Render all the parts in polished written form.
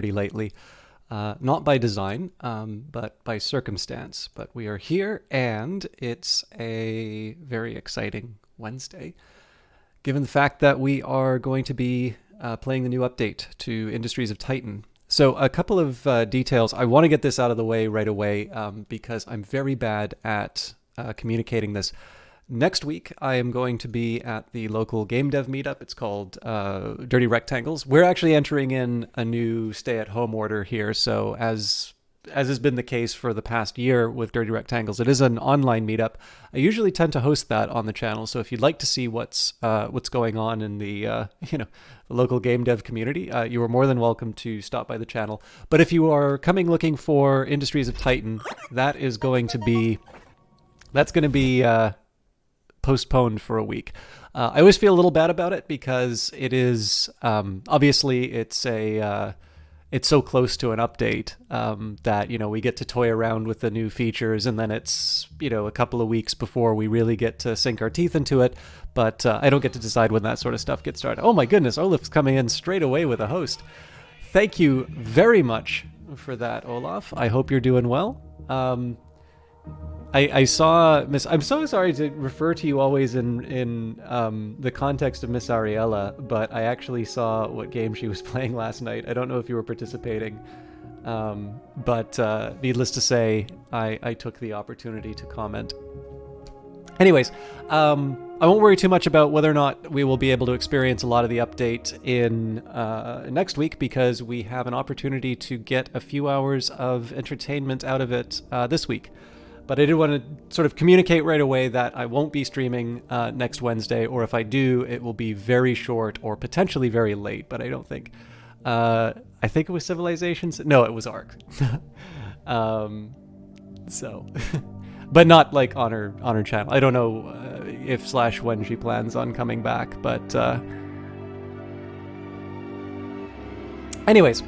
lately. Not by design, but by circumstance. But we are here, and it's a very exciting Wednesday, given the fact that we are going to be playing the new update to Industries of Titan. So a couple of details. I want to get this out of the way right away because I'm very bad at communicating this. Next week, I am going to be at the local game dev meetup. It's called Dirty Rectangles. We're actually entering in a new stay-at-home order here. So as has been the case for the past year with Dirty Rectangles, it is an online meetup. I usually tend to host that on the channel. So if you'd like to see what's going on in the the local game dev community, you are more than welcome to stop by the channel. But if you are coming looking for Industries of Titan, that's going to be postponed for a week. I always feel a little bad about it because it is obviously it's so close to an update that we get to toy around with the new features, and then it's a couple of weeks before we really get to sink our teeth into it. But I don't get to decide when that sort of stuff gets started. Oh my goodness, Olaf's coming in straight away with a host. Thank you very much for that, Olaf. I hope you're doing well. I saw Miss. I'm so sorry to refer to you always in the context of Miss Ariella, but I actually saw what game she was playing last night. I don't know if you were participating, but needless to say, I took the opportunity to comment. Anyways, I won't worry too much about whether or not we will be able to experience a lot of the update in next week, because we have an opportunity to get a few hours of entertainment out of it this week. But I did want to sort of communicate right away that I won't be streaming next Wednesday, or if I do, it will be very short or potentially very late, but I don't think. I think it was Civilizations. No, it was Ark. But not like on her channel. I don't know if/when she plans on coming back, but anyways,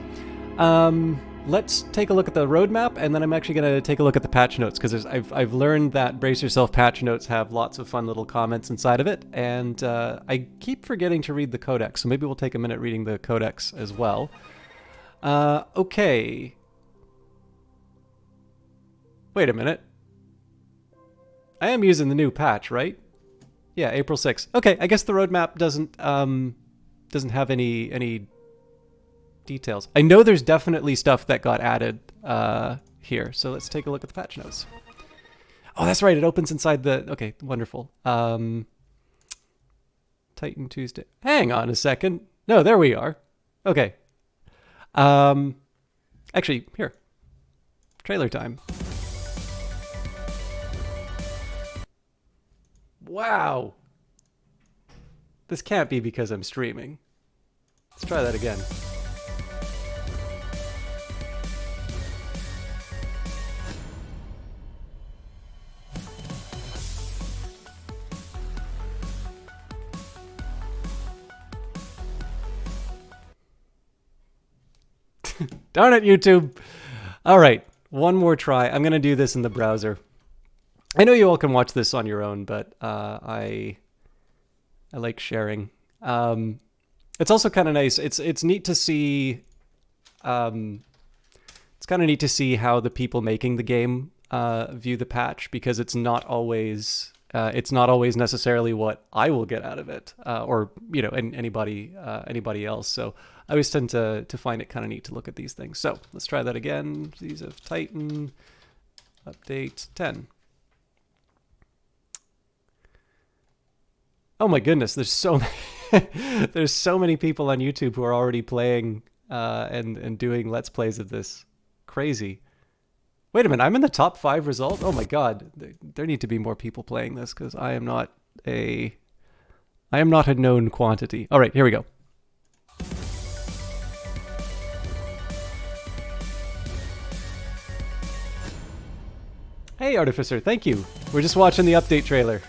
let's take a look at the roadmap, and then I'm actually going to take a look at the patch notes, because I've learned that Brace Yourself patch notes have lots of fun little comments inside of it, and I keep forgetting to read the codex, so maybe we'll take a minute reading the codex as well. Okay. Wait a minute. I am using the new patch, right? Yeah, April 6th. Okay, I guess the roadmap doesn't have any details. I know there's definitely stuff that got added here, so let's take a look at the patch notes. Oh, that's right, it opens inside the... Okay, wonderful. Titan Tuesday. Hang on a second. No, there we are. Okay. Actually, here. Trailer time. Wow. This can't be because I'm streaming. Let's try that again. Darn it, YouTube. All right, one more try. I'm going to do this in the browser. I know you all can watch this on your own, but I like sharing. It's also kind of nice. It's neat to see. It's kind of neat to see how the people making the game view the patch, because it's not always necessarily what I will get out of it, or anybody else. So I always tend to find it kind of neat to look at these things. So let's try that again. These of Titan update 10. Oh my goodness, there's so many people on YouTube who are already playing and doing Let's Plays of this. Crazy. Wait a minute, I'm in the top 5 result? Oh my god, there need to be more people playing this, because I am not a known quantity. All right, here we go. Hey Artificer, thank you. We're just watching the update trailer.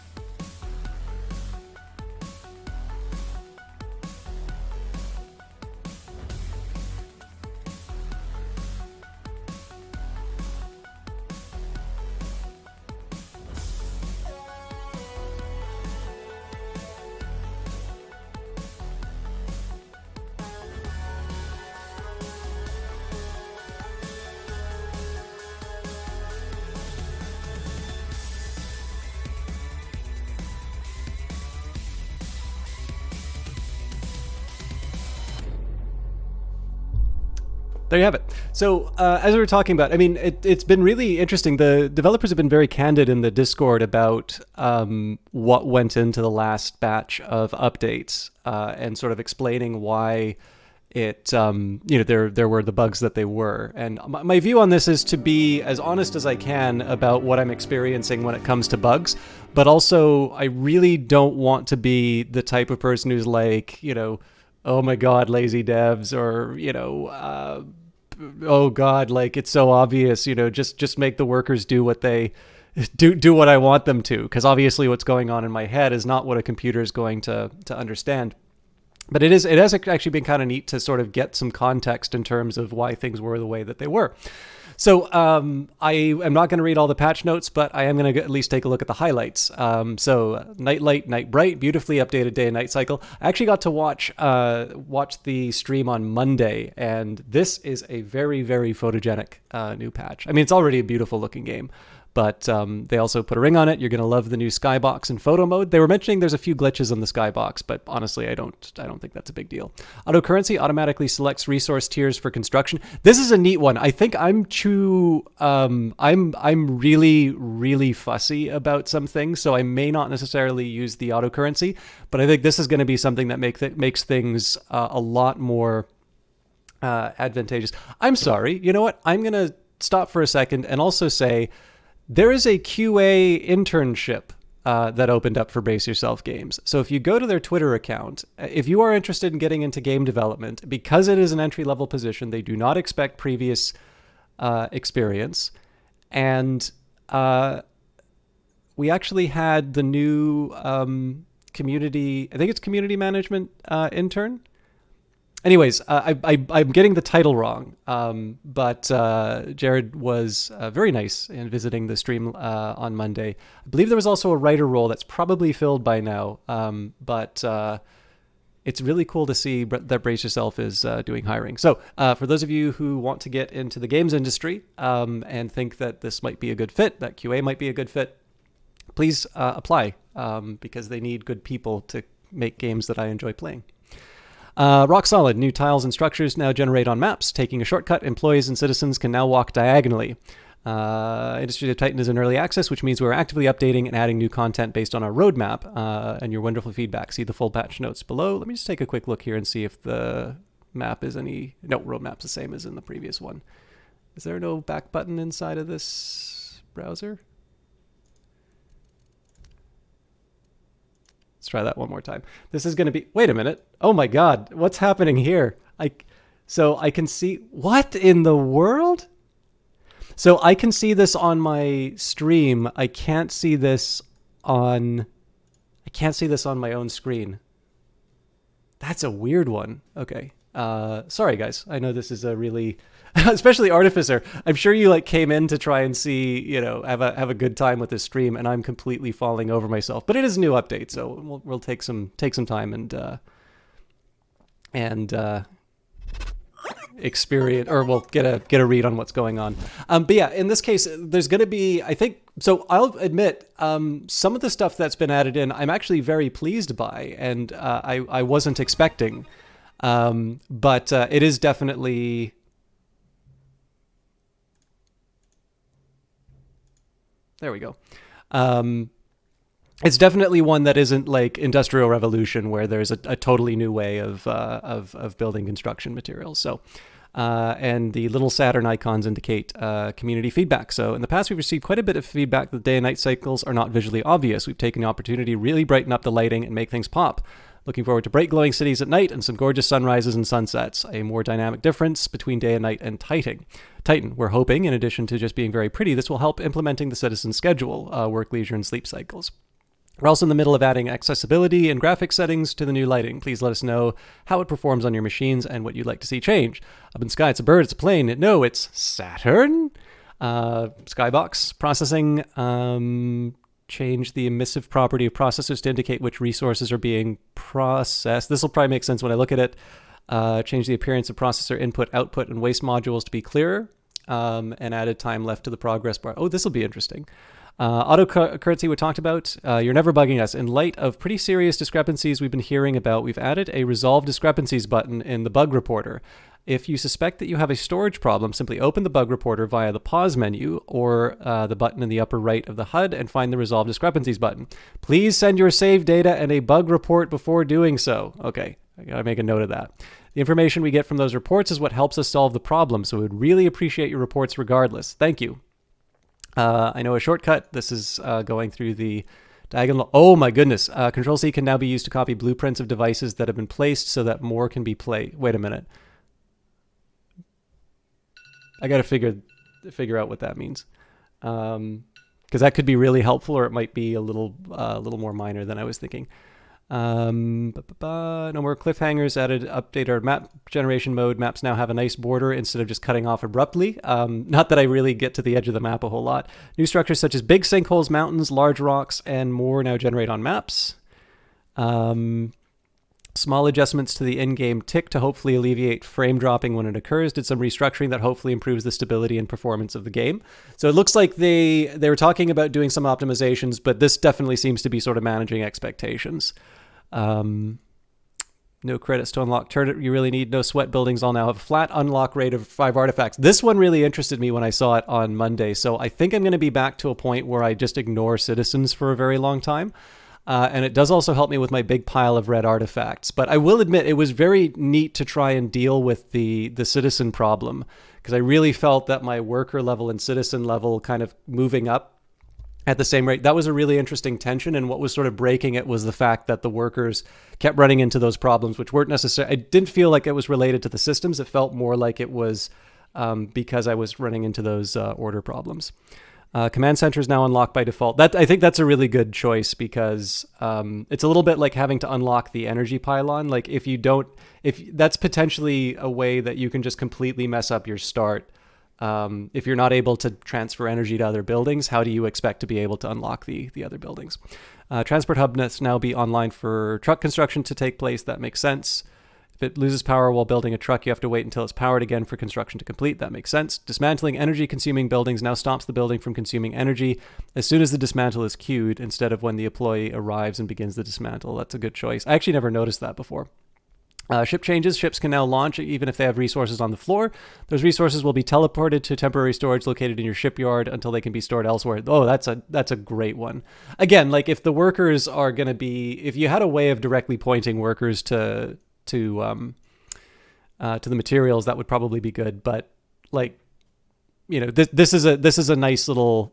There you have it. So, as we were talking about, I mean, it's been really interesting. The developers have been very candid in the Discord about what went into the last batch of updates and sort of explaining why it, there were the bugs that they were. And my view on this is to be as honest as I can about what I'm experiencing when it comes to bugs. But also, I really don't want to be the type of person who's like, oh my God, lazy devs, or, oh God, like it's so obvious, just make the workers do what they do what I want them to. Because obviously what's going on in my head is not what a computer is going to understand. But it has actually been kind of neat to sort of get some context in terms of why things were the way that they were. So I am not going to read all the patch notes, but I am going to at least take a look at the highlights. So Night Light, Night Bright, beautifully updated day and night cycle. I actually got to watch the stream on Monday, and this is a very, very photogenic new patch. I mean, it's already a beautiful looking game, but they also put a ring on it. You're going to love the new skybox in photo mode. They were mentioning there's a few glitches on the skybox, but honestly, I don't think that's a big deal. Auto currency automatically selects resource tiers for construction. This is a neat one. I think I'm really, really fussy about some things, so I may not necessarily use the auto currency, but I think this is going to be something that makes things a lot more advantageous. I'm sorry. You know what? I'm going to stop for a second and also say, there is a QA internship that opened up for Brace Yourself Games. So if you go to their Twitter account, if you are interested in getting into game development, because it is an entry-level position, they do not expect previous experience. And we actually had the new community management intern. Anyways, I'm getting the title wrong, but Jared was very nice in visiting the stream on Monday. I believe there was also a writer role that's probably filled by now, but it's really cool to see that Brace Yourself is doing hiring. So for those of you who want to get into the games industry and think that this might be a good fit, that QA might be a good fit, please apply because they need good people to make games that I enjoy playing. Rock solid. New tiles and structures now generate on maps. Taking a shortcut, employees and citizens can now walk diagonally. Industry of Titan is in early access, which means we're actively updating and adding new content based on our roadmap and your wonderful feedback. See the full patch notes below. Let me just take a quick look here and see if the map is No, roadmap's the same as in the previous one. Is there no back button inside of this browser? Let's try that one more time. This is going to be... Wait a minute. Oh my God. What's happening here? So I can see... What in the world? So I can see this on my stream. I can't see this on my own screen. That's a weird one. Okay. Sorry, guys. I know this is a really... Especially Artificer. I'm sure you came in to try and see, have a good time with this stream, and I'm completely falling over myself. But it is a new update, so we'll take some time and experience, or we'll get a read on what's going on. But yeah, in this case, there's going to be, I think, so I'll admit, some of the stuff that's been added in, I'm actually very pleased by, and I wasn't expecting. But it is definitely... There we go. It's definitely one that isn't like Industrial Revolution, where there's a totally new way of building construction materials. So, and the little Saturn icons indicate community feedback. So in the past, we've received quite a bit of feedback that day and night cycles are not visually obvious. We've taken the opportunity to really brighten up the lighting and make things pop. Looking forward to bright glowing cities at night and some gorgeous sunrises and sunsets. A more dynamic difference between day and night and Titan. We're hoping, in addition to just being very pretty, this will help implementing the citizen schedule, work, leisure, and sleep cycles. We're also in the middle of adding accessibility and graphic settings to the new lighting. Please let us know how it performs on your machines and what you'd like to see change. Up in the sky, it's a bird, it's a plane. No, it's Saturn. Skybox processing. Change the emissive property of processors to indicate which resources are being processed. This will probably make sense when I look at it. Change the appearance of processor input, output, and waste modules to be clearer. And added time left to the progress bar. Oh, this will be interesting. Auto currency we talked about. You're never bugging us. In light of pretty serious discrepancies we've been hearing about, we've added a resolve discrepancies button in the bug reporter. If you suspect that you have a storage problem, simply open the bug reporter via the pause menu or the button in the upper right of the HUD and find the Resolve Discrepancies button. Please send your save data and a bug report before doing so. Okay, I gotta make a note of that. The information we get from those reports is what helps us solve the problem, so we would really appreciate your reports regardless. Thank you. I know a shortcut. This is going through the diagonal. Oh my goodness. Control-C can now be used to copy blueprints of devices that have been placed so that more can be played. Wait a minute. I got to figure out what that means. Because that could be really helpful, or it might be a little more minor than I was thinking. No more cliffhangers added. Update our map generation mode. Maps now have a nice border instead of just cutting off abruptly. Not that I really get to the edge of the map a whole lot. New structures such as big sinkholes, mountains, large rocks, and more now generate on maps. Small adjustments to the in-game tick to hopefully alleviate frame dropping when it occurs. Did some restructuring that hopefully improves the stability and performance of the game. So it looks like they were talking about doing some optimizations, but this definitely seems to be sort of managing expectations. No credits to unlock turret you really need. No sweat buildings all now have a flat unlock rate of 5 artifacts. This one really interested me when I saw it on Monday, so I think I'm going to be back to a point where I just ignore citizens for a very long time. And it does also help me with my big pile of red artifacts. But I will admit it was very neat to try and deal with the citizen problem, because I really felt that my worker level and citizen level kind of moving up at the same rate. That was a really interesting tension, and what was sort of breaking it was the fact that the workers kept running into those problems, which weren't necessarily... I didn't feel like it was related to the systems. It felt more like it was because I was running into those order problems. Command center is now unlocked by default. I think that's a really good choice, because it's a little bit like having to unlock the energy pylon. Like if that's potentially a way that you can just completely mess up your start. If you're not able to transfer energy to other buildings, how do you expect to be able to unlock the other buildings? Transport hub must now be online for truck construction to take place. That makes sense. If it loses power while building a truck, you have to wait until it's powered again for construction to complete. That makes sense. Dismantling energy-consuming buildings now stops the building from consuming energy as soon as the dismantle is queued, instead of when the employee arrives and begins the dismantle. That's a good choice. I actually never noticed that before. Ship changes. Ships can now launch even if they have resources on the floor. Those resources will be teleported to temporary storage located in your shipyard until they can be stored elsewhere. Oh, that's a great one. Again, like if the workers are going to be... If you had a way of directly pointing workers to the materials, that would probably be good. But like, you know, this is a nice little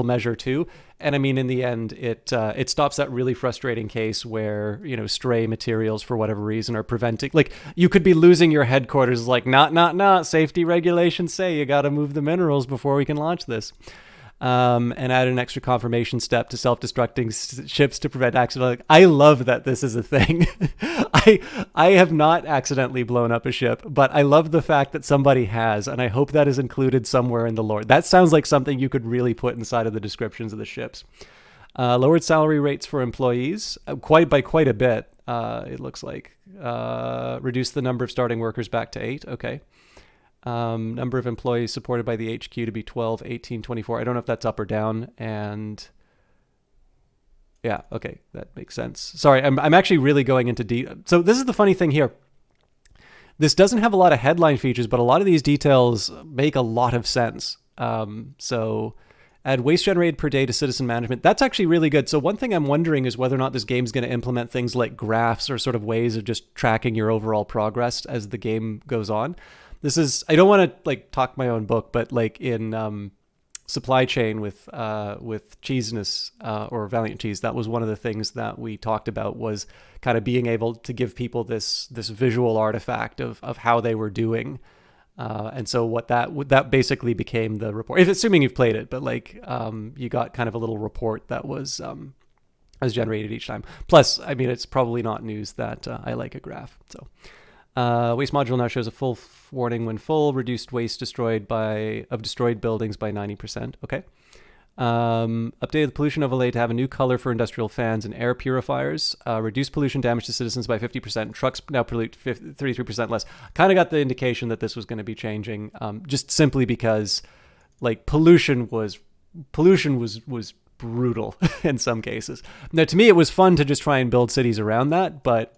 measure too. And I mean, in the end, it stops that really frustrating case where, you know, stray materials for whatever reason are preventing, like you could be losing your headquarters, like not safety regulations say you got to move the minerals before we can launch this. And add an extra confirmation step to self-destructing ships to prevent accident. I love that this is a thing. I have not accidentally blown up a ship, but I love the fact that somebody has, and I hope that is included somewhere in the lore. That sounds like something you could really put inside of the descriptions of the ships. Lowered salary rates for employees, quite a bit, it looks like. Reduced the number of starting workers back to 8. Okay. Number of employees supported by the HQ to be 12, 18, 24. I don't know if that's up or down. And yeah, okay, that makes sense. Sorry, I'm actually really going into so this is the funny thing here. This doesn't have a lot of headline features, but a lot of these details make a lot of sense. So add waste generated per day to citizen management. That's actually really good. So one thing I'm wondering is whether or not this game's going to implement things like graphs or sort of ways of just tracking your overall progress as the game goes on. This is, I don't want to like talk my own book, but like in supply chain with Cheesiness or Valiant Cheese, that was one of the things that we talked about, was kind of being able to give people this visual artifact of how they were doing. And so what that basically became the report, if assuming you've played it, but like you got kind of a little report that was generated each time. Plus, I mean, it's probably not news that I like a graph. So waste module now shows a full warning when full. Reduced waste destroyed buildings by 90%. Okay. Updated the pollution overlay to have a new color for industrial fans and air purifiers. Reduced pollution damage to citizens by 50%. Trucks now pollute 33% less. Kind of got the indication that this was going to be changing, just simply because like pollution was brutal in some cases. Now, to me, it was fun to just try and build cities around that, but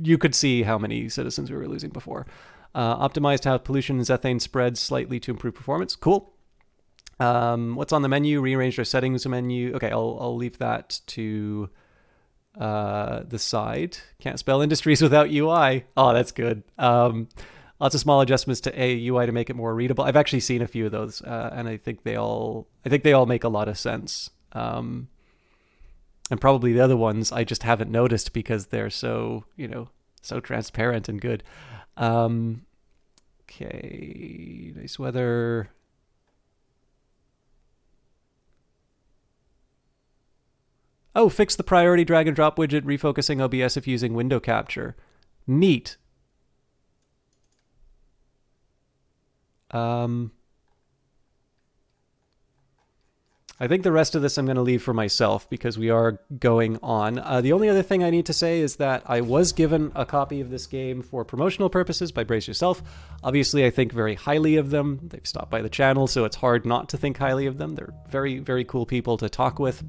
you could see how many citizens we were losing before. Optimized how pollution and ethane spreads slightly to improve performance. Cool. What's on the menu? Rearranged our settings menu. Okay, I'll leave that to the side. Can't spell industries without UI. Oh, that's good. Lots of small adjustments to UI to make it more readable. I've actually seen a few of those, and I think they all make a lot of sense. And probably the other ones I just haven't noticed because they're so transparent and good. Okay, nice weather. Oh, fix the priority drag and drop widget, refocusing OBS if using window capture. Neat. I think the rest of this I'm going to leave for myself because we are going on. The only other thing I need to say is that I was given a copy of this game for promotional purposes by Brace Yourself. Obviously, I think very highly of them. They've stopped by the channel, so it's hard not to think highly of them. They're very, very cool people to talk with.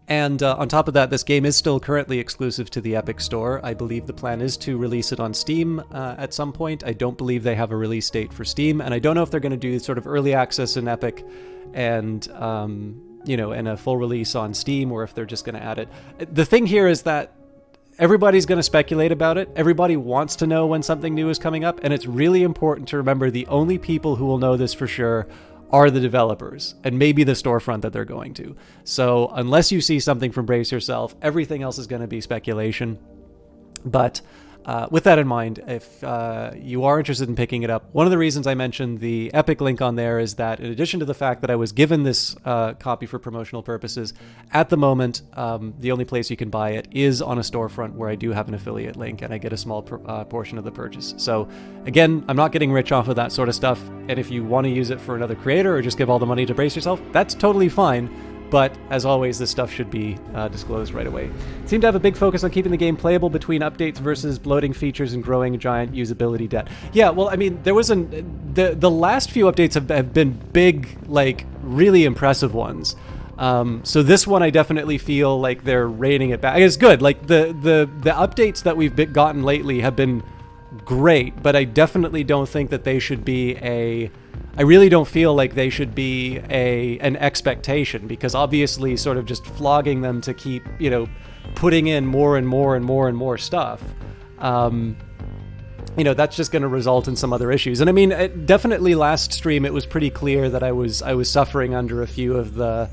And on top of that, this game is still currently exclusive to the Epic Store. I believe the plan is to release it on Steam at some point. I don't believe they have a release date for Steam, and I don't know if they're going to do sort of early access in Epic and, and a full release on Steam, or if they're just going to add it. The thing here is that everybody's going to speculate about it. Everybody wants to know when something new is coming up, and it's really important to remember the only people who will know this for sure are the developers and maybe the storefront that they're going to. So unless you see something from Brace Yourself, everything else is going to be speculation. But with that in mind, if you are interested in picking it up, one of the reasons I mentioned the Epic link on there is that in addition to the fact that I was given this copy for promotional purposes, at the moment, the only place you can buy it is on a storefront where I do have an affiliate link and I get a small portion of the purchase. So again, I'm not getting rich off of that sort of stuff. And if you want to use it for another creator or just give all the money to Brace Yourself, that's totally fine. But as always, this stuff should be disclosed right away. It seemed to have a big focus on keeping the game playable between updates versus bloating features and growing giant usability debt. Yeah, well, I mean, there was the last few updates have been big, like really impressive ones. So this one, I definitely feel like they're reining it back. It's good. Like the updates that we've gotten lately have been great, but I definitely don't think that they should be I really don't feel like they should be an expectation, because obviously sort of just flogging them to keep, putting in more and more and more and more stuff, that's just going to result in some other issues. And I mean, definitely last stream, it was pretty clear that I was suffering under a few of the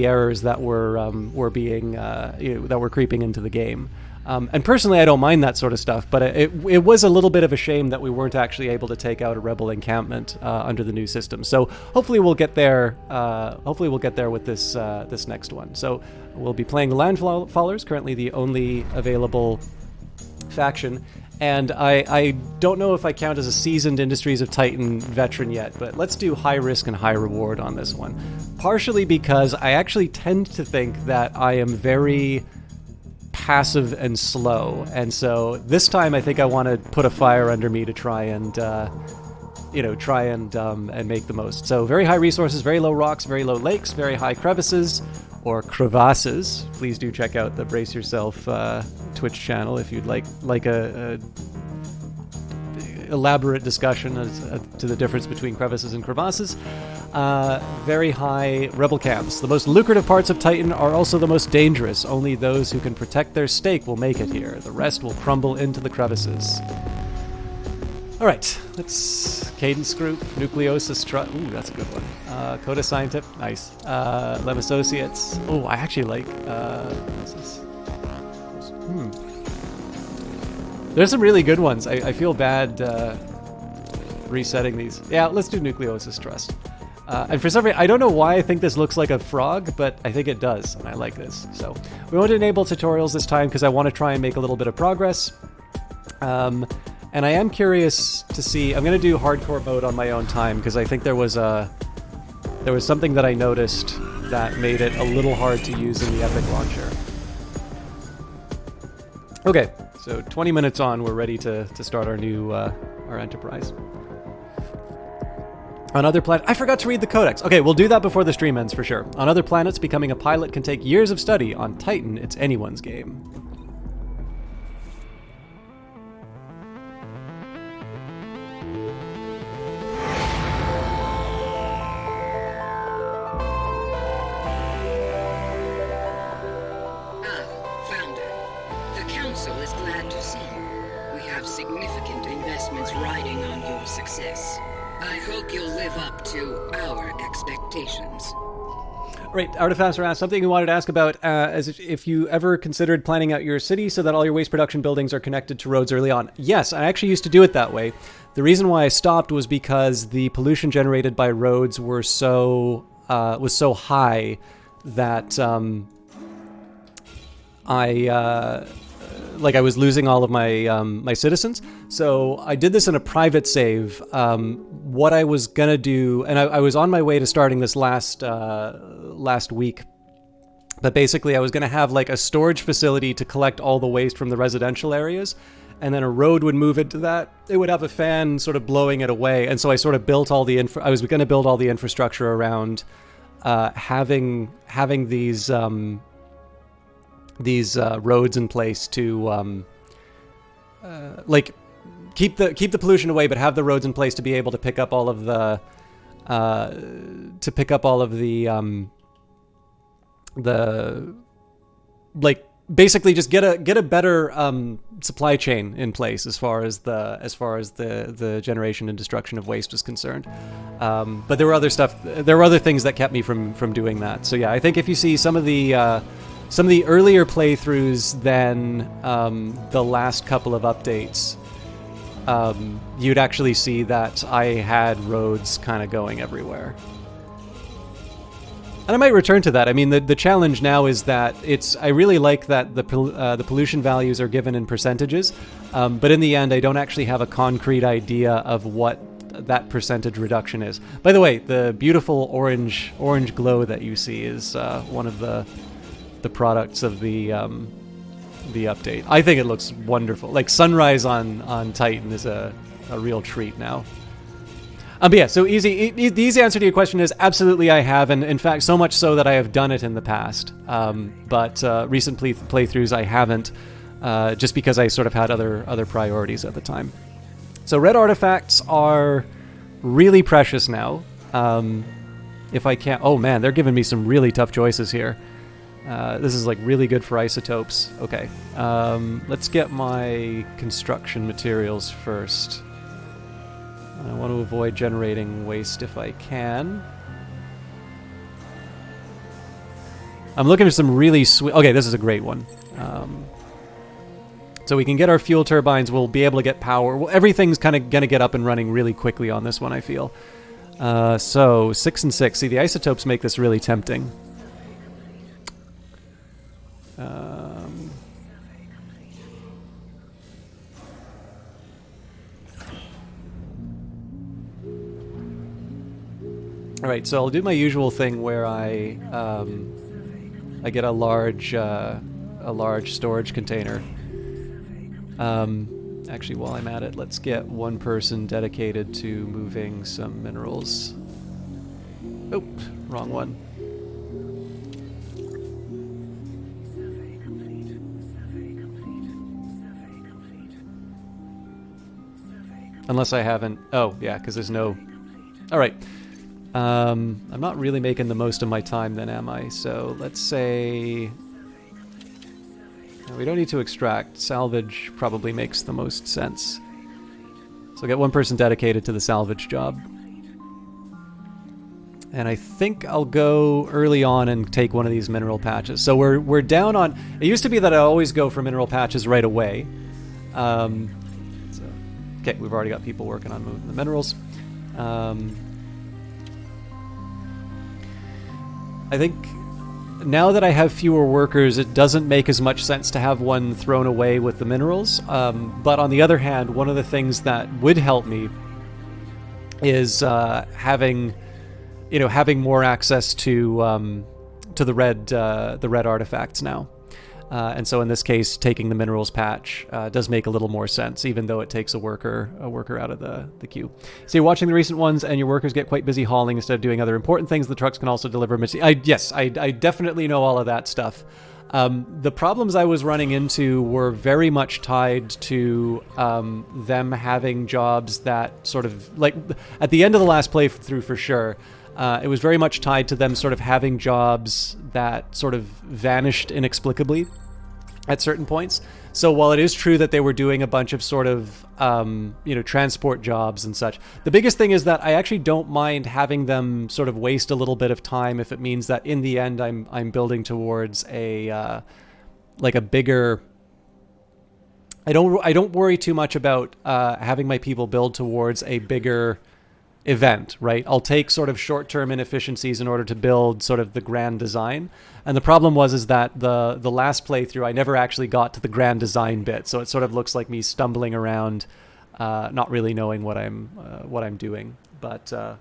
errors that were being, that were creeping into the game. And personally, I don't mind that sort of stuff, but it was a little bit of a shame that we weren't actually able to take out a rebel encampment under the new system. So hopefully we'll get there. Hopefully we'll get there with this next one. So we'll be playing the Landfallers, currently the only available faction. And I don't know if I count as a seasoned Industries of Titan veteran yet, but let's do high risk and high reward on this one. Partially because I actually tend to think that I am very passive and slow, and so this time I think I want to put a fire under me to try and make the most. So very high resources, very low rocks, very low lakes, very high crevices or crevasses. Please do check out the Brace Yourself Twitch channel if you'd like a elaborate discussion as to the difference between crevices and crevasses. Very high rebel camps. The most lucrative parts of Titan are also the most dangerous. Only those who can protect their stake will make it here. The rest will crumble into the crevices. All right, let's Cadence Group, Nucleosis Trust. Ooh, that's a good one. Coda Scientific, nice. Lem Associates. Oh, I actually like. What's this? There's some really good ones. I feel bad resetting these. Yeah, let's do Nucleosis Trust. And for some reason, I don't know why I think this looks like a frog, but I think it does, and I like this. So we won't enable tutorials this time because I want to try and make a little bit of progress. And I am curious to see. I'm going to do hardcore mode on my own time because I think there was something that I noticed that made it a little hard to use in the Epic launcher. Okay, so 20 minutes on, we're ready to start our new our enterprise. On other planets, I forgot to read the codex. Okay, we'll do that before the stream ends for sure. On other planets, becoming a pilot can take years of study. On Titan, it's anyone's game. is riding on your success. I hope you'll live up to our expectations. Right, Artifacts asked something you wanted to ask about, as if you ever considered planning out your city so that all your waste production buildings are connected to roads early on. Yes, I actually used to do it that way. The reason why I stopped was because the pollution generated by roads was so high that I was losing all of my my citizens. So I did this in a private save. What I was gonna do, and I was on my way to starting this last week, but basically I was gonna have like a storage facility to collect all the waste from the residential areas, and then a road would move into that. It would have a fan sort of blowing it away, and so I sort of built all the I was gonna build all the infrastructure around having these roads in place to like keep the pollution away, but have the roads in place to be able to pick up all of the like basically just get a better supply chain in place as far as the generation and destruction of waste was concerned. But there were other things that kept me from doing that. So yeah, I think if you see some of the earlier playthroughs than the last couple of updates, you'd actually see that I had roads kind of going everywhere. And I might return to that. I mean, the challenge now is that I really like that the pollution values are given in percentages, but in the end, I don't actually have a concrete idea of what that percentage reduction is. By the way, the beautiful orange glow that you see is one of the products of the update. I think it looks wonderful. Like sunrise on Titan is a real treat now. But yeah, so the easy answer to your question is absolutely I have, and in fact so much so that I have done it in the past. But recent playthroughs I haven't, just because I sort of had other priorities at the time. So red artifacts are really precious now. If I can't, oh man, they're giving me some really tough choices here. This is like really good for isotopes. Okay, let's get my construction materials first. I want to avoid generating waste if I can. I'm looking for some really sweet... Okay, this is a great one. So we can get our fuel turbines. We'll be able to get power. Well, everything's kind of going to get up and running really quickly on this one, I feel. So 6 and 6. See, the isotopes make this really tempting. All right, so I'll do my usual thing where I get a large storage container. Actually, while I'm at it, let's get one person dedicated to moving some minerals. Oh, wrong one. Unless I haven't... Oh, yeah, because there's no... All right. I'm not really making the most of my time then, am I? So let's say... We don't need to extract. Salvage probably makes the most sense. So I'll get one person dedicated to the salvage job. And I think I'll go early on and take one of these mineral patches. So we're down on... It used to be that I always go for mineral patches right away. Okay, we've already got people working on moving the minerals. I think now that I have fewer workers, it doesn't make as much sense to have one thrown away with the minerals. But on the other hand, one of the things that would help me is having more access to the red artifacts now. And so in this case, taking the minerals patch does make a little more sense, even though it takes a worker out of the queue. So you're watching the recent ones, and your workers get quite busy hauling instead of doing other important things. The trucks can also deliver material. Yes, I definitely know all of that stuff. The problems I was running into were very much tied to them having jobs that sort of, like, at the end of the last playthrough for sure, it was very much tied to them sort of having jobs that sort of vanished inexplicably. at certain points. So while it is true that they were doing a bunch of sort of transport jobs and such, the biggest thing is that I actually don't mind having them sort of waste a little bit of time if it means that in the end I'm building towards a like a bigger. I don't worry too much about having my people build towards a bigger event, right? I'll take sort of short-term inefficiencies in order to build sort of the grand design. And the problem is that the last playthrough I never actually got to the grand design bit, so it sort of looks like me stumbling around, not really knowing what I'm doing. But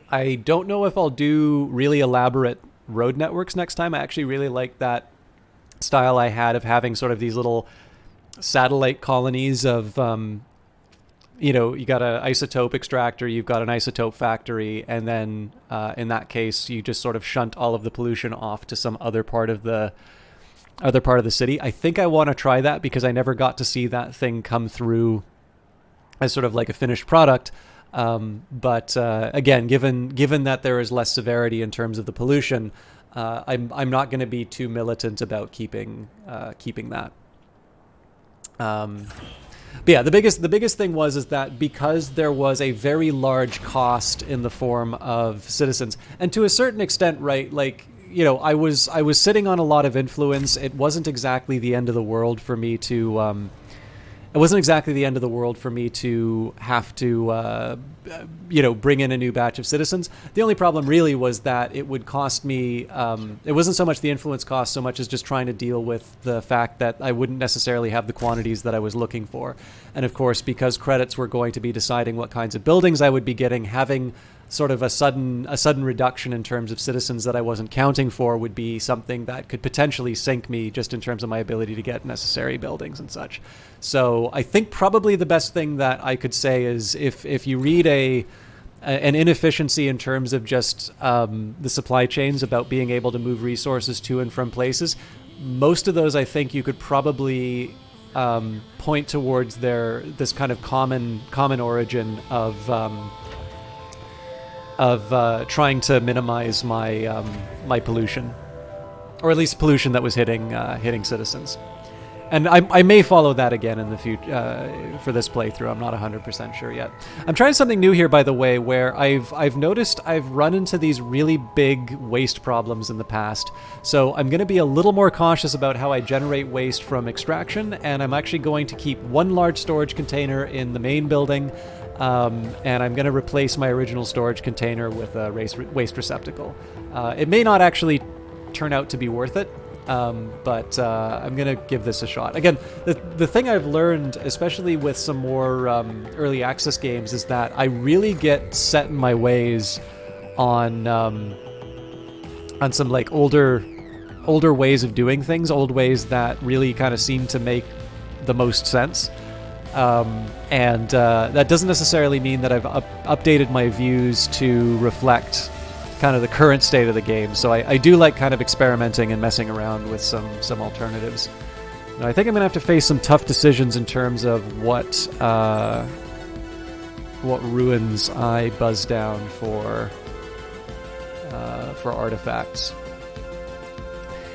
I don't know if I'll do really elaborate road networks next time. I actually really like that style I had of having sort of these little satellite colonies of you got an isotope extractor, you've got an isotope factory, and then in that case you just sort of shunt all of the pollution off to some other part of the city. I think I want to try that because I never got to see that thing come through as sort of like a finished product. But again, given that there is less severity in terms of the pollution, I'm not going to be too militant about keeping that. But yeah, the biggest thing is that because there was a very large cost in the form of citizens, and to a certain extent, right, like, I was sitting on a lot of influence. It wasn't exactly the end of the world for me to have to bring in a new batch of citizens. The only problem really was that it would cost me, it wasn't so much the influence cost so much as just trying to deal with the fact that I wouldn't necessarily have the quantities that I was looking for. And of course, because credits were going to be deciding what kinds of buildings I would be getting, having sort of a sudden reduction in terms of citizens that I wasn't counting for would be something that could potentially sink me just in terms of my ability to get necessary buildings and such. So I think probably the best thing that I could say is if you read an inefficiency in terms of just the supply chains about being able to move resources to and from places, most of those I think you could probably point towards this kind of common origin of trying to minimize my pollution, or at least pollution that was hitting citizens. And I may follow that again in the future for this playthrough. I'm not 100% sure yet. I'm trying something new here, by the way, where I've noticed I've run into these really big waste problems in the past. So I'm going to be a little more cautious about how I generate waste from extraction, and I'm actually going to keep one large storage container in the main building, and I'm going to replace my original storage container with a waste receptacle. It may not actually turn out to be worth it, but I'm going to give this a shot. Again, the thing I've learned, especially with some more early access games, is that I really get set in my ways on some like older ways of doing things, old ways that really kind of seem to make the most sense. And that doesn't necessarily mean that I've updated my views to reflect kind of the current state of the game. So I do like kind of experimenting and messing around with some alternatives. Now, I think I'm going to have to face some tough decisions in terms of what ruins I buzz down for artifacts.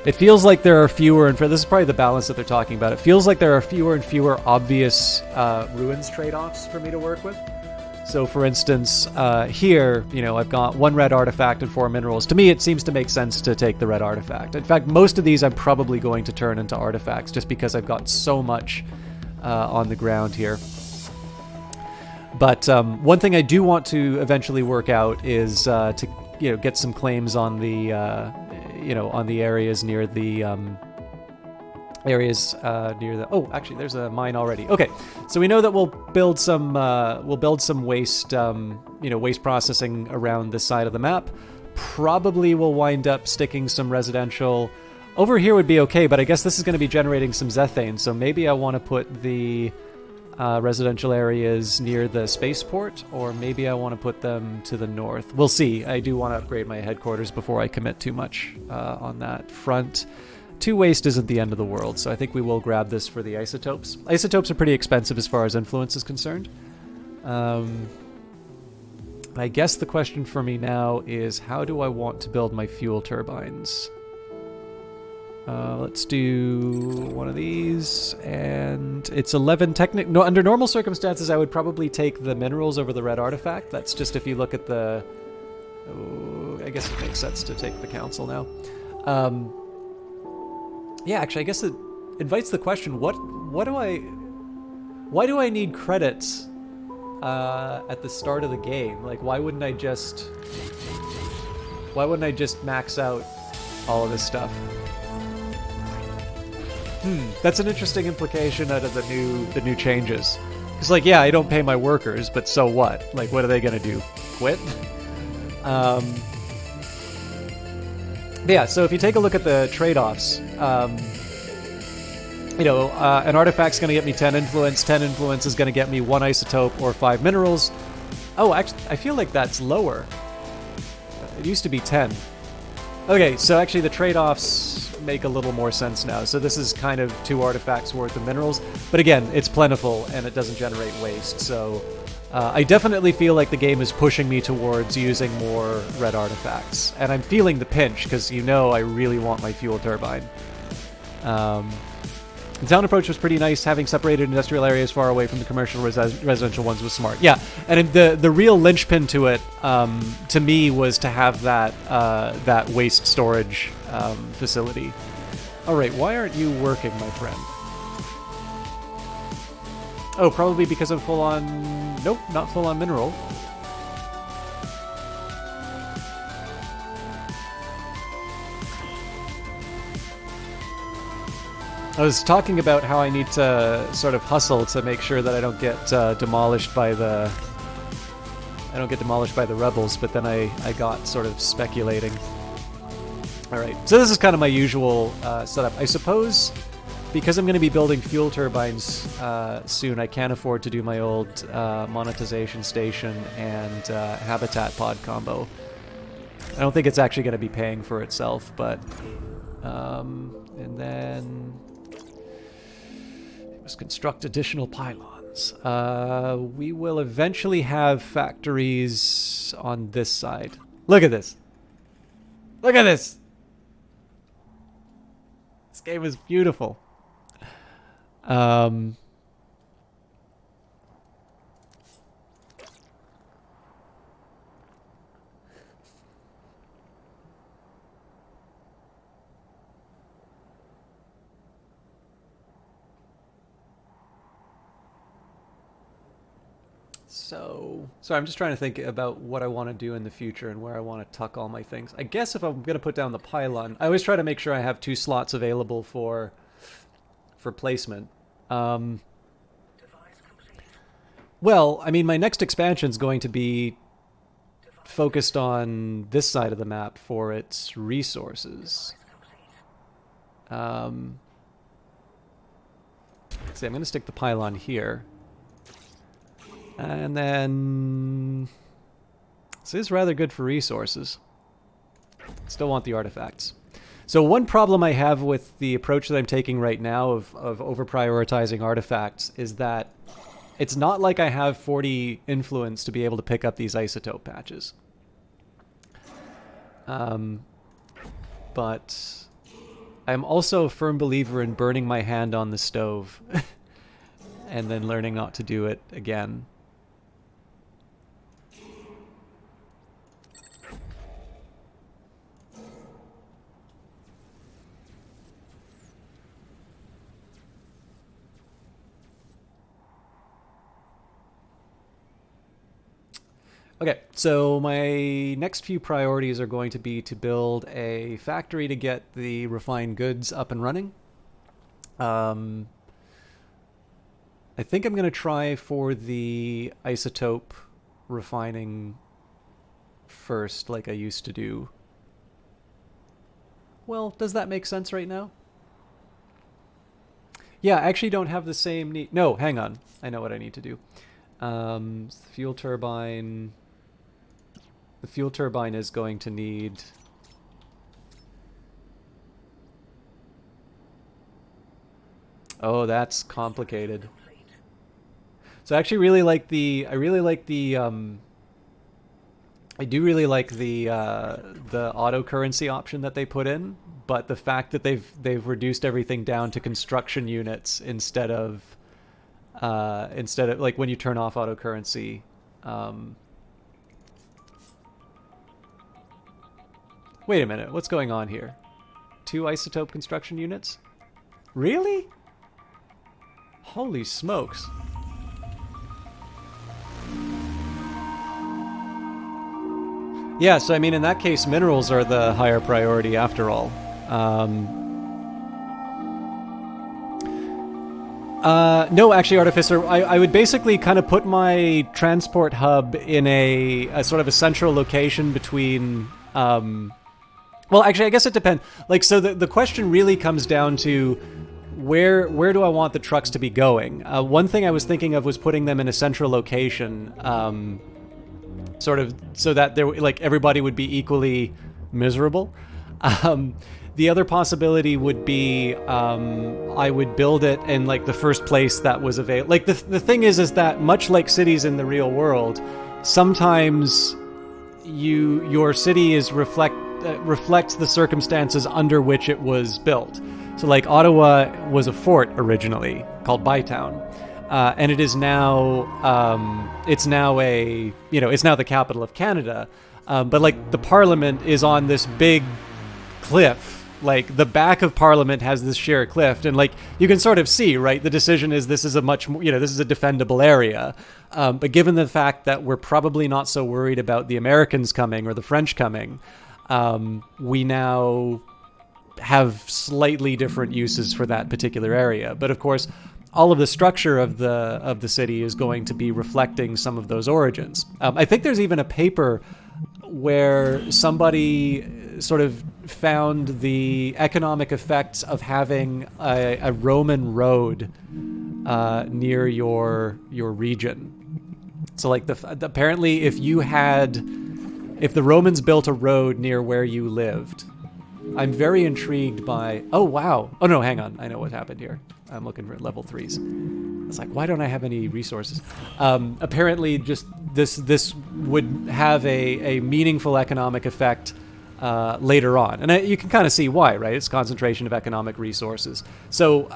It feels like there are fewer, this is probably the balance that they're talking about. It feels like there are fewer and fewer obvious ruins trade-offs for me to work with. So, for instance, here, I've got 1 red artifact and 4 minerals. To me, it seems to make sense to take the red artifact. In fact, most of these I'm probably going to turn into artifacts just because I've got so much on the ground here. But one thing I do want to eventually work out is to get some claims on the on the areas near the oh, actually there's a mine already. Okay, so we know that we'll build some waste waste processing around this side of the map. Probably we'll wind up sticking some residential over here. Would be okay, but I guess this is going to be generating some zethane, so maybe I want to put the residential areas near the spaceport, or maybe I want to put them to the north. We'll see. I do want to upgrade my headquarters before I commit too much on that front. 2 waste isn't the end of the world, so I think we will grab this for the isotopes. Isotopes are pretty expensive as far as influence is concerned. I guess the question for me now is, how do I want to build my fuel turbines? Let's do one of these, and it's 11 technic. No, under normal circumstances, I would probably take the minerals over the red artifact. That's just if you look at the. Oh, I guess it makes sense to take the council now. Yeah, actually, I guess it invites the question: Why do I need credits at the start of the game? Like, why wouldn't I just max out all of this stuff? That's an interesting implication out of the new changes. It's like, yeah, I don't pay my workers, but so what? Like, what are they gonna do? Quit? Yeah. So if you take a look at the trade-offs, an artifact's gonna get me 10 influence. 10 influence is gonna get me 1 isotope or 5 minerals. Oh, actually, I feel like that's lower. It used to be 10. Okay, so actually the trade-offs make a little more sense now. So this is kind of 2 artifacts worth of minerals. But again, it's plentiful and it doesn't generate waste. So I definitely feel like the game is pushing me towards using more red artifacts. And I'm feeling the pinch because I really want my fuel turbine. The town approach was pretty nice. Having separated industrial areas far away from the commercial residential ones was smart. Yeah, and the real linchpin to it, to me, was to have that waste storage facility. All right, why aren't you working, my friend? Oh, probably because I'm full on. Nope, not full on mineral. I was talking about how I need to sort of hustle to make sure that I don't get demolished by the rebels, but then I got sort of speculating. All right, so this is kind of my usual setup. I suppose because I'm going to be building fuel turbines soon, I can't afford to do my old monetization station and habitat pod combo. I don't think it's actually going to be paying for itself, but and then we must construct additional pylons. We will eventually have factories on this side. Look at this. Look at this. This game is beautiful. So I'm just trying to think about what I want to do in the future and where I want to tuck all my things. I guess if I'm going to put down the pylon, I always try to make sure I have 2 slots available for placement. Well, I mean, my next expansion is going to be focused on this side of the map for its resources. See, I'm going to stick the pylon here. And then this is rather good for resources. Still want the artifacts. So one problem I have with the approach that I'm taking right now of over-prioritizing artifacts is that it's not like I have 40 influence to be able to pick up these isotope patches. But I'm also a firm believer in burning my hand on the stove and then learning not to do it again. Okay, so my next few priorities are going to be to build a factory to get the refined goods up and running. I think I'm going to try for the isotope refining first, like I used to do. Well, does that make sense right now? Yeah, I actually don't have the same need. No, hang on. I know what I need to do. Fuel turbine. The fuel turbine is going to need... Oh, that's complicated. So I actually really like the... I do really like the auto currency option that they put in, but the fact that they've reduced everything down to construction units instead of like when you turn off auto currency. Wait a minute, what's going on here? 2 isotope construction units? Really? Holy smokes. Yeah, so I mean, in that case, minerals are the higher priority after all. No, actually, Artificer, I would basically kind of put my transport hub in a sort of a central location between... well, actually, I guess it depends. Like, so the question really comes down to where do I want the trucks to be going? One thing I was thinking of was putting them in a central location, sort of so that like everybody would be equally miserable. The other possibility would be I would build it in like the first place that was available. Like the thing is that much like cities in the real world, sometimes your city is reflects the circumstances under which it was built. So like Ottawa was a fort originally called Bytown, and it is now it's now the capital of Canada, but like the Parliament is on this big cliff. Like the back of Parliament has this sheer cliff, and like you can sort of see, right? The decision is this is a much more, this is a defendable area. But given the fact that we're probably not so worried about the Americans coming or the French coming, we now have slightly different uses for that particular area. But of course, all of the structure of the city is going to be reflecting some of those origins. I think there's even a paper where somebody sort of found the economic effects of having a Roman road near your region. So like apparently if the Romans built a road near where you lived, I'm very intrigued by... Oh, wow. Oh, no, hang on. I know what happened here. I'm looking for level 3s. It's like, why don't I have any resources? Apparently, just this would have a meaningful economic effect later on. And you can kind of see why, right? It's concentration of economic resources. So,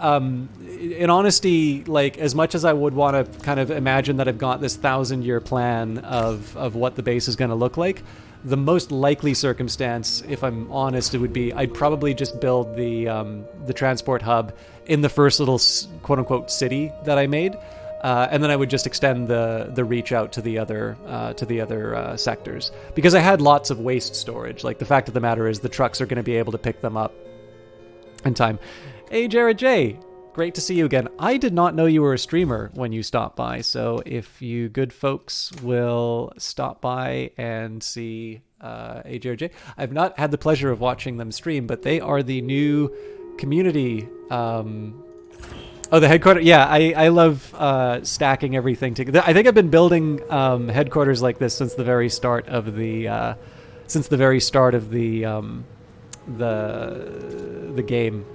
in honesty, like, as much as I would want to kind of imagine that I've got this 1,000-year plan of what the base is going to look like, the most likely circumstance, if I'm honest, it would be I'd probably just build the transport hub in the first little quote-unquote city that I made, and then I would just extend the reach out to the other sectors, because I had lots of waste storage. Like, the fact of the matter is the trucks are going to be able to pick them up in time. Hey, Jared J. Great to see you again. I did not know you were a streamer when you stopped by, so if you good folks will stop by and see AJRJ. I've not had the pleasure of watching them stream, but they are the new community... the headquarters. Yeah, I love stacking everything together. I think I've been building headquarters like this since the very start of the the game.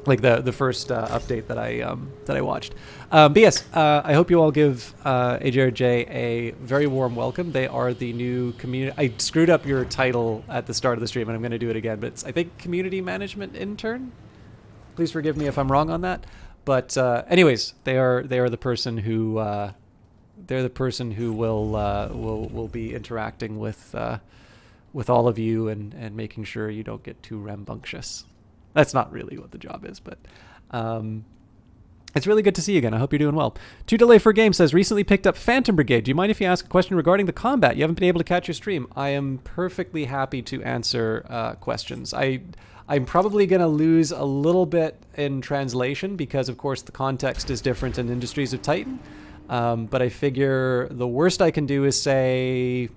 Like the first update that I watched. But yes, I hope you all give AJRJ a very warm welcome. They are the new community... I screwed up your title at the start of the stream, and I'm going to do it again. But it's, I think, community management intern. Please forgive me if I'm wrong on that. But anyways, they are the person who will be interacting with all of you and making sure you don't get too rambunctious. That's not really what the job is, but it's really good to see you again. I hope you're doing well. To Delay for Game says, recently picked up Phantom Brigade. Do you mind if you ask a question regarding the combat? You haven't been able to catch your stream. I am perfectly happy to answer questions. I'm probably going to lose a little bit in translation because, of course, the context is different in Industries of Titan. But I figure the worst I can do is say,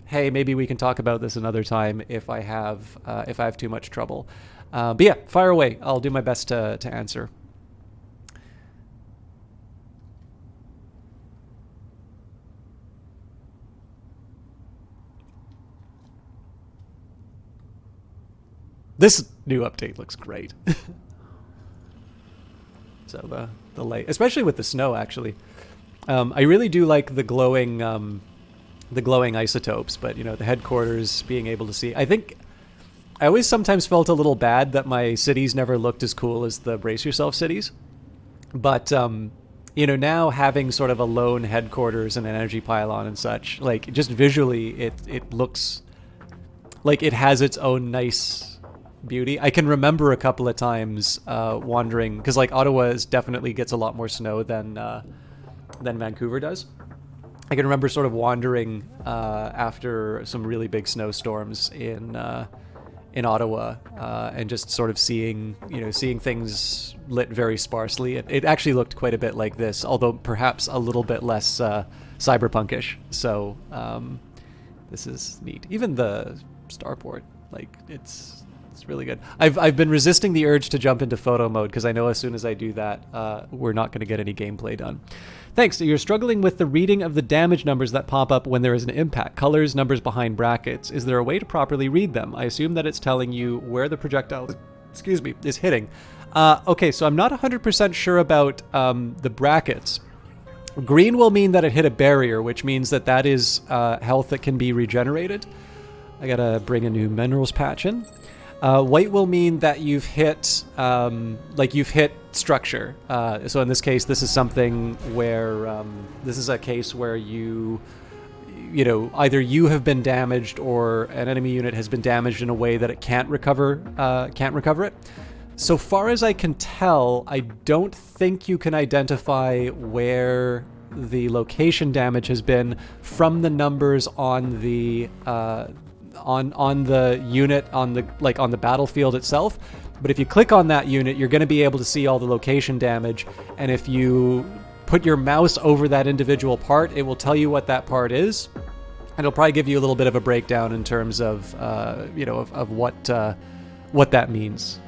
hey, maybe we can talk about this another time if I have too much trouble. But yeah, fire away. I'll do my best to answer. This new update looks great. So the light, especially with the snow, actually. I really do like the glowing the glowing isotopes, but the headquarters, being able to see. I think I always sometimes felt a little bad that my cities never looked as cool as the Brace Yourself cities. But, now having sort of a lone headquarters and an energy pylon and such, like, just visually, it looks like it has its own nice beauty. I can remember a couple of times wandering, because, like, Ottawa definitely gets a lot more snow than Vancouver does. I can remember sort of wandering after some really big snowstorms in Ottawa, and just sort of seeing things lit very sparsely. It actually looked quite a bit like this, although perhaps a little bit less cyberpunkish. So this is neat. Even the starport, like, it's really good. I've been resisting the urge to jump into photo mode because I know as soon as I do that, we're not going to get any gameplay done. Thanks. You're struggling with the reading of the damage numbers that pop up when there is an impact. Colors, numbers behind brackets. Is there a way to properly read them? I assume that it's telling you where the projectile, is hitting. Okay, so I'm not 100% sure about the brackets. Green will mean that it hit a barrier, which means that is health that can be regenerated. I gotta bring a new minerals patch in. White will mean that you've hit, you've hit structure. So in this case, this is something where, this is a case where either you have been damaged or an enemy unit has been damaged in a way that it can't recover it. So far as I can tell, I don't think you can identify where the location damage has been from the numbers on the on the unit on the battlefield itself. But if you click on that unit, you're going to be able to see all the location damage, and if you put your mouse over that individual part, it will tell you what that part is, and it'll probably give you a little bit of a breakdown in terms of what that means.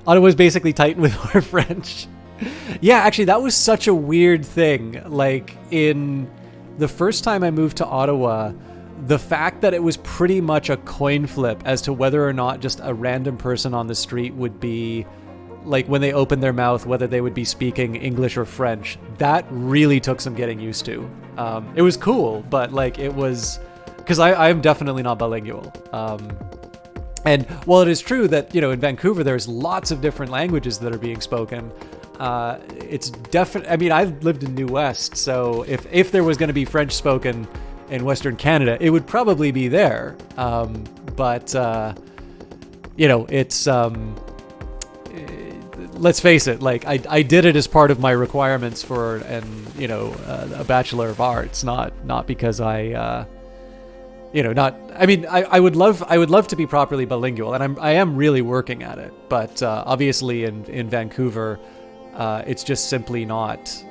Ottawa's basically Titan with more French. Yeah, actually, that was such a weird thing. Like, in the first time I moved to Ottawa, the fact that it was pretty much a coin flip as to whether or not just a random person on the street would be, like, when they opened their mouth, whether they would be speaking English or French, that really took some getting used to. It was cool, but, like, it was... Because I'm definitely not bilingual. And while it is true that, in Vancouver, there's lots of different languages that are being spoken, it's definitely... I mean, I've lived in New West, so if there was going to be French spoken in Western Canada, it would probably be there. But it's... let's face it, like, I did it as part of my requirements for a Bachelor of Arts, not because I would love to be properly bilingual, and I am really working at it, but obviously in Vancouver, it's just simply not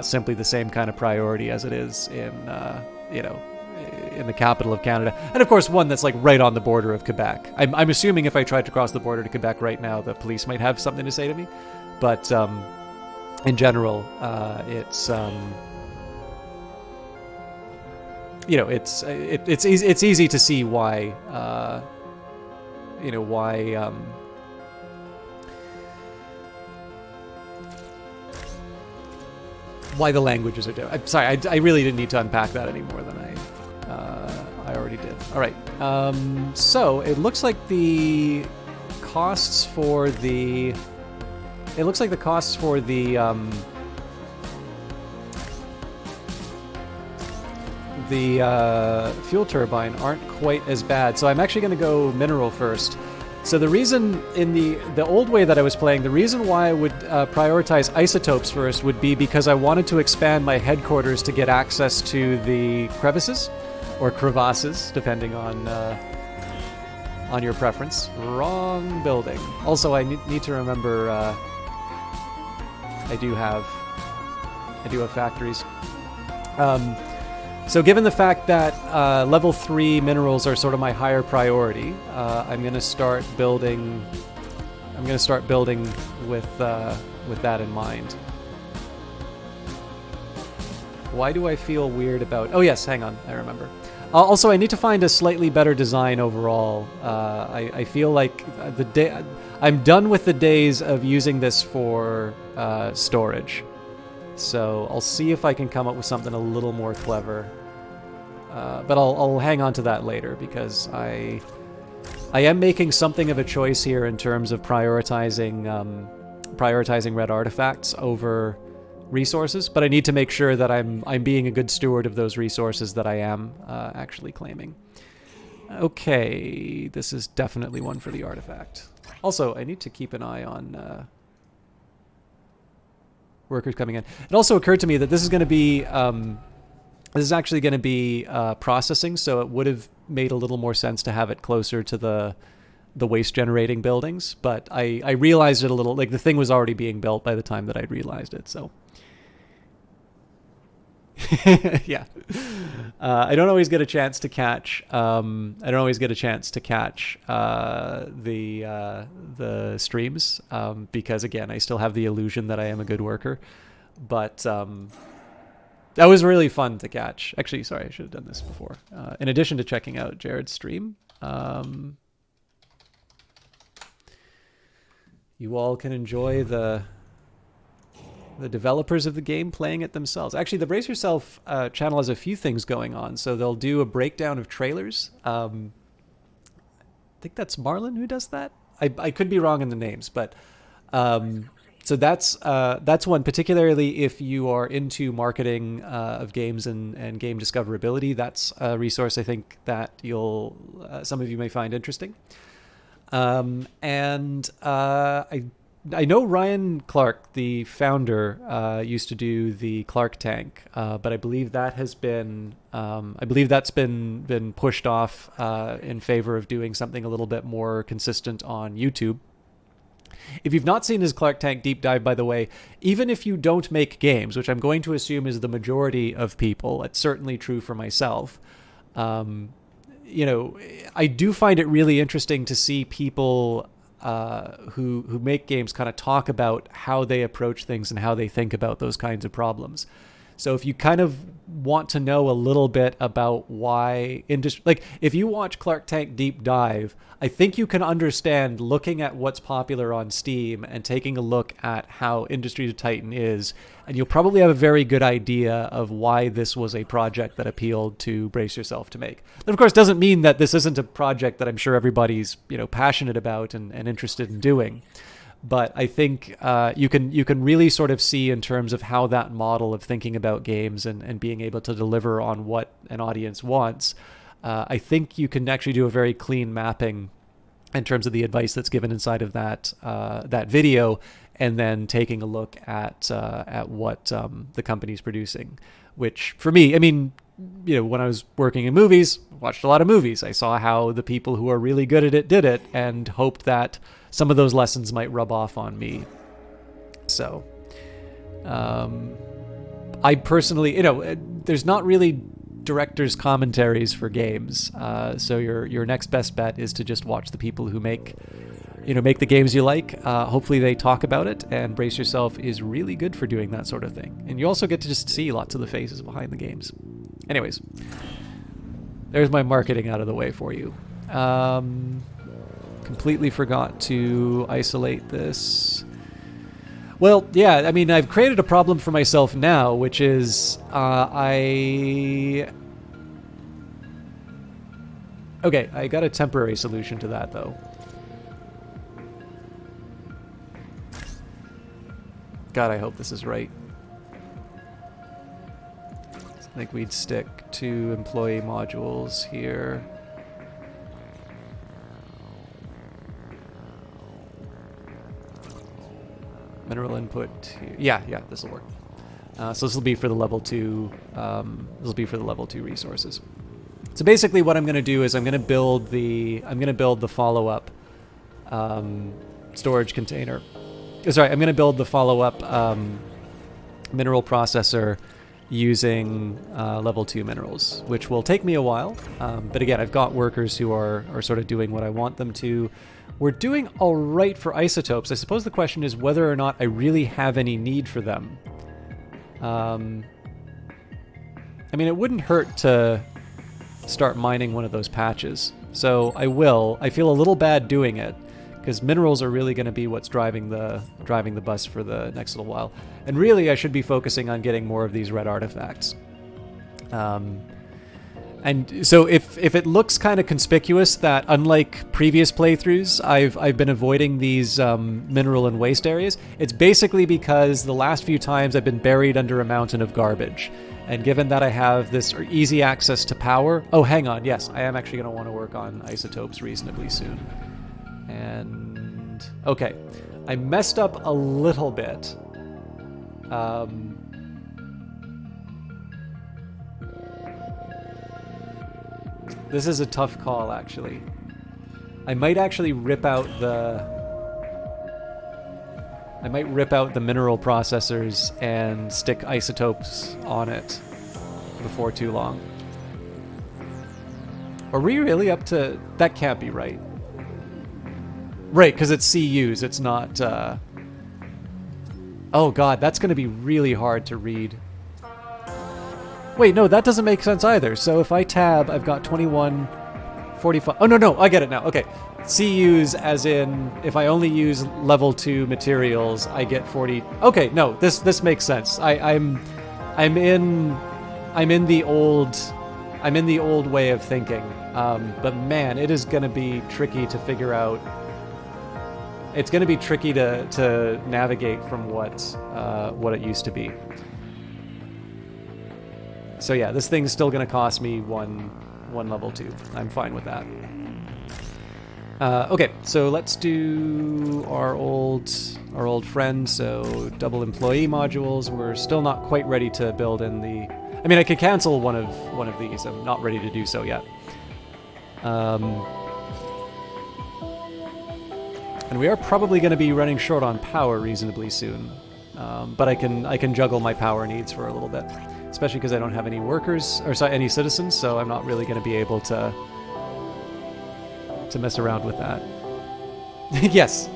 simply the same kind of priority as it is in the capital of Canada, and of course one that's like right on the border of Quebec. I'm assuming if I tried to cross the border to Quebec right now, the police might have something to say to me, but in general, it's it's easy to see why why the languages are different. I'm sorry, I really didn't need to unpack that any more than I already did. All right, so it looks like the costs for the fuel turbine aren't quite as bad. So I'm actually going to go mineral first. So the reason in the old way that I was playing, the reason why I would prioritize isotopes first would be because I wanted to expand my headquarters to get access to the crevices or crevasses, depending on your preference. Wrong building. Also, I need to remember I do have factories. So given the fact that level 3 minerals are sort of my higher priority, I'm going to start building with that in mind. Why do I feel weird about... Oh yes, hang on, I remember. Also, I need to find a slightly better design overall. I feel like I'm done with the days of using this for storage. So I'll see if I can come up with something a little more clever. but I'll hang on to that later because I am making something of a choice here in terms of prioritizing red artifacts over resources, but I need to make sure that I'm being a good steward of those resources that I am actually claiming. Okay, this is definitely one for the artifact. Also, I need to keep an eye on workers coming in. It also occurred to me that this is going to be actually going to be processing, so it would have made a little more sense to have it closer to the waste generating buildings, but I realized it a little, like the thing was already being built by the time that I'd realized it, so yeah. I don't always get a chance to catch the streams because again I still have the illusion that I am a good worker, but that was really fun to catch. Actually, sorry, I should have done this before. In addition to checking out Jared's stream, you all can enjoy the developers of the game playing it themselves. Actually, the Brace Yourself channel has a few things going on. So they'll do a breakdown of trailers. I think that's Marlon who does that. I could be wrong in the names, but so that's one, particularly if you are into marketing of games and game discoverability. That's a resource I think that some of you may find interesting. I know Ryan Clark, the founder, used to do the Clark Tank, but I believe that has been that's been pushed off in favor of doing something a little bit more consistent on YouTube. If you've not seen his Clark Tank deep dive, by the way, even if you don't make games, which I'm going to assume is the majority of people, it's certainly true for myself. I do find it really interesting to see people who make games kind of talk about how they approach things and how they think about those kinds of problems. So if you kind of want to know a little bit about why industry, like if you watch Clark Tank Deep Dive, I think you can understand looking at what's popular on Steam and taking a look at how Industries of Titan is, and you'll probably have a very good idea of why this was a project that appealed to Brace Yourself to make. That of course doesn't mean that this isn't a project that I'm sure everybody's passionate about and interested in doing. But I think you can really sort of see in terms of how that model of thinking about games and being able to deliver on what an audience wants, I think you can actually do a very clean mapping in terms of the advice that's given inside of that video, and then taking a look at what the company's producing. Which for me, I mean, when I was working in movies, watched a lot of movies. I saw how the people who are really good at it did it, and hoped that some of those lessons might rub off on me. So, I personally, there's not really director's commentaries for games. So your next best bet is to just watch the people who make the games you like. Hopefully they talk about it, and Brace Yourself is really good for doing that sort of thing. And you also get to just see lots of the faces behind the games. Anyways, there's my marketing out of the way for you. Completely forgot to isolate this. Well, yeah, I mean, I've created a problem for myself now, which is Okay, I got a temporary solution to that, though. God, I hope this is right. I think we'd stick to employee modules here. Mineral input here. Yeah, this will work. So this will be for the level 2. This will be for the level 2 resources. So basically, what I'm going to do is I'm going to build the follow-up storage container. Sorry, I'm going to build the follow-up mineral processor using level 2 minerals, which will take me a while. But again, I've got workers who are sort of doing what I want them to. We're doing all right for isotopes. I suppose the question is whether or not I really have any need for them. I mean, it wouldn't hurt to start mining one of those patches. So I will. I feel a little bad doing it, because minerals are really going to be what's driving the bus for the next little while. And really, I should be focusing on getting more of these red artifacts. And so if it looks kind of conspicuous that unlike previous playthroughs, I've been avoiding these mineral and waste areas, it's basically because the last few times I've been buried under a mountain of garbage. And given that I have this easy access to power... Oh, hang on. Yes, I am actually going to want to work on isotopes reasonably soon. And... Okay. I messed up a little bit. This is a tough call, actually. I might actually rip out the... I might rip out the mineral processors and stick isotopes on it before too long. Are we really up to... That can't be right. Right, because it's CUs, it's not... Oh god, that's going to be really hard to read. Wait, no, that doesn't make sense either. So if I tab, I've got 21, 45... Oh, no, I get it now. Okay. CUs as in, if I only use level 2 materials, I get 40... Okay, no, this makes sense. I'm in the old way of thinking. But man, it is going to be tricky to figure out... It's going to be tricky to navigate from what it used to be. So yeah, this thing's still going to cost me one level 2. I'm fine with that. Okay, so let's do our old friend. So double employee modules. We're still not quite ready to build in the... I mean, I could cancel one of these. I'm not ready to do so yet. And we are probably going to be running short on power reasonably soon. But I can juggle my power needs for a little bit. Especially because I don't have any workers, or sorry, any citizens, so I'm not really going to be able to mess around with that. Yes.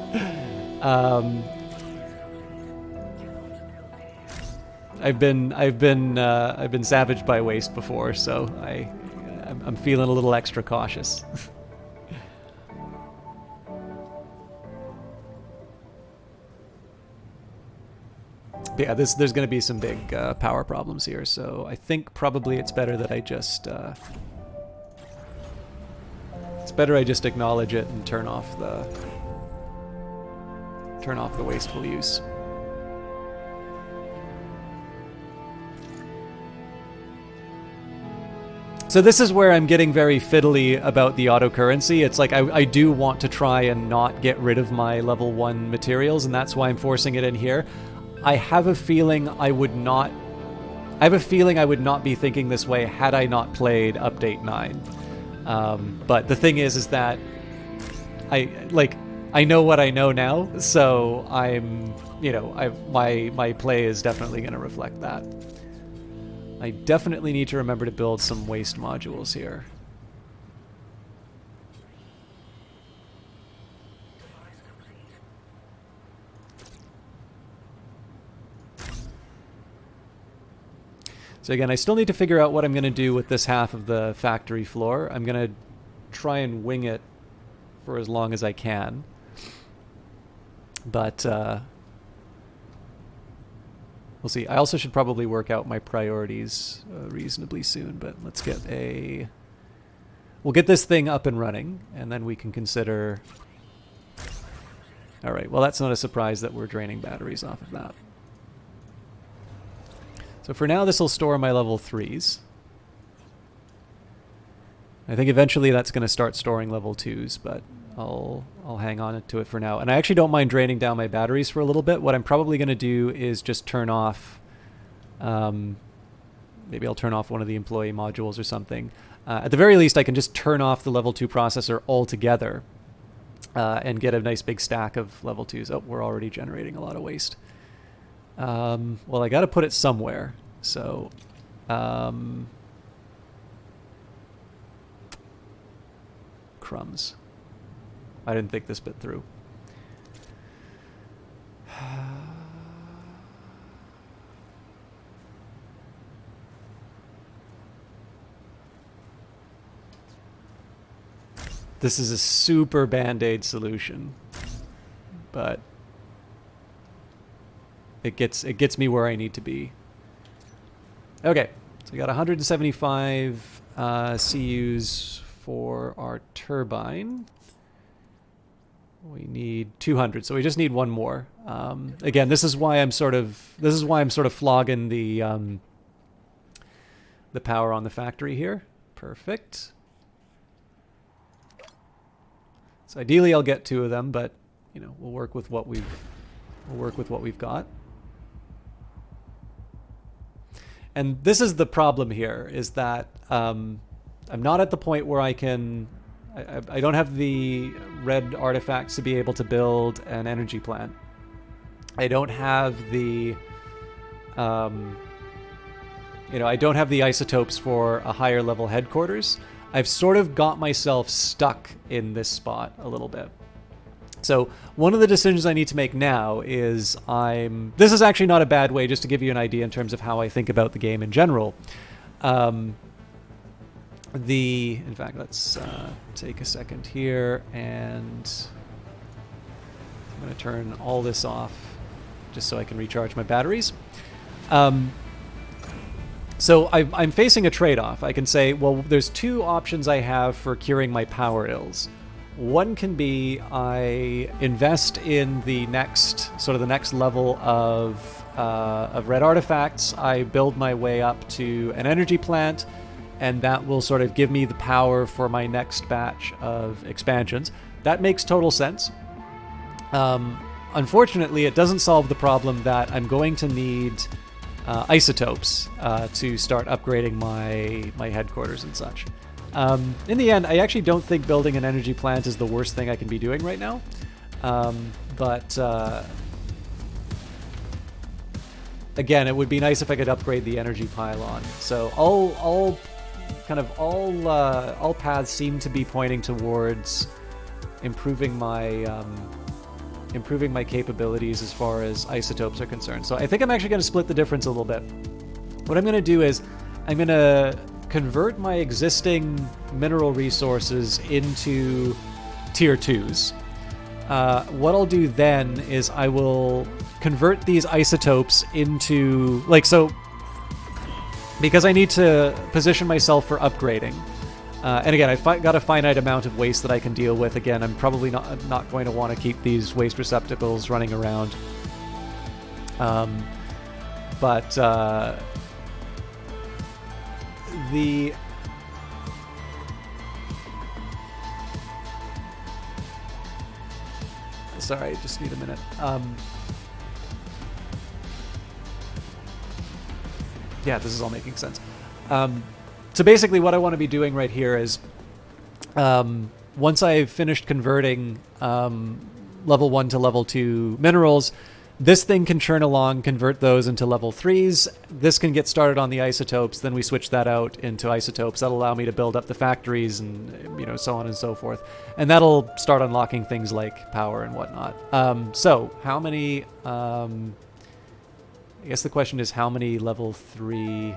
I've been savaged by waste before, so I'm feeling a little extra cautious. But yeah, there's going to be some big power problems here, so I think probably it's better that I just acknowledge it and turn off the wasteful use. So this is where I'm getting very fiddly about the autocurrency. It's like I do want to try and not get rid of my level 1 materials, and that's why I'm forcing it in here. I have a feeling I would not be thinking this way had I not played Update 9. But the thing is that I know what I know now, so my play is definitely going to reflect that. I definitely need to remember to build some waste modules here. So again, I still need to figure out what I'm going to do with this half of the factory floor. I'm going to try and wing it for as long as I can. But we'll see. I also should probably work out my priorities reasonably soon, but let's get we'll get this thing up and running, and then we can consider... Alright, well that's not a surprise that we're draining batteries off of that. So for now, this will store my level 3s. I think eventually that's going to start storing level 2s, but I'll hang on to it for now. And I actually don't mind draining down my batteries for a little bit. What I'm probably going to do is just turn off... maybe I'll turn off one of the employee modules or something. At the very least, I can just turn off the level 2 processor altogether and get a nice big stack of level 2s. Oh, we're already generating a lot of waste. Well, I got to put it somewhere, so crumbs. I didn't think this bit through. This is a super band-aid solution, but it gets me where I need to be. Okay, so we got 175 CUs for our turbine. We need 200, so we just need one more. Again, this is why I'm sort of flogging the power on the factory here. Perfect. So ideally, I'll get 2 of them, but you know, we'll work with what we've got. And this is the problem here: is that I'm not at the point where I can. I don't have the red artifacts to be able to build an energy plant. I don't have the, I don't have the isotopes for a higher level headquarters. I've sort of got myself stuck in this spot a little bit. So one of the decisions I need to make now is this is actually not a bad way, just to give you an idea in terms of how I think about the game in general. In fact, let's take a second here, and I'm going to turn all this off just so I can recharge my batteries. So I'm facing a trade-off. I can say, well, there's 2 options I have for curing my power ills. One can be I invest in the next level of red artifacts. I build my way up to an energy plant, and that will sort of give me the power for my next batch of expansions. That makes total sense. Unfortunately, it doesn't solve the problem that I'm going to need isotopes to start upgrading my headquarters and such. In the end, I actually don't think building an energy plant is the worst thing I can be doing right now. But again, it would be nice if I could upgrade the energy pylon. So all paths seem to be pointing towards improving my capabilities as far as isotopes are concerned. So I think I'm actually going to split the difference a little bit. What I'm going to do is I'm going to convert my existing mineral resources into tier 2s. What I'll do then is I will convert these isotopes into, because I need to position myself for upgrading. And again, I've got a finite amount of waste that I can deal with. Again, I'm probably not going to want to keep these waste receptacles running around. Sorry, I just need a minute. Yeah, this is all making sense. So basically what I want to be doing right here is, once I've finished converting level 1 to level 2 minerals, this thing can churn along, convert those into level 3s. This can get started on the isotopes, then we switch that out into isotopes. That'll allow me to build up the factories and so on and so forth. And that'll start unlocking things like power and whatnot. So how many... I guess the question is, how many level 3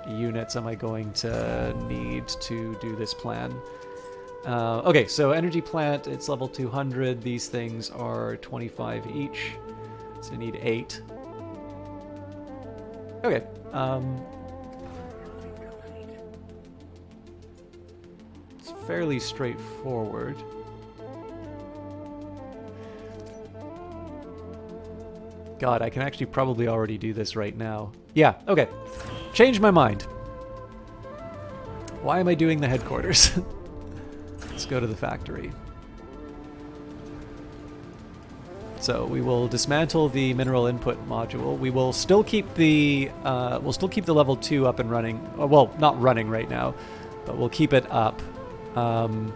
units am I going to need to do this plan? Okay, so energy plant, it's level 200. These things are 25 each. So I need 8. Okay. It's fairly straightforward. God, I can actually probably already do this right now. Yeah, okay. Changed my mind. Why am I doing the headquarters? Let's go to the factory. So we will dismantle the mineral input module. We will still keep the level 2 up and running. Well, not running right now, but we'll keep it up. So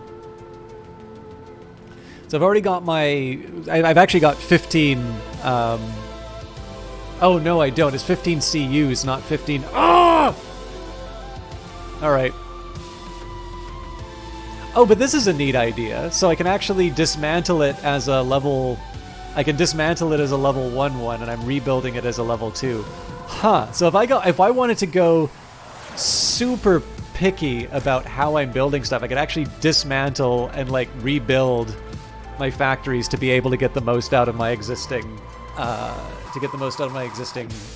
I've already got I've actually got 15. Oh no, I don't. It's 15 CUs, not 15. Ah! All right. Oh, but this is a neat idea. So I can actually dismantle it as a level. I can dismantle it as a level 1, and I'm rebuilding it as a level 2. Huh. So if I wanted to go super picky about how I'm building stuff, I could actually dismantle and rebuild my factories to be able to get the most out of my existing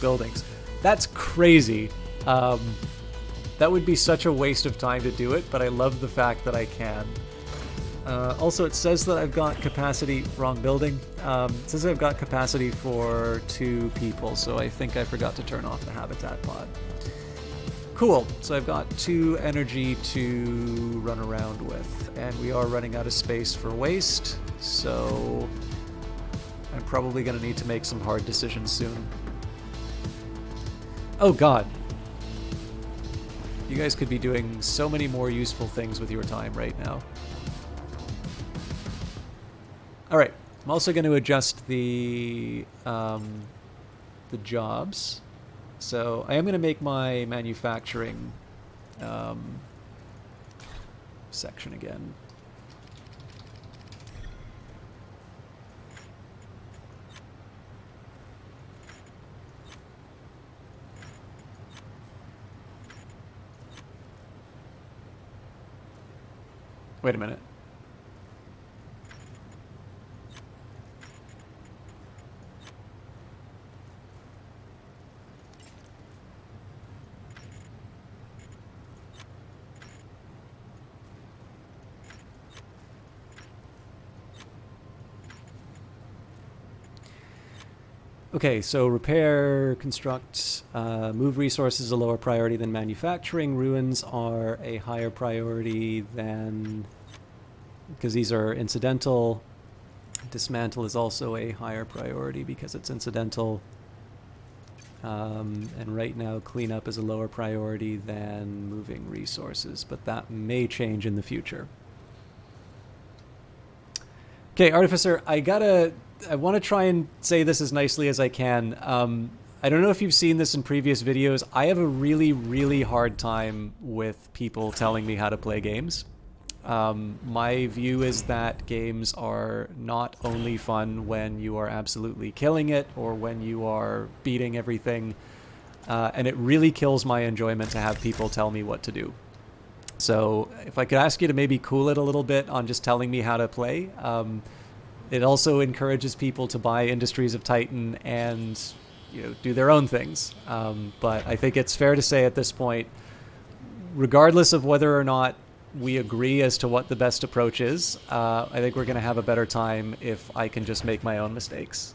buildings. That's crazy. That would be such a waste of time to do it, but I love the fact that I can. Also, it says that I've got capacity... Wrong building. It says I've got capacity for 2 people, so I think I forgot to turn off the habitat pod. Cool. So I've got 2 energy to run around with, and we are running out of space for waste, so I'm probably going to need to make some hard decisions soon. Oh god. You guys could be doing so many more useful things with your time right now. Alright, I'm also going to adjust the jobs. So I am going to make my manufacturing section again. Wait a minute. Okay, so repair, construct, move resources is a lower priority than manufacturing. Ruins are a higher priority than... because these are incidental. Dismantle is also a higher priority because it's incidental. And right now, cleanup is a lower priority than moving resources, but that may change in the future. Okay, Artificer, I want to try and say this as nicely as I can. I don't know if you've seen this in previous videos. I have a really, really hard time with people telling me how to play games. My view is that games are not only fun when you are absolutely killing it or when you are beating everything, and it really kills my enjoyment to have people tell me what to do. So if I could ask you to maybe cool it a little bit on just telling me how to play. It also encourages people to buy Industries of Titan and, you know, do their own things. But I think it's fair to say at this point, regardless of whether or not we agree as to what the best approach is, I think we're going to have a better time if I can just make my own mistakes.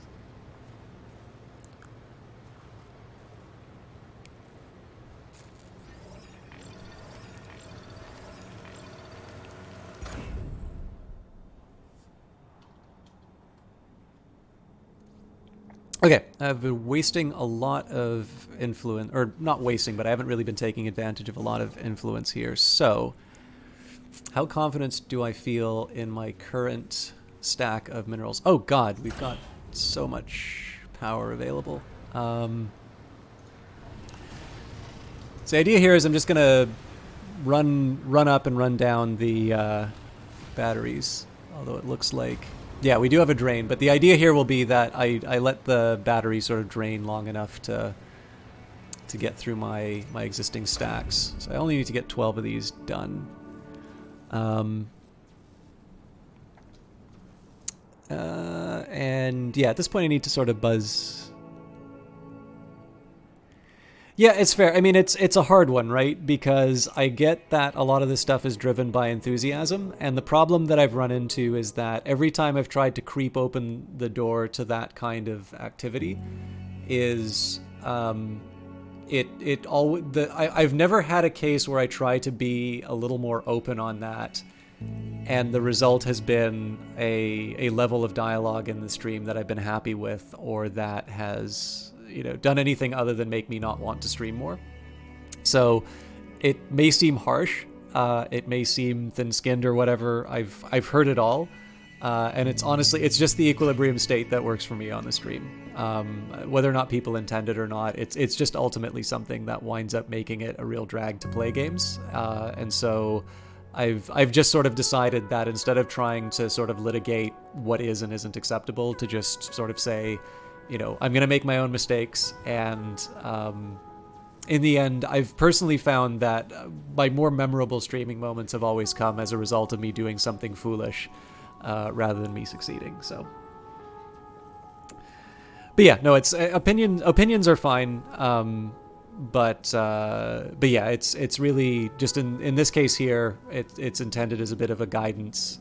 Okay, I've been wasting a lot of influence, or not wasting, but I haven't really been taking advantage of a lot of influence here. So, how confident do I feel in my current stack of minerals? Oh god, we've got so much power available. So the idea here is I'm just gonna run up and run down the batteries, although it looks like... Yeah, we do have a drain, but the idea here will be that I let the battery sort of drain long enough to get through my existing stacks. So I only need to get 12 of these done. And yeah, at this point I need to sort of buzz... Yeah, it's fair. I mean, it's a hard one, right? Because I get that a lot of this stuff is driven by enthusiasm, and the problem that I've run into is that every time I've tried to creep open the door to that kind of activity is I've never had a case where I try to be a little more open on that, and the result has been a level of dialogue in the stream that I've been happy with, or that has, you know, done anything other than make me not want to stream more. So it may seem harsh, it may seem thin-skinned or whatever. I've heard it all, and it's honestly, it's just the equilibrium state that works for me on the stream. Whether or not people intend it or not, it's just ultimately something that winds up making it a real drag to play games. And so I've just sort of decided that instead of trying to sort of litigate what is and isn't acceptable, to just sort of say, you know, I'm going to make my own mistakes, and in the end, I've personally found that my more memorable streaming moments have always come as a result of me doing something foolish rather than me succeeding. So, but yeah, no, it's opinions are fine. but yeah, it's really just in this case here, it's intended as a bit of a guidance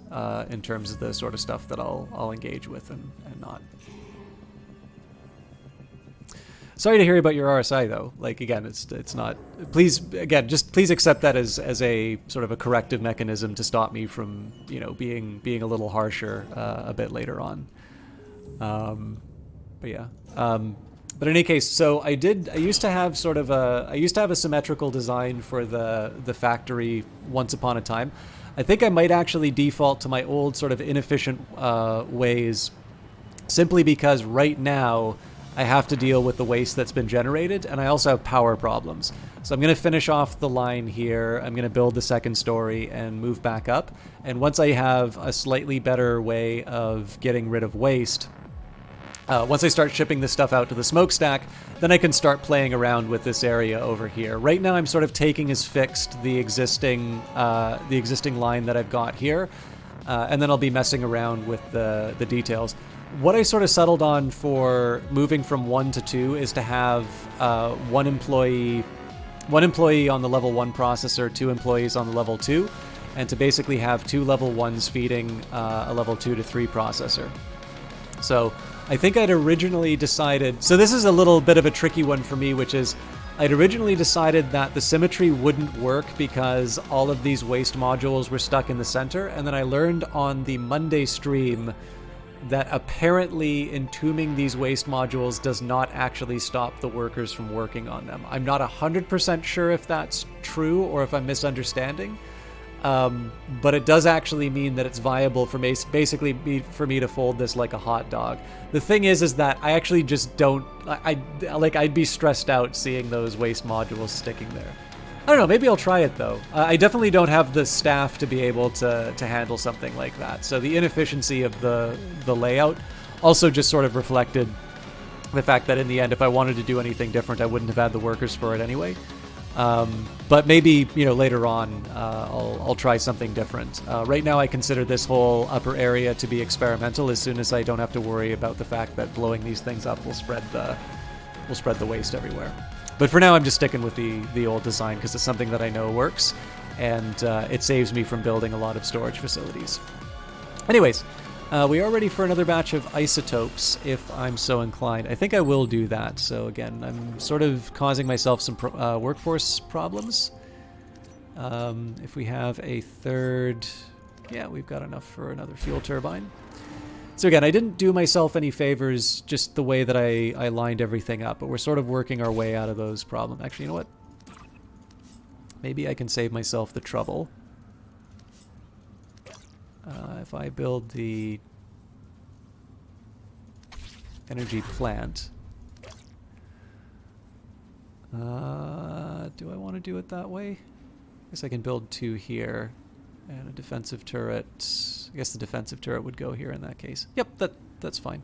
in terms of the sort of stuff that I'll engage with and not. Sorry to hear about your RSI though. Like again, it's not. Please again, just please accept that as a sort of a corrective mechanism to stop me from being a little harsher a bit later on. But yeah. But in any case, so I used to have sort of a symmetrical design for the factory once upon a time. I think I might actually default to my old sort of inefficient ways, simply because right now I have to deal with the waste that's been generated, and I also have power problems. So I'm going to finish off the line here. I'm going to build the second story and move back up. And once I have a slightly better way of getting rid of waste, once I start shipping this stuff out to the smokestack, then I can start playing around with this area over here. Right now I'm sort of taking as fixed the existing line that I've got here, and then I'll be messing around with the details. What I sort of settled on for moving from 1 to 2 is to have one employee on the level 1 processor, 2 employees on the level 2, and to basically have 2 level 1s feeding a level 2 to 3 processor. So I think I'd originally decided, so this is a little bit of a tricky one for me, which is I'd originally decided that the symmetry wouldn't work because all of these waste modules were stuck in the center, and then I learned on the Monday stream that apparently entombing these waste modules does not actually stop the workers from working on them. I'm not 100% sure if that's true or if I'm misunderstanding, but it does actually mean that it's viable for basically for me to fold this like a hot dog. The thing is that I actually just don't, I'd be stressed out seeing those waste modules sticking there. I don't know, maybe I'll try it though. I definitely don't have the staff to be able to handle something like that. So the inefficiency of the layout also just sort of reflected the fact that in the end, if I wanted to do anything different, I wouldn't have had the workers for it anyway. But maybe, later on, I'll try something different. Right now I consider this whole upper area to be experimental as soon as I don't have to worry about the fact that blowing these things up will spread the waste everywhere. But for now, I'm just sticking with the old design because it's something that I know works, and it saves me from building a lot of storage facilities. Anyways, we are ready for another batch of isotopes, if I'm so inclined. I think I will do that. So again, I'm sort of causing myself some workforce problems. If we have a third, yeah, we've got enough for another fuel turbine. So again, I didn't do myself any favors just the way that I lined everything up, but we're sort of working our way out of those problems. Actually, you know what? Maybe I can save myself the trouble. If I build the energy plant, do I want to do it that way? I guess I can build 2 here. And a defensive turret. I guess the defensive turret would go here in that case. Yep, that's fine.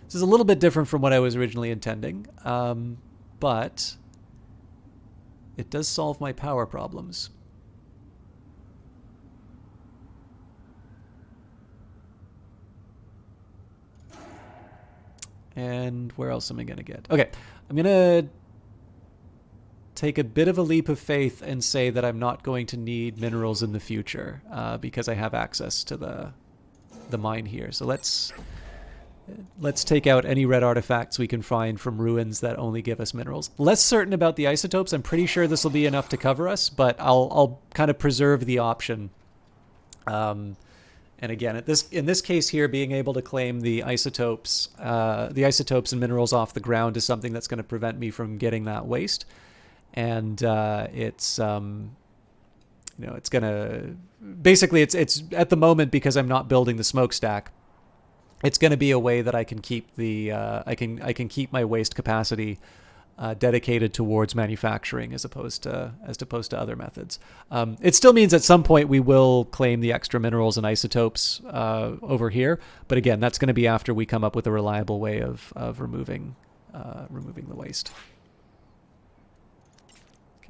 This is a little bit different from what I was originally intending, but it does solve my power problems. And where else am I going to get? Okay, I'm going to take a bit of a leap of faith and say that I'm not going to need minerals in the future because I have access to the mine here. So let's take out any red artifacts we can find from ruins that only give us minerals. Less certain about the isotopes. I'm pretty sure this will be enough to cover us, but I'll kind of preserve the option. And again, in this case here, being able to claim the isotopes and minerals off the ground is something that's going to prevent me from getting that waste. And it's it's gonna basically it's at the moment, because I'm not building the smokestack, it's going to be a way that I can keep the I can keep my waste capacity dedicated towards manufacturing as opposed to other methods. It still means at some point we will claim the extra minerals and isotopes over here, but again, that's going to be after we come up with a reliable way of removing the waste.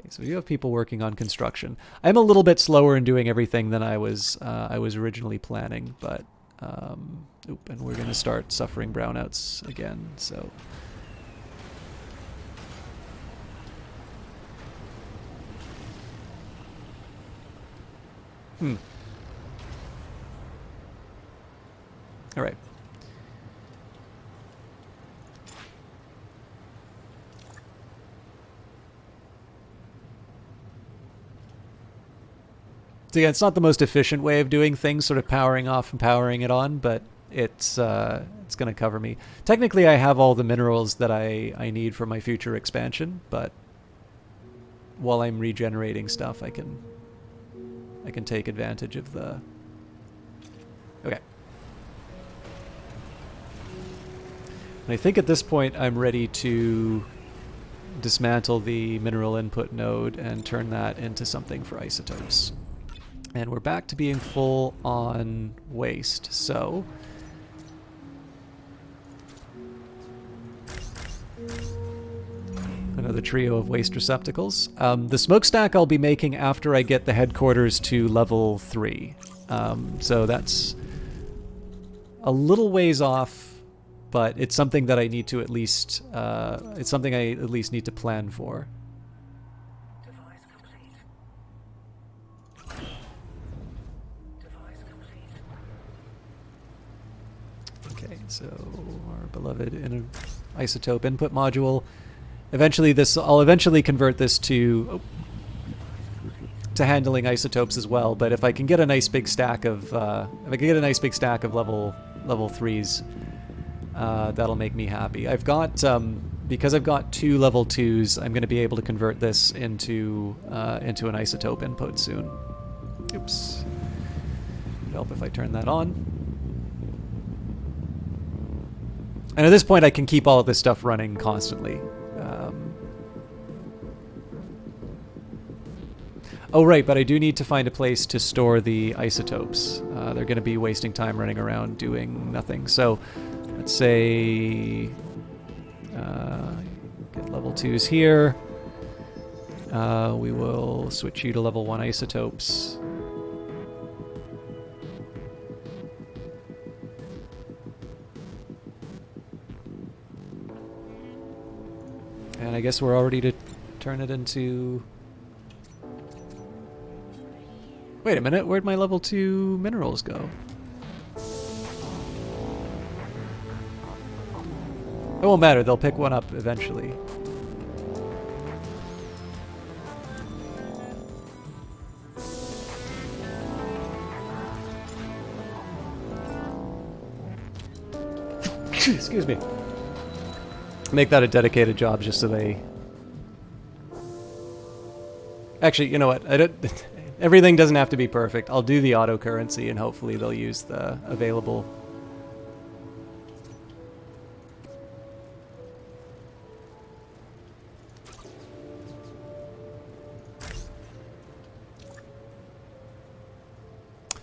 Okay, so you have people working on construction. I'm a little bit slower in doing everything than I was originally planning, but Oop, and we're going to start suffering brownouts again, so... All right. So yeah, it's not the most efficient way of doing things, sort of powering off and powering it on, but it's going to cover me. Technically, I have all the minerals that I need for my future expansion, but while I'm regenerating stuff, I can take advantage of the... Okay. And I think at this point I'm ready to dismantle the mineral input node and turn that into something for isotopes. And we're back to being full on waste, so... Another trio of waste receptacles. The smokestack I'll be making after I get the headquarters to level 3. So that's a little ways off, but it's something that I need to at least... it's something I at least need to plan for. Device complete. Okay, so our beloved isotope input module. Eventually, I'll eventually convert this to handling isotopes as well. But if I can get a nice big stack of level 3s, that'll make me happy. I've got because I've got 2 level 2s. I'm going to be able to convert this into an isotope input soon. Oops. It'd help if I turn that on. And at this point, I can keep all of this stuff running constantly. Oh, right, but I do need to find a place to store the isotopes. They're going to be wasting time running around doing nothing. So let's say get level 2s here. We will switch you to level 1 isotopes. And I guess we're all ready to turn it into... Wait a minute, where'd my level 2 minerals go? It won't matter, they'll pick one up eventually. Excuse me. Make that a dedicated job just so they... Actually, you know what? I don't... Everything doesn't have to be perfect. I'll do the auto currency and hopefully they'll use the available.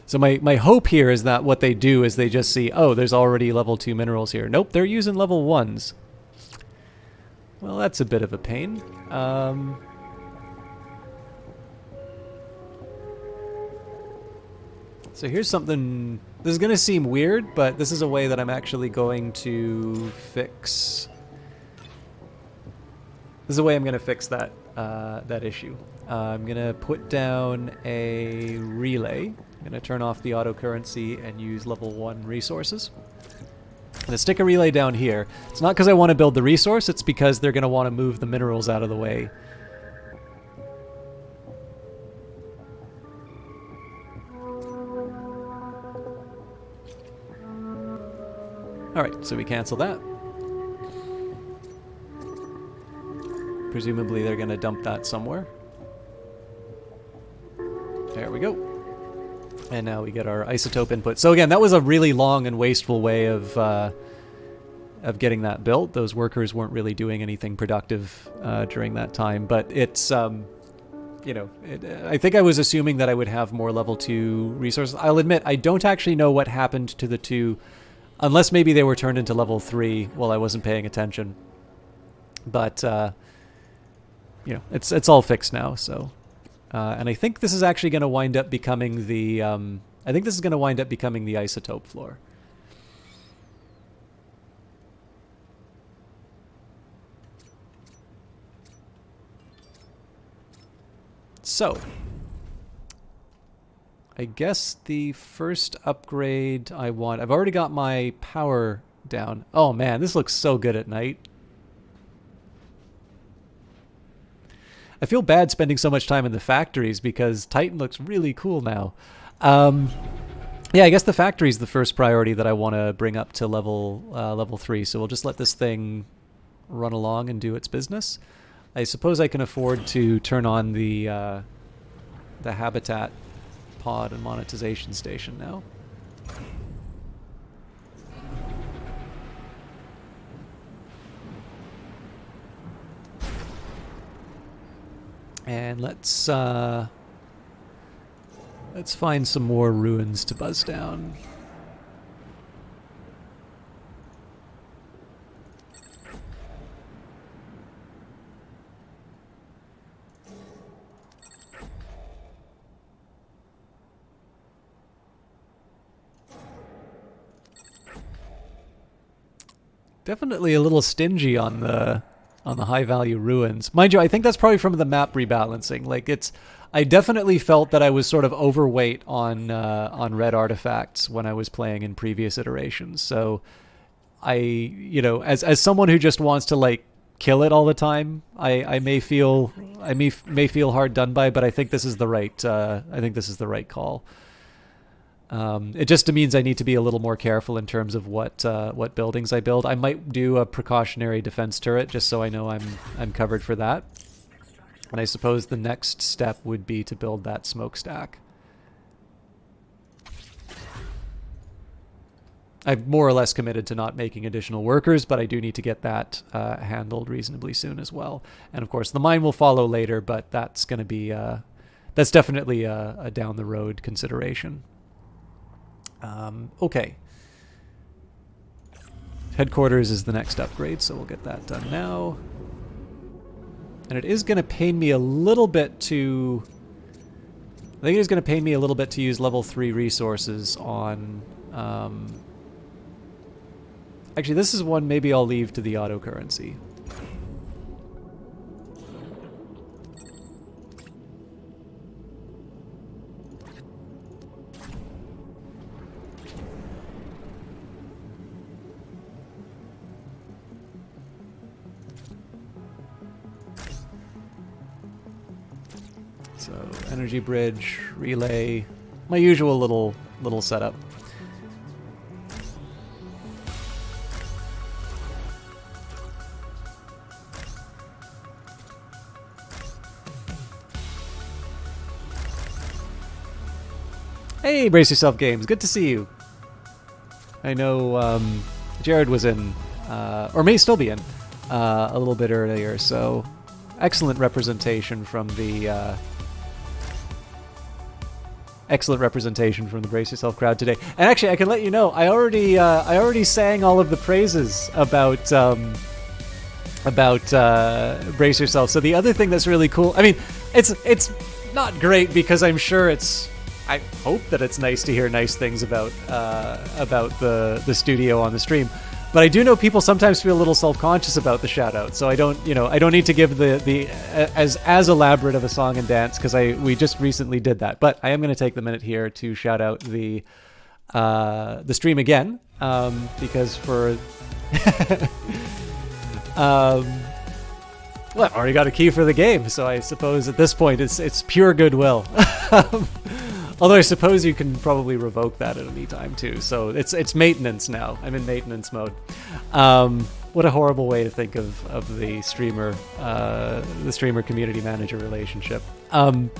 So my hope here is that what they do is they just see, oh, there's already level 2 minerals here. Nope, they're using level 1s. Well, that's a bit of a pain. So here's something, this is going to seem weird, but this is a way that I'm actually going to fix, this is a way I'm going to fix that, that issue. I'm going to put down a relay. I'm going to turn off the auto currency and use level 1 resources. I'm going to stick a relay down here. It's not because I want to build the resource, it's because they're going to want to move the minerals out of the way. Alright, so we cancel that. Presumably they're going to dump that somewhere. There we go. And now we get our isotope input. So again, that was a really long and wasteful way of getting that built. Those workers weren't really doing anything productive during that time. But it's, you know, I think I was assuming that I would have more level 2 resources. I'll admit, I don't actually know what happened to the 2... Unless maybe they were turned into level 3 while I wasn't paying attention. But, you know, it's all fixed now, so... and I think this is actually going to wind up becoming the... I think this is going to wind up becoming the isotope floor. So, I guess the first upgrade I want... I've already got my power down. Oh man, this looks so good at night. I feel bad spending so much time in the factories because Titan looks really cool now. Yeah, I guess the factory is the first priority that I want to bring up to level 3. So we'll just let this thing run along and do its business. I suppose I can afford to turn on the habitat pod and monetization station now. And let's find some more ruins to buzz down. Definitely a little stingy on the high value ruins. Mind you, I think that's probably from the map rebalancing. Like I definitely felt that I was sort of overweight on red artifacts when I was playing in previous iterations. So as someone who just wants to like kill it all the time, I may feel hard done by, but I think this is the right call. It just means I need to be a little more careful in terms of what buildings I build. I might do a precautionary defense turret just so I know I'm covered for that. And I suppose the next step would be to build that smokestack. I've more or less committed to not making additional workers, but I do need to get that handled reasonably soon as well. And of course, the mine will follow later, but that's going to be that's definitely a down the road consideration. Okay. Headquarters is the next upgrade, so we'll get that done now. And it is going to pain me a little bit to... I think it is going to pain me a little bit to use level 3 resources on... Actually, this is one maybe I'll leave to the autocurrency. So, energy bridge, relay, my usual little setup. Hey, Brace Yourself Games, good to see you. I know Jared was in, or may still be in, a little bit earlier, so excellent representation from the Brace Yourself crowd today. And actually, I can let you know, I already sang all of the praises about Brace Yourself. So the other thing that's really cool, I mean, it's not great because I'm sure I hope that it's nice to hear nice things about the studio on the stream. But I do know people sometimes feel a little self-conscious about the shout-out, so I don't need to give the as elaborate of a song and dance because we just recently did that. But I am going to take the minute here to shout out the stream again because for well, I already got a key for the game, so I suppose at this point it's pure goodwill. Although I suppose you can probably revoke that at any time too. So it's maintenance now. I'm in maintenance mode. What a horrible way to think of the streamer community manager relationship. In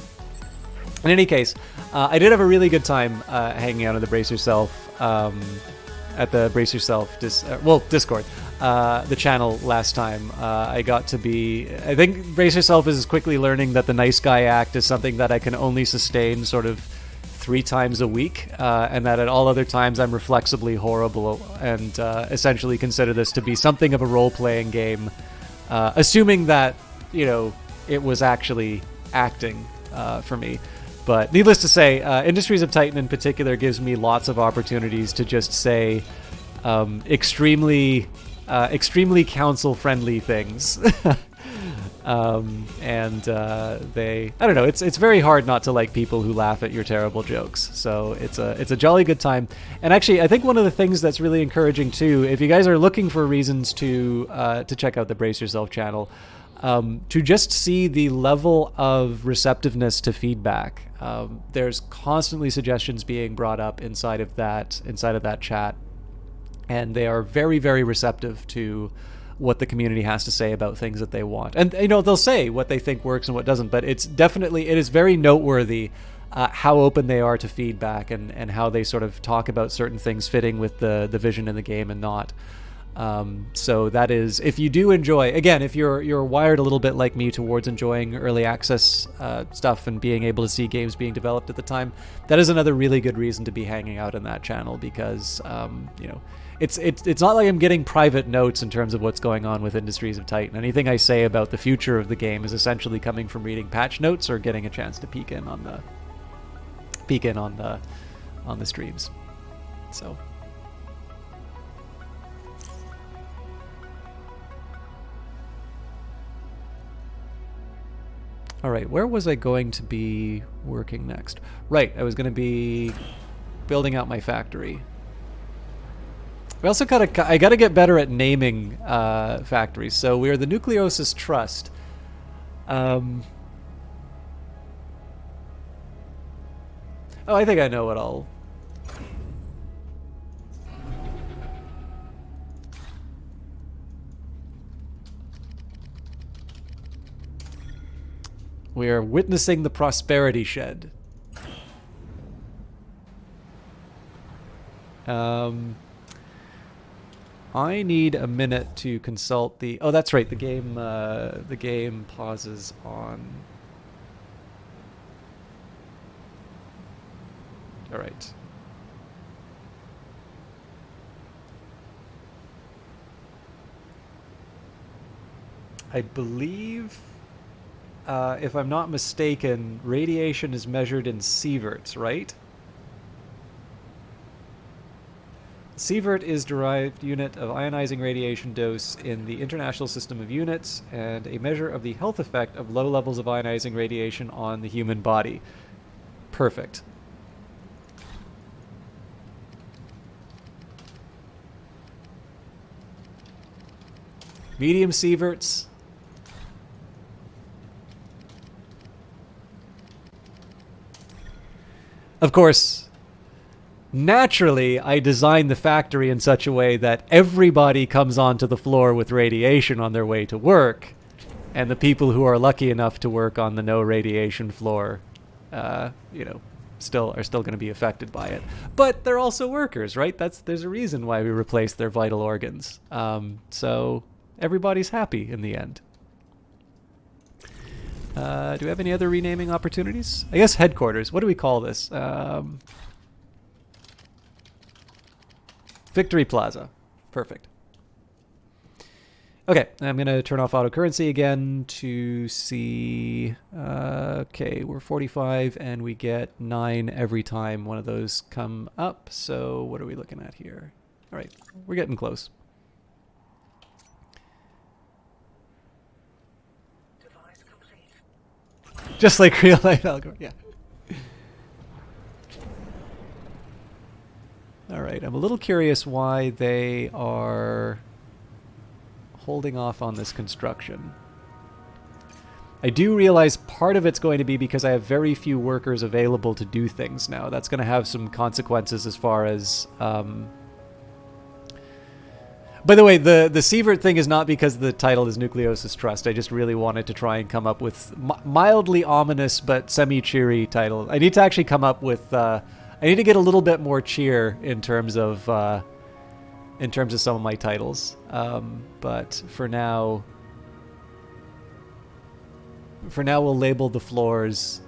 any case, I did have a really good time hanging out at the Brace Yourself at the Brace Yourself Discord, the channel last time. I got to be... I think Brace Yourself is quickly learning that the nice guy act is something that I can only sustain sort of 3 times a week, and that at all other times I'm reflexibly horrible and essentially consider this to be something of a role-playing game, assuming that, it was actually acting for me. But needless to say, Industries of Titan in particular gives me lots of opportunities to just say extremely council-friendly things. I don't know, it's very hard not to like people who laugh at your terrible jokes. So it's a jolly good time. And actually, I think one of the things that's really encouraging too, if you guys are looking for reasons to check out the Brace Yourself channel, to just see the level of receptiveness to feedback. There's constantly suggestions being brought up inside of that chat, and they are very, very receptive to what the community has to say about things that they want. And they'll say what they think works and what doesn't, but it is very noteworthy how open they are to feedback, and how they sort of talk about certain things fitting with the vision in the game and not. So that is, if you do enjoy, again, if you're wired a little bit like me towards enjoying early access stuff and being able to see games being developed at the time, that is another really good reason to be hanging out in that channel, because it's not like I'm getting private notes in terms of what's going on with Industries of Titan. Anything I say about the future of the game is essentially coming from reading patch notes or getting a chance to peek in on the streams. So. All right, where was I going to be working next? Right, I was going to be building out my factory. We also I gotta get better at naming factories. So we are the Nucleosis Trust. Oh, I think I know what I'll. We are witnessing the Prosperity Shed. I need a minute to consult the. Oh, that's right. The game pauses on. All right. I believe, if I'm not mistaken, radiation is measured in sieverts, right? Sievert is derived unit of ionizing radiation dose in the International System of Units, and a measure of the health effect of low levels of ionizing radiation on the human body. Perfect. Medium sieverts. Of course, naturally, I designed the factory in such a way that everybody comes onto the floor with radiation on their way to work, and the people who are lucky enough to work on the no radiation floor, are still going to be affected by it. But they're also workers, right? There's a reason why we replace their vital organs. So everybody's happy in the end. Do we have any other renaming opportunities? I guess headquarters. What do we call this? Victory Plaza. Perfect. Okay, I'm going to turn off autocurrency again to see... okay, we're 45 and we get 9 every time one of those come up. So what are we looking at here? All right, we're getting close. Just like real life algorithm, yeah. All right, I'm a little curious why they are holding off on this construction. I do realize part of it's going to be because I have very few workers available to do things now. That's going to have some consequences as far as... By the way, the Sievert thing is not because the title is Nucleosis Trust. I just really wanted to try and come up with mildly ominous but semi-cheery title. I need to actually come up with... I need to get a little bit more cheer in terms of some of my titles. But for now, we'll label the floors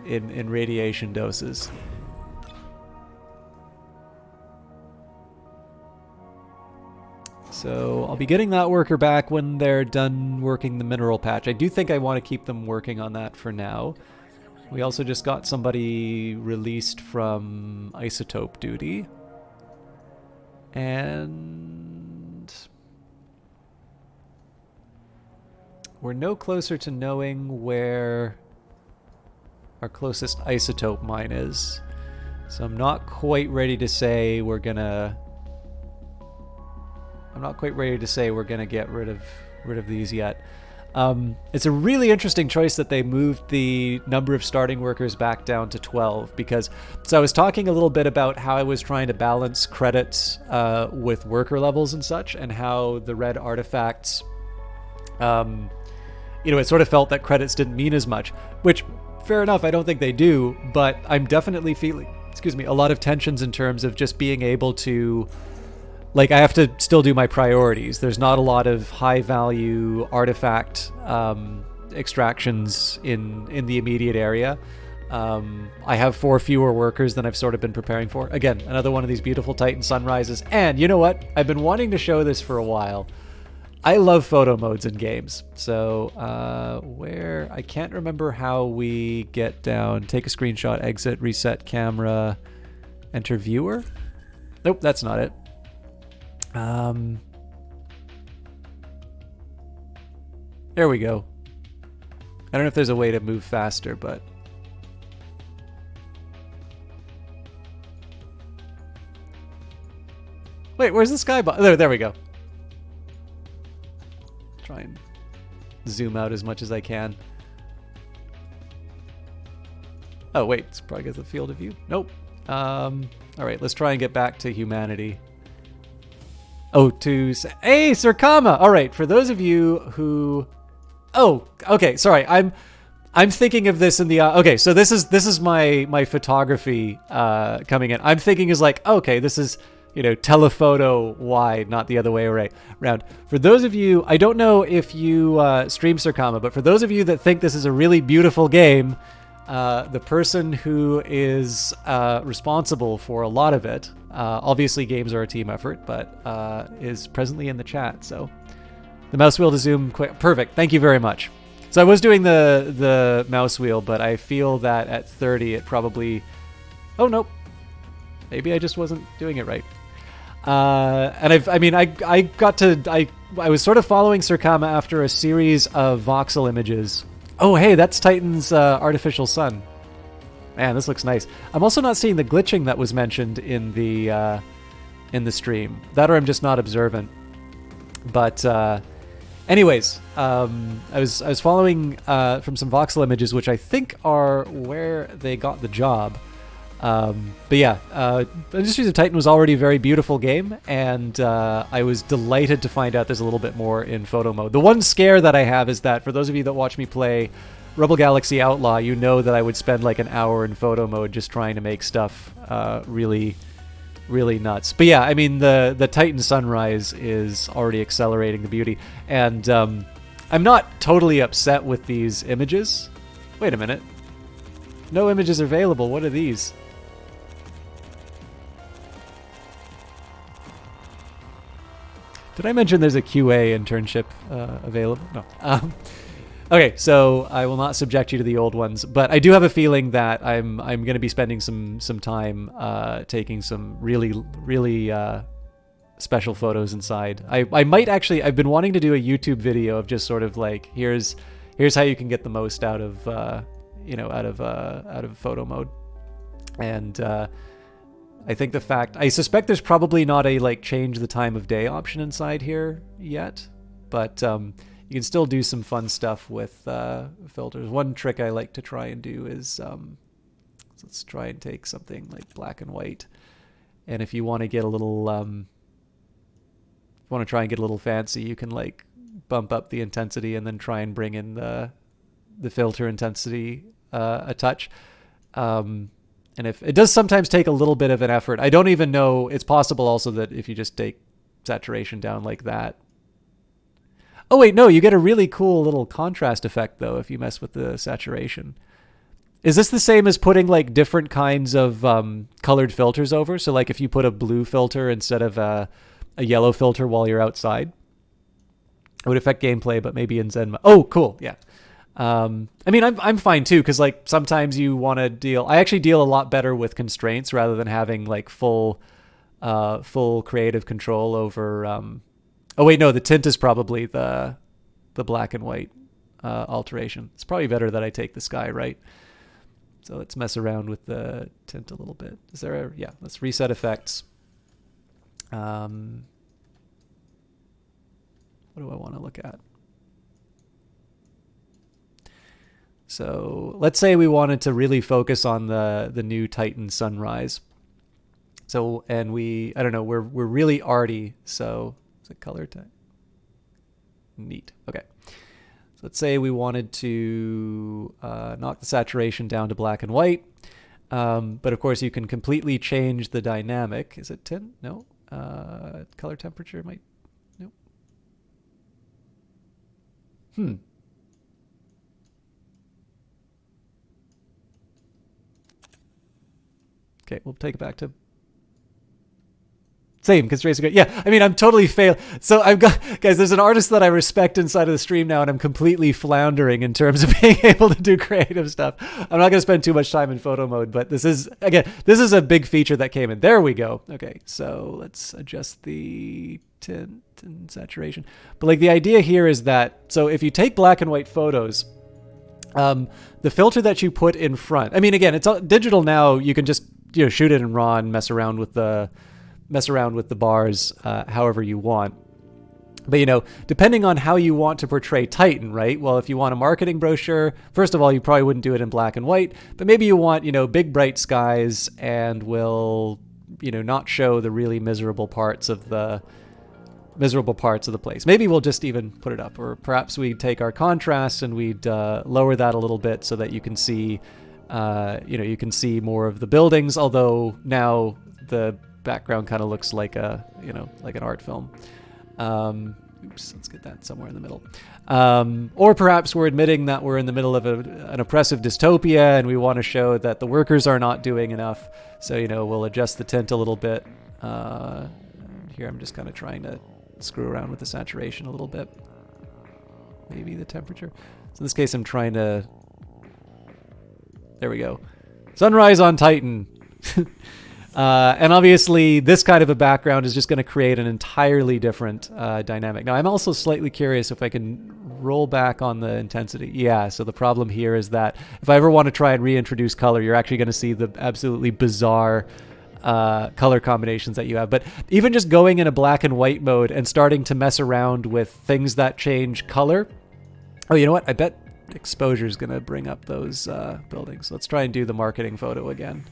in radiation doses. So I'll be getting that worker back when they're done working the mineral patch. I do think I want to keep them working on that for now. We also just got somebody released from isotope duty. And we're no closer to knowing where our closest isotope mine is. So I'm not quite ready to say we're gonna get rid of these yet. It's a really interesting choice that they moved the number of starting workers back down to 12 because, so I was talking a little bit about how I was trying to balance credits with worker levels and such, and how the red artifacts, it sort of felt that credits didn't mean as much, which fair enough, I don't think they do, but I'm definitely feeling, a lot of tensions in terms of just being able to, like, I have to still do my priorities. There's not a lot of high value artifact extractions in the immediate area. I have 4 fewer workers than I've sort of been preparing for. Again, another one of these beautiful Titan sunrises. And you know what? I've been wanting to show this for a while. I love photo modes in games. So where, I can't remember how we get down. Take a screenshot, exit, reset camera, enter viewer. Nope, that's not it. There we go. I don't know if there's a way to move faster, but wait, where's the skybox? There we go. Try and zoom out as much as I can. Oh wait, it's probably because of the field of view. Nope. All right, let's try and get back to humanity. Oh, hey, Sir Kama! All right, for those of you who, okay, sorry, I'm thinking of this in the okay. So this is my photography coming in. I'm thinking is like, okay, this is telephoto wide, not the other way around. For those of you, I don't know if you stream Sir Kama, but for those of you that think this is a really beautiful game, the person who is responsible for a lot of it, obviously games are a team effort, but is presently in the chat. So the mouse wheel to zoom quick. Perfect. Thank you very much. So I was doing the mouse wheel, but I feel that at 30 it probably, oh nope, maybe I just wasn't doing it right. And I was sort of following Sir Kama after a series of voxel images. Oh, hey, that's Titan's artificial sun. Man, this looks nice. I'm also not seeing the glitching that was mentioned in the stream. That or I'm just not observant. But anyways, I was following from some voxel images, which I think are where they got the job. But yeah, Industries of Titan was already a very beautiful game, and I was delighted to find out there's a little bit more in photo mode. The one scare that I have is that, for those of you that watch me play Rebel Galaxy Outlaw, you know that I would spend like an hour in photo mode just trying to make stuff really, really nuts. But yeah, I mean, the Titan Sunrise is already accelerating the beauty, and I'm not totally upset with these images. Wait a minute. No images available. What are these? Did I mention there's a QA internship available? No. Okay, so I will not subject you to the old ones, but I do have a feeling that I'm going to be spending some time taking some really special photos inside. I might actually. I've been wanting to do a YouTube video of just sort of like here's how you can get the most out of out of photo mode, and I think I suspect there's probably not a like change the time of day option inside here yet, but you can still do some fun stuff with filters. One trick I like to try and do is let's try and take something like black and white, and if you want to get a little try and get a little fancy, you can like bump up the intensity and then try and bring in the filter intensity a touch. And if it does sometimes take a little bit of an effort. I don't even know. It's possible also that if you just take saturation down like that. Oh wait, no, you get a really cool little contrast effect though if you mess with the saturation. Is this the same as putting like different kinds of colored filters over? So like if you put a blue filter instead of a yellow filter while you're outside, it would affect gameplay, but maybe in Zen. Oh, cool, yeah. I mean, I'm fine too, because like sometimes you want to deal. I actually deal a lot better with constraints rather than having like full creative control over. Oh wait, no, the tint is probably the black and white alteration. It's probably better that I take the sky, right? So let's mess around with the tint a little bit. Is there a, yeah, let's reset effects. What do I want to look at? So let's say we wanted to really focus on the new Titan sunrise. So, and I don't know, we're really arty. So is it color type? Neat. Okay. So let's say we wanted to knock the saturation down to black and white. But of course you can completely change the dynamic. Is it tint? No. Color temperature might, nope. Okay, we'll take it back to same, because Tracer, yeah, I mean, I'm totally failed. So I've got, guys, there's an artist that I respect inside of the stream now, and I'm completely floundering in terms of being able to do creative stuff. I'm not going to spend too much time in photo mode, but this is a big feature that came in. There we go. Okay, so let's adjust the tint and saturation. But like the idea here is that, so if you take black and white photos, the filter that you put in front, I mean, again, it's all digital now. You can just, shoot it in RAW and mess around with the bars however you want. But, depending on how you want to portray Titan, right? Well, if you want a marketing brochure, first of all, you probably wouldn't do it in black and white, but maybe you want, big bright skies and will, not show the really miserable parts of the place. Maybe we'll just even put it up, or perhaps we take our contrast and we'd lower that a little bit so that you can see, you can see more of the buildings, although now the background kind of looks like like an art film. Oops, let's get that somewhere in the middle. Or perhaps we're admitting that we're in the middle of an oppressive dystopia and we want to show that the workers are not doing enough. So, we'll adjust the tint a little bit. Here I'm just kind of trying to screw around with the saturation a little bit. Maybe the temperature. So in this case, I'm trying to... There we go. Sunrise on Titan. And obviously, this kind of a background is just going to create an entirely different dynamic. Now, I'm also slightly curious if I can roll back on the intensity. Yeah, so the problem here is that if I ever want to try and reintroduce color, you're actually going to see the absolutely bizarre color combinations that you have. But even just going in a black and white mode and starting to mess around with things that change color. Oh, you know what? I bet exposure is going to bring up those buildings. Let's try and do the marketing photo again.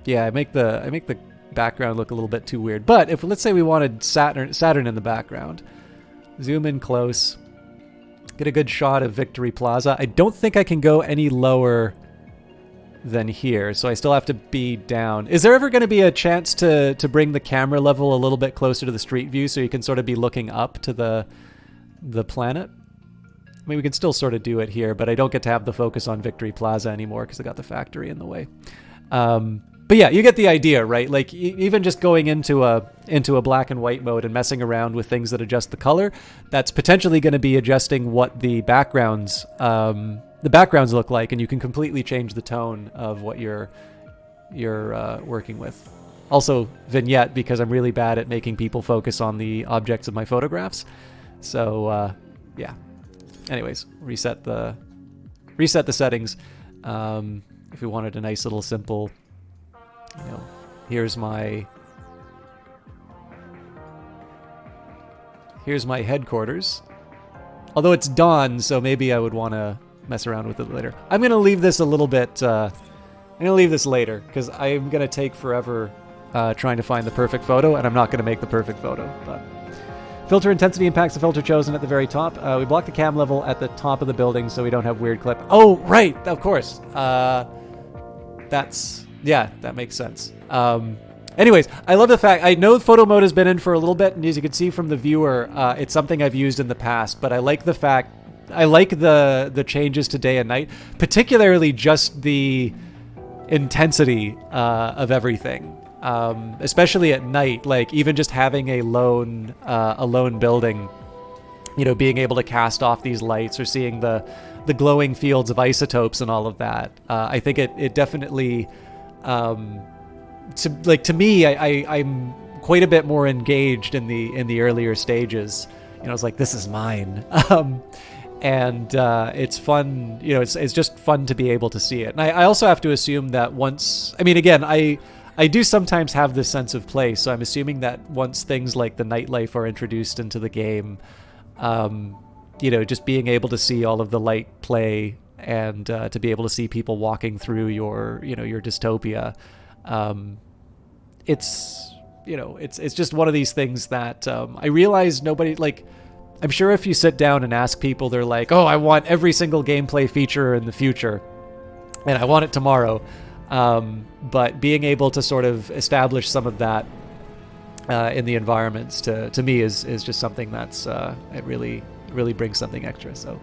Yeah, I make the background look a little bit too weird. But if, let's say we wanted Saturn in the background, zoom in close, get a good shot of Victory Plaza. I don't think I can go any lower than here, so I still have to be down. Is there ever going to be a chance to bring the camera level a little bit closer to the street view so you can sort of be looking up to the planet? I mean, we can still sort of do it here, but I don't get to have the focus on Victory Plaza anymore because I got the factory in the way. But yeah, you get the idea, right? Like even just going into a black and white mode and messing around with things that adjust the color, that's potentially going to be adjusting what the backgrounds look like, and you can completely change the tone of what you're working with. Also, vignette, because I'm really bad at making people focus on the objects of my photographs. So yeah. Anyways, reset the settings. If we wanted a nice little simple, here's my headquarters. Although it's dawn, so maybe I would want to mess around with it later. I'm going to leave this a little bit, I'm going to leave this later, because I'm going to take forever trying to find the perfect photo, and I'm not going to make the perfect photo. But filter intensity impacts the filter chosen at the very top. We block the cam level at the top of the building so we don't have weird clip. Oh, right, of course. That makes sense. Anyways, I love the fact, I know photo mode has been in for a little bit, and as you can see from the viewer, it's something I've used in the past, but I like the fact, I like the changes to day and night, particularly just the intensity of everything, especially at night, like even just having a lone building, being able to cast off these lights or seeing the the glowing fields of isotopes and all of that. I think it definitely, to me, I'm quite a bit more engaged in the earlier stages. You know, it's like, this is mine. And it's fun, you know, it's just fun to be able to see it. And I also have to assume that once, I mean, again, I do sometimes have this sense of place, so I'm assuming that once things like the nightlife are introduced into the game, you know, just being able to see all of the light play and to be able to see people walking through your, you know, your dystopia, it's, you know, it's just one of these things that I realize nobody, like, I'm sure if you sit down and ask people, they're like, oh, I want every single gameplay feature in the future, and I want it tomorrow. But being able to sort of establish some of that in the environments to me is just something that's it really brings something extra. So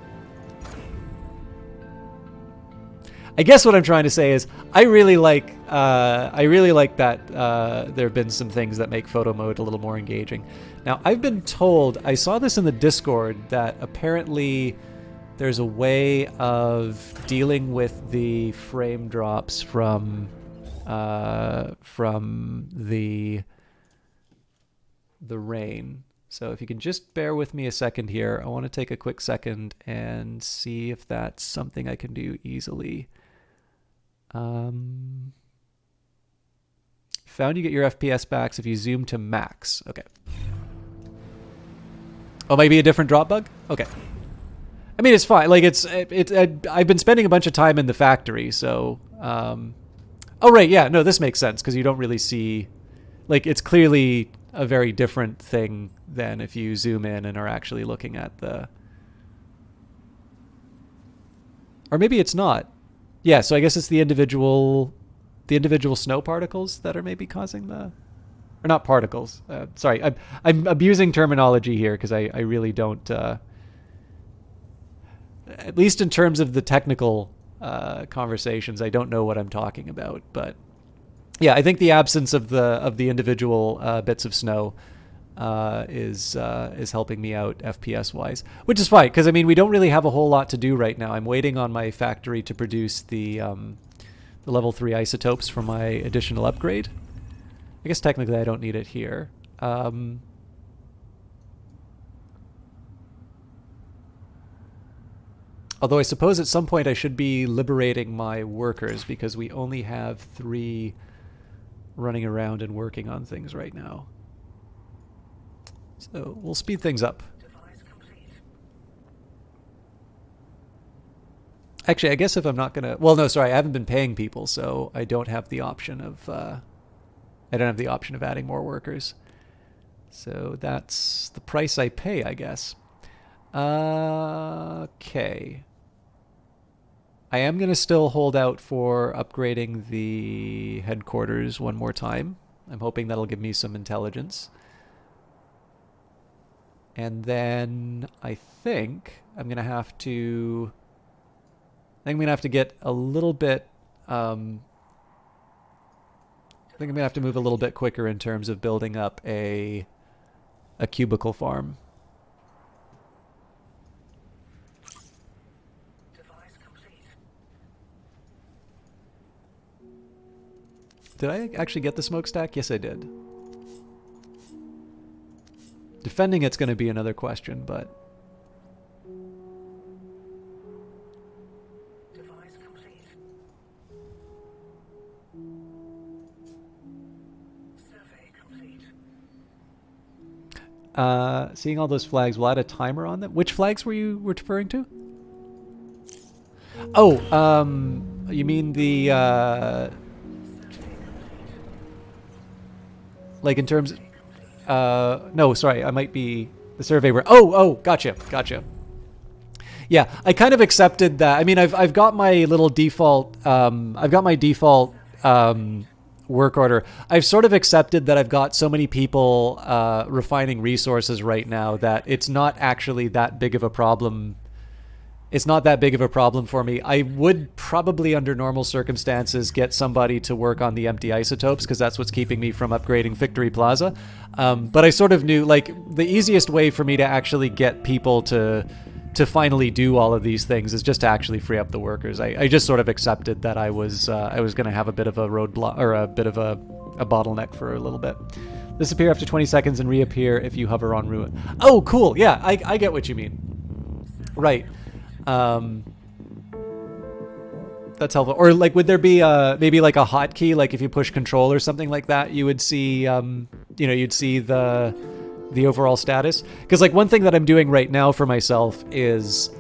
I guess what I'm trying to say is I really like that there have been some things that make photo mode a little more engaging. Now, I've been told, I saw this in the Discord, that apparently there's a way of dealing with the frame drops from the rain. So if you can just bear with me a second here, I want to take a quick second and see if that's something I can do easily. Found you get your FPS backs if you zoom to max. Okay. Oh, maybe a different drop bug? Okay. I mean, it's fine. Like, I've been spending a bunch of time in the factory, so... Oh, right, yeah, no, this makes sense, because you don't really see... Like, it's clearly a very different thing than if you zoom in and are actually looking at the... Or maybe it's not. Yeah, so I guess it's the individual snow particles that are maybe causing the... Or not particles. Sorry, I'm abusing terminology here because I really don't... at least in terms of the technical conversations, I don't know what I'm talking about. But yeah, I think the absence of the individual bits of snow is helping me out FPS wise, which is fine because I mean we don't really have a whole lot to do right now. I'm waiting on my factory to produce the level 3 isotopes for my additional upgrade. I guess technically I don't need it here. Although I suppose at some point I should be liberating my workers because we only have 3 running around and working on things right now. So we'll speed things up. Device complete. Actually, I guess if I'm not gonna... Well, no, sorry, I haven't been paying people, so I don't have the option of... I don't have the option of adding more workers. So that's the price I pay, I guess. Okay. I am going to still hold out for upgrading the headquarters one more time. I'm hoping that'll give me some intelligence. And then I think I'm going to have to... I think I'm going to have to get a little bit... I think I'm going to have to move a little bit quicker in terms of building up a cubicle farm. Device complete. Did I actually get the smokestack? Yes, I did. Defending it's going to be another question, but... Device complete. Survey complete. Seeing all those flags, will add a timer on them. Which flags were you referring to? Oh, you mean the... like in terms... no, sorry, I might be the survey where... Oh, gotcha. Yeah, I kind of accepted that. I mean, I've got my little default... I've got my default work order. I've sort of accepted that I've got so many people refining resources right now that it's not actually that big of a problem. It's not that big of a problem for me. I would probably, under normal circumstances, get somebody to work on the empty isotopes because that's what's keeping me from upgrading Victory Plaza. But I sort of knew, like, the easiest way for me to actually get people to to finally do all of these things is just to actually free up the workers. I just sort of accepted that I was going to have a bit of a roadblock, or a bit of a bottleneck for a little bit. Disappear after 20 seconds and reappear if you hover on ruin. Oh, cool. Yeah, I get what you mean. Right. That's helpful. Or like, would there be maybe like a hotkey, like if you push control or something like that, you would see, you'd see the overall status? Because like one thing that I'm doing right now for myself is,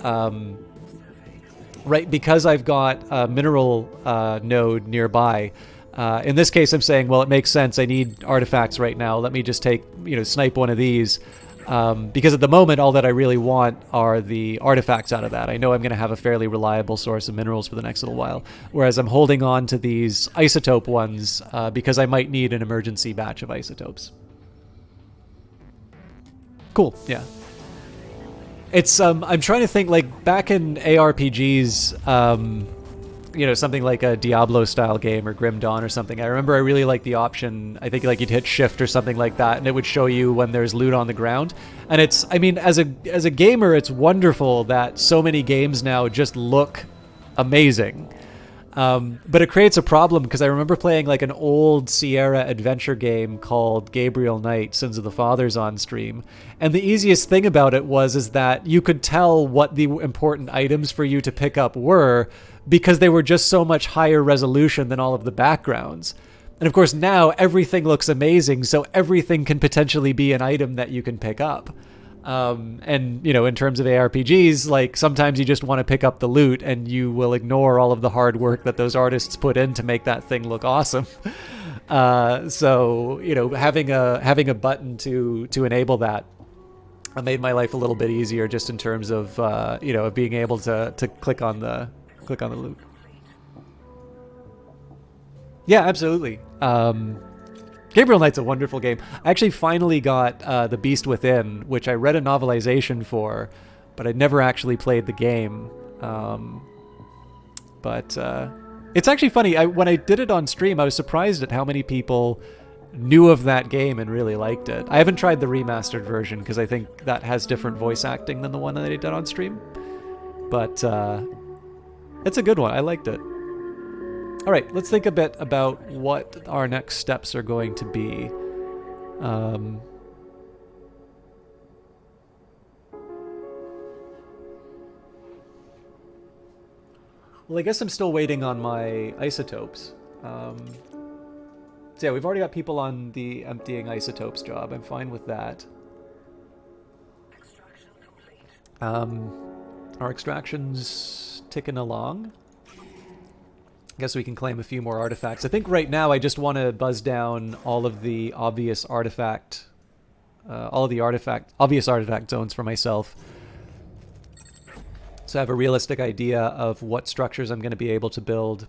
right, because I've got a mineral node nearby. In this case, I'm saying, well, it makes sense. I need artifacts right now. Let me just snipe one of these. Because at the moment, all that I really want are the artifacts out of that. I know I'm going to have a fairly reliable source of minerals for the next little while, whereas I'm holding on to these isotope ones because I might need an emergency batch of isotopes. Cool, yeah. It's I'm trying to think, like back in ARPGs, something like a Diablo-style game or Grim Dawn or something. I remember I really liked the option, I think like you'd hit shift or something like that, and it would show you when there's loot on the ground. And it's, I mean, as a gamer, it's wonderful that so many games now just look amazing. But it creates a problem because I remember playing like an old Sierra adventure game called Gabriel Knight, Sins of the Fathers on stream. And the easiest thing about it is that you could tell what the important items for you to pick up were because they were just so much higher resolution than all of the backgrounds. And of course now everything looks amazing, so everything can potentially be an item that you can pick up. And in terms of ARPGs, like sometimes you just want to pick up the loot and you will ignore all of the hard work that those artists put in to make that thing look awesome. So having a button to enable that made my life a little bit easier, just in terms of being able to click on the loot. Yeah, absolutely. Gabriel Knight's a wonderful game. I actually finally got The Beast Within, which I read a novelization for, but I'd never actually played the game. But it's actually funny. When I did it on stream, I was surprised at how many people knew of that game and really liked it. I haven't tried the remastered version because I think that has different voice acting than the one that I did on stream. But it's a good one. I liked it. All right, let's think a bit about what our next steps are going to be. Well, I guess I'm still waiting on my isotopes. So yeah, we've already got people on the emptying isotopes job. I'm fine with that. Extraction complete. Our extraction's ticking along. I guess we can claim a few more artifacts. I think right now I just want to buzz down all of the obvious artifact zones for myself, so I have a realistic idea of what structures I'm going to be able to build.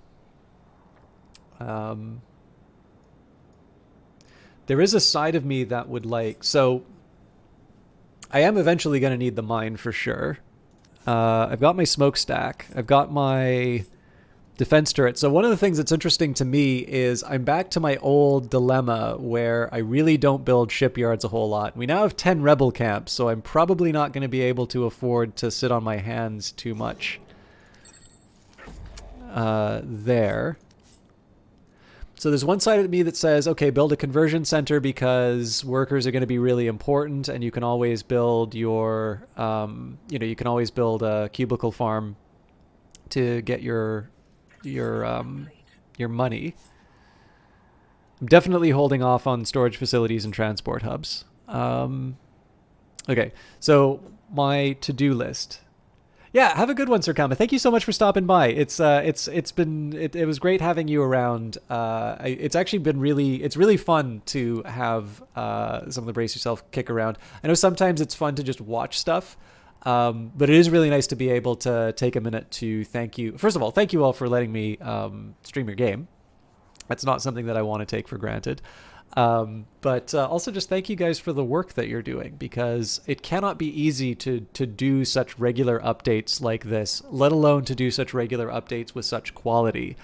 There is a side of me that would like... So I am eventually going to need the mine for sure. I've got my smokestack. I've got my defense turret. So one of the things that's interesting to me is I'm back to my old dilemma where I really don't build shipyards a whole lot. We now have 10 rebel camps, so I'm probably not going to be able to afford to sit on my hands too much there. So there's one side of me that says, okay, build a conversion center because workers are going to be really important, and you can always build your, you can always build a cubicle farm to get your money. I'm definitely holding off on storage facilities and transport hubs. Okay, so my to-do list. Yeah, have a good one, Sir Kama. Thank you so much for stopping by. It was great having you around. It's actually been really fun to have some of the Brace Yourself kick around. I know sometimes it's fun to just watch stuff. But it is really nice to be able to take a minute to thank you. First of all, thank you all for letting me stream your game. That's not something that I want to take for granted. But also just thank you guys for the work that you're doing, because it cannot be easy to do such regular updates like this, let alone to do such regular updates with such quality.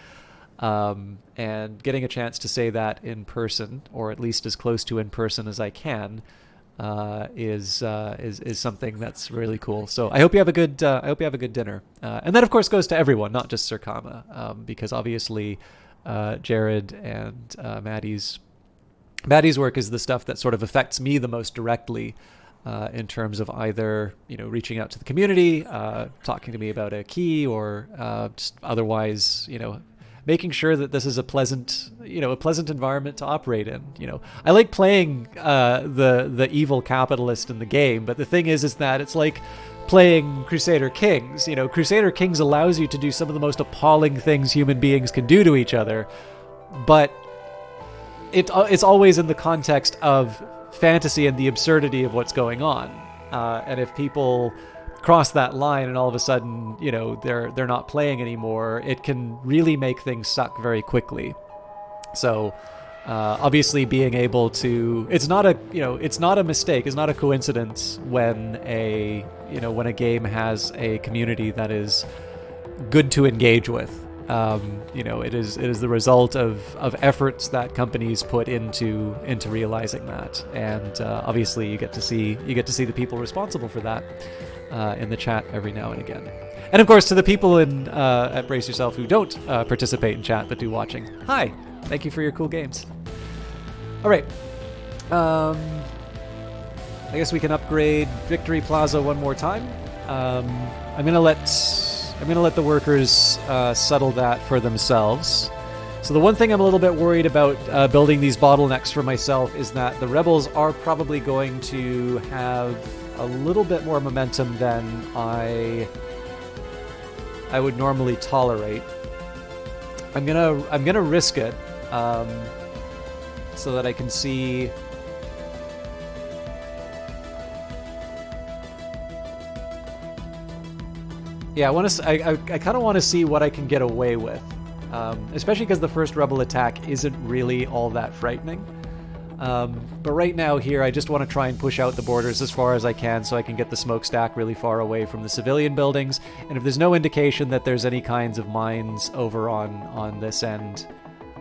And getting a chance to say that in person, or at least as close to in person as I can, is something that's really cool. So I hope you have a good dinner, and that of course goes to everyone, not just Sir Kama, because obviously Jared and Maddie's work is the stuff that sort of affects me the most directly, in terms of either reaching out to the community, talking to me about a key, or just otherwise making sure that this is a pleasant environment to operate in. I like playing the evil capitalist in the game, but the thing is that it's like playing Crusader Kings. Crusader Kings allows you to do some of the most appalling things human beings can do to each other, but it's always in the context of fantasy and the absurdity of what's going on. And if people cross that line and all of a sudden, they're not playing anymore, it can really make things suck very quickly. So obviously being able to, it's not a mistake, it's not a coincidence when a game has a community that is good to engage with. It is the result of efforts that companies put into realizing that, and obviously you get to see the people responsible for that in the chat every now and again. And of course, to the people at Brace Yourself who don't participate in chat but do watching, hi, thank you for your cool games. All right, I guess we can upgrade Victory Plaza one more time. I'm gonna let the workers settle that for themselves. So the one thing I'm a little bit worried about building these bottlenecks for myself is that the rebels are probably going to have a little bit more momentum than I would normally tolerate. I'm gonna risk it so that I can see. Yeah, I kind of want to see what I can get away with, especially because the first rebel attack isn't really all that frightening. But right now here, I just want to try and push out the borders as far as I can so I can get the smokestack really far away from the civilian buildings. And if there's no indication that there's any kinds of mines over on this end,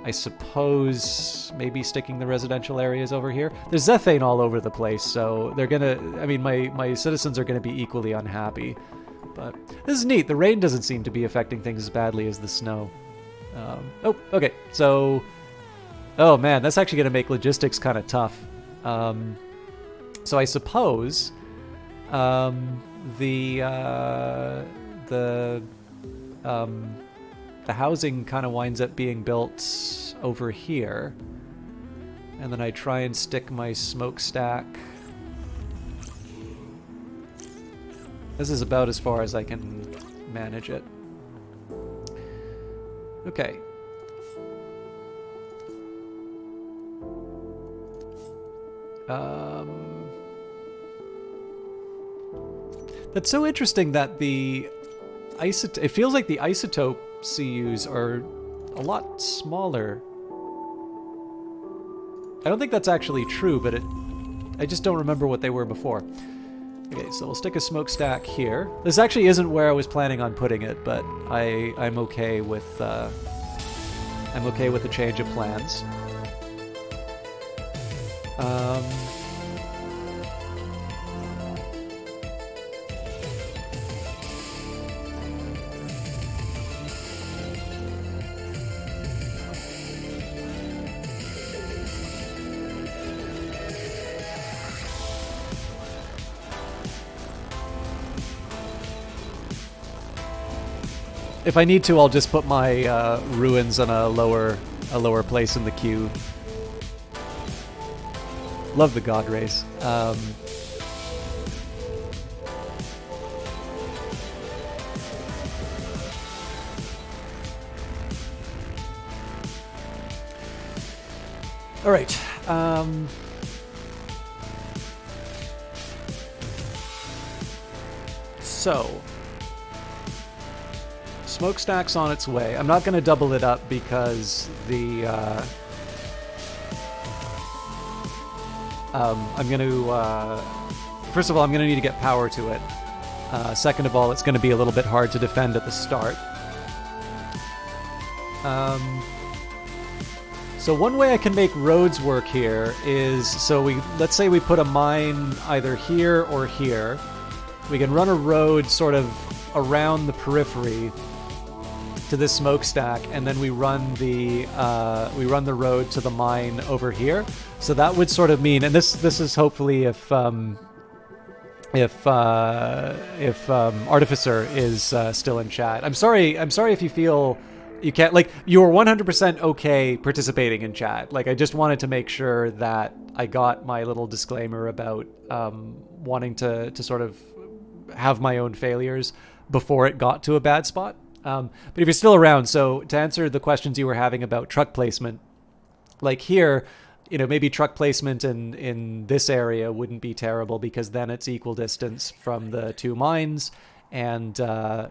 I suppose maybe sticking the residential areas over here. There's Zethane all over the place, so my citizens are gonna be equally unhappy. But this is neat. The rain doesn't seem to be affecting things as badly as the snow. Okay. So, oh man, that's actually going to make logistics kind of tough. So I suppose the housing kind of winds up being built over here, and then I try and stick my smokestack. This is about as far as I can manage it. Okay. That's so interesting that it feels like the isotope CUs are a lot smaller. I don't think that's actually true, but I just don't remember what they were before. Okay, so we'll stick a smokestack here. This actually isn't where I was planning on putting it, but I'm okay with the change of plans. If I need to, I'll just put my ruins on a lower place in the queue. Love the God Race. All right. So, smokestack's on its way. I'm not going to double it up because the I'm going to first of all, I'm going to need to get power to it. Second of all, it's going to be a little bit hard to defend at the start. So one way I can make roads work here is, so let's say we put a mine either here or here. We can run a road sort of around the periphery to this smokestack, and then we run the road to the mine over here. So that would sort of mean, and this is hopefully if Artificer is still in chat. I'm sorry if you feel you can't, like, you're 100% okay participating in chat. Like, I just wanted to make sure that I got my little disclaimer about wanting to sort of have my own failures before it got to a bad spot. But if you're still around, so to answer the questions you were having about truck placement, like here, you know, maybe truck placement in this area wouldn't be terrible because then it's equal distance from the two mines, and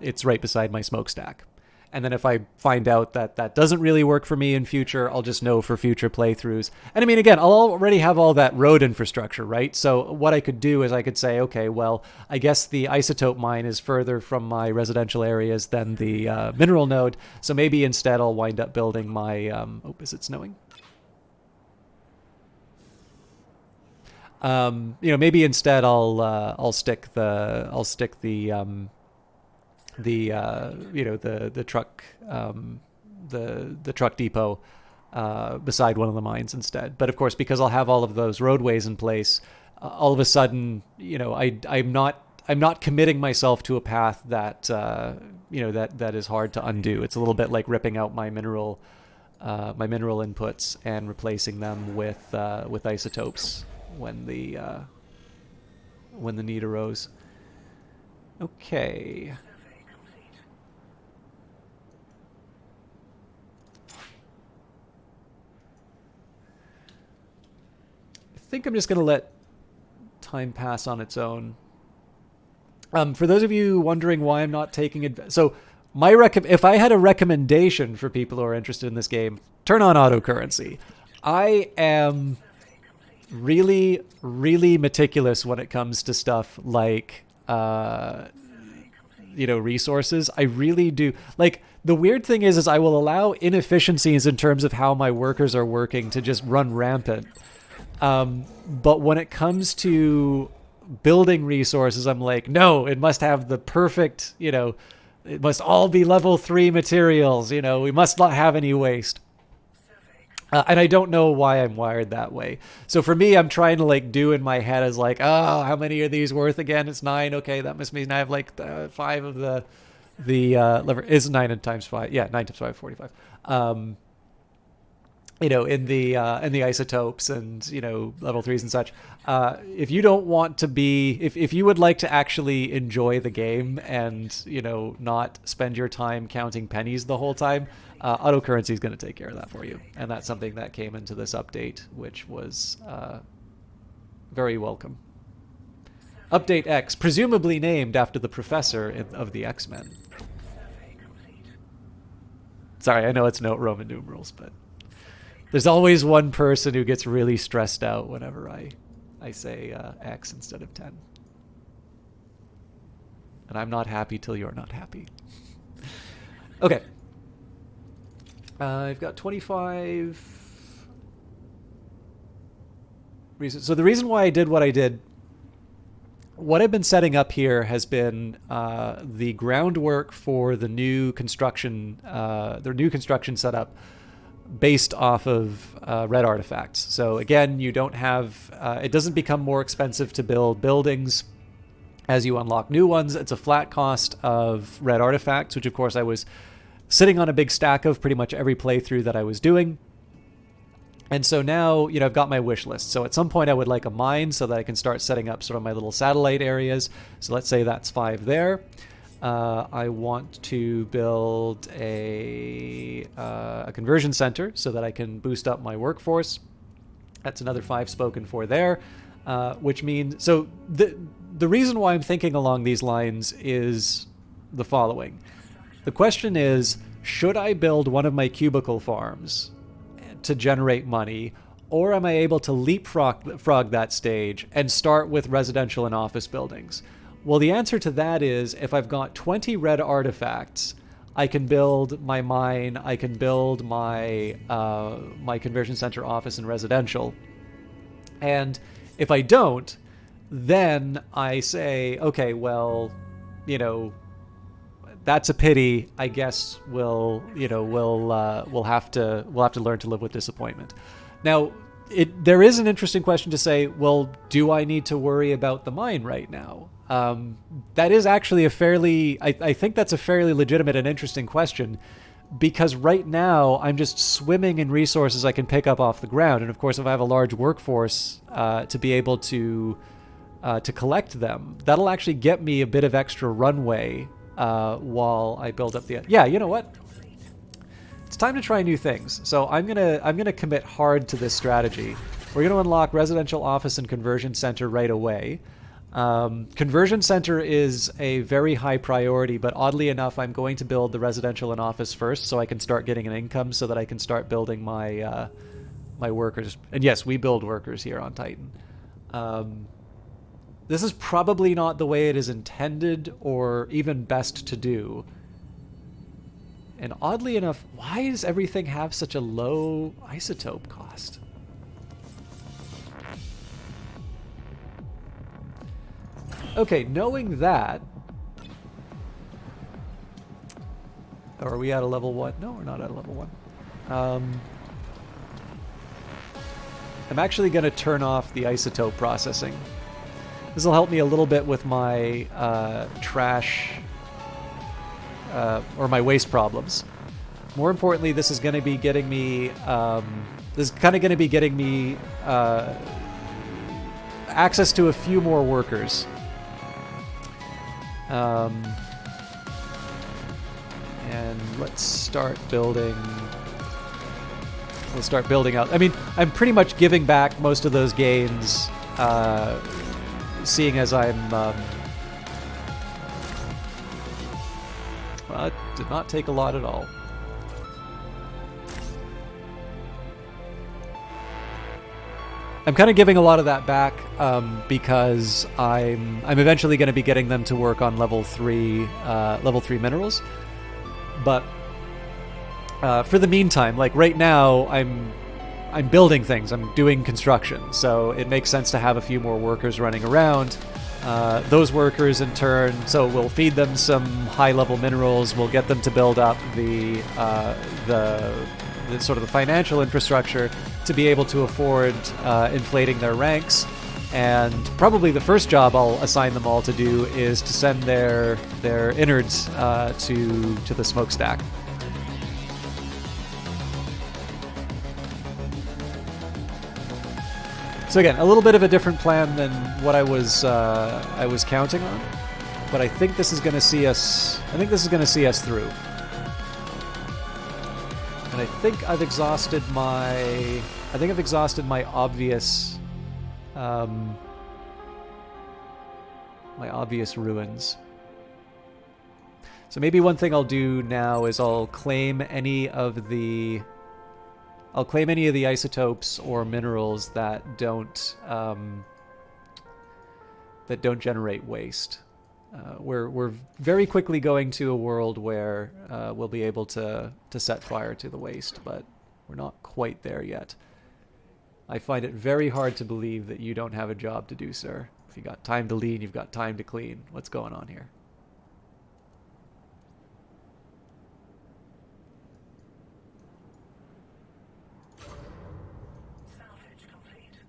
it's right beside my smokestack. And then if I find out that that doesn't really work for me in future, I'll just know for future playthroughs. And I mean, again, I'll already have all that road infrastructure, right? So what I could do is I could say, okay, well, I guess the isotope mine is further from my residential areas than the mineral node. So maybe instead I'll wind up building my... oh, is it snowing? You know, maybe instead I'll stick the truck the truck depot beside one of the mines instead. But of course, because I'll have all of those roadways in place, all of a sudden, you know, I'm not committing myself to a path that that is hard to undo. It's a little bit like ripping out my mineral inputs and replacing them with isotopes when the need arose. Okay. I think I'm just going to let time pass on its own. For those of you wondering why I'm not taking it, so if I had a recommendation for people who are interested in this game, turn on autocurrency. I am really, really meticulous when it comes to stuff like resources. I really do. Like, the weird thing is I will allow inefficiencies in terms of how my workers are working to just run rampant. But when it comes to building resources, I'm like, no, it must have the perfect, it must all be level 3 materials. We must not have any waste. And I don't know why I'm wired that way. So for me, I'm trying to do in my head as oh, how many are these worth again? It's 9. Okay, that must mean I have 5 of the lever is 9 times 5. Yeah, 9 times 5, 45. In the isotopes and level 3s and such. If you don't want to be, if you would like to actually enjoy the game and not spend your time counting pennies the whole time, autocurrency is going to take care of that for you, and that's something that came into this update, which was very welcome. Update X, presumably named after the professor of the X-Men. Sorry, I know it's no Roman numerals, but there's always one person who gets really stressed out whenever I say X instead of 10. And I'm not happy till you're not happy. Okay. I've got 25 reasons. So the reason why I did what I did, what I've been setting up here has been the groundwork for the new construction setup based off of red artifacts. So again, you don't have, it doesn't become more expensive to build buildings as you unlock new ones. It's a flat cost of red artifacts, which of course I was sitting on a big stack of pretty much every playthrough that I was doing. And so now, I've got my wish list. So at some point I would like a mine so that I can start setting up sort of my little satellite areas. So let's say that's 5 there. I want to build a conversion center so that I can boost up my workforce. That's another 5 spoken for there, which means... So the reason why I'm thinking along these lines is the following. The question is, should I build one of my cubicle farms to generate money, or am I able to leapfrog that stage and start with residential and office buildings? Well, the answer to that is, if I've got 20 red artifacts, I can build my mine, I can build my my conversion center, office, and residential. And if I don't, then I say, okay, well, you know, that's a pity. I guess we'll have to learn to live with disappointment. Now, there is an interesting question to say, well, do I need to worry about the mine right now? That is actually I think that's a fairly legitimate and interesting question, because right now I'm just swimming in resources I can pick up off the ground. And of course, if I have a large workforce to be able to collect them, that'll actually get me a bit of extra runway while I build up the... Yeah, you know what? It's time to try new things. So I'm gonna commit hard to this strategy. We're gonna unlock residential, office, and conversion center right away. Conversion center is a very high priority, but oddly enough, I'm going to build the residential and office first so I can start getting an income so that I can start building my my workers. And yes, we build workers here on Titan. This is probably not the way it is intended or even best to do. And oddly enough, why does everything have such a low isotope cost? Okay, knowing that... Oh, are we at a level 1? No, we're not at a level 1. I'm actually going to turn off the isotope processing. This will help me a little bit with my trash or my waste problems. More importantly, this is going to be getting me access to a few more workers. And let's start building. We'll start building out. I mean, I'm pretty much giving back most of those gains, seeing as I'm. Well, it did not take a lot at all. I'm kind of giving a lot of that back because I'm eventually going to be getting them to work on level 3 minerals. But for the meantime, like right now, I'm building things. I'm doing construction, so it makes sense to have a few more workers running around. Those workers, in turn, so we'll feed them some high-level minerals. We'll get them to build up the sort of the financial infrastructure to be able to afford inflating their ranks. And probably the first job I'll assign them all to do is to send their innards to the smokestack. So again, a little bit of a different plan than what I was counting on, but I think this is going to see us. I think this is going to see us through. And I think I've exhausted my. I think I've exhausted my obvious. My obvious ruins. So maybe one thing I'll do now is I'll claim any of the isotopes or minerals that don't generate waste. We're very quickly going to a world where we'll be able to set fire to the waste, but we're not quite there yet. I find it very hard to believe that you don't have a job to do, sir. If you got time to lean, you've got time to clean. What's going on here? Salvage complete.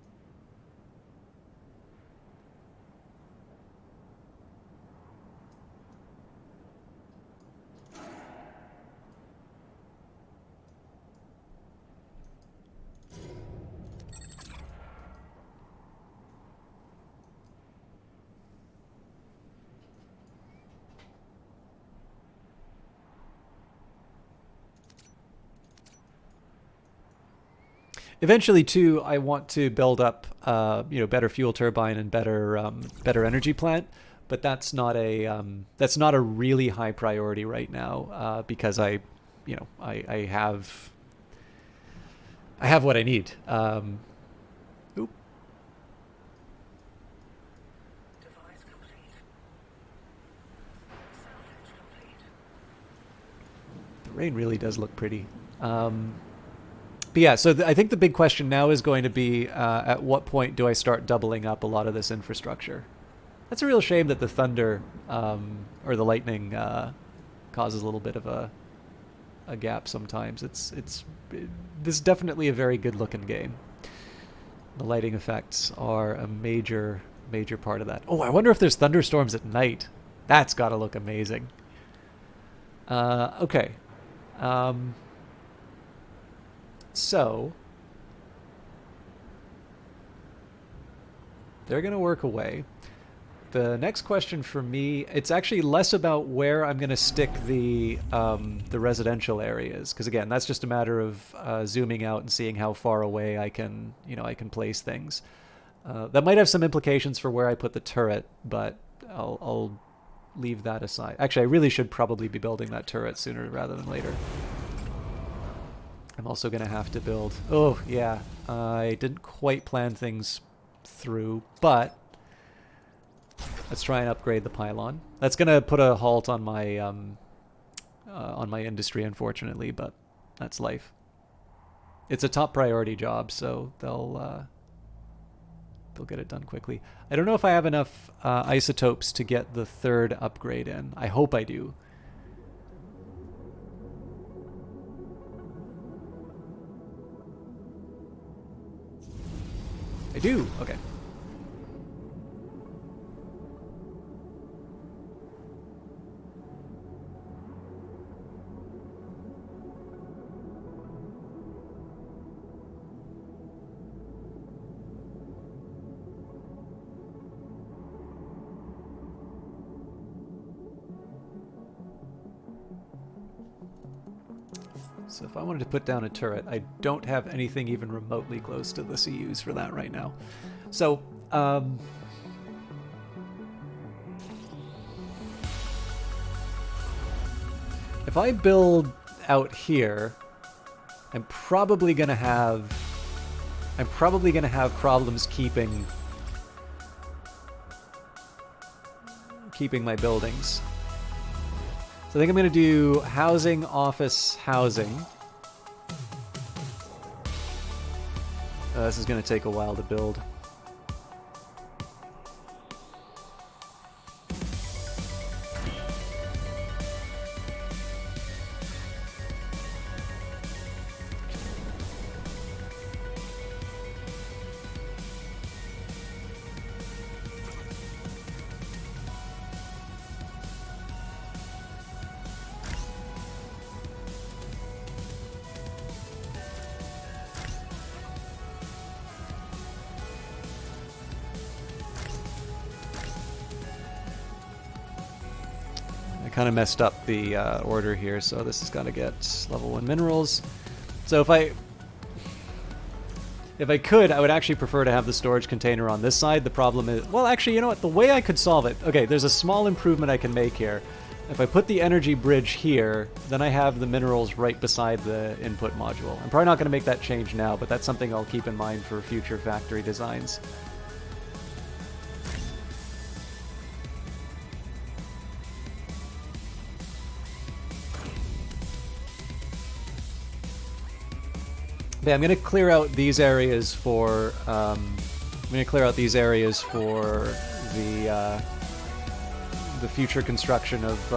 Eventually, too, I want to build up, better fuel turbine and better energy plant, but that's not a really high priority right now because I have what I need. Oop. Device complete. Salvage complete. Rain really does look pretty. But yeah, so I think the big question now is going to be at what point do I start doubling up a lot of this infrastructure? That's a real shame that the thunder or the lightning causes a little bit of a gap sometimes. This is definitely a very good looking game. The lighting effects are a major part of that. Oh, I wonder if there's thunderstorms at night. That's got to look amazing. Okay. So they're going to work away. The next question for me, it's actually less about where I'm going to stick the residential areas, because again, that's just a matter of zooming out and seeing how far away I can place things. That might have some implications for where I put the turret, but I'll leave that aside. Actually, I really should probably be building that turret sooner rather than later. I'm also going to have to build... Oh, yeah. I didn't quite plan things through, but let's try and upgrade the pylon. That's going to put a halt on my industry, unfortunately, but that's life. It's a top priority job, so they'll get it done quickly. I don't know if I have enough isotopes to get the third upgrade in. I hope I do. I do. Okay. So if I wanted to put down a turret, I don't have anything even remotely close to the CUs for that right now. So, if I build out here, I'm probably gonna have problems keeping my buildings. So I think I'm going to do housing, office, housing. This is going to take a while to build. Kind of messed up the order here, so this is gonna get level 1 minerals. So if I could, I would actually prefer to have the storage container on this side. The problem is, well, actually, you know what? The way I could solve it, okay, there's a small improvement I can make here. If I put the energy bridge here, then I have the minerals right beside the input module. I'm probably not going to make that change now, but that's something I'll keep in mind for future factory designs. Yeah, I'm going to clear out these areas for the future construction of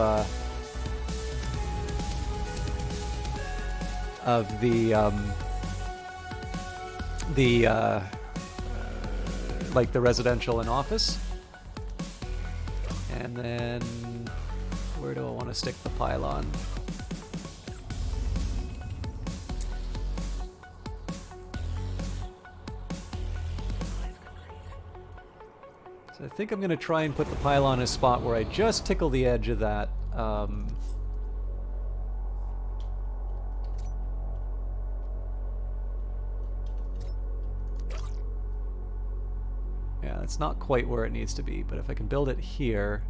like the residential and office. And then where do I want to stick the pylon? I think I'm going to try and put the pylon in a spot where I just tickle the edge of that. Yeah, it's not quite where it needs to be, but if I can build it here...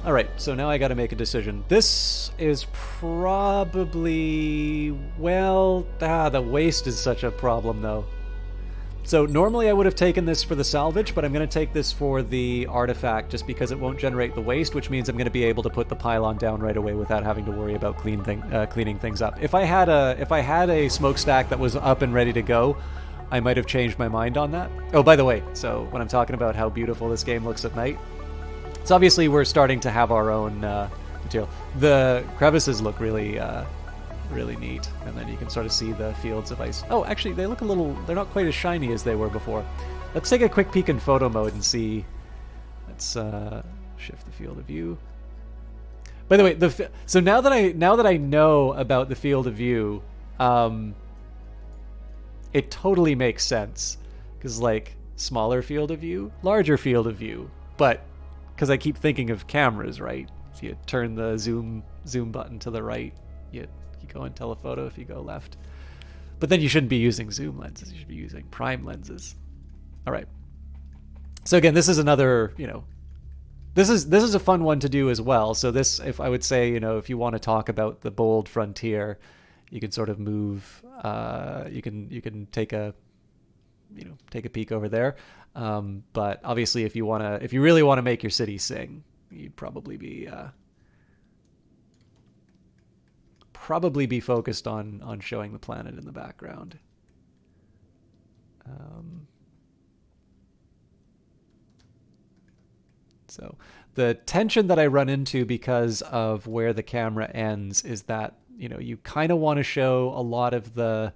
Alright, so now I got to make a decision. This is probably... Well, the waste is such a problem, though. So normally I would have taken this for the salvage, but I'm going to take this for the artifact just because it won't generate the waste, which means I'm going to be able to put the pylon down right away without having to worry about cleaning things up. If I had a smokestack that was up and ready to go, I might have changed my mind on that. Oh, by the way, so when I'm talking about how beautiful this game looks at night, it's obviously we're starting to have our own material. The crevices look really neat, and then you can sort of see the fields of ice. Oh, actually, they look they're not quite as shiny as they were before. Let's take a quick peek in photo mode and see. Let's shift the field of view. By the way, so now that I know about the field of view, it totally makes sense, because like smaller field of view, larger field of view, but because I keep thinking of cameras, right? If you turn the zoom button to the right, you go in telephoto if you go left. But then you shouldn't be using zoom lenses, you should be using prime lenses. All right. So again, this is another, this is a fun one to do as well. So this, if I would say, if you want to talk about the bold frontier, you can sort of move, you can take a peek over there. But obviously if you really want to make your city sing, you'd probably be focused on showing the planet in the background. So the tension that I run into because of where the camera ends is that you kind of want to show a lot of the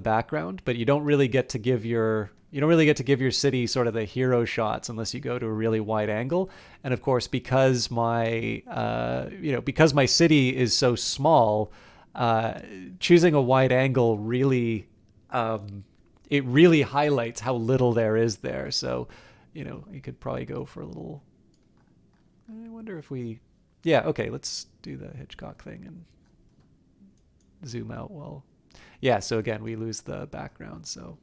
background, but you don't really get to give your city sort of the hero shots unless you go to a really wide angle. And of course, because my city is so small, choosing a wide angle really highlights how little there is there. So, you could probably go for a little. I wonder if okay, let's do the Hitchcock thing and zoom out. So again, we lose the background. So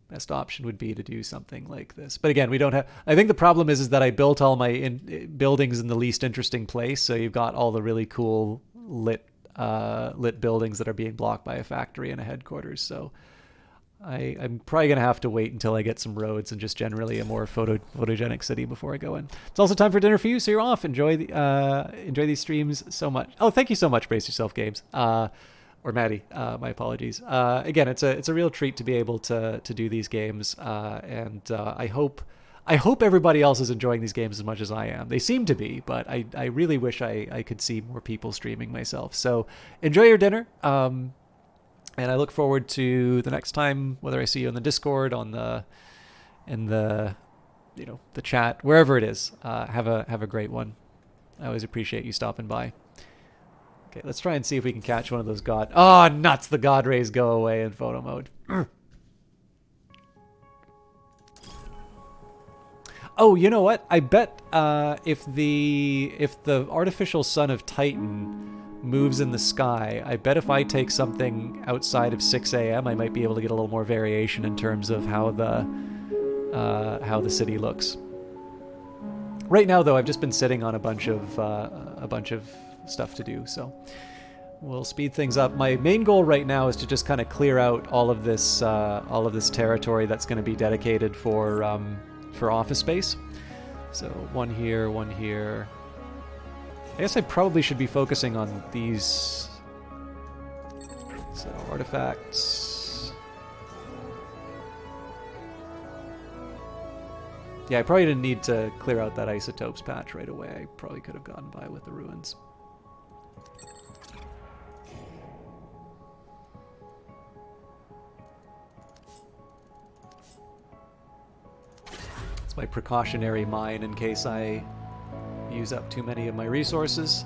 best option would be to do something like this. But again, we don't have. I think the problem is that I built all my buildings in the least interesting place. So you've got all the really cool lit buildings that are being blocked by a factory and a headquarters. So I'm probably gonna have to wait until I get some roads and just generally a more photogenic city before I go in. It's also time for dinner for you, so you're off. Enjoy these streams so much. Oh, thank you so much, Brace Yourself Games. Or Maddie, my apologies. Again, it's a real treat to be able to do these games, and I hope everybody else is enjoying these games as much as I am. They seem to be, but I really wish I could see more people streaming myself. So enjoy your dinner, and I look forward to the next time, whether I see you in the Discord, in the chat, wherever it is. Have a great one. I always appreciate you stopping by. Okay, let's try and see if we can catch one of those god... Oh, nuts! The god rays go away in photo mode. Oh, you know what? I bet if the artificial sun of Titan moves in the sky, I bet if I take something outside of 6 a.m., I might be able to get a little more variation in terms of how the city looks. Right now, though, I've just been sitting on a bunch of stuff to do, so we'll speed things up. My main goal right now is to just kind of clear out all of this territory that's going to be dedicated for office space. So one here, one here. I guess I probably should be focusing on these. So artifacts. Yeah, I probably didn't need to clear out that isotopes patch right away. I probably could have gotten by with the ruins. It's my precautionary mine in case I use up too many of my resources.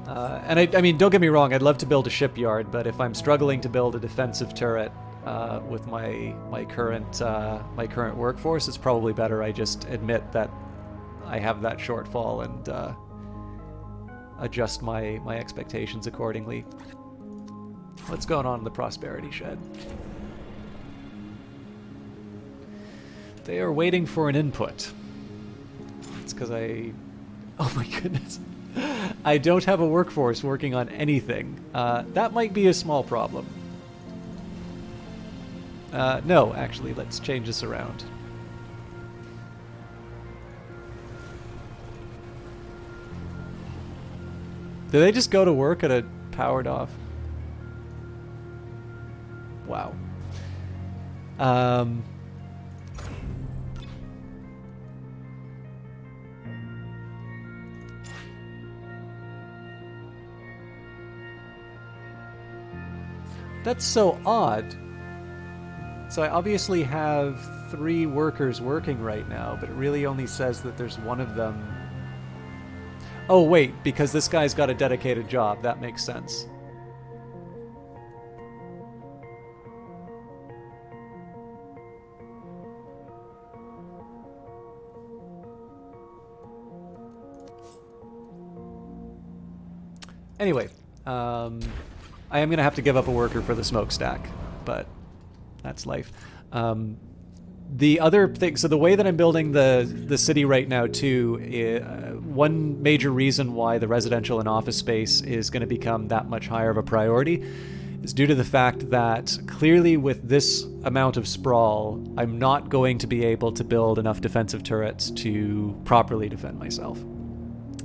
And I mean, don't get me wrong, I'd love to build a shipyard, but if I'm struggling to build a defensive turret with my current workforce, it's probably better I just admit that I have that shortfall and adjust my expectations accordingly. What's going on in the Prosperity Shed? They are waiting for an input. It's because oh my goodness. I don't have a workforce working on anything. That might be a small problem. No, actually, let's change this around. Do they just go to work at a powered off? Wow. That's so odd. So I obviously have 3 workers working right now, but it really only says that there's one of them. Oh, wait, because this guy's got a dedicated job. That makes sense. Anyway, I am going to have to give up a worker for the smokestack, but that's life. The other thing, so the way that I'm building the city right now too, one major reason why the residential and office space is going to become that much higher of a priority is due to the fact that clearly with this amount of sprawl, I'm not going to be able to build enough defensive turrets to properly defend myself.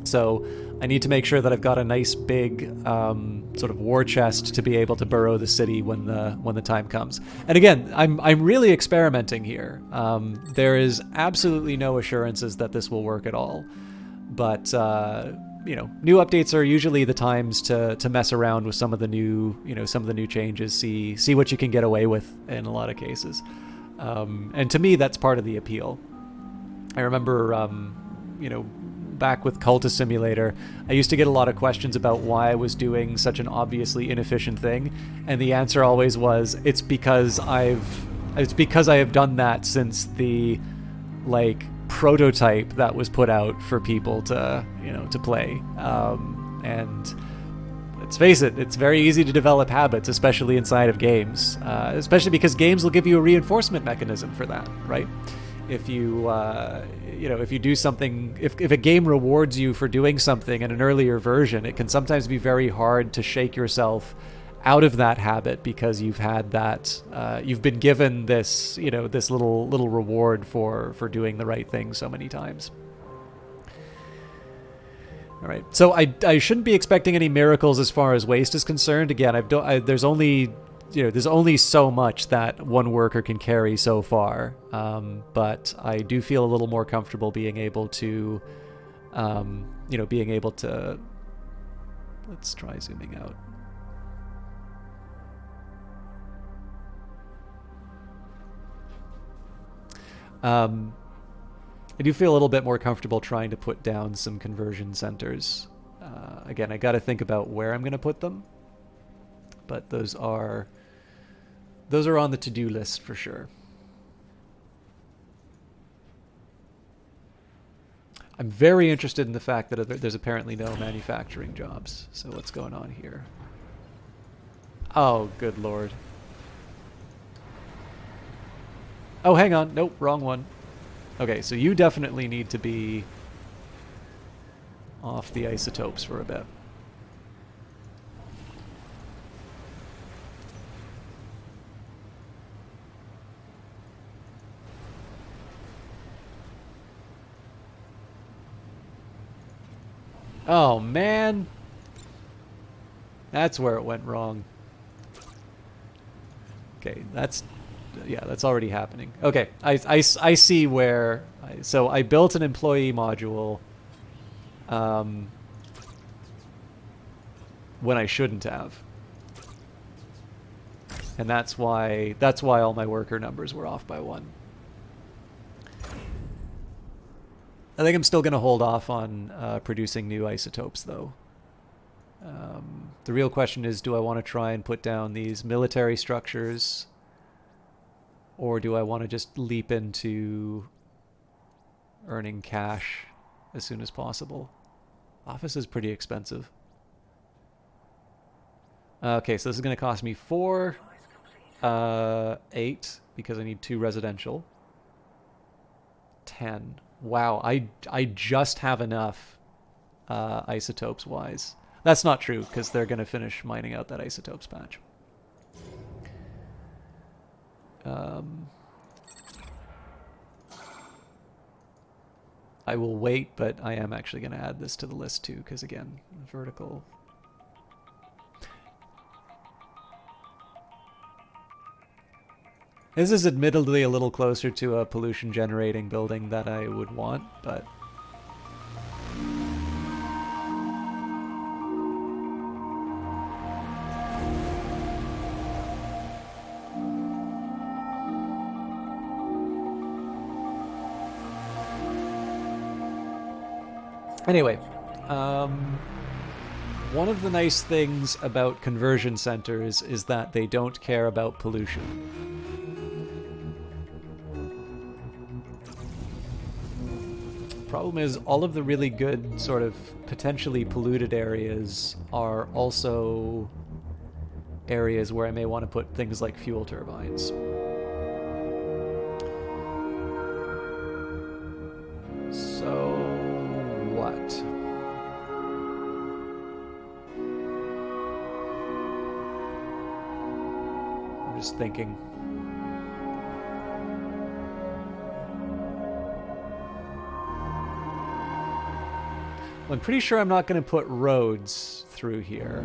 So I need to make sure that I've got a nice big sort of war chest to be able to burrow the city when the time comes. And again, I'm really experimenting here. There is absolutely no assurances that this will work at all. But new updates are usually the times to mess around with some of the new changes, see what you can get away with in a lot of cases. And to me, that's part of the appeal. I remember back with Cultist Simulator, I used to get a lot of questions about why I was doing such an obviously inefficient thing, and the answer always was, it's because I have done that since the prototype that was put out for people to play. And let's face it, it's very easy to develop habits, especially inside of games, especially because games will give you a reinforcement mechanism for that, right? If you if you do something, if a game rewards you for doing something in an earlier version, it can sometimes be very hard to shake yourself out of that habit because you've had that you've been given this this little reward for doing the right thing so many times. All right, so I shouldn't be expecting any miracles as far as waste is concerned. Again, there's only so much that one worker can carry so far, but I do feel a little more comfortable being able to, let's try zooming out. I do feel a little bit more comfortable trying to put down some conversion centers. Again, I got to think about where I'm going to put them, but those are on the to-do list for sure. I'm very interested in the fact that there's apparently no manufacturing jobs. So what's going on here? Oh, good lord. Oh, hang on. Nope, wrong one. Okay, so you definitely need to be off the isotopes for a bit. Oh, man. That's where it went wrong. Okay, that's already happening. Okay, I see where... So I built an employee module when I shouldn't have. And that's why all my worker numbers were off by 1. I think I'm still going to hold off on producing new isotopes, though. The real question is, do I want to try and put down these military structures, or do I want to just leap into earning cash as soon as possible? Office is pretty expensive. Okay, so this is going to cost me 4, 8, because I need 2 residential. 10. Wow, I just have enough isotopes wise. That's not true, because they're going to finish mining out that isotopes patch. I will wait, but I am actually going to add this to the list too, because again, vertical. This is admittedly a little closer to a pollution generating building that I would want, but... Anyway, one of the nice things about conversion centers is that they don't care about pollution. Problem is, all of the really good, sort of potentially polluted areas are also areas where I may want to put things like fuel turbines. So, what? I'm just thinking. Well, I'm pretty sure I'm not going to put roads through here.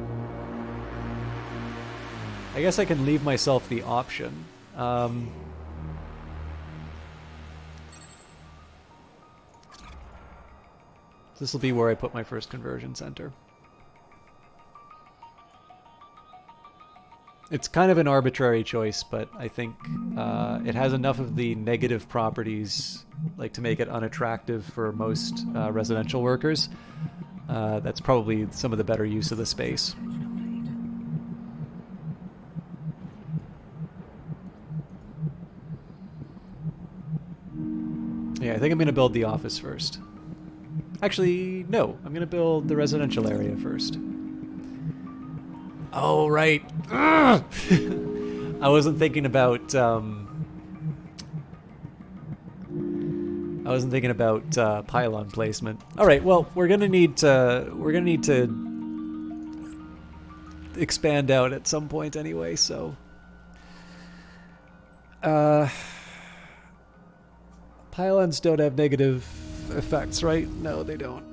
I guess I can leave myself the option. This will be where I put my first conversion center. It's kind of an arbitrary choice, but I think it has enough of the negative properties, like to make it unattractive for most residential workers. That's probably some of the better use of the space. Yeah, I think I'm going to build the office first. Actually, no. I'm going to build the residential area first. Oh, right. I wasn't thinking about... pylon placement. All right. Well, we're gonna need to expand out at some point anyway. So, pylons don't have negative effects, right? No, they don't.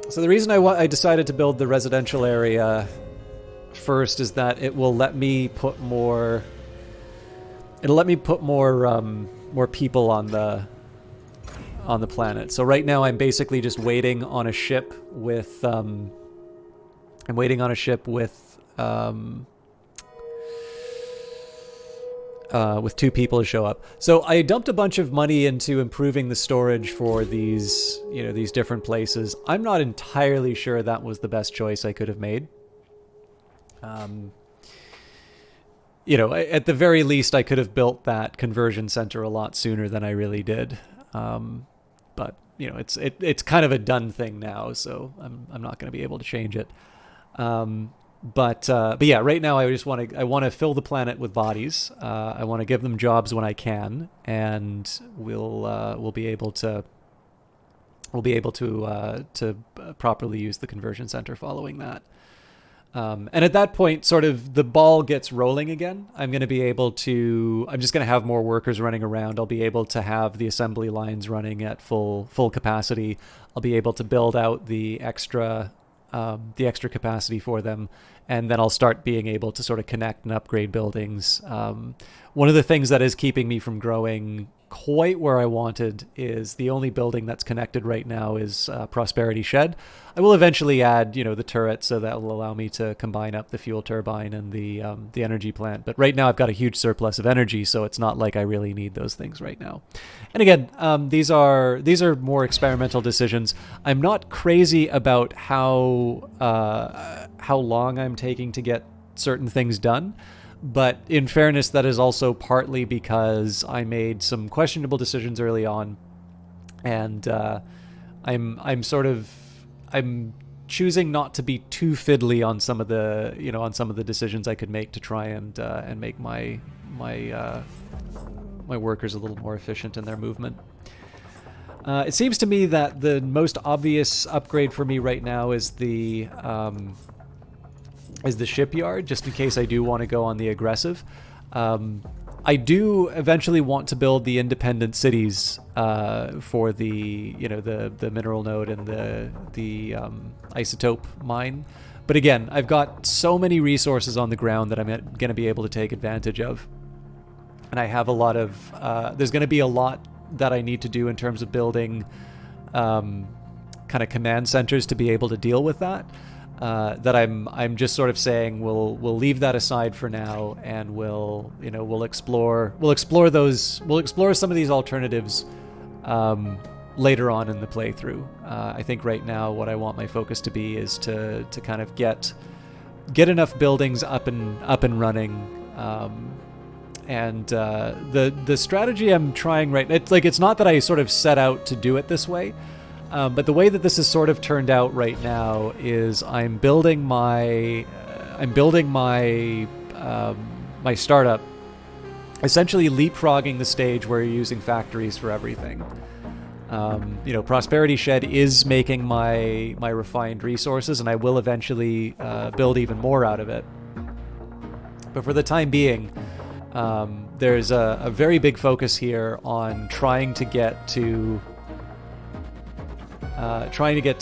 So the reason I decided to build the residential area first is that it will let me put more. It'll let me put more people on the planet. So right now I'm basically just waiting on a ship with with 2 people to show up. So I dumped a bunch of money into improving the storage for these, these different places. I'm not entirely sure that was the best choice I could have made. At the very least, I could have built that conversion center a lot sooner than I really did. But it's kind of a done thing now, so I'm not going to be able to change it. But yeah, right now I want to fill the planet with bodies. I want to give them jobs when I can, and we'll be able to properly use the conversion center following that. And at that point, sort of the ball gets rolling again. I'm just going to have more workers running around. I'll be able to have the assembly lines running at full capacity. I'll be able to build out the extra capacity for them, and then I'll start being able to sort of connect and upgrade buildings. One of the things that is keeping me from growing quite where I wanted is the only building that's connected right now is Prosperity Shed. I will eventually add, the turret, so that will allow me to combine up the fuel turbine and the energy plant. But right now I've got a huge surplus of energy, so it's not like I really need those things right now. And again, these are more experimental decisions. I'm not crazy about how long I'm taking to get certain things done. But in fairness, that is also partly because I made some questionable decisions early on, and I'm choosing not to be too fiddly on some of the decisions I could make to try and make my my workers a little more efficient in their movement. It seems to me that the most obvious upgrade for me right now is the shipyard, just in case I do want to go on the aggressive. I do eventually want to build the independent cities for the the mineral node and the isotope mine. But again, I've got so many resources on the ground that I'm going to be able to take advantage of. And I have a lot of... there's going to be a lot that I need to do in terms of building kind of command centers to be able to deal with that. That I'm just sort of saying we'll leave that aside for now, and we'll explore some of these alternatives later on in the playthrough. I think right now what I want my focus to be is to kind of get enough buildings up and running. And the strategy I'm trying it's not that I sort of set out to do it this way, but the way that this is sort of turned out right now is I'm building my my startup, essentially leapfrogging the stage where you're using factories for everything. Prosperity Shed is making my refined resources, and I will eventually build even more out of it. But for the time being, there's a very big focus here on trying to get to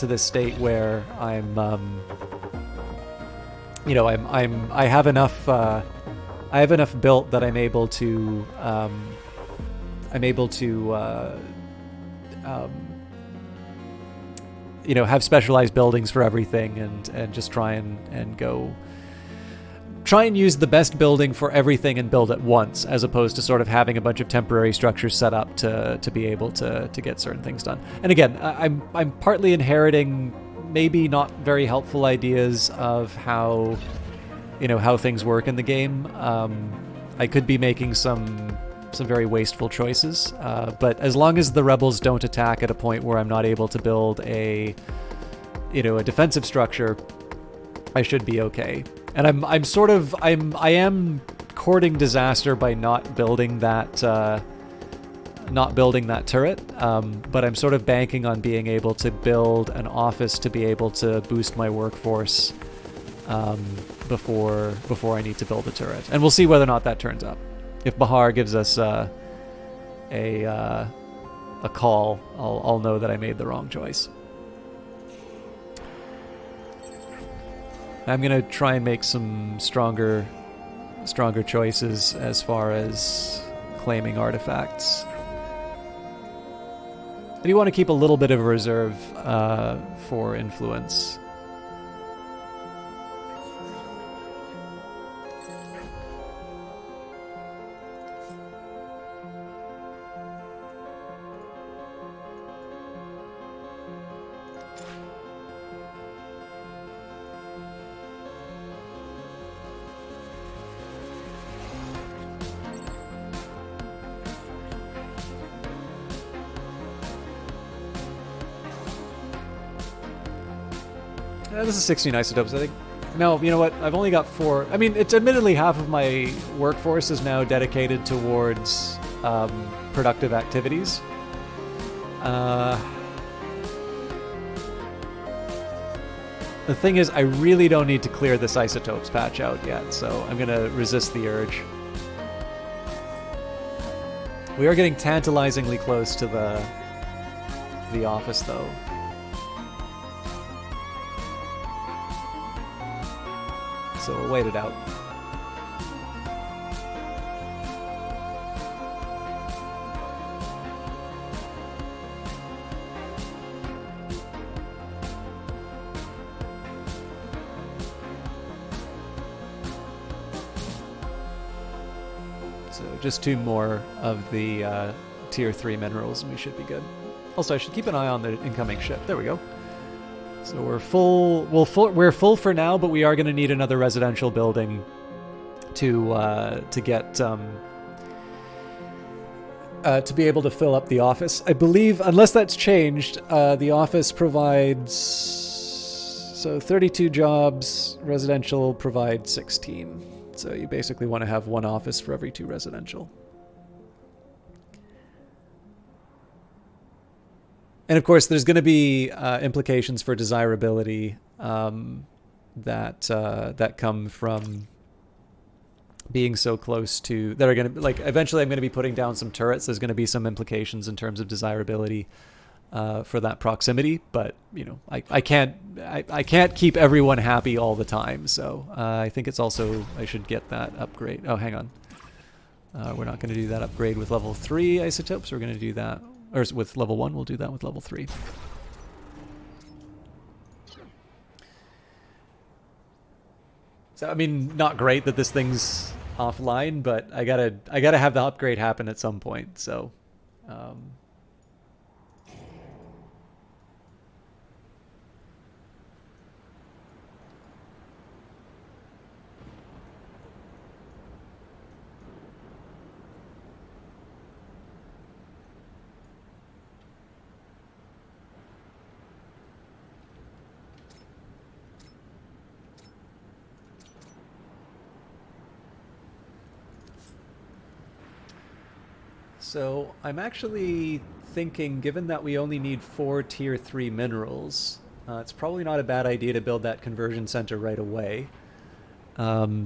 this state where I have enough built that I'm able to have specialized buildings for everything, and just try and use the best building for everything and build at once, as opposed to sort of having a bunch of temporary structures set up to be able to get certain things done. And again, I'm partly inheriting maybe not very helpful ideas of how things work in the game. I could be making some very wasteful choices, but as long as the rebels don't attack at a point where I'm not able to build a defensive structure, I should be okay. And I am courting disaster by not building that turret, but I'm sort of banking on being able to build an office to be able to boost my workforce before I need to build a turret. And we'll see whether or not that turns up. If Bahar gives us a call, I'll know that I made the wrong choice. I'm going to try and make some stronger choices as far as claiming artifacts. I do want to keep a little bit of a reserve for influence. This is 16 isotopes, I think. No, you know what? I've only got 4. I mean, it's admittedly half of my workforce is now dedicated towards productive activities. The thing is, I really don't need to clear this isotopes patch out yet, so I'm going to resist the urge. We are getting tantalizingly close to the office, though. So we'll wait it out. So just 2 more of the tier 3 minerals and we should be good. Also, I should keep an eye on the incoming ship. There we go. So we're full. We're full for now, but we are going to need another residential building to get to be able to fill up the office. I believe, unless that's changed, the office provides 32 jobs. Residential provides 16. So you basically want to have one office for every 2 residential. And of course, there's going to be implications for desirability that come from being so close to, that are going to, like, eventually I'm going to be putting down some turrets. There's going to be some implications in terms of desirability for that proximity, but you know, I can't keep everyone happy all the time. So I think it's also, I should get that upgrade. Oh, hang on. We're not going to do that upgrade with level 3 isotopes. We're going to do that, or with level 1. We'll do that with level 3. So I mean, not great that this thing's offline, but I gotta have the upgrade happen at some point. So. So I'm actually thinking, given that we only need 4 tier 3 minerals, it's probably not a bad idea to build that conversion center right away.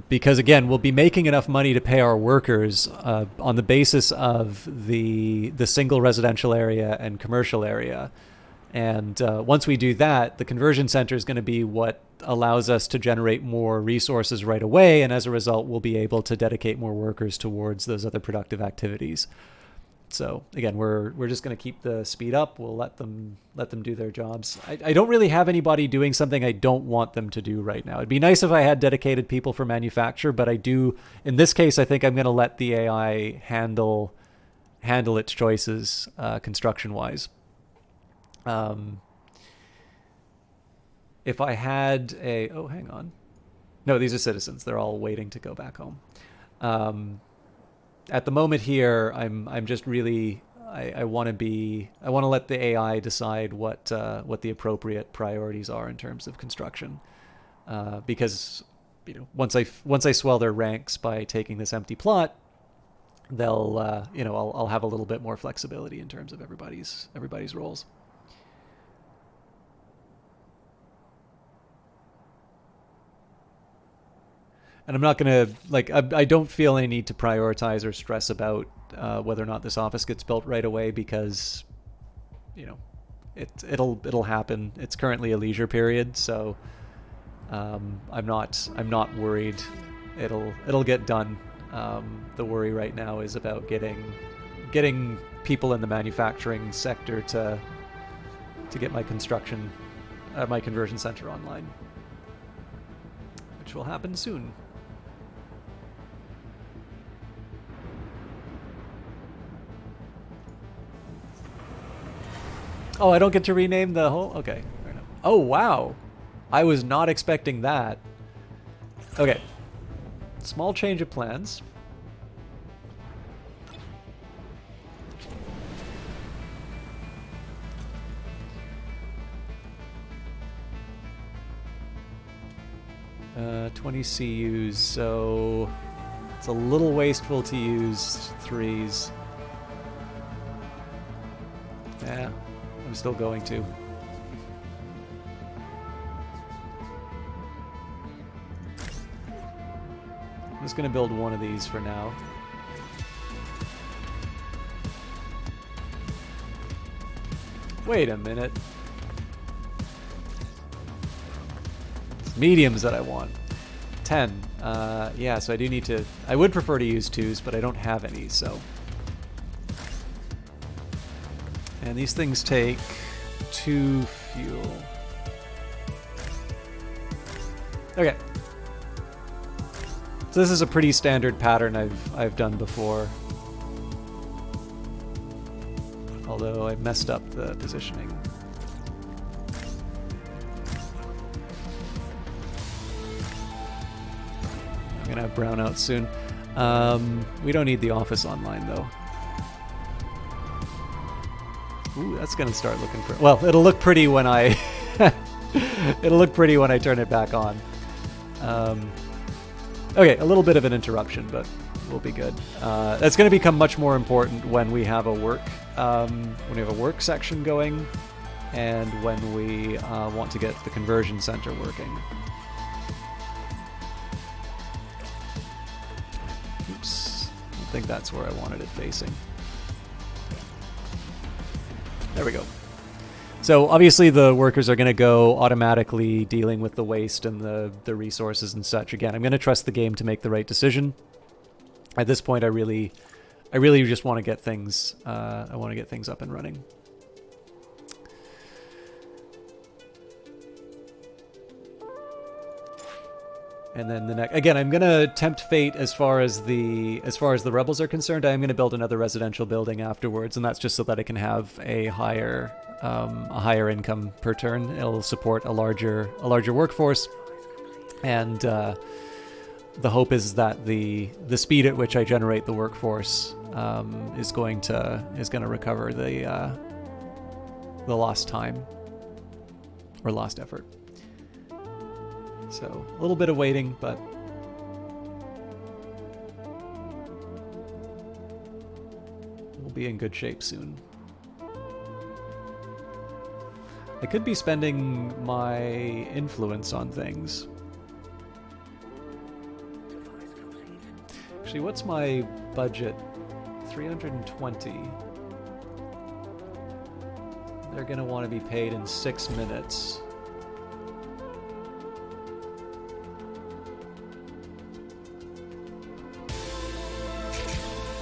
Because again, we'll be making enough money to pay our workers on the basis of the single residential area and commercial area. And once we do that, the conversion center is going to be what allows us to generate more resources right away. And as a result, we'll be able to dedicate more workers towards those other productive activities. So again, we're just going to keep the speed up. We'll let them do their jobs. I don't really have anybody doing something I don't want them to do right now. It'd be nice if I had dedicated people for manufacture, but I do. In this case, I think I'm going to let the AI handle its choices construction wise. If I had oh, hang on. No, these are citizens. They're all waiting to go back home. At the moment here, I'm just really, I want to let the AI decide what the appropriate priorities are in terms of construction, because you know, once I swell their ranks by taking this empty plot, they'll I'll have a little bit more flexibility in terms of everybody's roles. And I'm not going to, I don't feel any need to prioritize or stress about whether or not this office gets built right away, because, you know, it'll happen. It's currently a leisure period, so I'm not worried. It'll get done. The worry right now is about getting people in the manufacturing sector to get my my conversion center online, which will happen soon. Oh, I don't get to rename the whole... Okay, fair enough. Oh, wow. I was not expecting that. Okay. Small change of plans. Uh, 20 CUs, so... It's a little wasteful to use 3s. Yeah. I'm still going to. I'm just going to build one of these for now. Wait a minute. It's mediums that I want. 10. Yeah, so I do need to... I would prefer to use 2s, but I don't have any, so... And these things take 2 fuel. Okay. So this is a pretty standard pattern I've done before. Although I messed up the positioning. I'm gonna have brownouts soon. We don't need the office online though. Ooh, that's gonna start looking pretty. Well, it'll look pretty when I it'll look pretty when I turn it back on. Okay, a little bit of an interruption, but we'll be good. That's going to become much more important when we have a work section going, and when we want to get the conversion center working. Oops, I don't think that's where I wanted it facing. There we go. So obviously the workers are going to go automatically dealing with the waste and the resources and such. Again, I'm going to trust the game to make the right decision. At this point, I really just want to get things. I want to get things up and running. And then again, I'm gonna tempt fate as far as the rebels are concerned. I'm gonna build another residential building afterwards, and that's just so that I can have a higher income per turn. It'll support a larger workforce, and the hope is that the speed at which I generate the workforce is going to recover the lost time or lost effort. So a little bit of waiting, but we'll be in good shape soon. I could be spending my influence on things. Actually, what's my budget? 320. They're going to want to be paid in 6 minutes.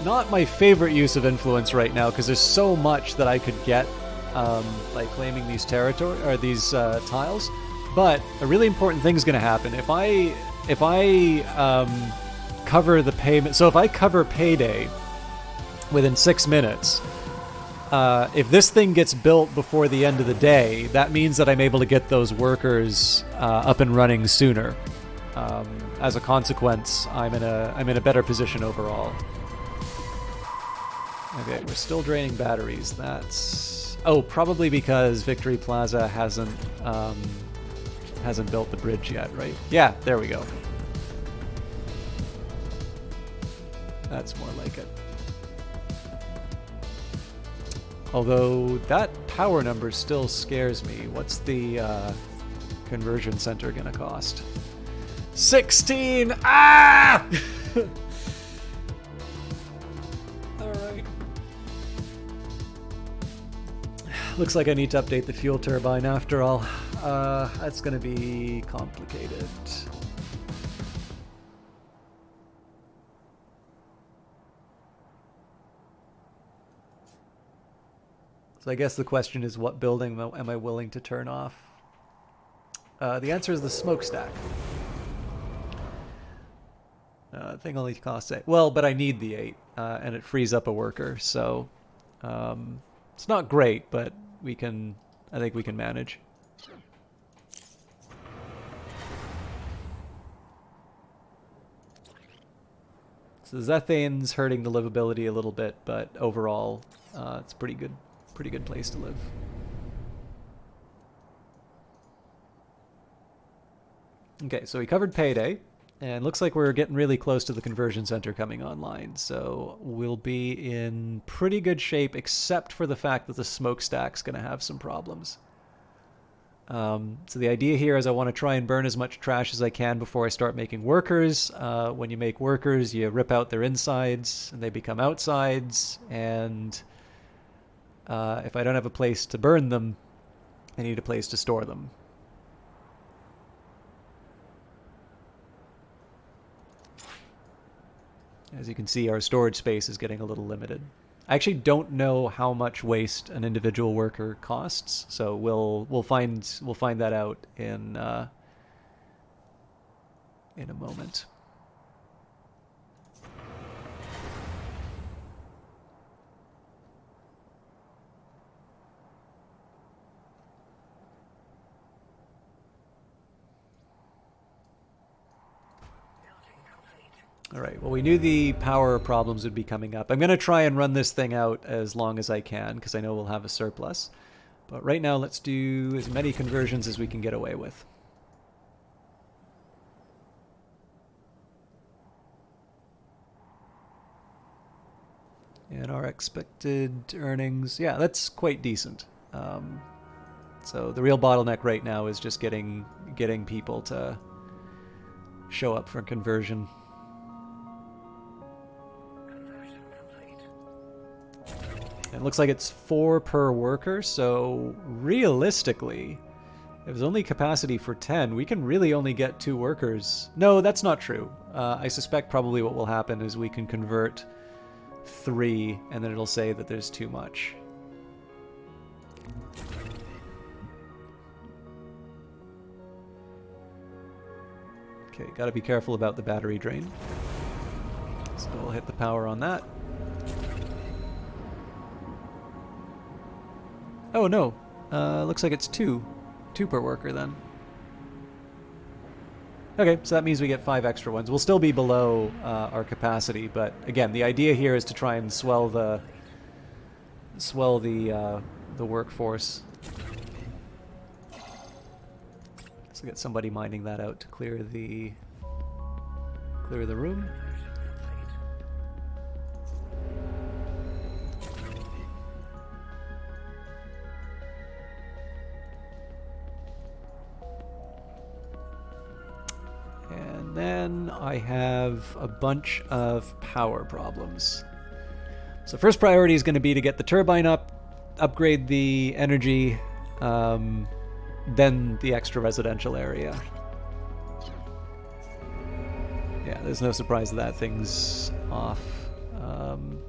Not my favorite use of influence right now, because there's so much that I could get by claiming these territory or these tiles. But a really important thing is going to happen if I cover the payment. So if I cover payday within 6 minutes, if this thing gets built before the end of the day, that means that I'm able to get those workers up and running sooner. As a consequence, I'm in a better position overall. Okay, we're still draining batteries. That's probably because Victory Plaza hasn't built the bridge yet, right? Yeah, there we go. That's more like it. Although that power number still scares me. What's the conversion center gonna cost? 16! Ah! Alright. Looks like I need to update the fuel turbine after all. That's gonna be complicated. So I guess the question is, what building am I willing to turn off? The answer is the smokestack. Thing only costs 8. Well, but I need the 8, and it frees up a worker, so it's not great, but I think we can manage. So Zethane's hurting the livability a little bit, but overall, it's pretty good place to live. Okay, so we covered payday, and looks like we're getting really close to the conversion center coming online, so we'll be in pretty good shape, except for the fact that the smokestack's going to have some problems. So the idea here is I want to try and burn as much trash as I can before I start making workers. When you make workers, you rip out their insides, and they become outsides, and if I don't have a place to burn them, I need a place to store them. As you can see, our storage space is getting a little limited. I actually don't know how much waste an individual worker costs, so we'll find that out in a moment. All right, well, we knew the power problems would be coming up. I'm going to try and run this thing out as long as I can, because I know we'll have a surplus. But right now, let's do as many conversions as we can get away with. And our expected earnings, yeah, that's quite decent. So the real bottleneck right now is just getting people to show up for conversion. Conversion complete. And it looks like it's 4 per worker, so realistically, if there's only capacity for 10, we can really only get 2 workers. No, that's not true. I suspect probably what will happen is we can convert 3, and then it'll say that there's too much. Okay, gotta be careful about the battery drain. So we'll hit the power on that. Oh no, looks like it's 2 per worker then. Okay, so that means we get 5 extra ones. We'll still be below our capacity, but again, the idea here is to try and swell the workforce. So get somebody mining that out to clear the room. And then I have a bunch of power problems. So first priority is going to be to get the turbine up, upgrade the energy, then the extra residential area. Yeah, there's no surprise that thing's off.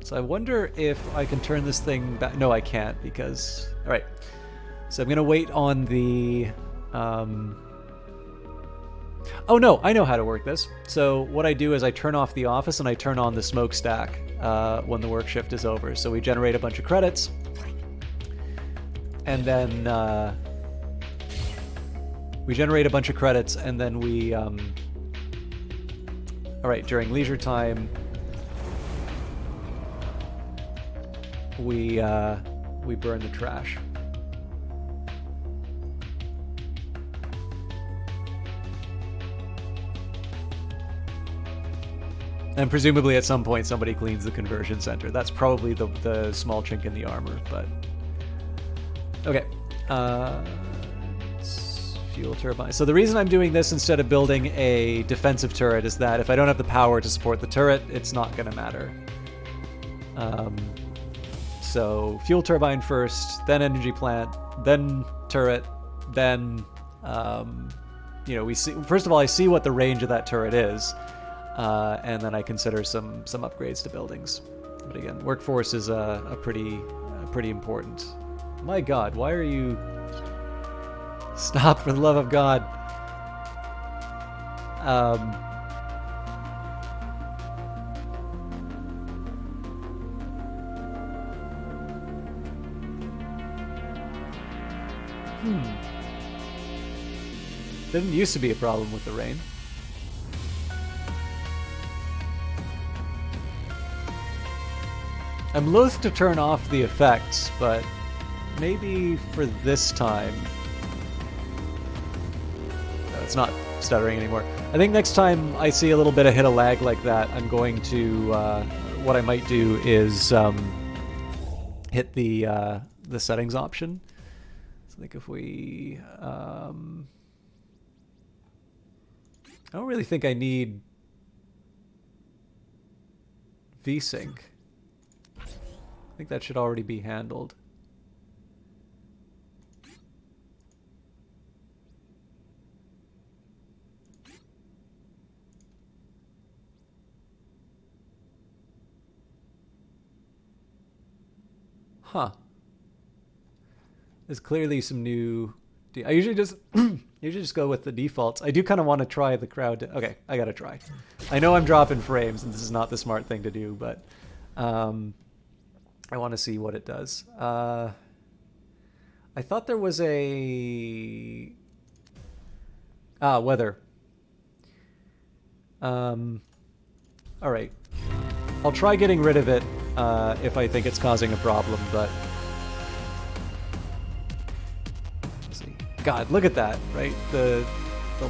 So I wonder if I can turn this thing back. No, I can't because... Alright. So I'm going to wait on the... Oh no, I know how to work this. So what I do is I turn off the office and I turn on the smokestack when the work shift is over. So we generate a bunch of credits. And then... we generate a bunch of credits and then we... Alright, during leisure time... We burn the trash. And presumably at some point somebody cleans the conversion center. That's probably the small chink in the armor, but... Okay. Fuel turbine. So the reason I'm doing this instead of building a defensive turret is that if I don't have the power to support the turret, it's not going to matter. So fuel turbine first, then energy plant, then turret, then... we see... First of all, I see what the range of that turret is. And then I consider some upgrades to buildings. But again, workforce is a pretty important. My God, why are you? Stop, for the love of God. Didn't used to be a problem with the rain. I'm loath to turn off the effects, but maybe for this time... No, it's not stuttering anymore. I think next time I see a little bit of hit a lag like that, I'm going to... what I might do is hit the settings option. So I think if we... I don't really think I need VSync. I think that should already be handled. Huh. There's clearly some new... I usually just go with the defaults. I do kind of want to try the crowd... Okay, I gotta try. I know I'm dropping frames, and this is not the smart thing to do, but... I want to see what it does. I thought there was a... weather. Alright. I'll try getting rid of it if I think it's causing a problem, but... Let's see. God, look at that, right? The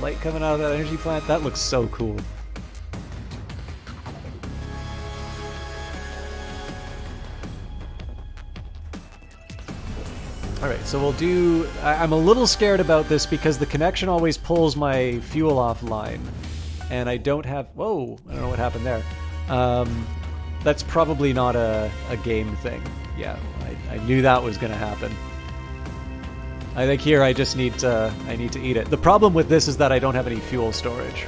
light coming out of that energy plant, that looks so cool. Alright, so we'll do... I'm a little scared about this because the connection always pulls my fuel offline. And I don't have... Whoa! I don't know what happened there. That's probably not a game thing. Yeah, I knew that was going to happen. I think here I just need to... I need to eat it. The problem with this is that I don't have any fuel storage.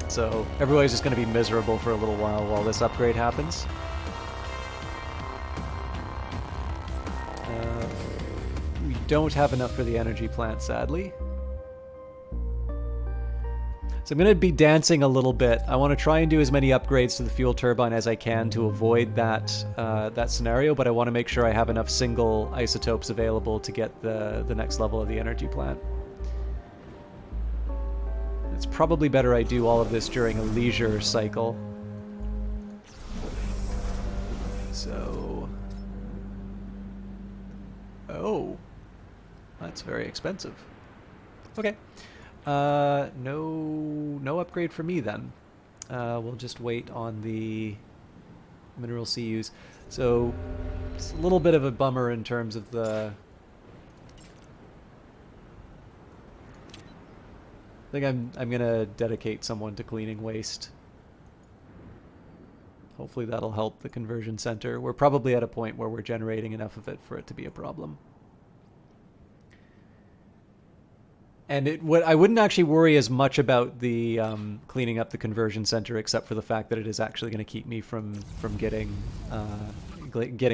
So everybody's just going to be miserable for a little while this upgrade happens. We don't have enough for the energy plant, sadly. So I'm going to be dancing a little bit. I want to try and do as many upgrades to the fuel turbine as I can to avoid that that scenario, but I want to make sure I have enough single isotopes available to get the next level of the energy plant. It's probably better I do all of this during a leisure cycle. So... Oh. That's very expensive. Okay. No upgrade for me then. We'll just wait on the mineral CUs. So it's a little bit of a bummer in terms of the... I think I'm gonna dedicate someone to cleaning waste. Hopefully that'll help the conversion center. We're probably at a point where we're generating enough of it for it to be a problem. And I wouldn't actually worry as much about the cleaning up the conversion center, except for the fact that it is actually going to keep me from getting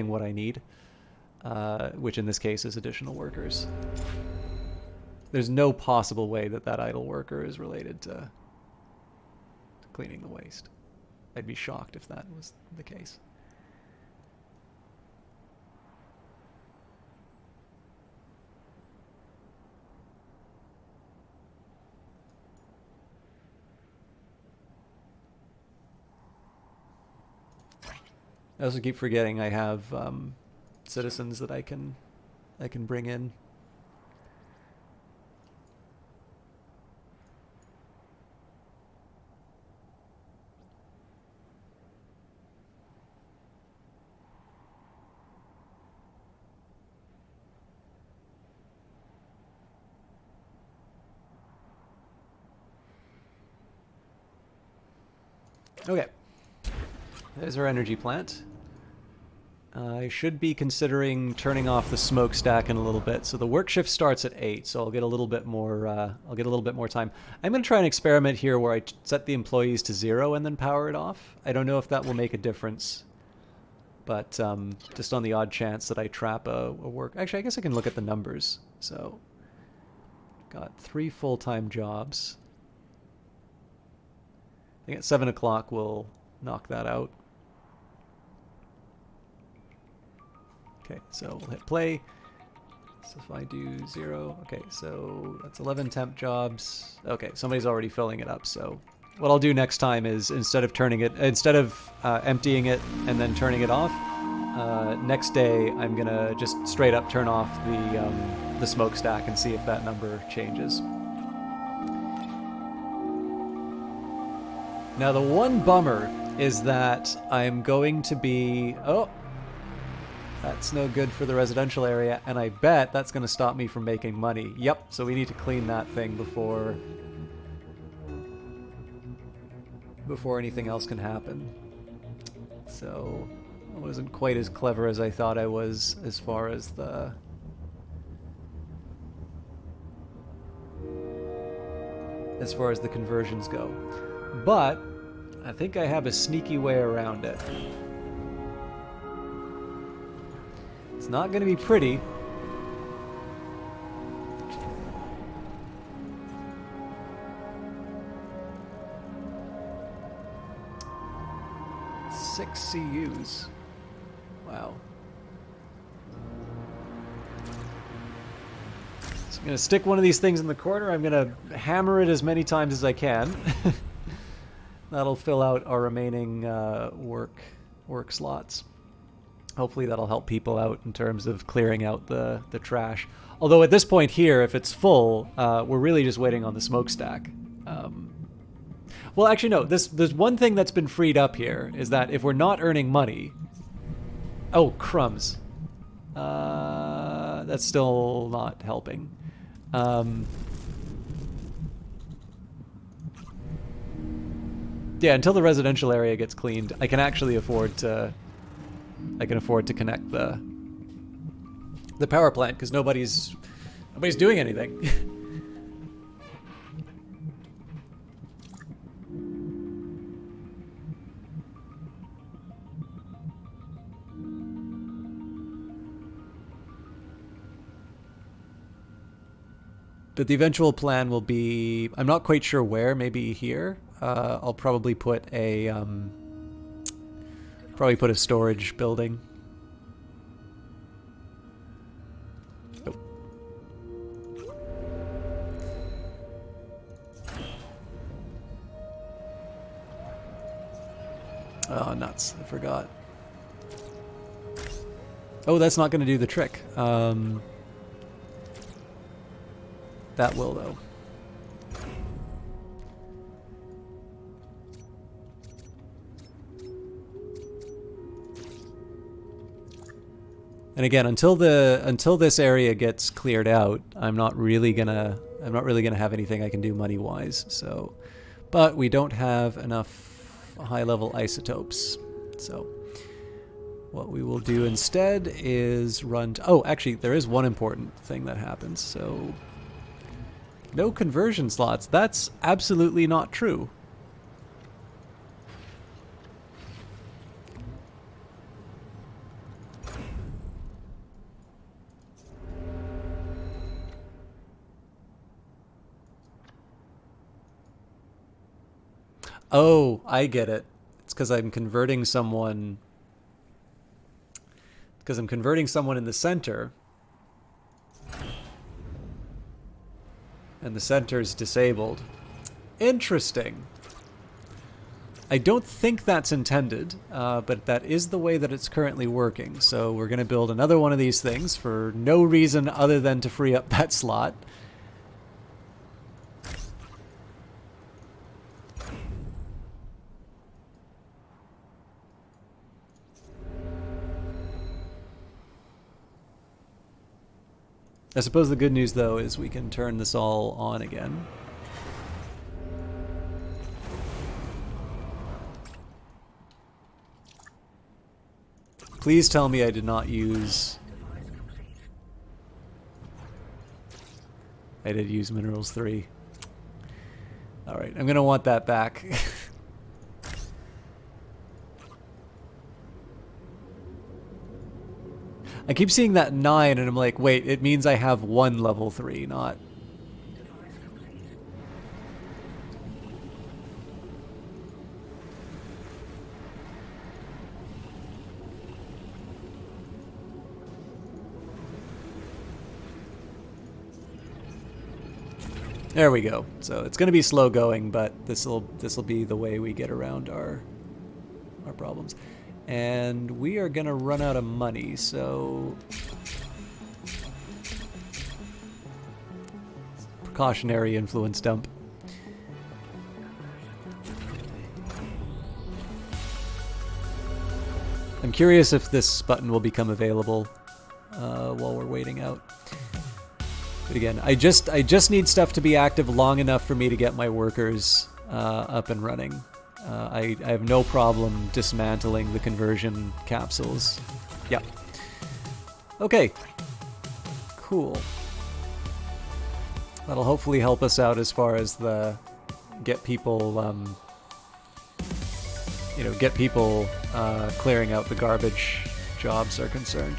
what I need, which in this case is additional workers. There's no possible way that idle worker is related to cleaning the waste. I'd be shocked if that was the case. I also keep forgetting I have citizens that I can bring in. Okay. There's our energy plant. I should be considering turning off the smokestack in a little bit. So the work shift starts at 8, so I'll get a little bit more. I'll get a little bit more time. I'm going to try an experiment here where I set the employees to 0 and then power it off. I don't know if that will make a difference, but just on the odd chance that I trap a work. Actually, I guess I can look at the numbers. So, got 3 full-time jobs. I think at 7 o'clock we'll knock that out. Okay, so we'll hit play. So if I do 0, okay, so that's 11 temp jobs. Okay, somebody's already filling it up. So what I'll do next time is instead of emptying it and then turning it off, next day I'm gonna just straight up turn off the smokestack and see if that number changes. Now the one bummer is that I'm going to be... Oh! That's no good for the residential area, and I bet that's going to stop me from making money. Yep, so we need to clean that thing before anything else can happen. So I wasn't quite as clever as I thought I was as far as the conversions go. But I think I have a sneaky way around it. It's not going to be pretty. Six CUs. Wow. So I'm going to stick one of these things in the corner. I'm going to hammer it as many times as I can. That'll fill out our remaining work slots. Hopefully that'll help people out in terms of clearing out the trash. Although at this point here, if it's full, we're really just waiting on the smokestack. Well, actually, no. There's one thing that's been freed up here, is that if we're not earning money... Oh, crumbs. That that's still not helping. Yeah, until the residential area gets cleaned, I can actually afford to. I can afford to connect the power plant because nobody's doing anything. But the eventual plan will be, I'm not quite sure where, maybe here. I'll probably put a storage building. Oh. Oh, nuts. I forgot. Oh, that's not going to do the trick. That will, though. And again, until this area gets cleared out, I'm not really gonna have anything I can do money-wise. So, but we don't have enough high-level isotopes. So, what we will do instead is run. Oh, actually, there is one important thing that happens. So, no conversion slots. That's absolutely not true. Oh, I get it. It's because I'm converting someone. Because I'm converting someone in the center. And the center's disabled. Interesting. I don't think that's intended, but that is the way that it's currently working. So we're going to build another one of these things for no reason other than to free up that slot. I suppose the good news, though, is we can turn this all on again. Please tell me I did not use... I did use Minerals 3. Alright, I'm gonna want that back. I keep seeing that 9 and I'm like, wait, it means I have one level 3, not... There we go. So it's going to be slow going, but this'll be the way we get around our problems. And we are going to run out of money, so precautionary influence dump. I'm curious if this button will become available while we're waiting out. But again, I just need stuff to be active long enough for me to get my workers up and running. I have no problem dismantling the conversion capsules. Yep. Okay. Cool. That'll hopefully help us out as far as the get people clearing out the garbage jobs are concerned.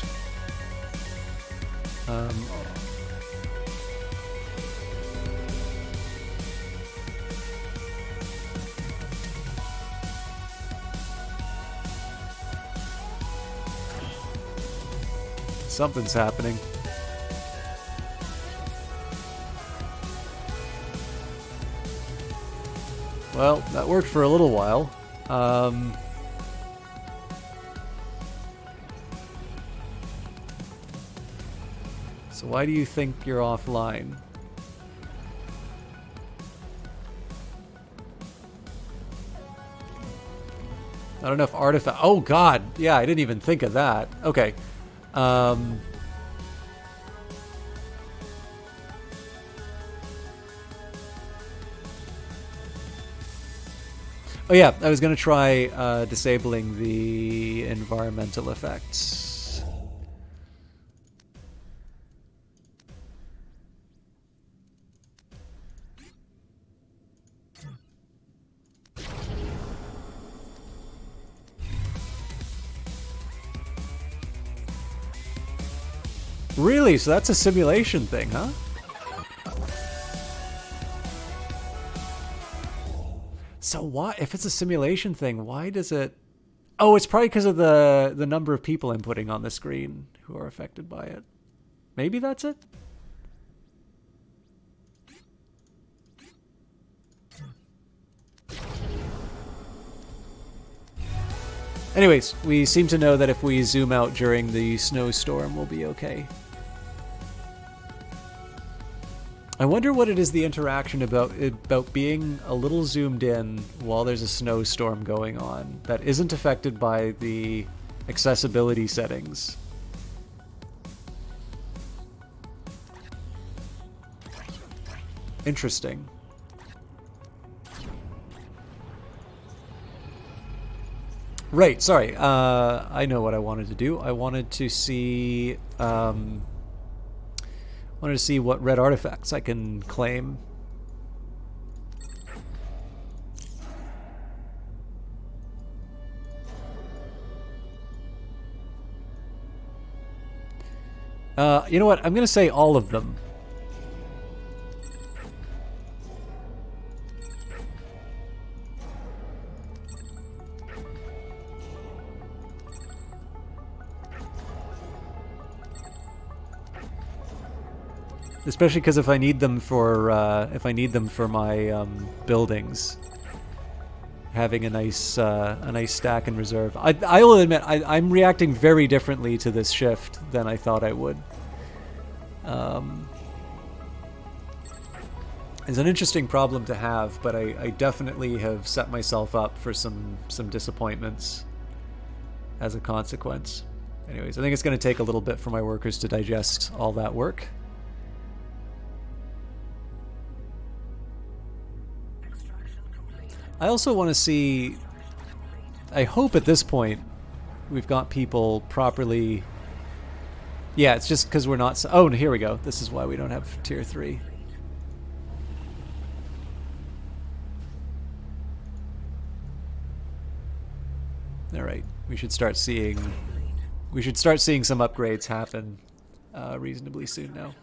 Something's happening. Well, that worked for a little while. So why do you think you're offline? I don't know if artifact... Oh god! Yeah, I didn't even think of that. Okay. Oh yeah, I was going to try disabling the environmental effects. Really? So that's a simulation thing, huh? So why, if it's a simulation thing, why does it... Oh, it's probably because of the number of people I'm putting on the screen who are affected by it. Maybe that's it? Anyways, we seem to know that if we zoom out during the snowstorm, we'll be okay. I wonder what it is the interaction about being a little zoomed in while there's a snowstorm going on that isn't affected by the accessibility settings. Interesting. Right, sorry. I know what I wanted to do. I wanted to see what red artifacts I can claim. You know what? I'm going to say all of them. Especially because if I need them for my buildings, having a nice stack in reserve. I will admit I'm reacting very differently to this shift than I thought I would. It's an interesting problem to have, but I definitely have set myself up for some disappointments as a consequence. Anyways, I think it's going to take a little bit for my workers to digest all that work. I also want to see, I hope at this point we've got people properly... Yeah, it's just because we're not... Oh, here we go. This is why we don't have tier 3. Alright, we should start seeing some upgrades happen reasonably soon now.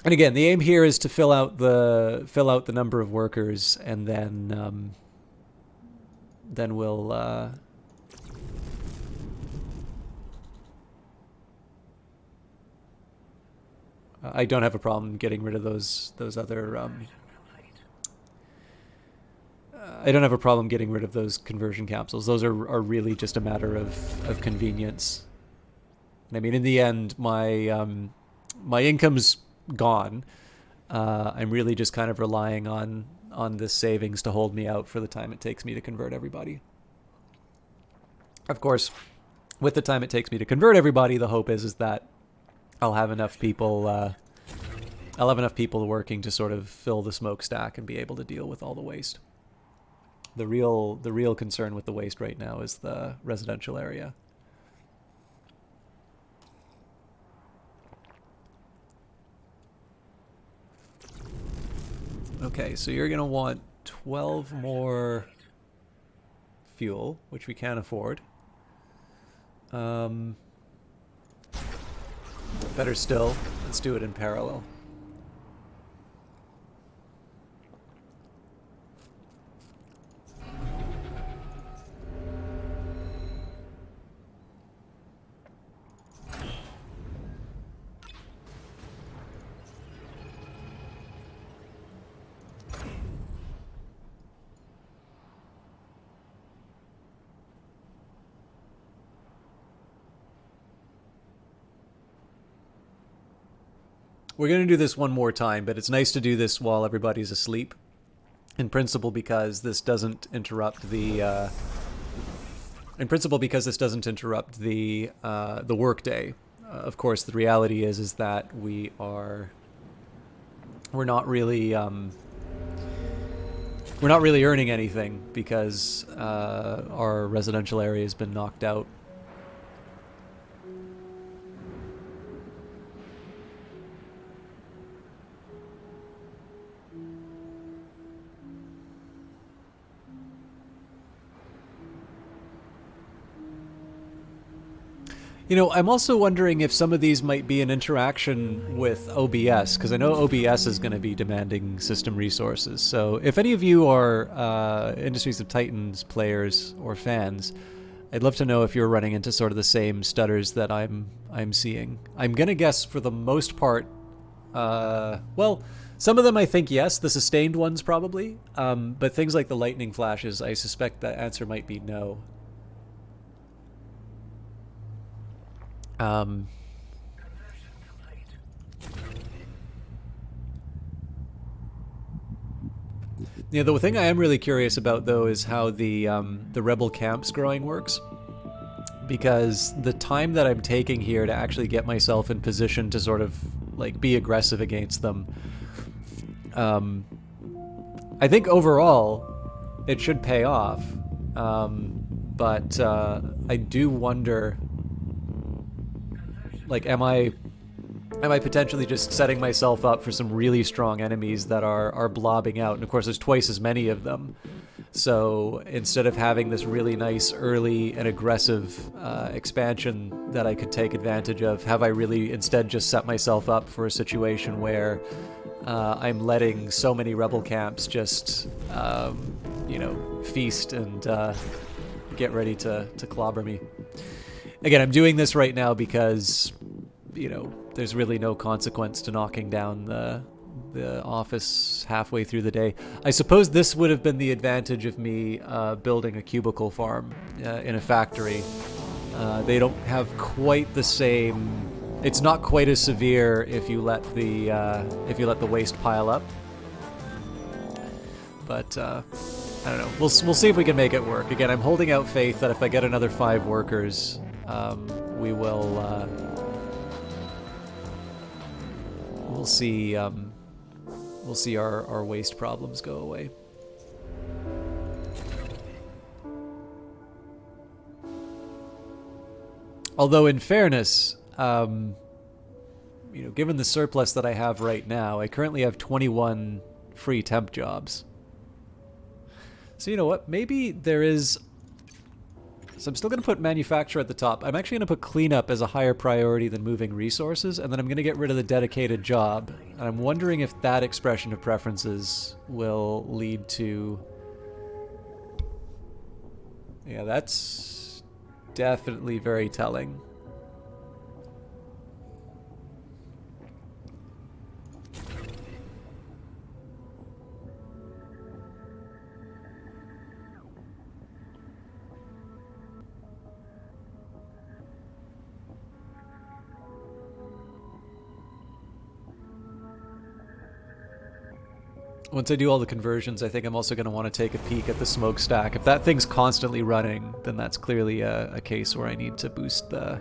And again, the aim here is to fill out the number of workers, and then we'll I don't have a problem getting rid of those other I don't have a problem getting rid of those conversion capsules. Those are really just a matter of convenience. And I mean, in the end, my income's gone. I'm really just kind of relying on this savings to hold me out for the time it takes me to convert everybody. Of course, with the time it takes me to convert everybody, the hope is that I'll have enough people working to sort of fill the smokestack and be able to deal with all the waste. The real concern with the waste right now is the residential area. Okay, so you're gonna want 12 more fuel, which we can't afford. Better still, let's do it in parallel. We're going to do this one more time, but it's nice to do this while everybody's asleep. In principle, because this doesn't interrupt the the workday. Of course, the reality is that we're not really we're not really earning anything because our residential area has been knocked out. You know, I'm also wondering if some of these might be an interaction with OBS, because I know OBS is going to be demanding system resources. So if any of you are Industries of Titans players or fans, I'd love to know if you're running into sort of the same stutters that I'm seeing. I'm going to guess for the most part, well, some of them I think yes, the sustained ones probably, but things like the lightning flashes, I suspect the answer might be no. Conversion complete. Yeah, the thing I am really curious about though is how the rebel camps growing works, because the time that I'm taking here to actually get myself in position to sort of like be aggressive against them, I think overall it should pay off, but I do wonder, like, am I potentially just setting myself up for some really strong enemies that are blobbing out? And of course, there's twice as many of them. So instead of having this really nice early and aggressive expansion that I could take advantage of, have I really instead just set myself up for a situation where I'm letting so many rebel camps just, you know, feast and get ready to clobber me? Again, I'm doing this right now because, you know, there's really no consequence to knocking down the office halfway through the day. I suppose this would have been the advantage of me building a cubicle farm in a factory. They don't have quite the same. It's not quite as severe if you let the waste pile up. But I don't know. We'll see if we can make it work. Again, I'm holding out faith that if I get another 5 workers, we will. We'll see. We'll see our waste problems go away. Although, in fairness, you know, given the surplus that I have right now, I currently have 21 free temp jobs. So you know what? Maybe there is. So I'm still going to put manufacture at the top. I'm actually going to put cleanup as a higher priority than moving resources, and then I'm going to get rid of the dedicated job. And I'm wondering if that expression of preferences will lead to... Yeah, that's definitely very telling. Once I do all the conversions, I think I'm also going to want to take a peek at the smokestack. If that thing's constantly running, then that's clearly a case where I need to boost the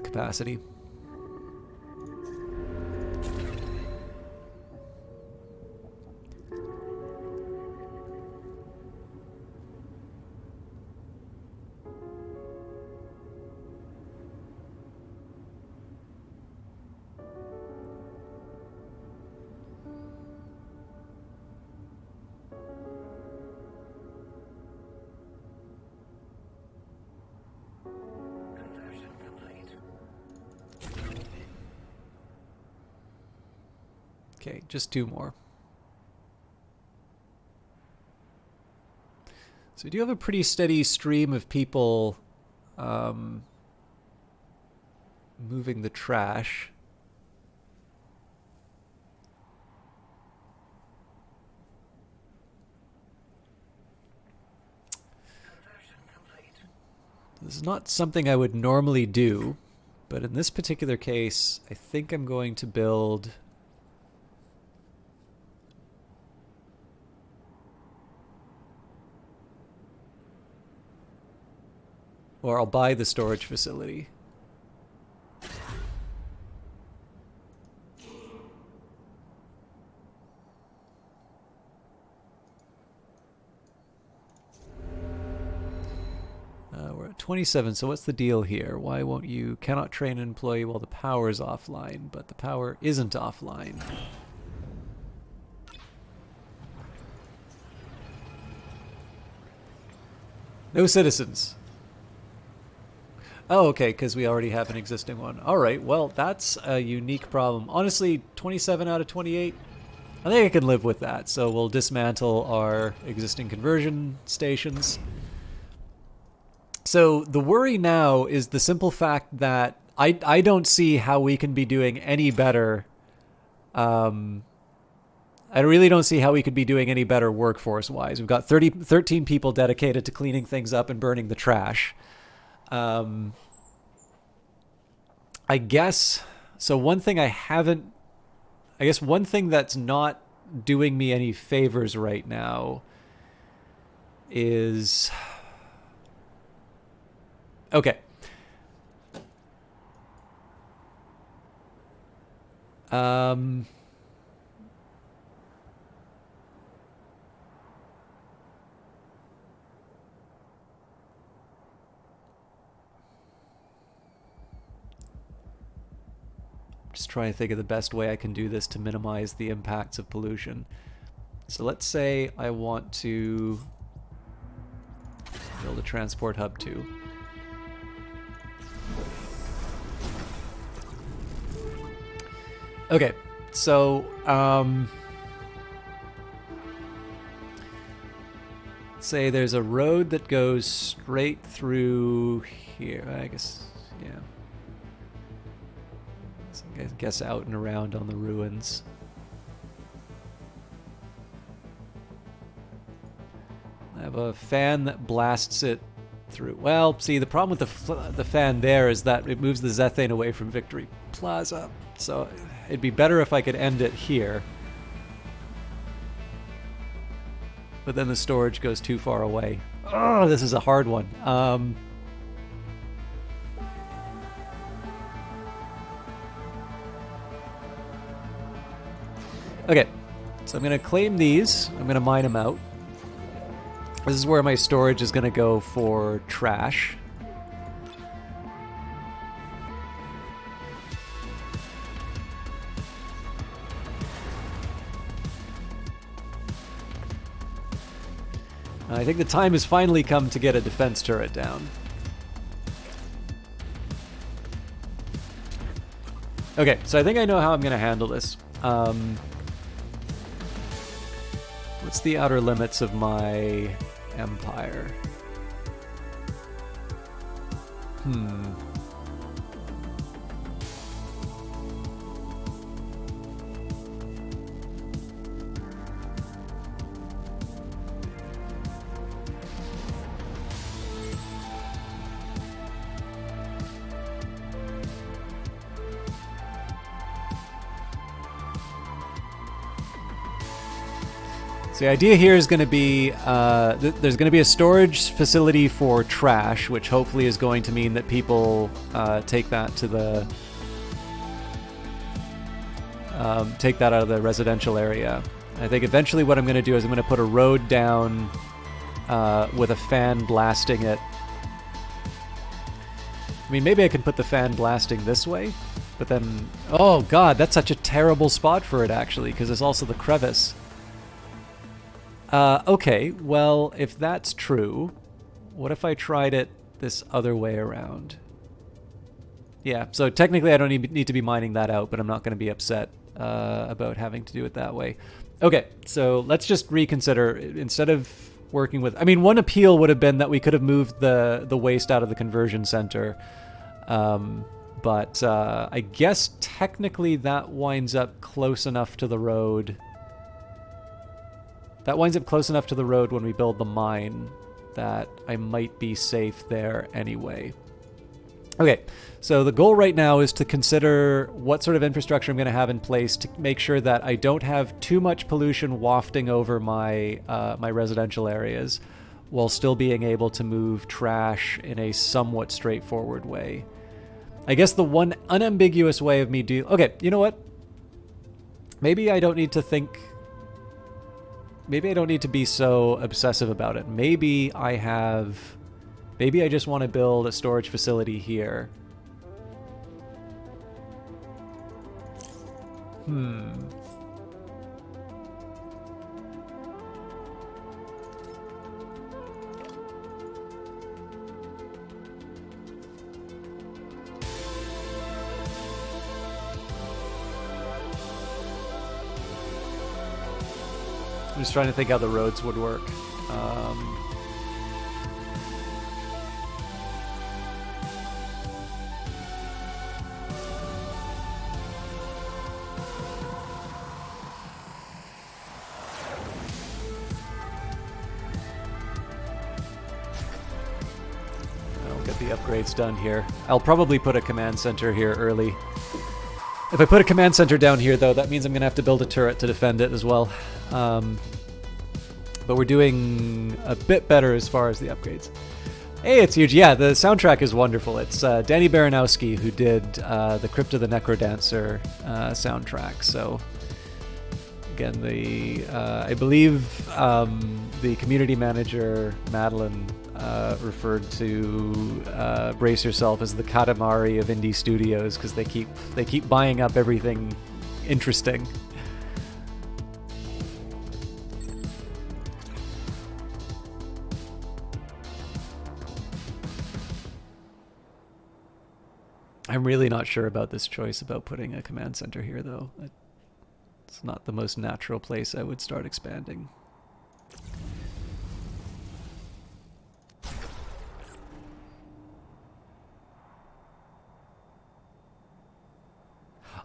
capacity. Okay, just 2 more. So we do have a pretty steady stream of people moving the trash. This is not something I would normally do, but in this particular case, I think I'm going to build... Or I'll buy the storage facility. 27. So what's the deal here? Why won't you cannot train an employee while the power is offline, but the power isn't offline? No citizens. Oh, okay, because we already have an existing one. All right, well, that's a unique problem. Honestly, 27 out of 28, I think I can live with that. So we'll dismantle our existing conversion stations. So the worry now is the simple fact that I don't see how we can be doing any better. I really don't see how we could be doing any better workforce-wise. We've got 13 people dedicated to cleaning things up and burning the trash. I guess, so one thing one thing that's not doing me any favors right now is, okay. Just trying to think of the best way I can do this to minimize the impacts of pollution. So let's say I want to build a transport hub too. Okay, so say there's a road that goes straight through here. I guess, yeah. I guess out and around on the ruins. I have a fan that blasts it through. Well, see, the problem with the fan there is that it moves the Zethane away from Victory Plaza. So it'd be better if I could end it here. But then the storage goes too far away. Oh, this is a hard one. Okay, so I'm going to claim these. I'm going to mine them out. This is where my storage is going to go for trash. I think the time has finally come to get a defense turret down. Okay, so I think I know how I'm going to handle this. What's the outer limits of my empire? So the idea here is going to be, there's going to be a storage facility for trash, which hopefully is going to mean that people take that to the, take that out of the residential area. I think eventually what I'm going to do is I'm going to put a road down with a fan blasting it. I mean, maybe I can put the fan blasting this way, but then, oh god, that's such a terrible spot for it actually, because there's also the crevice. Okay, well, if that's true, what if I tried it this other way around? Yeah, so technically I don't need to be mining that out, but I'm not going to be upset about having to do it that way. Okay, so let's just reconsider. Instead of working with... I mean, one appeal would have been that we could have moved the waste out of the conversion center. But I guess technically that winds up close enough to the road... That winds up close enough to the road when we build the mine that I might be safe there anyway. Okay, so the goal right now is to consider what sort of infrastructure I'm going to have in place to make sure that I don't have too much pollution wafting over my my residential areas while still being able to move trash in a somewhat straightforward way. I guess the one unambiguous way of me okay, you know what? Maybe I don't need to think... Maybe I don't need to be so obsessive about it. Maybe I have Maybe I just want to build a storage facility here. I'm just trying to think how the roads would work. I'll get the upgrades done here. I'll probably put a command center here early. If I put a command center down here, though, that means I'm going to have to build a turret to defend it as well. But we're doing a bit better as far as the upgrades. Hey, it's huge. Yeah, the soundtrack is wonderful. It's Danny Baranowski who did the Crypt of the Necrodancer soundtrack. So, again, I believe the community manager, Madeline, referred to Brace Yourself as the Katamari of indie studios because they keep buying up everything interesting. I'm really not sure about this choice about putting a command center here, though. It's not the most natural place I would start expanding.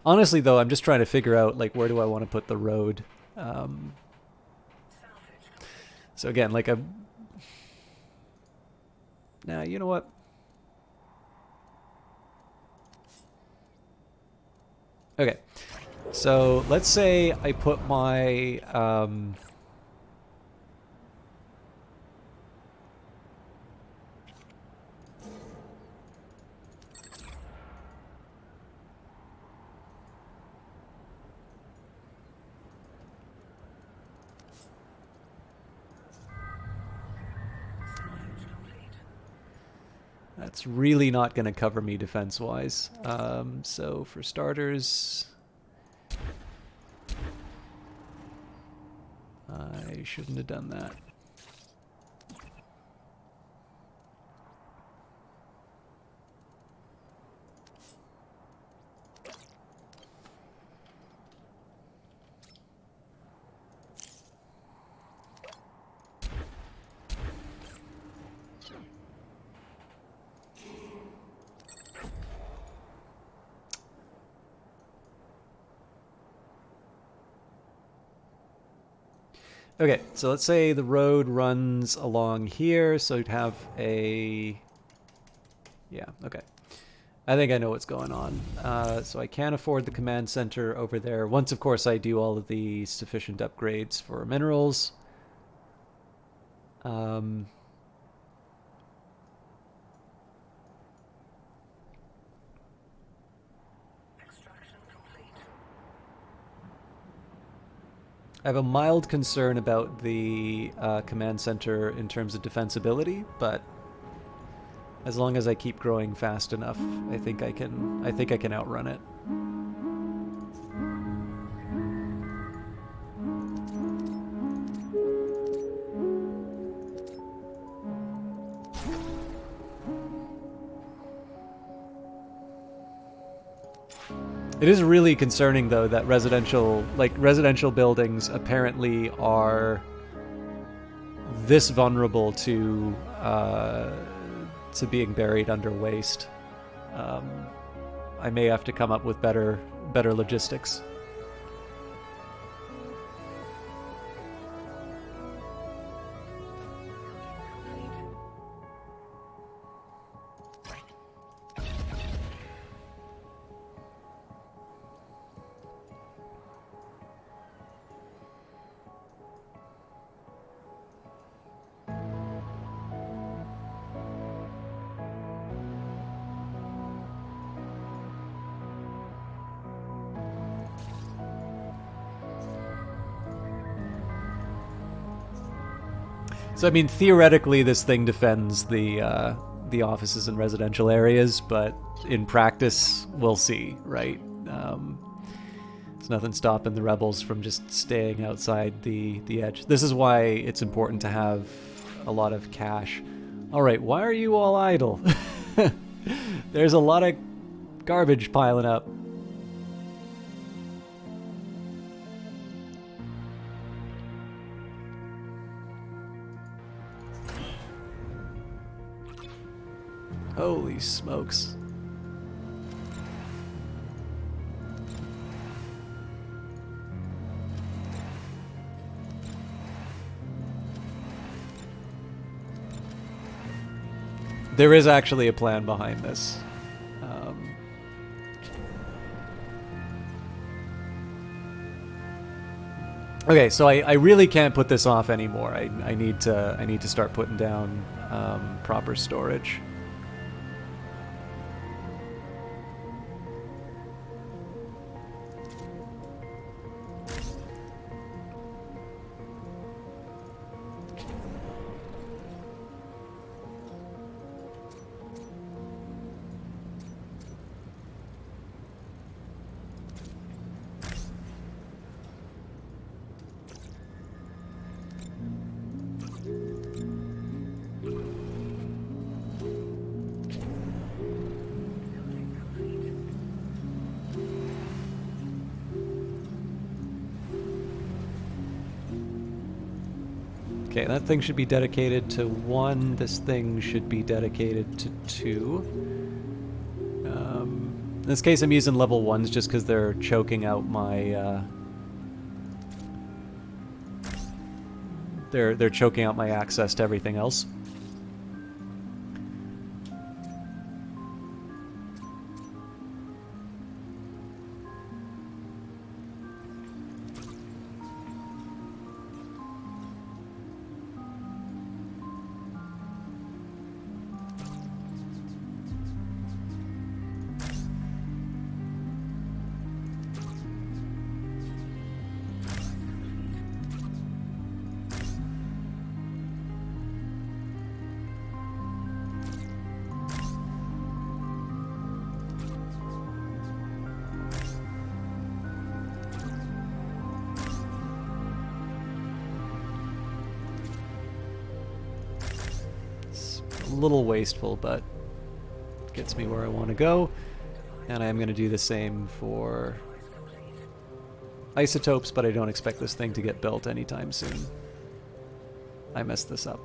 Honestly, though, I'm just trying to figure out, like, where do I want to put the road? So again, like Nah, you know what? Okay, so let's say I put my that's really not going to cover me defense-wise. So for starters, I shouldn't have done that. Okay, so let's say the road runs along here, so you'd have a... Yeah, okay. I think I know what's going on. So I can't afford the command center over there. Once, of course, I do all of the sufficient upgrades for minerals. I have a mild concern about the command center in terms of defensibility, but as long as I keep growing fast enough, I think I can outrun it. It is really concerning, though, that residential buildings apparently are this vulnerable to being buried under waste. I may have to come up with better logistics. So I mean, theoretically, this thing defends the offices and residential areas, but in practice, we'll see, right? There's nothing stopping the rebels from just staying outside the edge. This is why it's important to have a lot of cash. All right, why are you all idle? There's a lot of garbage piling up. Holy smokes. There is actually a plan behind this. Okay, so I really can't put this off anymore. I need to start putting down proper storage. Okay, that thing should be dedicated to 1. This thing should be dedicated to 2. In this case, I'm using level 1s just because they're choking out my... They're choking out my access to everything else. A little wasteful, but gets me where I want to go. And I'm going to do the same for isotopes, but I don't expect this thing to get built anytime soon. I messed this up.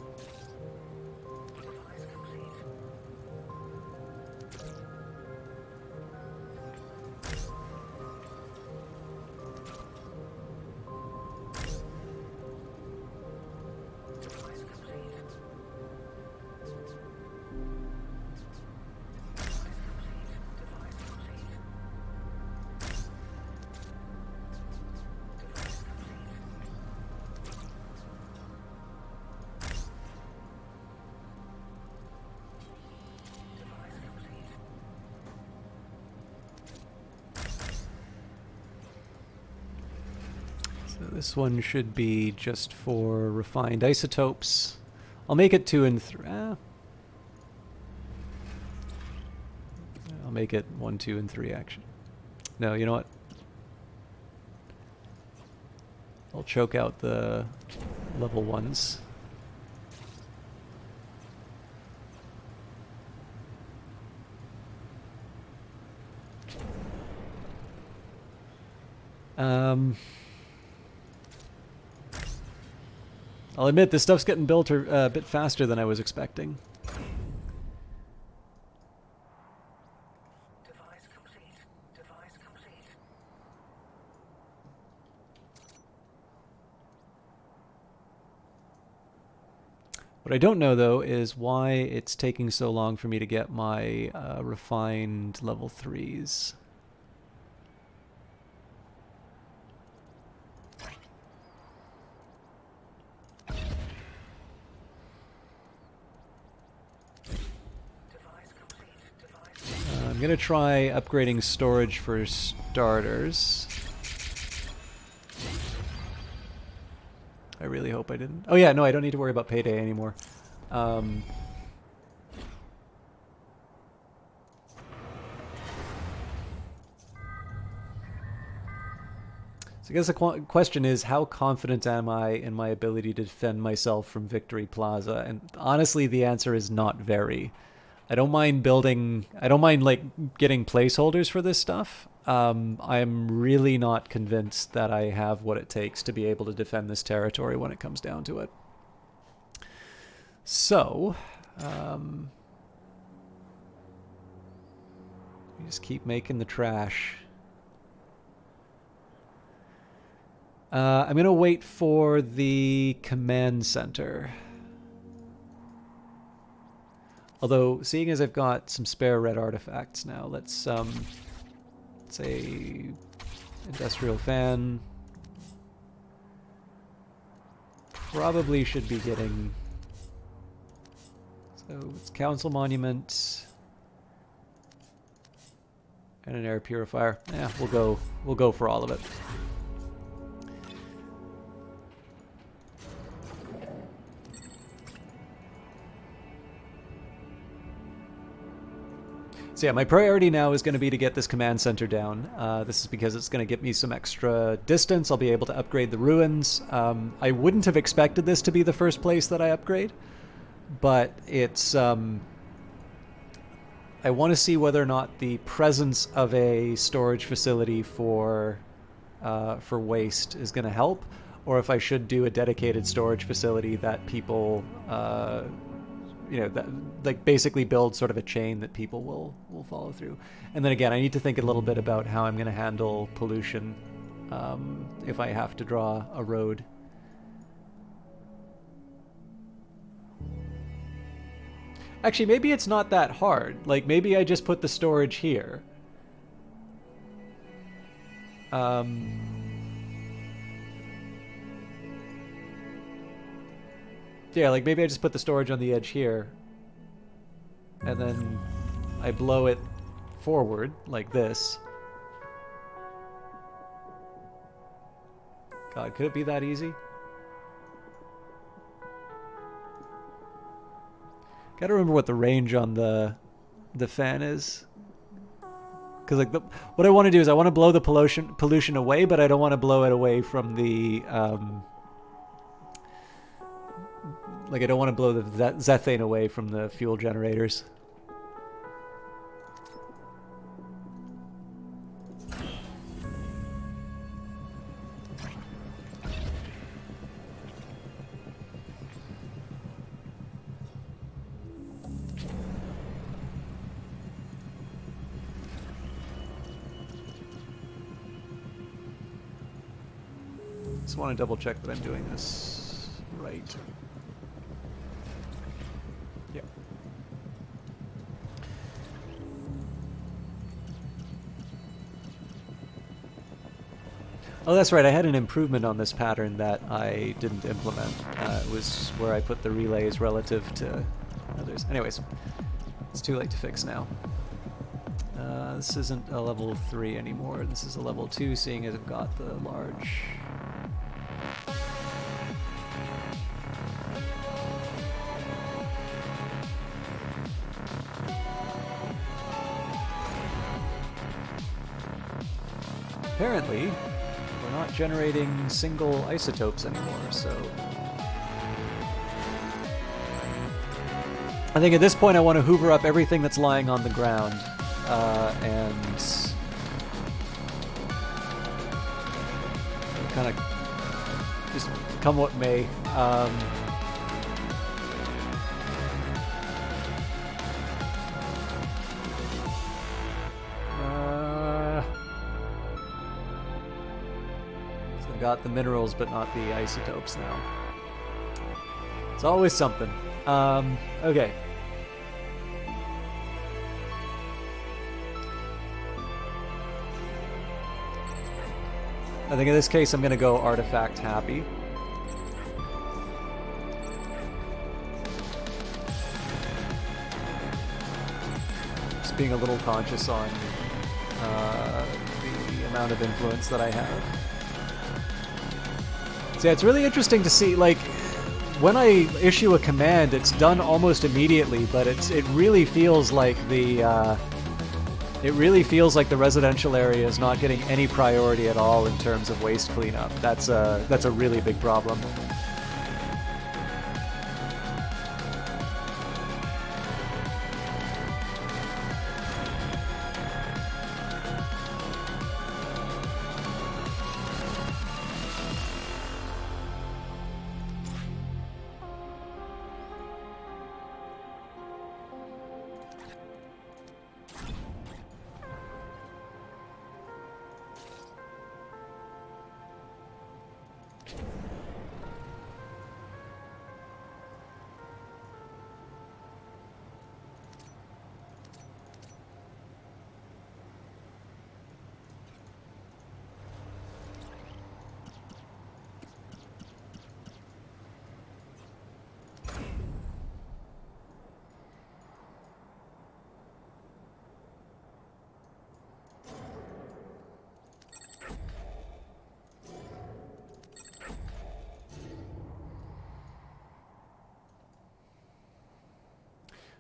So this one should be just for refined isotopes. I'll make it 2 and 3. I'll make it 1, 2, and 3 actually. No, you know what? I'll choke out the level 1s. I'll admit this stuff's getting built a bit faster than I was expecting. Device complete. Device complete. What I don't know, though, is why it's taking so long for me to get my refined level 3s. I'm going to try upgrading storage for starters. I really hope hope I didn't. Oh yeah, no, I don't need to worry about payday anymore. So I guess the question is, how confident am I in my ability to defend myself from Victory Plaza? And honestly, the answer is not very. I don't mind like getting placeholders for this stuff. I'm really not convinced that I have what it takes to be able to defend this territory when it comes down to it. So, we just keep making the trash. I'm going to wait for the command center. Although, seeing as I've got some spare red artifacts now, let's say industrial fan. Probably should be getting... So, it's council monument and an air purifier. Yeah, we'll go for all of it. So yeah, my priority now is going to be to get this command center down. This is because it's going to give me some extra distance. I'll be able to upgrade the ruins. I wouldn't have expected this to be the first place that I upgrade, but it's... I want to see whether or not the presence of a storage facility for waste is going to help, or if I should do a dedicated storage facility that people... that like basically build sort of a chain that people will follow through. And then again, I need to think a little bit about how I'm going to handle pollution if I have to draw a road. Actually, maybe it's not that hard. Like, maybe I just put the storage here. Yeah, like maybe I just put the storage on the edge here, and then I blow it forward like this. God, could it be that easy? Gotta remember what the range on the fan is. Because like what I want to do is I want to blow the pollution away, but I don't want to blow it away from the like I don't want to blow the zethane away from the fuel generators. Just want to double check that I'm doing this right. Yeah. Oh, that's right. I had an improvement on this pattern that I didn't implement. It was where I put the relays relative to others. Anyways, it's too late to fix now. This isn't a level 3 anymore. This is a level 2, seeing as I've got the large... Apparently, we're not generating single isotopes anymore, so... I think at this point I want to hoover up everything that's lying on the ground, and... kind of just come what may. Got the minerals, but not the isotopes now. It's always something. Okay. I think in this case I'm going to go artifact happy. Just being a little conscious on the amount of influence that I have. So yeah, it's really interesting to see, like, when I issue a command, it's done almost immediately, but it really feels like the residential area is not getting any priority at all in terms of waste cleanup. That's a really big problem.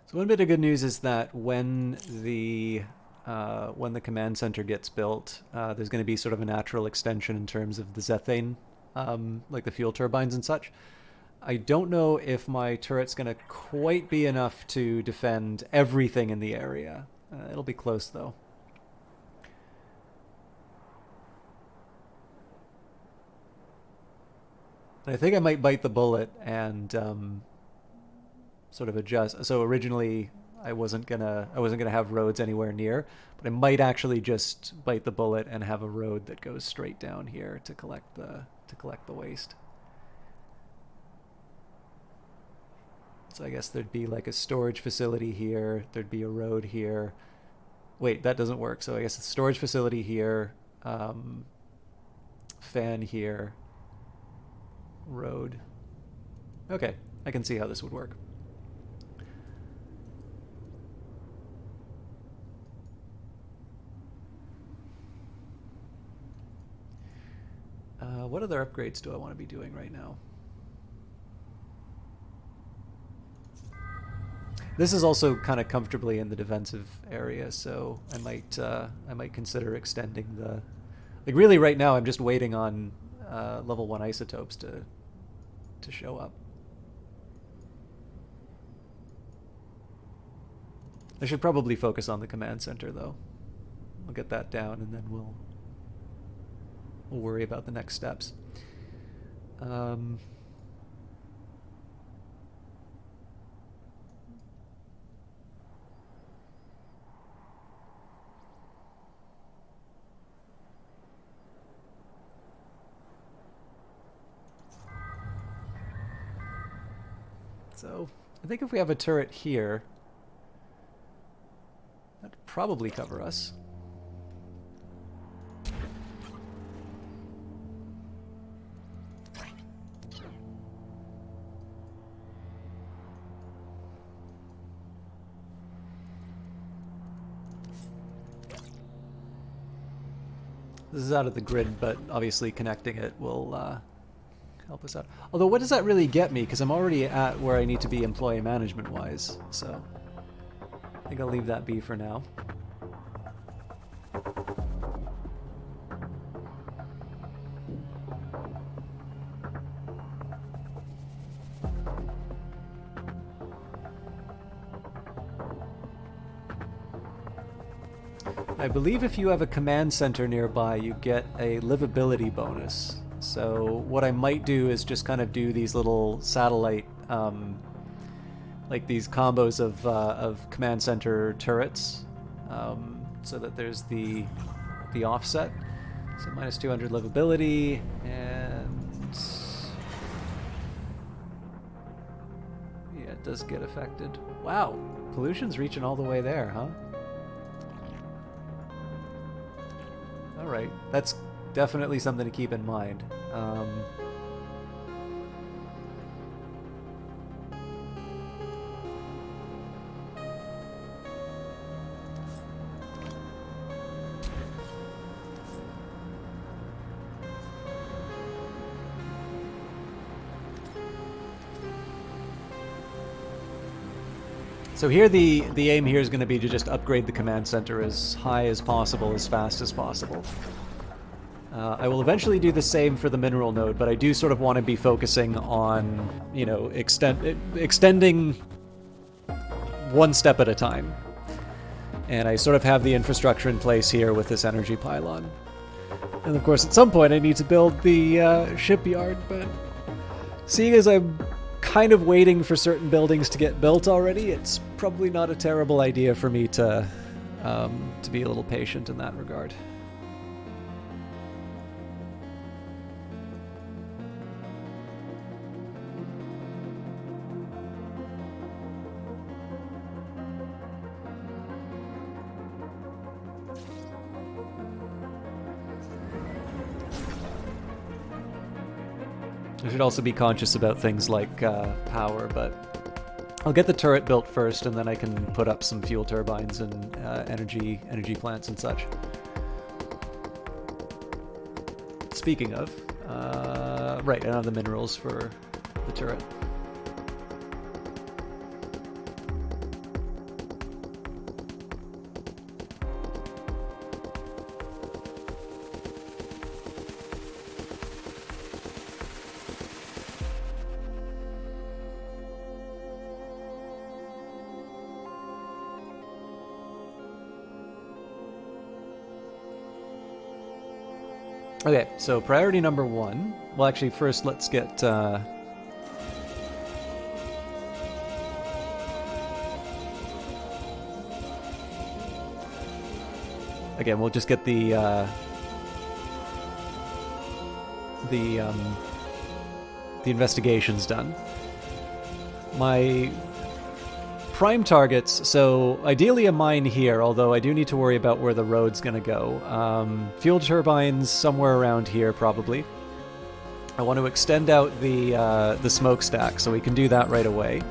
So one bit of good news is that when the command center gets built, there's going to be sort of a natural extension in terms of the Zethane, like the fuel turbines and such. I don't know if my turret's going to quite be enough to defend everything in the area. It'll be close though. I think I might bite the bullet and sort of adjust. So originally I wasn't gonna have roads anywhere near, but I might actually just bite the bullet and have a road that goes straight down here to collect the waste. So I guess there'd be like a storage facility here, there'd be a road here. Wait, that doesn't work. So I guess a storage facility here, fan here, road. Okay, I can see how this would work. What other upgrades do I want to be doing right now? This is also kind of comfortably in the defensive area, so I might consider extending the. Like really, right now I'm just waiting on level 1 isotopes to show up. I should probably focus on the command center though. I'll get that down and then we'll worry about the next steps. So I think if we have a turret here, that'd probably cover us. This is out of the grid, but obviously connecting it will help us out. Although, what does that really get me? Because I'm already at where I need to be employee management-wise, so I think I'll leave that be for now. I believe if you have a command center nearby, you get a livability bonus. So what I might do is just kind of do these little satellite, like these combos of command center turrets, so that there's the offset. So minus 200 livability, and yeah, it does get affected. Wow, pollution's reaching all the way there, huh? Alright, that's definitely something to keep in mind. So here the aim here is going to be to just upgrade the command center as high as possible, as fast as possible. I will eventually do the same for the mineral node, but I do sort of want to be focusing on, you know, extending one step at a time. And I sort of have the infrastructure in place here with this energy pylon. And of course, at some point I need to build the shipyard, but seeing as I'm kind of waiting for certain buildings to get built already, it's probably not a terrible idea for me to be a little patient in that regard. I should also be conscious about things like power, but I'll get the turret built first, and then I can put up some fuel turbines and energy plants and such. Speaking of, right, I don't have the minerals for the turret. Okay, so priority number one. Well, actually, first let's get... Again, we'll just get the investigations done. My prime targets, so ideally a mine here, although I do need to worry about where the road's going to go. Fuel turbines somewhere around here, probably. I want to extend out the smokestack, so we can do that right away.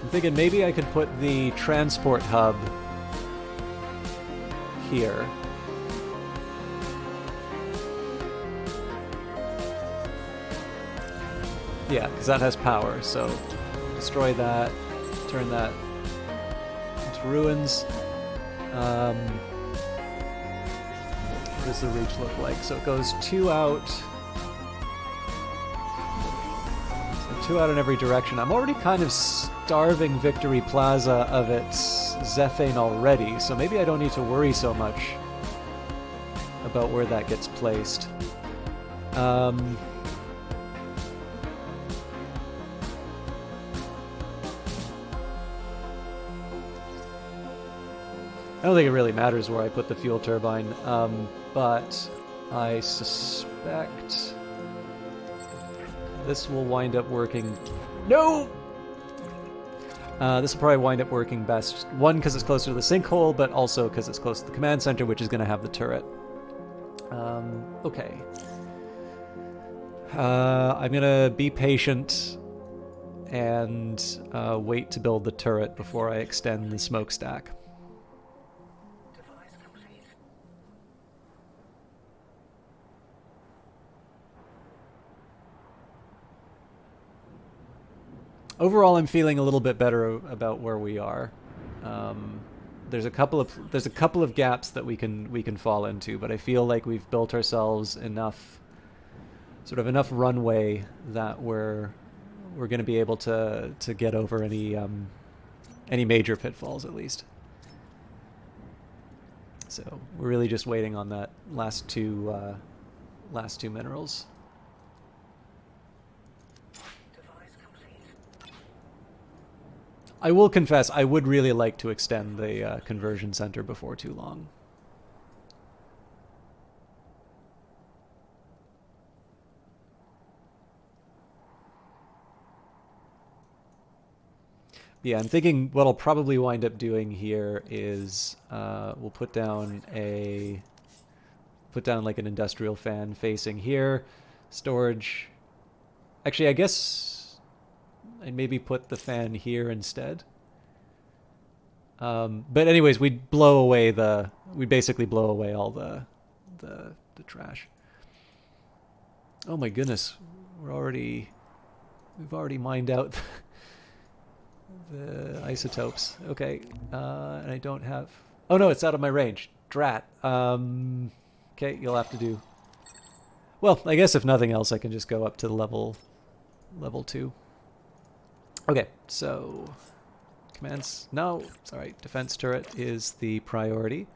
I'm thinking maybe I could put the transport hub here. Yeah, because that has power, so destroy that, turn that into ruins. What does the reach look like? So it goes 2 out. So 2 out in every direction. I'm already kind of starving Victory Plaza of its Zethane already, so maybe I don't need to worry so much about where that gets placed. I don't think it really matters where I put the fuel turbine, but I suspect this will wind up working... No! This will probably wind up working best. One, because it's closer to the sinkhole, but also because it's close to the command center, which is going to have the turret. Okay. I'm going to be patient and wait to build the turret before I extend the smokestack. Device complete. Overall, I'm feeling a little bit better about where we are. There's a couple of gaps that we can fall into, but I feel like we've built ourselves enough runway that we're going to be able to get over any major pitfalls, at least. So we're really just waiting on that last two minerals. I will confess, I would really like to extend the conversion center before too long. Yeah, I'm thinking what I'll probably wind up doing here is we'll put down like an industrial fan facing here, storage. Actually, I guess I'd maybe put the fan here instead. But anyways, we'd basically blow away all the trash. Oh my goodness, we've already mined out the isotopes. Okay, and I don't have. Oh no, it's out of my range. Drat. Okay, you'll have to do. Well, I guess if nothing else, I can just go up to the level 2. Okay, so commands. No, sorry, defense turret is the priority.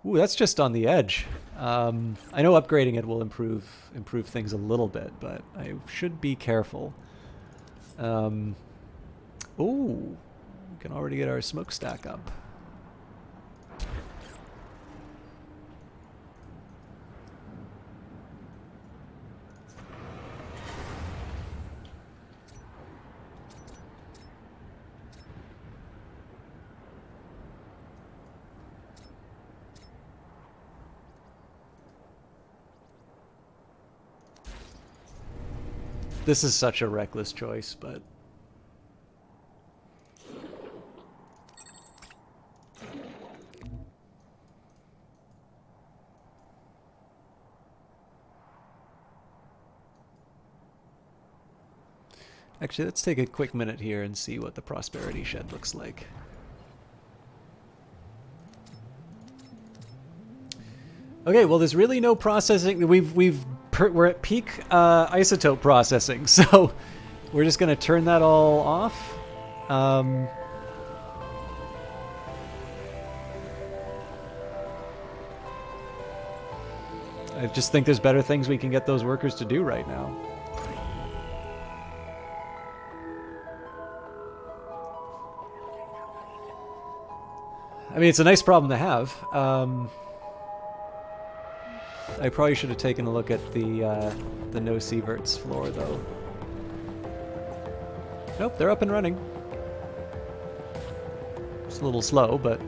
Ooh, that's just on the edge. I know upgrading it will improve things a little bit, but I should be careful. Ooh, we can already get our smokestack up. This is such a reckless choice, but... Actually, let's take a quick minute here and see what the Prosperity Shed looks like. Okay, well, there's really no processing. We're at peak isotope processing, so we're just going to turn that all off. I just think there's better things we can get those workers to do right now. I mean, it's a nice problem to have. I probably should have taken a look at the no Sieverts floor, though. Nope, they're up and running. It's a little slow, but...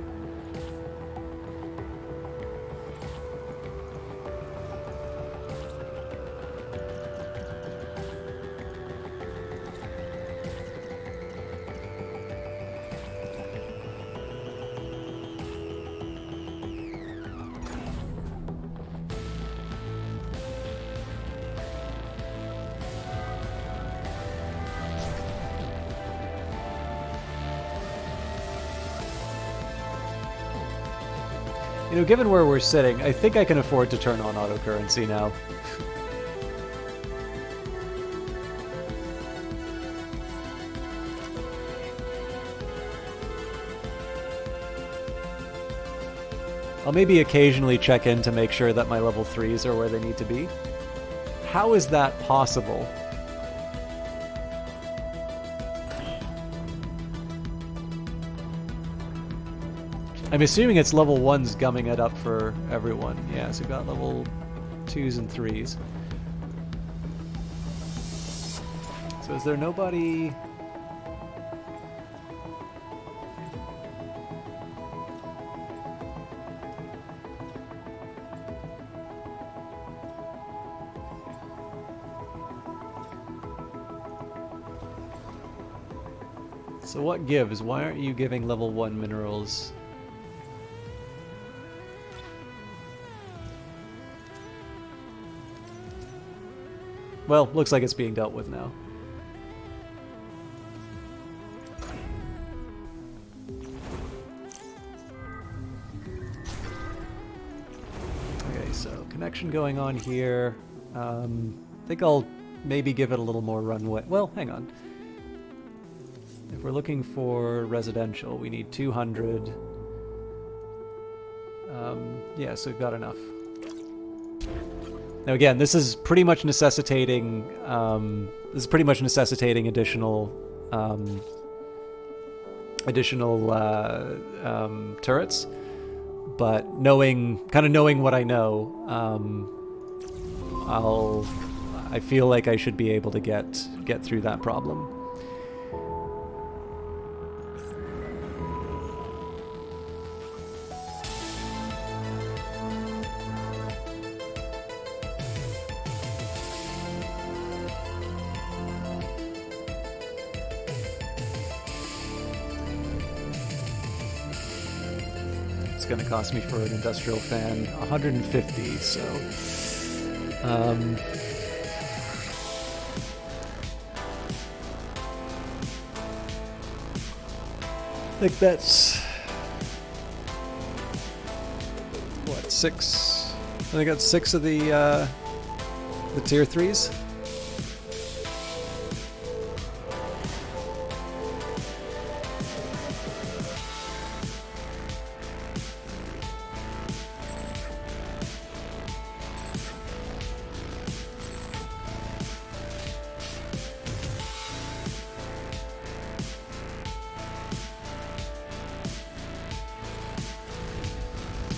You know, given where we're sitting, I think I can afford to turn on autocurrency now. I'll maybe occasionally check in to make sure that my level 3s are where they need to be. How is that possible? I'm assuming it's level 1s gumming it up for everyone. Yeah, so we've got level 2s and 3s. So is there nobody... So what gives? Why aren't you giving level 1 minerals? Well, looks like it's being dealt with now. Okay, so connection going on here. I think I'll maybe give it a little more runway. Well, hang on. If we're looking for residential, we need 200. Yeah, so we've got enough. Now again, this is pretty much necessitating additional turrets. But knowing what I know, I feel like I should be able to get through that problem. going to cost me for an industrial fan? 150, so... I think that's... what, 6? I think that's 6 of the tier 3s.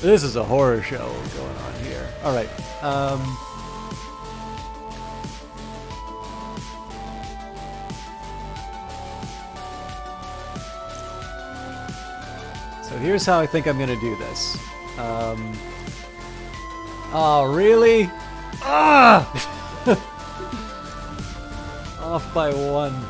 This is a horror show going on here. All right. So here's how I think I'm going to do this. Oh, really? Ah! Off by 1.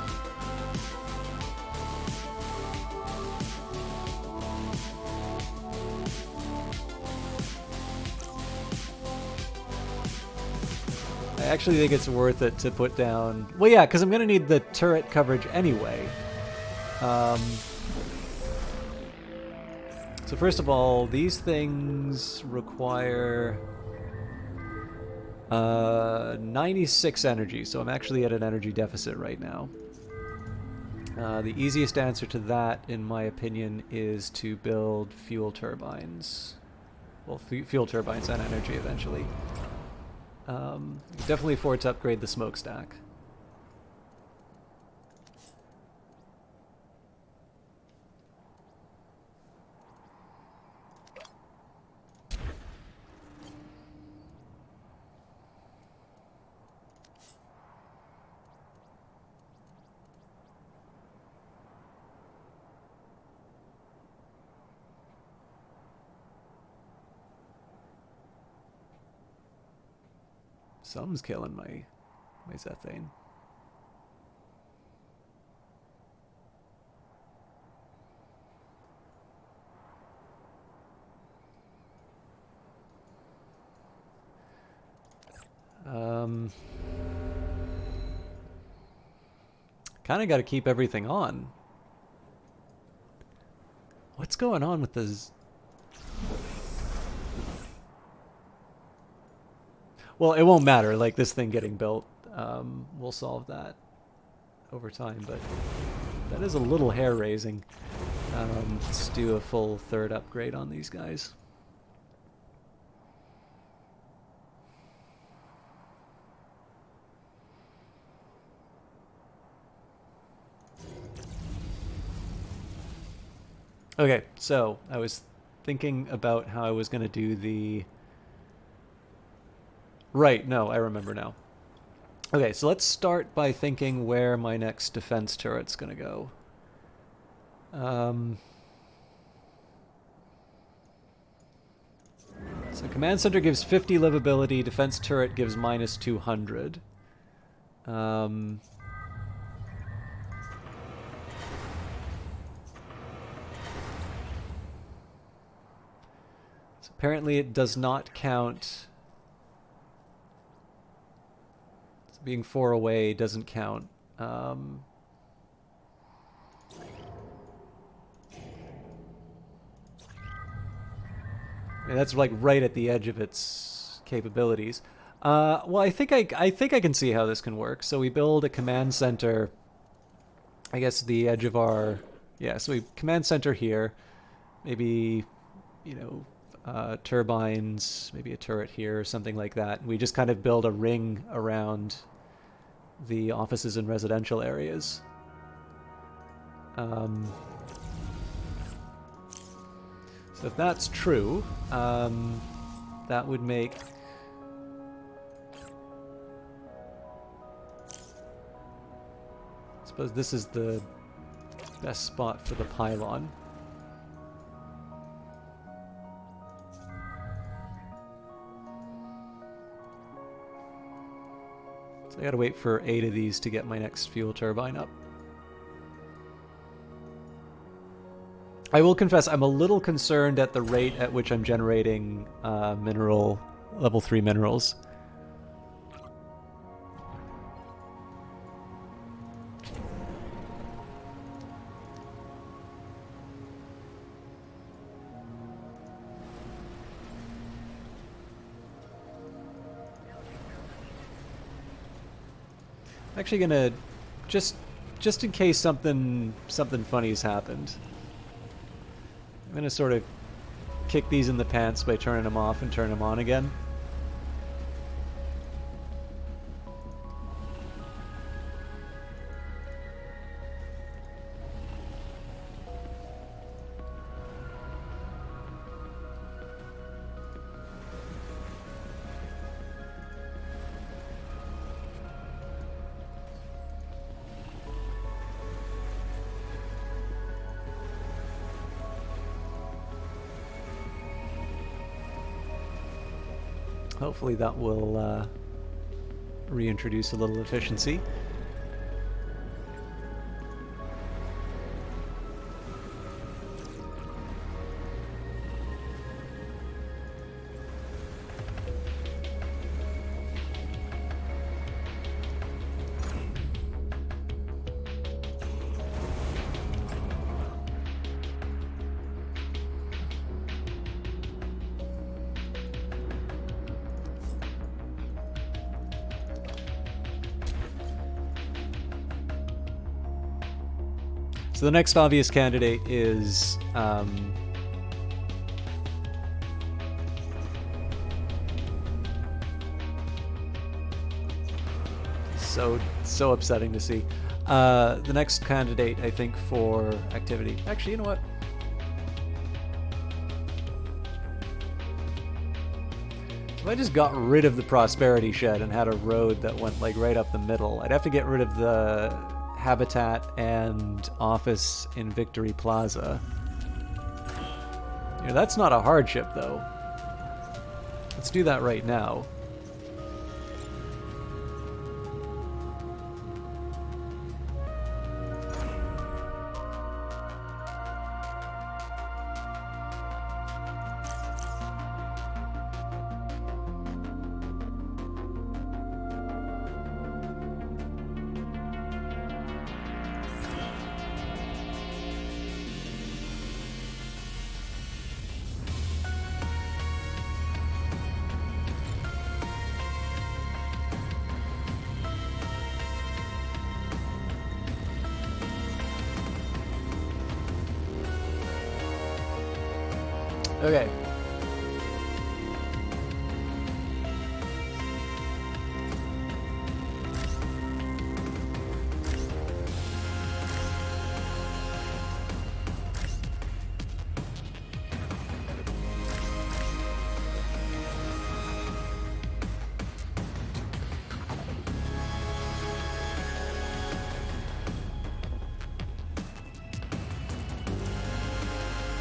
I actually think it's worth it to put down... Well, yeah, because I'm going to need the turret coverage anyway. So first of all, these things require 96 energy, so I'm actually at an energy deficit right now. The easiest answer to that, in my opinion, is to build fuel turbines. Well, fuel turbines and energy eventually. Definitely afford to upgrade the smokestack. Something's killing my Zethane. Kind of got to keep everything on. What's going on with this? Well, it won't matter, like this thing getting built. We'll solve that over time, but that is a little hair-raising. Let's do a full 3rd upgrade on these guys. Okay, so I was thinking about how I was going to do the... Right, no, I remember now. Okay, so let's start by thinking where my next defense turret's going to go. So command center gives 50 livability, defense turret gives minus 200. So apparently it does not count... Being 4 away doesn't count. I mean, that's like right at the edge of its capabilities. Well, I think I can see how this can work. So we build a command center. I guess the edge of our so we command center here. Maybe, you know, turbines, maybe a turret here or something like that. We just kind of build a ring around the offices and residential areas. So if that's true, that would make... I suppose this is the best spot for the pylon. So I gotta wait for 8 of these to get my next fuel turbine up. I will confess I'm a little concerned at the rate at which I'm generating level 3 minerals. I'm actually gonna just in case something funny's happened. I'm gonna sort of kick these in the pants by turning them off and turning them on again. Hopefully that will reintroduce a little efficiency. So the next obvious candidate is so upsetting to see. The next candidate, I think, for activity. Actually, you know what? If I just got rid of the prosperity shed and had a road that went like right up the middle, I'd have to get rid of the habitat and office in Victory Plaza. You know, that's not a hardship, though. Let's do that right now. Okay.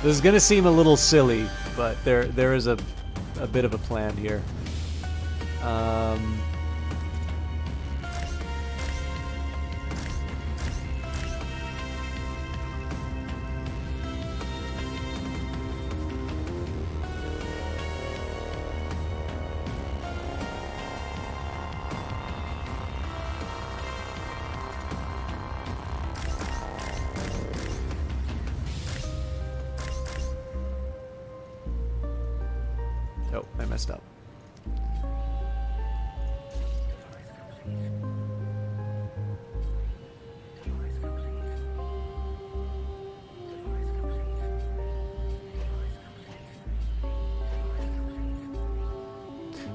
This is gonna seem a little silly, but there is a bit of a plan here. Oh, I messed up.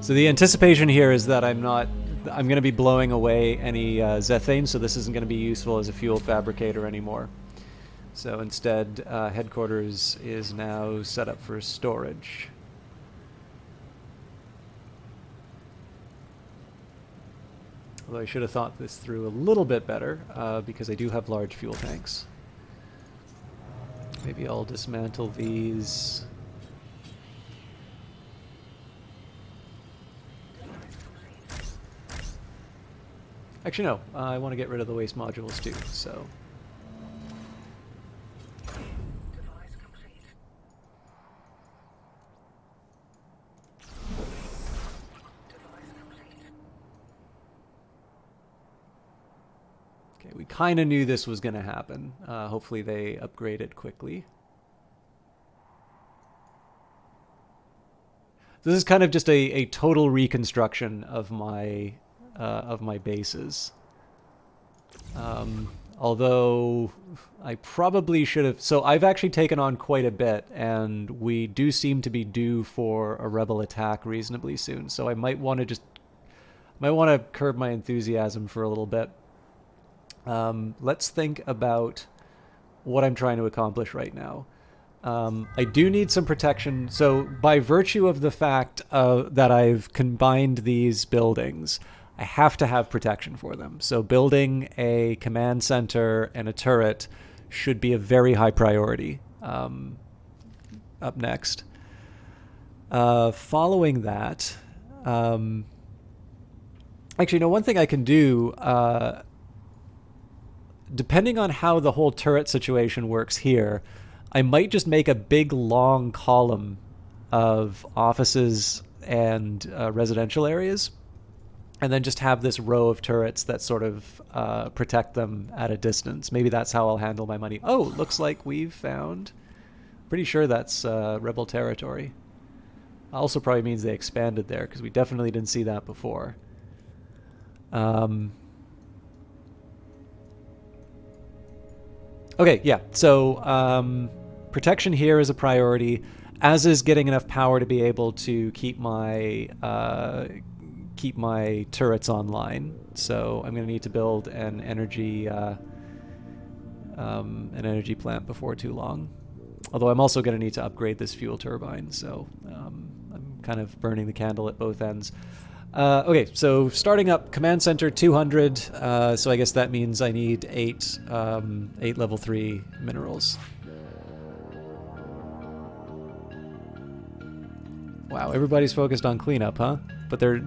So the anticipation here is that I'm going to be blowing away any Zethane, so this isn't going to be useful as a fuel fabricator anymore. So instead, headquarters is now set up for storage. Although I should have thought this through a little bit better, because I do have large fuel tanks. Maybe I'll dismantle these. Actually, no. I want to get rid of the waste modules too, so... Device complete. kind of knew this was going to happen. Hopefully they upgrade it quickly. This is kind of just a total reconstruction of my bases. Although I probably should have... So I've actually taken on quite a bit, and we do seem to be due for a rebel attack reasonably soon. So I might want to curb my enthusiasm for a little bit. Let's think about what I'm trying to accomplish right now. I do need some protection. So by virtue of the fact that I've combined these buildings, I have to have protection for them. So building a command center and a turret should be a very high priority. Up next. Following that, actually, no, one thing I can do, depending on how the whole turret situation works here, I might just make a big long column of offices and residential areas, and then just have this row of turrets that sort of protect them at a distance. Maybe that's how I'll handle my money. Oh, looks like we've found... Pretty sure that's rebel territory. Also probably means they expanded there, because we definitely didn't see that before. Okay, yeah. So protection here is a priority, as is getting enough power to be able to keep my turrets online. So I'm going to need to build an energy plant before too long. Although I'm also going to need to upgrade this fuel turbine, so I'm kind of burning the candle at both ends. Okay, so starting up Command Center 200, so I guess that means I need 8 level 3 minerals. Wow, everybody's focused on cleanup, huh? But they're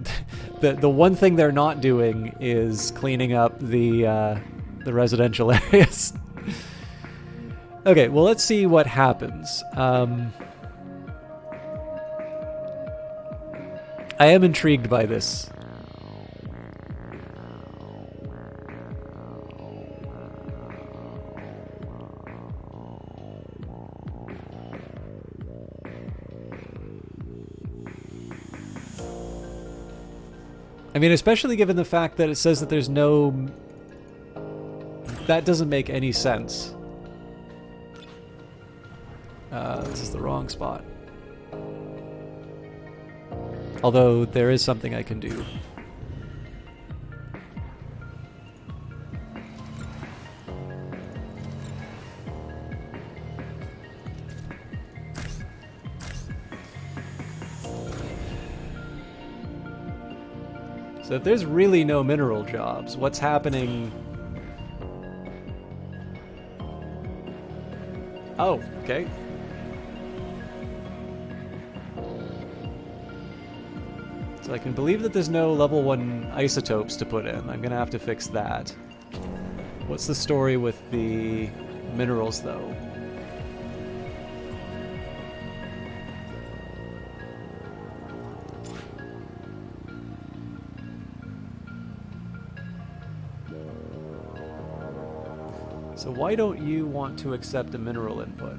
the one thing they're not doing is cleaning up the residential areas. Okay, well, let's see what happens. I am intrigued by this. I mean, especially given the fact that it says that there's no... That doesn't make any sense. This is the wrong spot. Although there is something I can do. So if there's really no mineral jobs, what's happening? Oh, okay. So I can believe that there's no level 1 isotopes to put in. I'm gonna have to fix that. What's the story with the minerals, though? So why don't you want to accept a mineral input?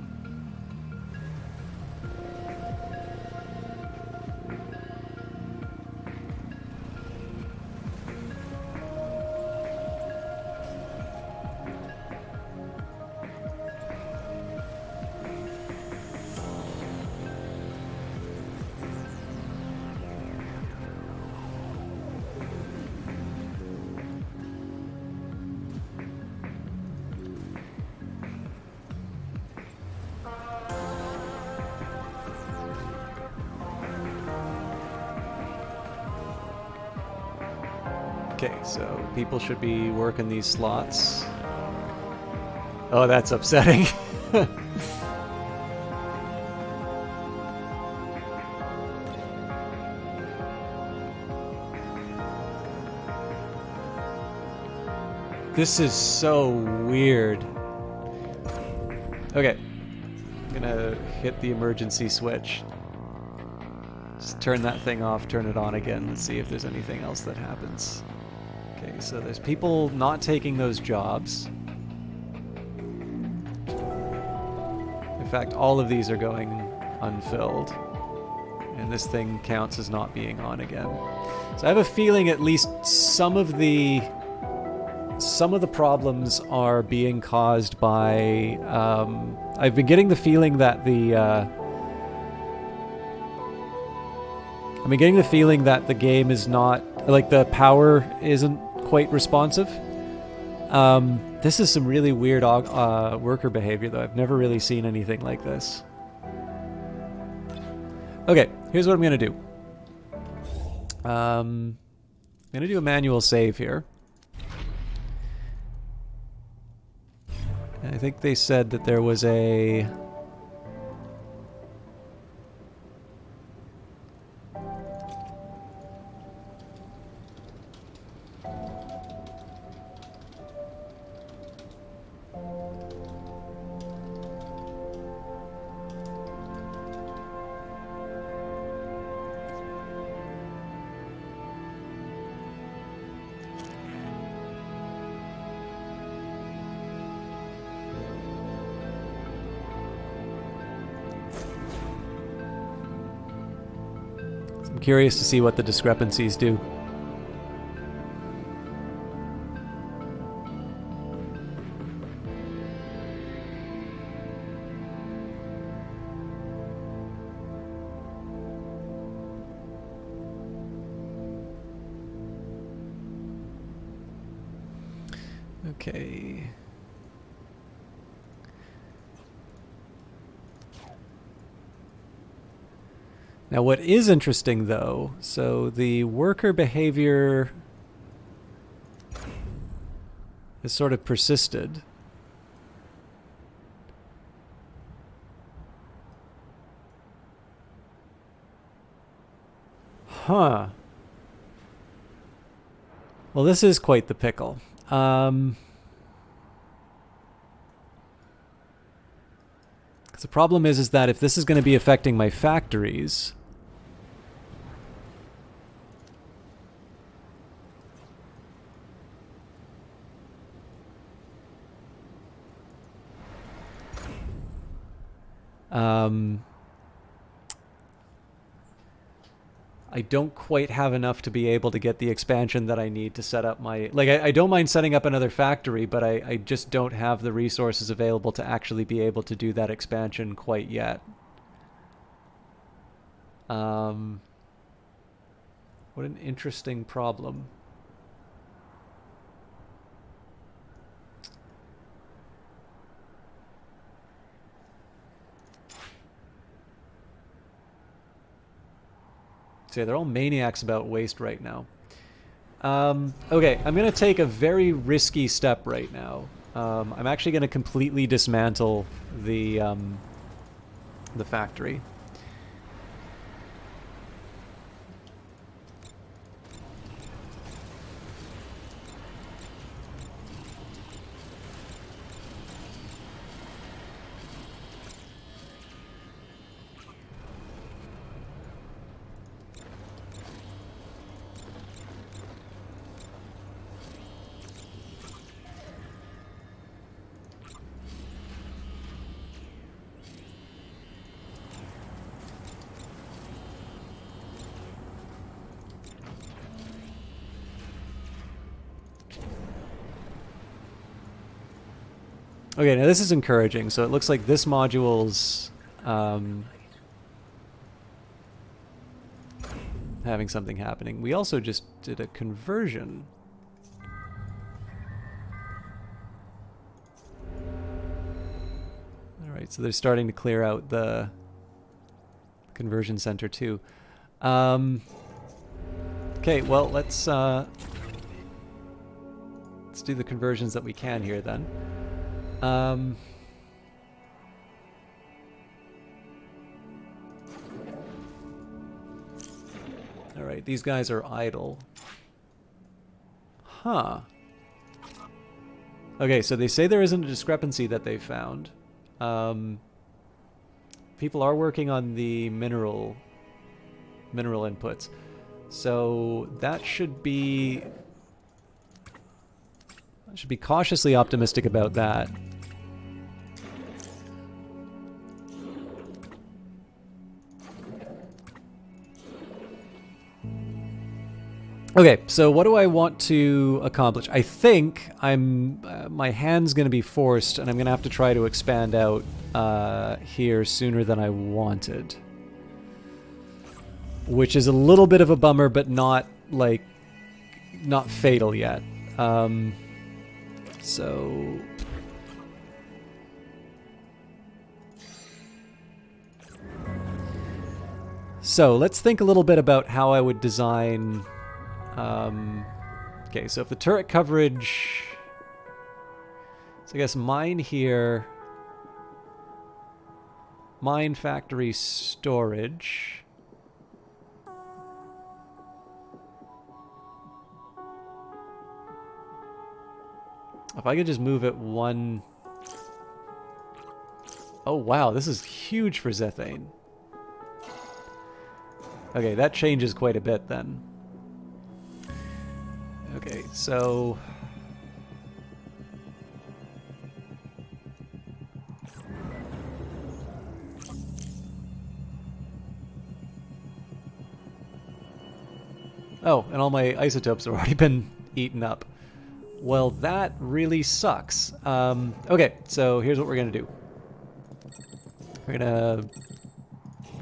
Okay, so people should be working these slots. Oh, that's upsetting. This is so weird. Okay, I'm gonna hit the emergency switch. Just turn that thing off, turn it on again. Let's see if there's anything else that happens. Okay, so there's people not taking those jobs. In fact, all of these are going unfilled. And this thing counts as not being on again. So I have a feeling at least some of the problems are being caused by... I've been getting the feeling that the game is not... Like, the power isn't quite responsive. This is some really weird worker behavior, though. I've never really seen anything like this. Okay, here's what I'm going to do. I'm going to do a manual save here. I think they said that there was a... I'm curious to see what the discrepancies do. Okay. Now, what is interesting, though, so the worker behavior has sort of persisted. Huh. Well, this is quite the pickle. 'Cause the problem is that if this is going to be affecting my factories... I don't quite have enough to be able to get the expansion that I need to set up my... Like, I don't mind setting up another factory, but I just don't have the resources available to actually be able to do that expansion quite yet. What an interesting problem. So yeah, they're all maniacs about waste right now. Okay, I'm going to take a very risky step right now. I'm actually going to completely dismantle the factory. Okay, now this is encouraging. So it looks like this module's having something happening. We also just did a conversion. Alright, so they're starting to clear out the conversion center too. Okay, well, let's do the conversions that we can here then. Alright, these guys are idle. Huh. Okay, so they say there isn't a discrepancy that they found. People are working on the mineral inputs. So that should be I should be cautiously optimistic about that. Okay, so what do I want to accomplish? I think my hand's going to be forced, and I'm going to have to try to expand out here sooner than I wanted. Which is a little bit of a bummer, but not, like, not fatal yet. So... So, let's think a little bit about how I would design... okay, so if the turret coverage... So I guess mine here... Mine, factory, storage... If I could just move it one... Oh wow, this is huge for Zethane. Okay, that changes quite a bit then. Okay, so... Oh, and all my isotopes have already been eaten up. Well, that really sucks. Okay, so here's what we're gonna do. We're gonna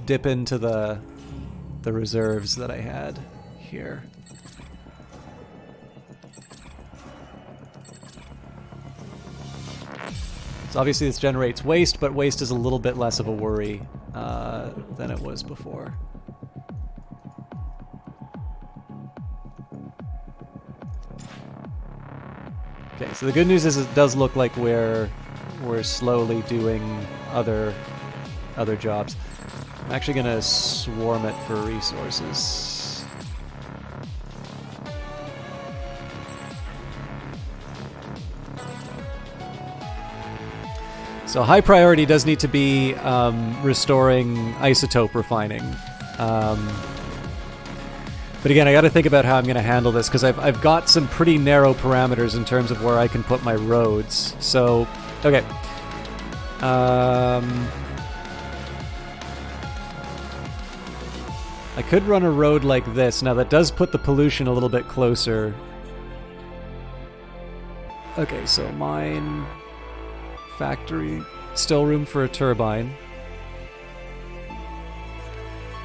dip into the reserves that I had here. So obviously this generates waste, but waste is a little bit less of a worry than it was before. Okay, so the good news is it does look like we're slowly doing other jobs. I'm actually gonna swarm it for resources. So high priority does need to be restoring isotope refining. But again, I got to think about how I'm going to handle this, because I've got some pretty narrow parameters in terms of where I can put my roads. So, okay. I could run a road like this. Now, that does put the pollution a little bit closer. Okay, so mine... Factory... Still room for a turbine.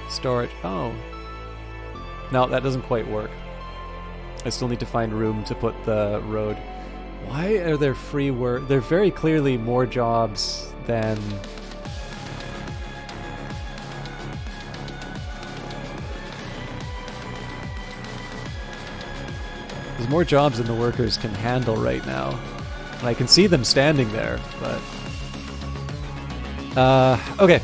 Storage... Oh... No, that doesn't quite work. I still need to find room to put the road. Why are there free work? There are very clearly more jobs than... There's more jobs than the workers can handle right now. And I can see them standing there, but... okay.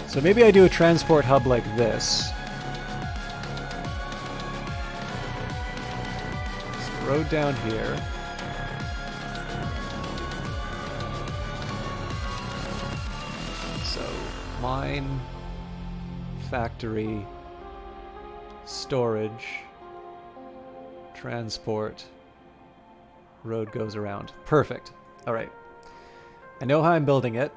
So maybe I do a transport hub like this. So road down here. So mine, factory, storage, transport, road goes around. Perfect. All right. I know how I'm building it.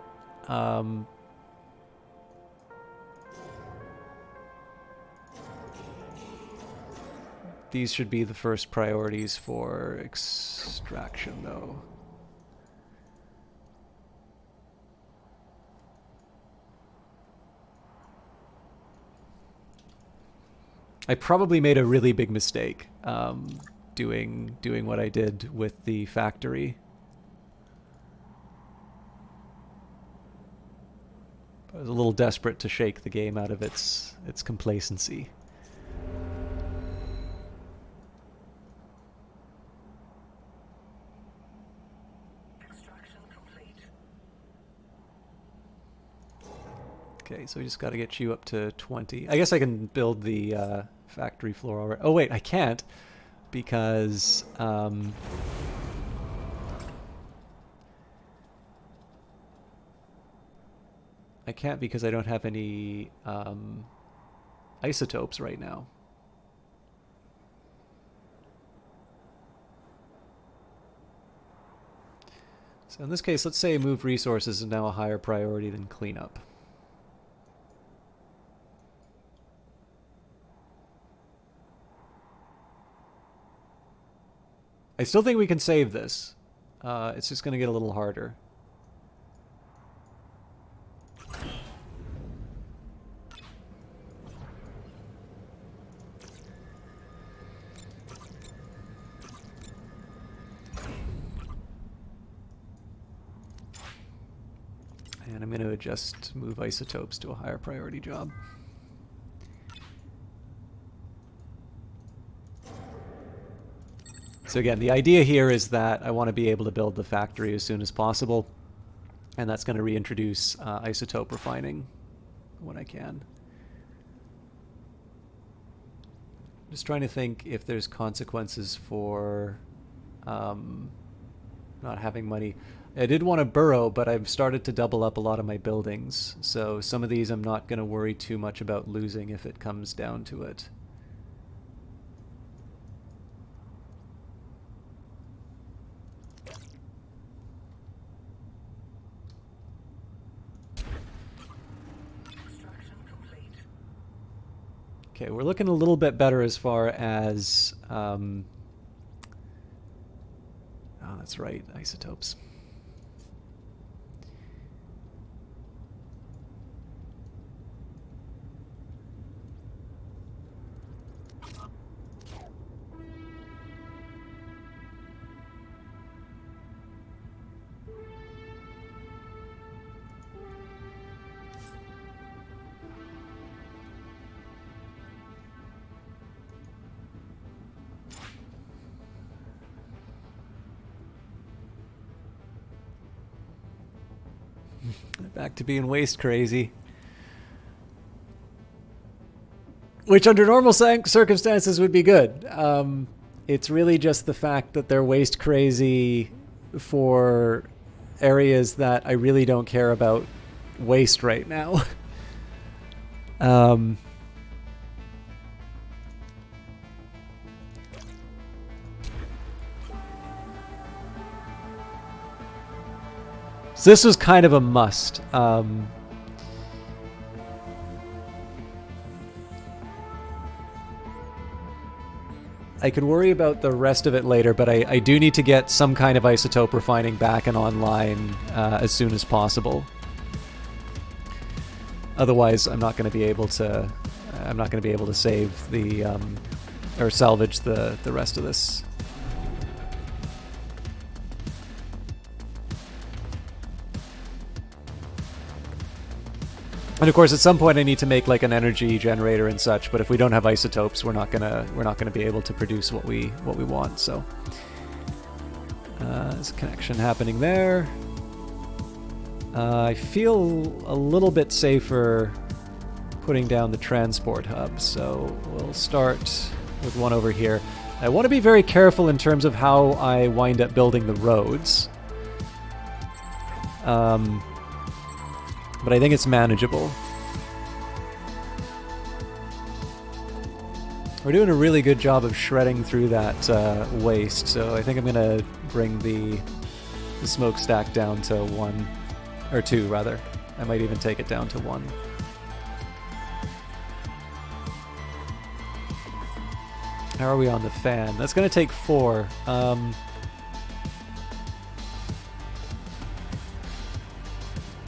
These should be the first priorities for extraction, though. I probably made a really big mistake doing what I did with the factory. I was a little desperate to shake the game out of its complacency. Okay, so we just got to get you up to 20. I guess I can build the factory floor already. Oh wait, I can't, because I can't because I don't have any isotopes right now. So in this case, let's say move resources is now a higher priority than cleanup. I still think we can save this. It's just going to get a little harder. And I'm going to adjust move isotopes to a higher priority job. So again, the idea here is that I want to be able to build the factory as soon as possible, and that's going to reintroduce isotope refining when I can. Just trying to think if there's consequences for not having money. I did want to burrow, but I've started to double up a lot of my buildings, so some of these I'm not going to worry too much about losing if it comes down to it. Okay, we're looking a little bit better as far as... oh, that's right, isotopes. Back to being waste crazy. Which under normal circumstances would be good. It's really just the fact that they're waste crazy for areas that I really don't care about waste right now. So this was kind of a must. I could worry about the rest of it later, but I do need to get some kind of isotope refining back and online as soon as possible. Otherwise, I'm not going to be able to. I'm not going to be able to save the or salvage the rest of this. And of course, at some point, I need to make like an energy generator and such. But if we don't have isotopes, we're not gonna be able to produce what we want. So there's a connection happening there. I feel a little bit safer putting down the transport hub. So we'll start with one over here. I want to be very careful in terms of how I wind up building the roads. But I think it's manageable. We're doing a really good job of shredding through that waste, so I think I'm going to bring the smokestack down to 1, or 2 rather. I might even take it down to 1. How are we on the fan? That's going to take 4.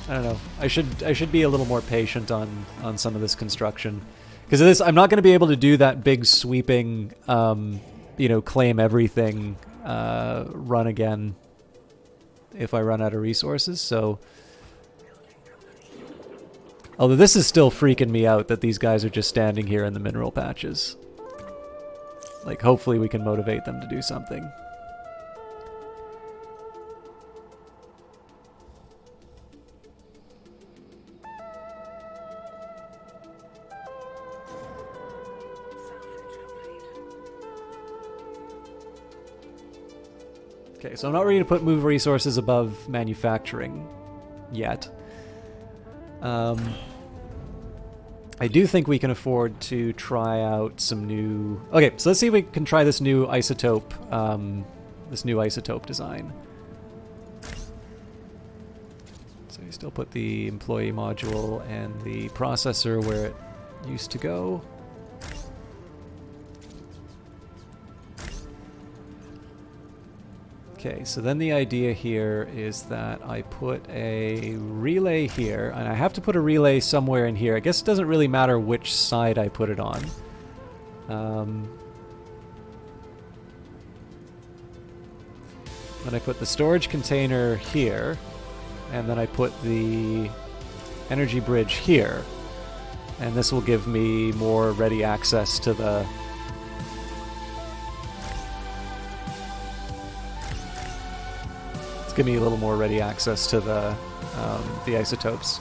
I don't know. I should be a little more patient on some of this construction, because of this I'm not going to be able to do that big sweeping, claim everything run again if I run out of resources. So, although this is still freaking me out that these guys are just standing here in the mineral patches. Like, hopefully we can motivate them to do something. Okay, so I'm not ready to put move resources above manufacturing yet. I do think we can afford to try out some new... Okay, so let's see if we can try this new isotope, design. So you still put the employee module and the processor where it used to go. Okay, so then the idea here is that I put a relay here, and I have to put a relay somewhere in here. I guess it doesn't really matter which side I put it on. Then I put the storage container here, and then I put the energy bridge here. And this will give me more ready access to the... Give me a little more ready access to the isotopes.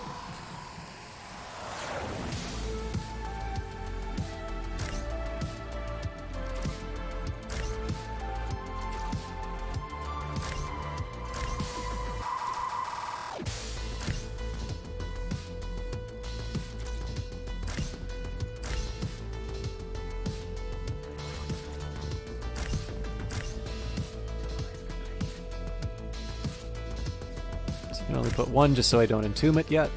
I can only put one just so I don't entomb it yet.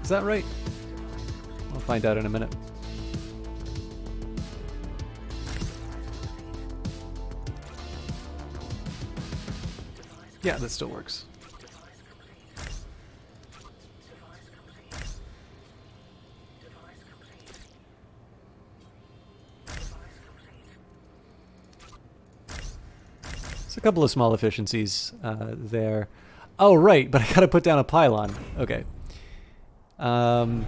Is that right? I'll find out in a minute. Yeah, that still works. A couple of small efficiencies there. Oh, right, but I gotta put down a pylon. Okay. So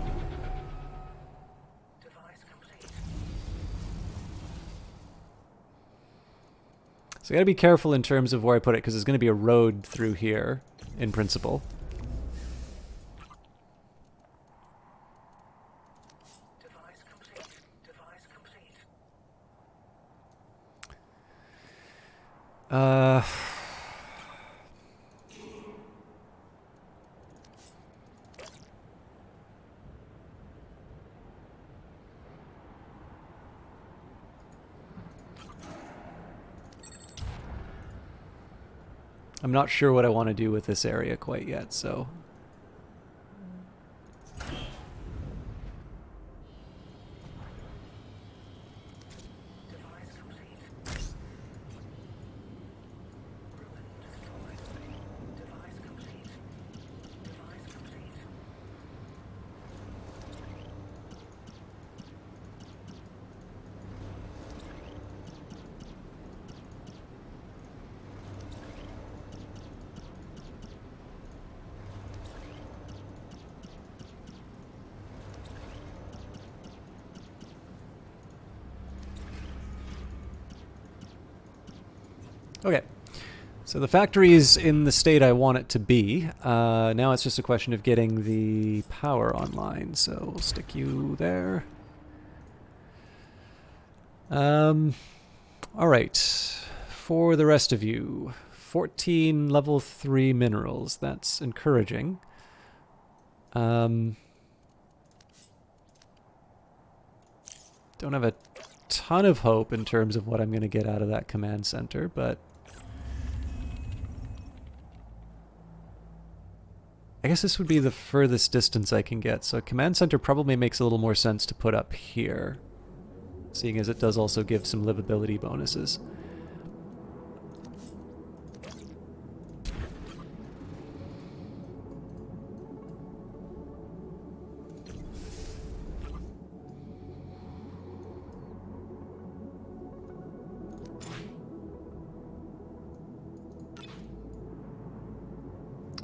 I gotta be careful in terms of where I put it, because there's gonna be a road through here, in principle. I'm not sure what I want to do with this area quite yet, so... Okay, so the factory is in the state I want it to be. Now it's just a question of getting the power online, so we'll stick you there. Alright, for the rest of you, 14 level 3 minerals, that's encouraging. Don't have a ton of hope in terms of what I'm going to get out of that command center, but I guess this would be the furthest distance I can get, so command center probably makes a little more sense to put up here, seeing as it does also give some livability bonuses.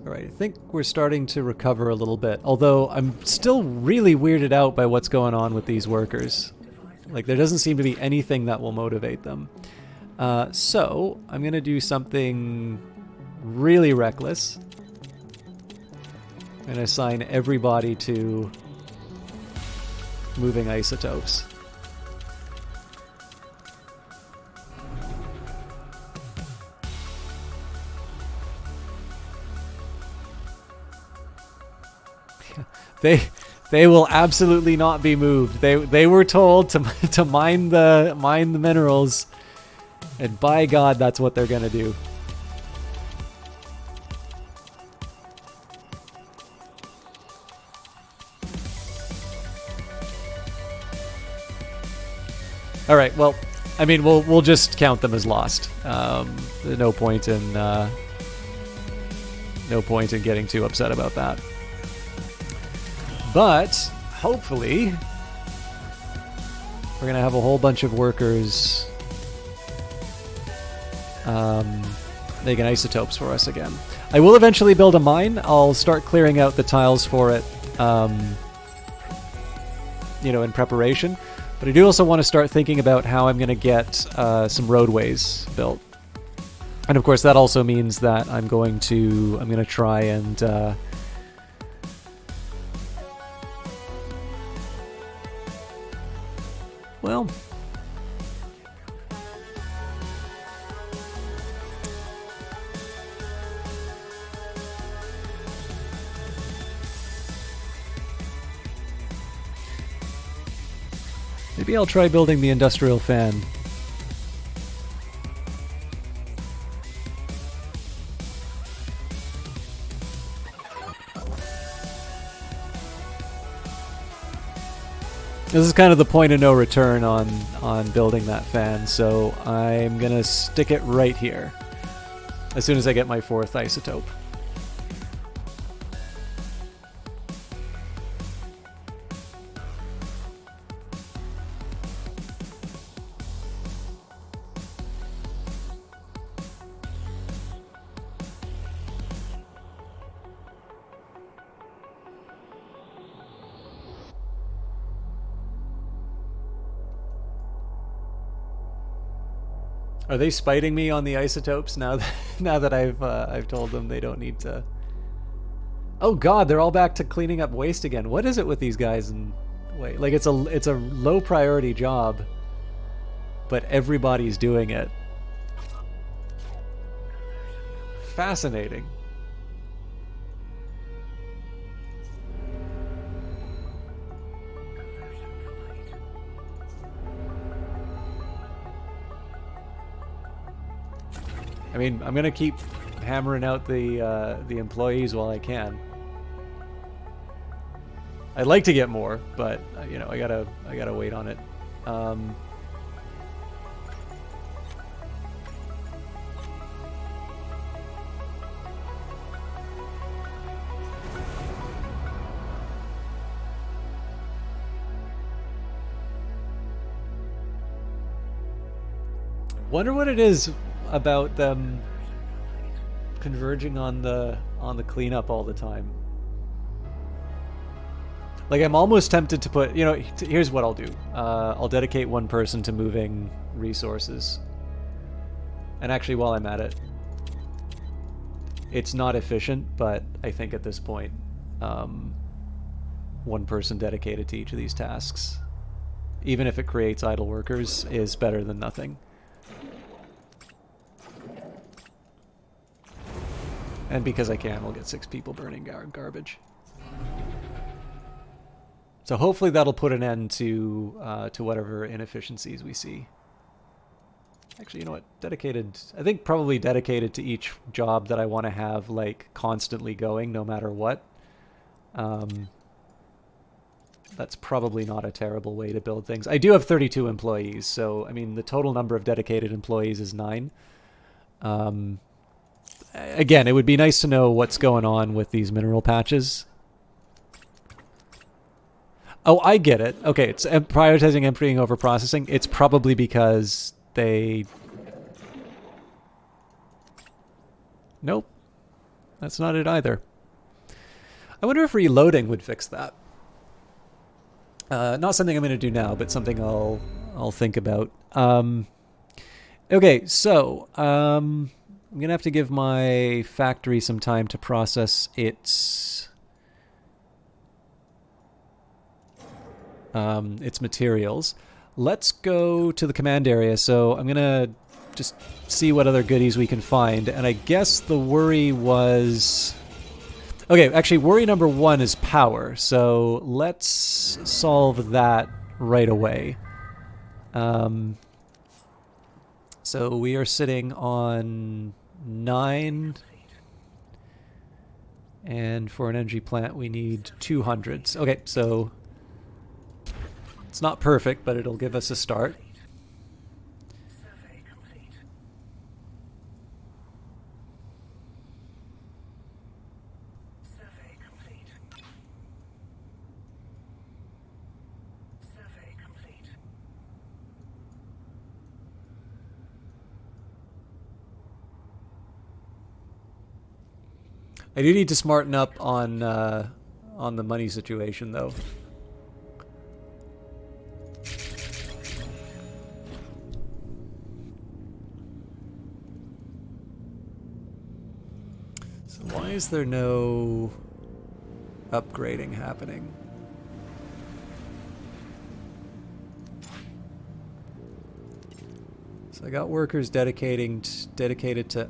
Alright, I think we're starting to recover a little bit, although I'm still really weirded out by what's going on with these workers. Like, there doesn't seem to be anything that will motivate them. So, I'm going to do something really reckless. I'm going to assign everybody to moving isotopes. They will absolutely not be moved. They were told to mine the minerals, and by God, that's what they're gonna do. All right. Well, I mean, we'll just count them as lost. No point in getting too upset about that. But hopefully, we're gonna have a whole bunch of workers making isotopes for us again. I will eventually build a mine. I'll start clearing out the tiles for it, in preparation. But I do also want to start thinking about how I'm going to get some roadways built. And of course, that also means that I'm going to try and well, maybe I'll try building the industrial fan. This is kind of the point of no return on building that fan, so I'm gonna stick it right here as soon as I get my 4th isotope. Are they spiting me on the isotopes now that I've told them they don't need to? Oh God, they're all back to cleaning up waste again. What is it with these guys? And wait, like it's a low priority job, but everybody's doing it. Fascinating. I mean, I'm gonna keep hammering out the employees while I can. I'd like to get more, but I gotta wait on it. Wonder what it is about them converging on the cleanup all the time. Like, I'm almost tempted to put, here's what I'll do. I'll dedicate one person to moving resources. And actually, while I'm at it, it's not efficient, but I think at this point, one person dedicated to each of these tasks, even if it creates idle workers, is better than nothing. And because I can, we'll get 6 people burning garbage. So hopefully that'll put an end to whatever inefficiencies we see. Actually, you know what? Dedicated, I think probably dedicated to each job that I want to have, like, constantly going no matter what. That's probably not a terrible way to build things. I do have 32 employees, so, I mean, the total number of dedicated employees is 9. Again, it would be nice to know what's going on with these mineral patches. Oh, I get it. Okay, it's prioritizing emptying over processing. It's probably because they... Nope. That's not it either. I wonder if reloading would fix that. Not something I'm going to do now, but something I'll think about. Okay, so... I'm going to have to give my factory some time to process its its materials. Let's go to the command area. So I'm gonna just see what other goodies we can find. And I guess the worry was... Okay, actually, worry number 1 is power. So let's solve that right away. So we are sitting on 9. And for an energy plant, we need 200s. Okay, so it's not perfect, but it'll give us a start. Survey complete. Survey complete. Survey complete. I do need to smarten up on the money situation, though. So why is there no upgrading happening? So I got workers dedicated to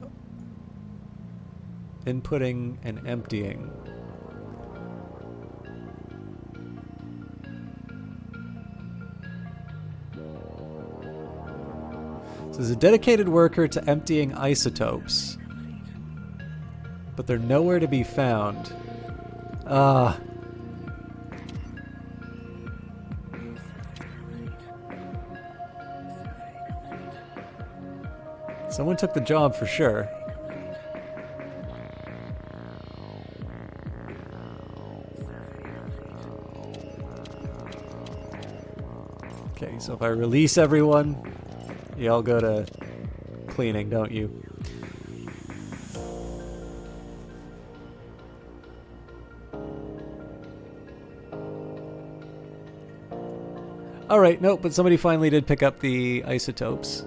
inputting and emptying. So there's a dedicated worker to emptying isotopes, but they're nowhere to be found. Ah. Someone took the job for sure. Okay, so if I release everyone, you all go to cleaning, don't you? Alright, nope, but somebody finally did pick up the isotopes.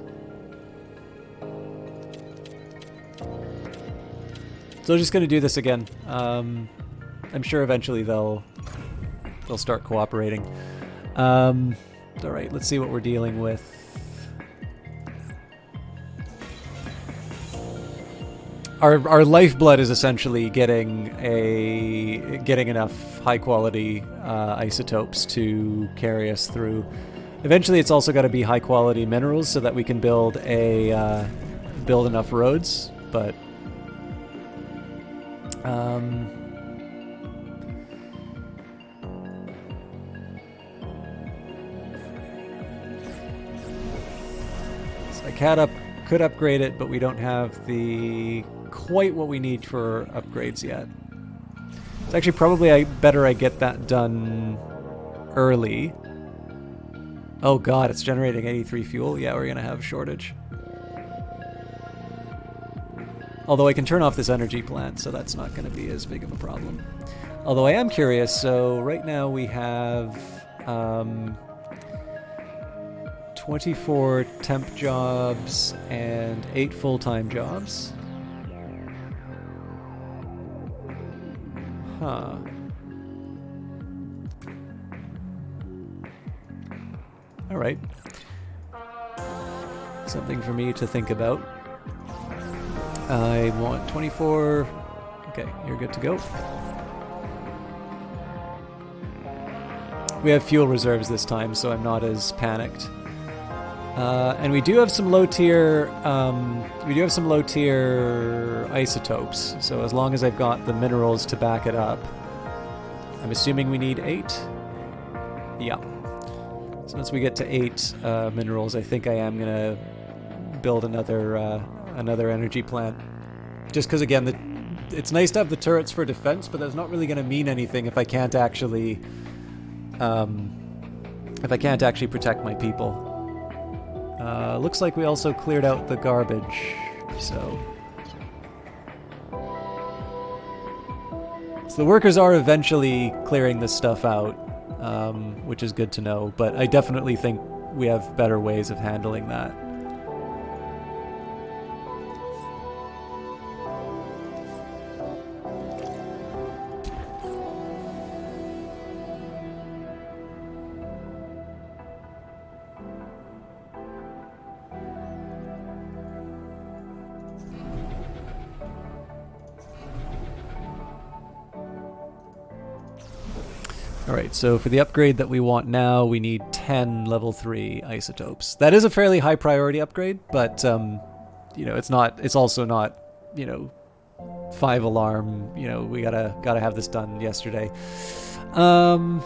So I'm just gonna do this again. I'm sure eventually they'll start cooperating. Alright, let's see what we're dealing with. Our lifeblood is essentially getting enough high quality isotopes to carry us through. Eventually, it's also got to be high quality minerals so that we can build enough roads. But so I could upgrade it, but we don't have the quite what we need for upgrades yet. It's actually probably better I get that done early. Oh god, it's generating 83 fuel. Yeah, we're gonna have a shortage. Although I can turn off this energy plant, so that's not gonna be as big of a problem. Although I am curious, so right now we have 24 temp jobs and 8 full-time jobs. Huh. Alright. Something for me to think about. I want 24... Okay, you're good to go. We have fuel reserves this time, so I'm not as panicked. And we do have some low tier isotopes. So as long as I've got the minerals to back it up, I'm assuming we need 8. Yeah. So once we get to 8 minerals, I think I am gonna build another energy plant. Just because again, it's nice to have the turrets for defense, but that's not really gonna mean anything if I can't actually protect my people. Looks like we also cleared out the garbage, so the workers are eventually clearing this stuff out, which is good to know, but I definitely think we have better ways of handling that. Alright, so for the upgrade that we want now, we need 10 level 3 isotopes. That is a fairly high priority upgrade, but, you know, it's also not, you know, 5 alarm, you know, we gotta have this done yesterday. Now,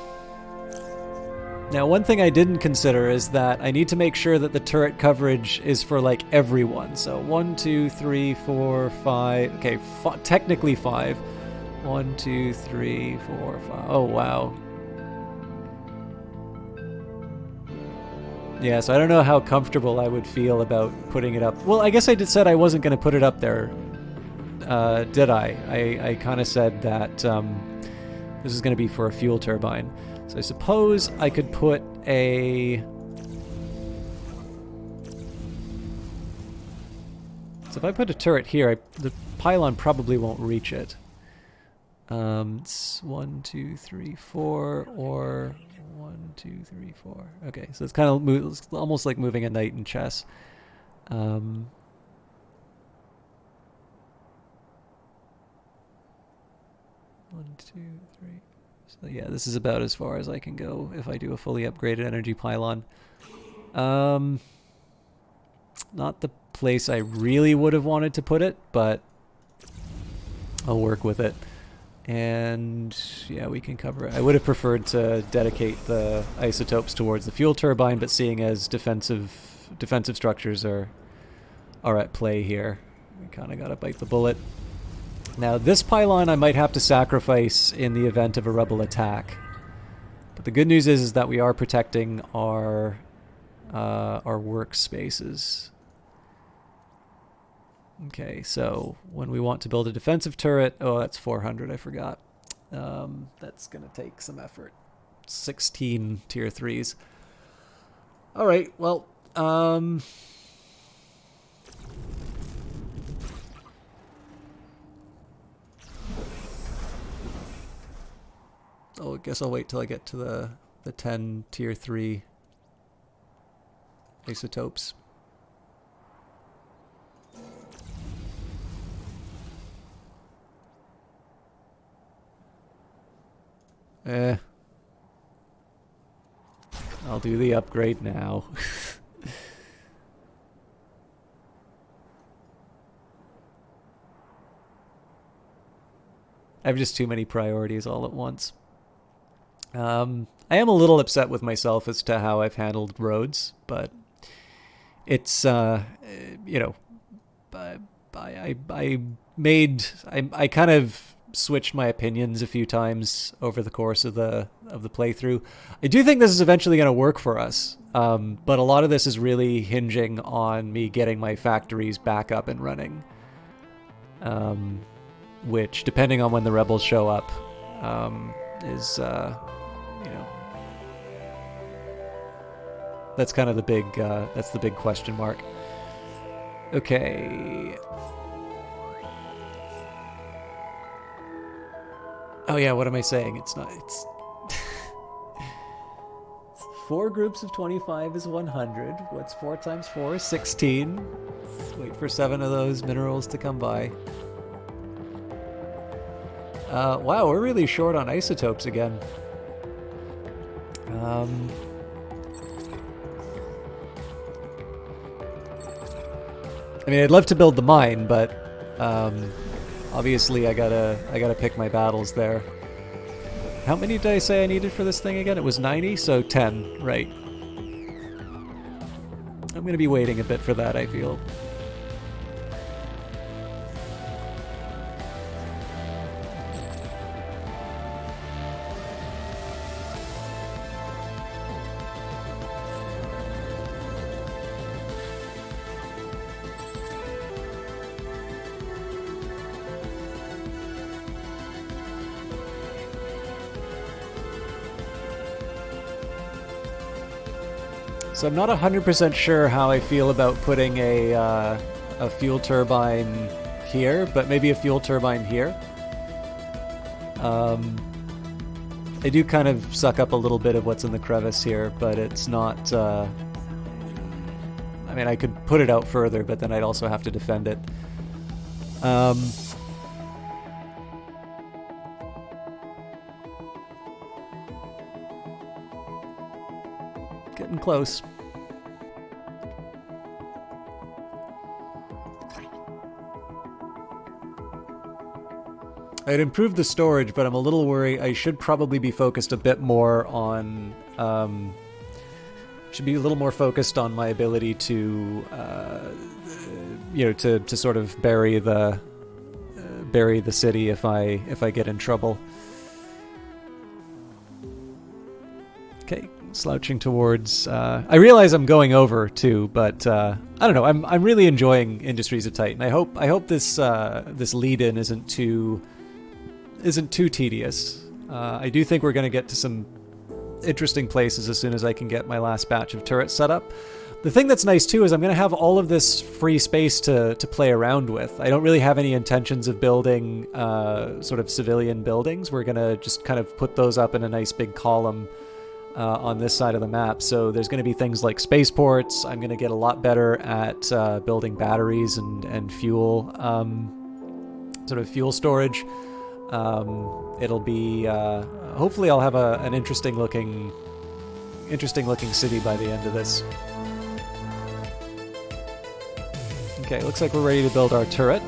one thing I didn't consider is that I need to make sure that the turret coverage is for, like, everyone. So 1, 2, 3, 4, 5... Okay, technically 5. 1, 2, 3, 4, 5... Oh, wow. Yeah, so I don't know how comfortable I would feel about putting it up. Well, I guess I said I wasn't going to put it up there, did I? I kind of said that this is going to be for a fuel turbine. So I suppose I could put a... So if I put a turret here, the pylon probably won't reach it. It's 1, 2, 3, 4, or 1, 2, 3, 4. Okay, so it's kind of it's almost like moving a knight in chess. 1, 2, 3. So yeah, this is about as far as I can go if I do a fully upgraded energy pylon. Not the place I really would have wanted to put it, but I'll work with it. And yeah, we can cover it. I would have preferred to dedicate the isotopes towards the fuel turbine, but seeing as defensive structures are at play here, we kind of got to bite the bullet. Now, this pylon I might have to sacrifice in the event of a rebel attack. But the good news is that we are protecting our workspaces. Okay, so when we want to build a defensive turret... Oh, that's 400, I forgot. That's going to take some effort. 16 tier 3s. Alright, well... Oh, I guess I'll wait till I get to the 10 tier 3 isotopes. I'll do the upgrade now. I have just too many priorities all at once. I am a little upset with myself as to how I've handled roads, but it's, you know, I kind of switched my opinions a few times over the course of the playthrough. I do think this is eventually going to work for us, but a lot of this is really hinging on me getting my factories back up and running, which, depending on when the rebels show up, is, you know, that's kind of the big, that's the big question mark. Okay. Oh yeah, what am I saying? It's 4 groups of 25 is 100. What's 4 times 4? 16. Let's wait for 7 of those minerals to come by. Wow, we're really short on isotopes again. I mean, I'd love to build the mine, but obviously I gotta pick my battles there. How many did I say I needed for this thing again? It was 90, so 10, right. I'm gonna be waiting a bit for that, I feel. So I'm not 100% sure how I feel about putting a fuel turbine here, but maybe a fuel turbine here. They do kind of suck up a little bit of what's in the crevice here, but it's not... I mean, I could put it out further, but then I'd also have to defend it. close. I'd improved the storage, but I'm a little worried. I should probably be focused a bit more on... should be a little more focused on my ability to, to sort of bury the city if I get in trouble. Okay, slouching towards. I realize I'm going over too, but I don't know. I'm really enjoying Industries of Titan. I hope this this lead-in isn't too tedious. I do think we're going to get to some interesting places as soon as I can get my last batch of turrets set up. The thing that's nice too is I'm going to have all of this free space to play around with. I don't really have any intentions of building sort of civilian buildings. We're going to just kind of put those up in a nice big column on this side of the map. So there's going to be things like spaceports. I'm going to get a lot better at building batteries and fuel, sort of fuel storage. It'll be hopefully I'll have an interesting looking city by the end of this. Okay, looks like we're ready to build our turret.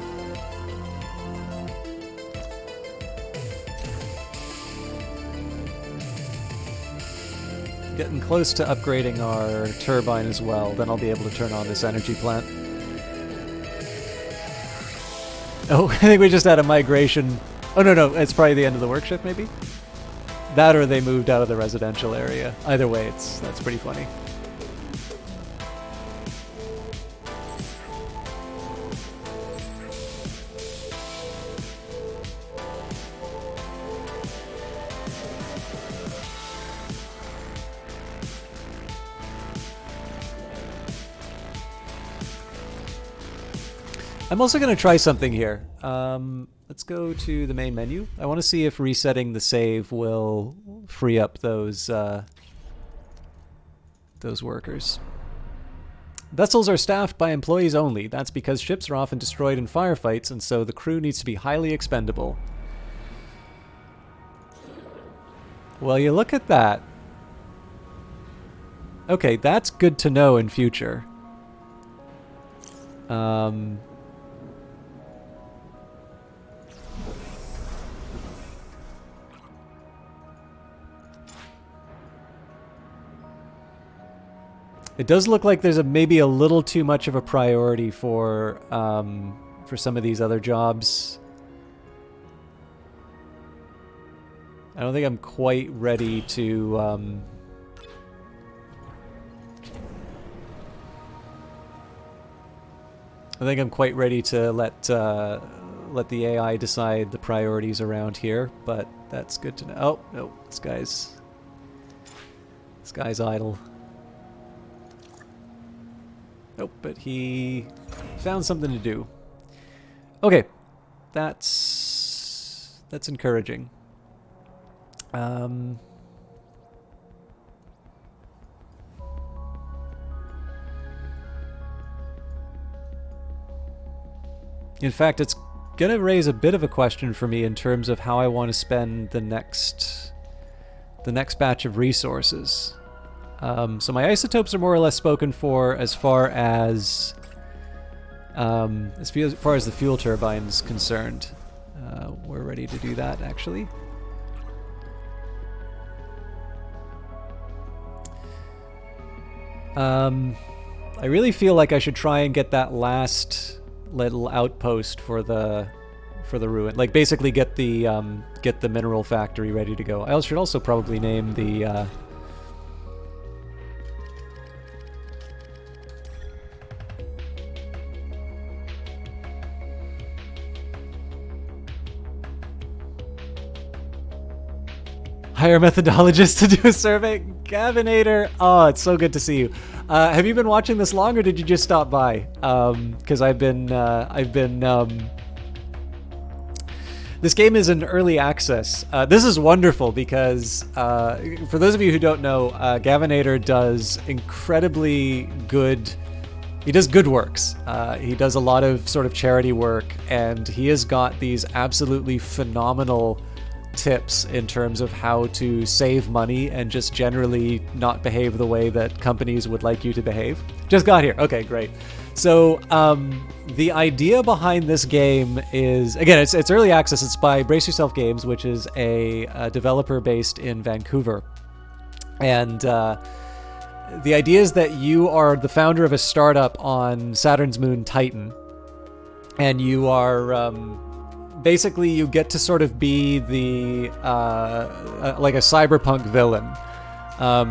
Getting close to upgrading our turbine as well, then I'll be able to turn on this energy plant. Oh, I think we just had a migration. Oh, no, it's probably the end of the work shift, maybe? That or they moved out of the residential area. Either way, that's pretty funny. I'm also going to try something here. Let's go to the main menu. I want to see if resetting the save will free up those workers. Vessels are staffed by employees only. That's because ships are often destroyed in firefights, and so the crew needs to be highly expendable. Well, you look at that. Okay, that's good to know in future. It does look like there's maybe a little too much of a priority for some of these other jobs. I don't think I'm quite ready to let the AI decide the priorities around here, but that's good to know. Oh no, this guy's idle. Nope, but he found something to do. Okay, that's encouraging. In fact, it's gonna raise a bit of a question for me in terms of how I want to spend the next batch of resources. So my isotopes are more or less spoken for as far as the fuel turbine is concerned. We're ready to do that, actually. I really feel like I should try and get that last little outpost for the ruin, like basically get the mineral factory ready to go. I should also probably name the hire a methodologist to do a survey. Gavinator, oh, it's so good to see you. Have you been watching this long, or did you just stop by? Because I've been. This game is in early access. This is wonderful because, for those of you who don't know, Gavinator does incredibly good. He does good works. He does a lot of sort of charity work, and he has got these absolutely phenomenal tips in terms of how to save money and just generally not behave the way that companies would like you to behave. Just got here. Okay, great. So the idea behind this game is, again, it's early access. It's by Brace Yourself Games, which is a developer based in Vancouver. And the idea is that you are the founder of a startup on Saturn's moon Titan, and you are basically you get to sort of be the like a cyberpunk villain.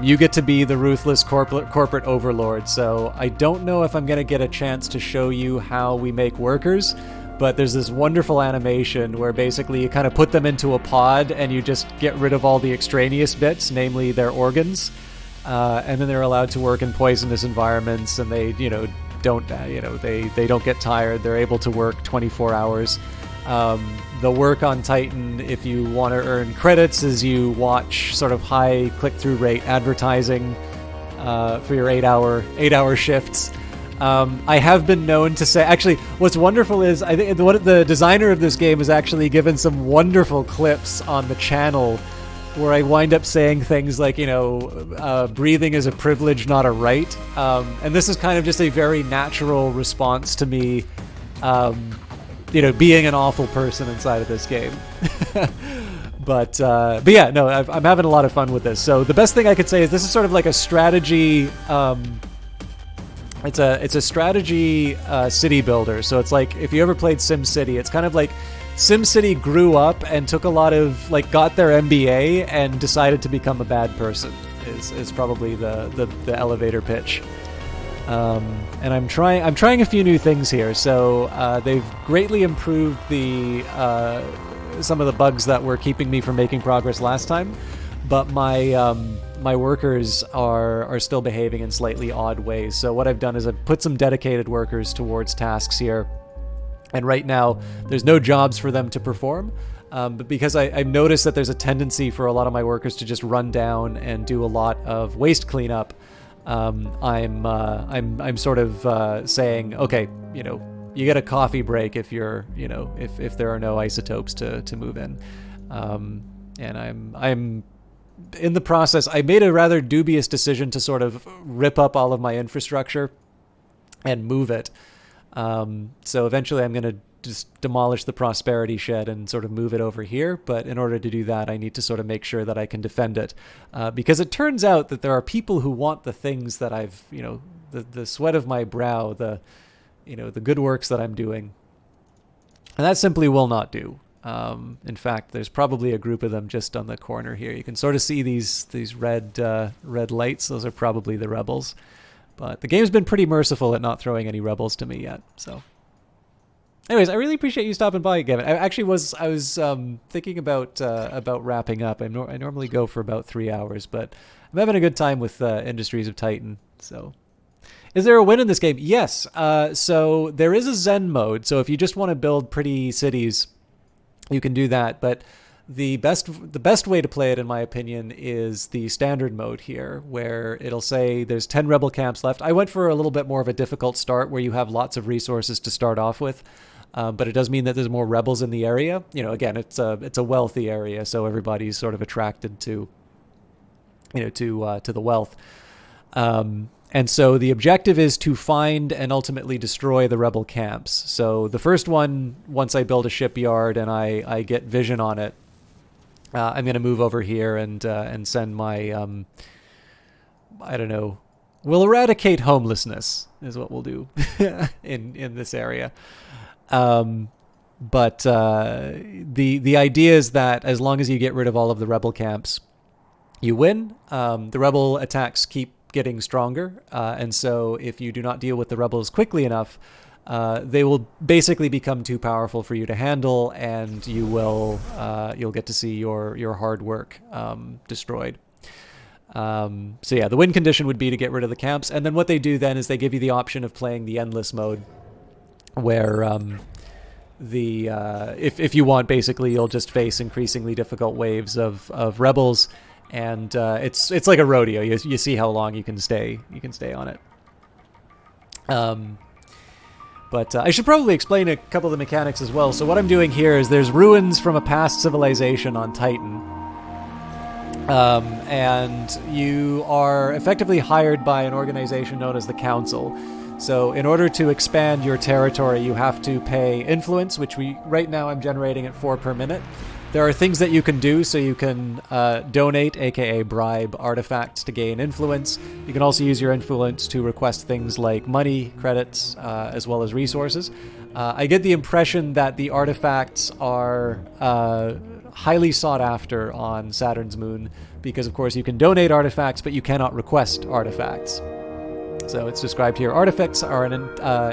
You get to be the ruthless corporate overlord. So I don't know if I'm going to get a chance to show you how we make workers, but there's this wonderful animation where basically you kind of put them into a pod and you just get rid of all the extraneous bits, namely their organs. And then they're allowed to work in poisonous environments, and they, don't, they don't get tired. They're able to work 24 hours. The work on Titan, if you want to earn credits, is you watch sort of high click-through rate advertising for your 8-hour shifts. I have been known to say, actually, what's wonderful is I think the designer of this game has actually given some wonderful clips on the channel where I wind up saying things like, breathing is a privilege, not a right. And this is kind of just a very natural response to me, being an awful person inside of this game. But yeah, no, I'm having a lot of fun with this. So the best thing I could say is this is sort of like a strategy. It's a strategy city builder. So it's like if you ever played SimCity, it's kind of like SimCity grew up and took a lot of got their MBA and decided to become a bad person. Is probably the elevator pitch. And I'm trying a few new things here. So they've greatly improved the some of the bugs that were keeping me from making progress last time, but my workers are still behaving in slightly odd ways. So what I've done is I've put some dedicated workers towards tasks here, and right now there's no jobs for them to perform. But because I've noticed that there's a tendency for a lot of my workers to just run down and do a lot of waste cleanup, I'm sort of saying, okay, you get a coffee break if you're, if there are no isotopes to move in, and I'm in the process. I made a rather dubious decision to sort of rip up all of my infrastructure and move it. So eventually I'm going to just demolish the prosperity shed and sort of move it over here. But in order to do that, I need to sort of make sure that I can defend it, because it turns out that there are people who want the things that I've, the sweat of my brow, the good works that I'm doing, and that simply will not do. In fact, there's probably a group of them just on the corner here. You can sort of see these red lights. Those are probably the rebels. But the game's been pretty merciful at not throwing any rebels to me yet. So, anyways, I really appreciate you stopping by, Gavin. I was thinking about wrapping up. I normally go for about 3 hours, but I'm having a good time with Industries of Titan. So, is there a win in this game? Yes. So there is a Zen mode. So if you just want to build pretty cities, you can do that. But the best way to play it, in my opinion, is the standard mode here, where it'll say there's 10 rebel camps left. I went for a little bit more of a difficult start where you have lots of resources to start off with. But it does mean that there's more rebels in the area. Again, it's a wealthy area, so everybody's sort of attracted to the wealth. And so the objective is to find and ultimately destroy the rebel camps. So the first one, once I build a shipyard and I get vision on it, I'm going to move over here and send my, I don't know, we'll eradicate homelessness is what we'll do in this area. But the idea is that as long as you get rid of all of the rebel camps, you win. The rebel attacks keep getting stronger, and so if you do not deal with the rebels quickly enough, they will basically become too powerful for you to handle, and you'll get to see your hard work destroyed. So yeah, the win condition would be to get rid of the camps, and then what they do then is they give you the option of playing the endless mode, where if you want, basically you'll just face increasingly difficult waves of rebels. And it's like a rodeo. You see how long you can stay on it. But I should probably explain a couple of the mechanics as well. So what I'm doing here is there's ruins from a past civilization on Titan. And you are effectively hired by an organization known as the Council. So in order to expand your territory, you have to pay influence, which right now I'm generating at 4 per minute. There are things that you can do, so you can donate, aka bribe, artifacts to gain influence. You can also use your influence to request things like money, credits, as well as resources. I get the impression that the artifacts are highly sought after on Saturn's moon, because of course you can donate artifacts, but you cannot request artifacts. So it's described here. Artifacts are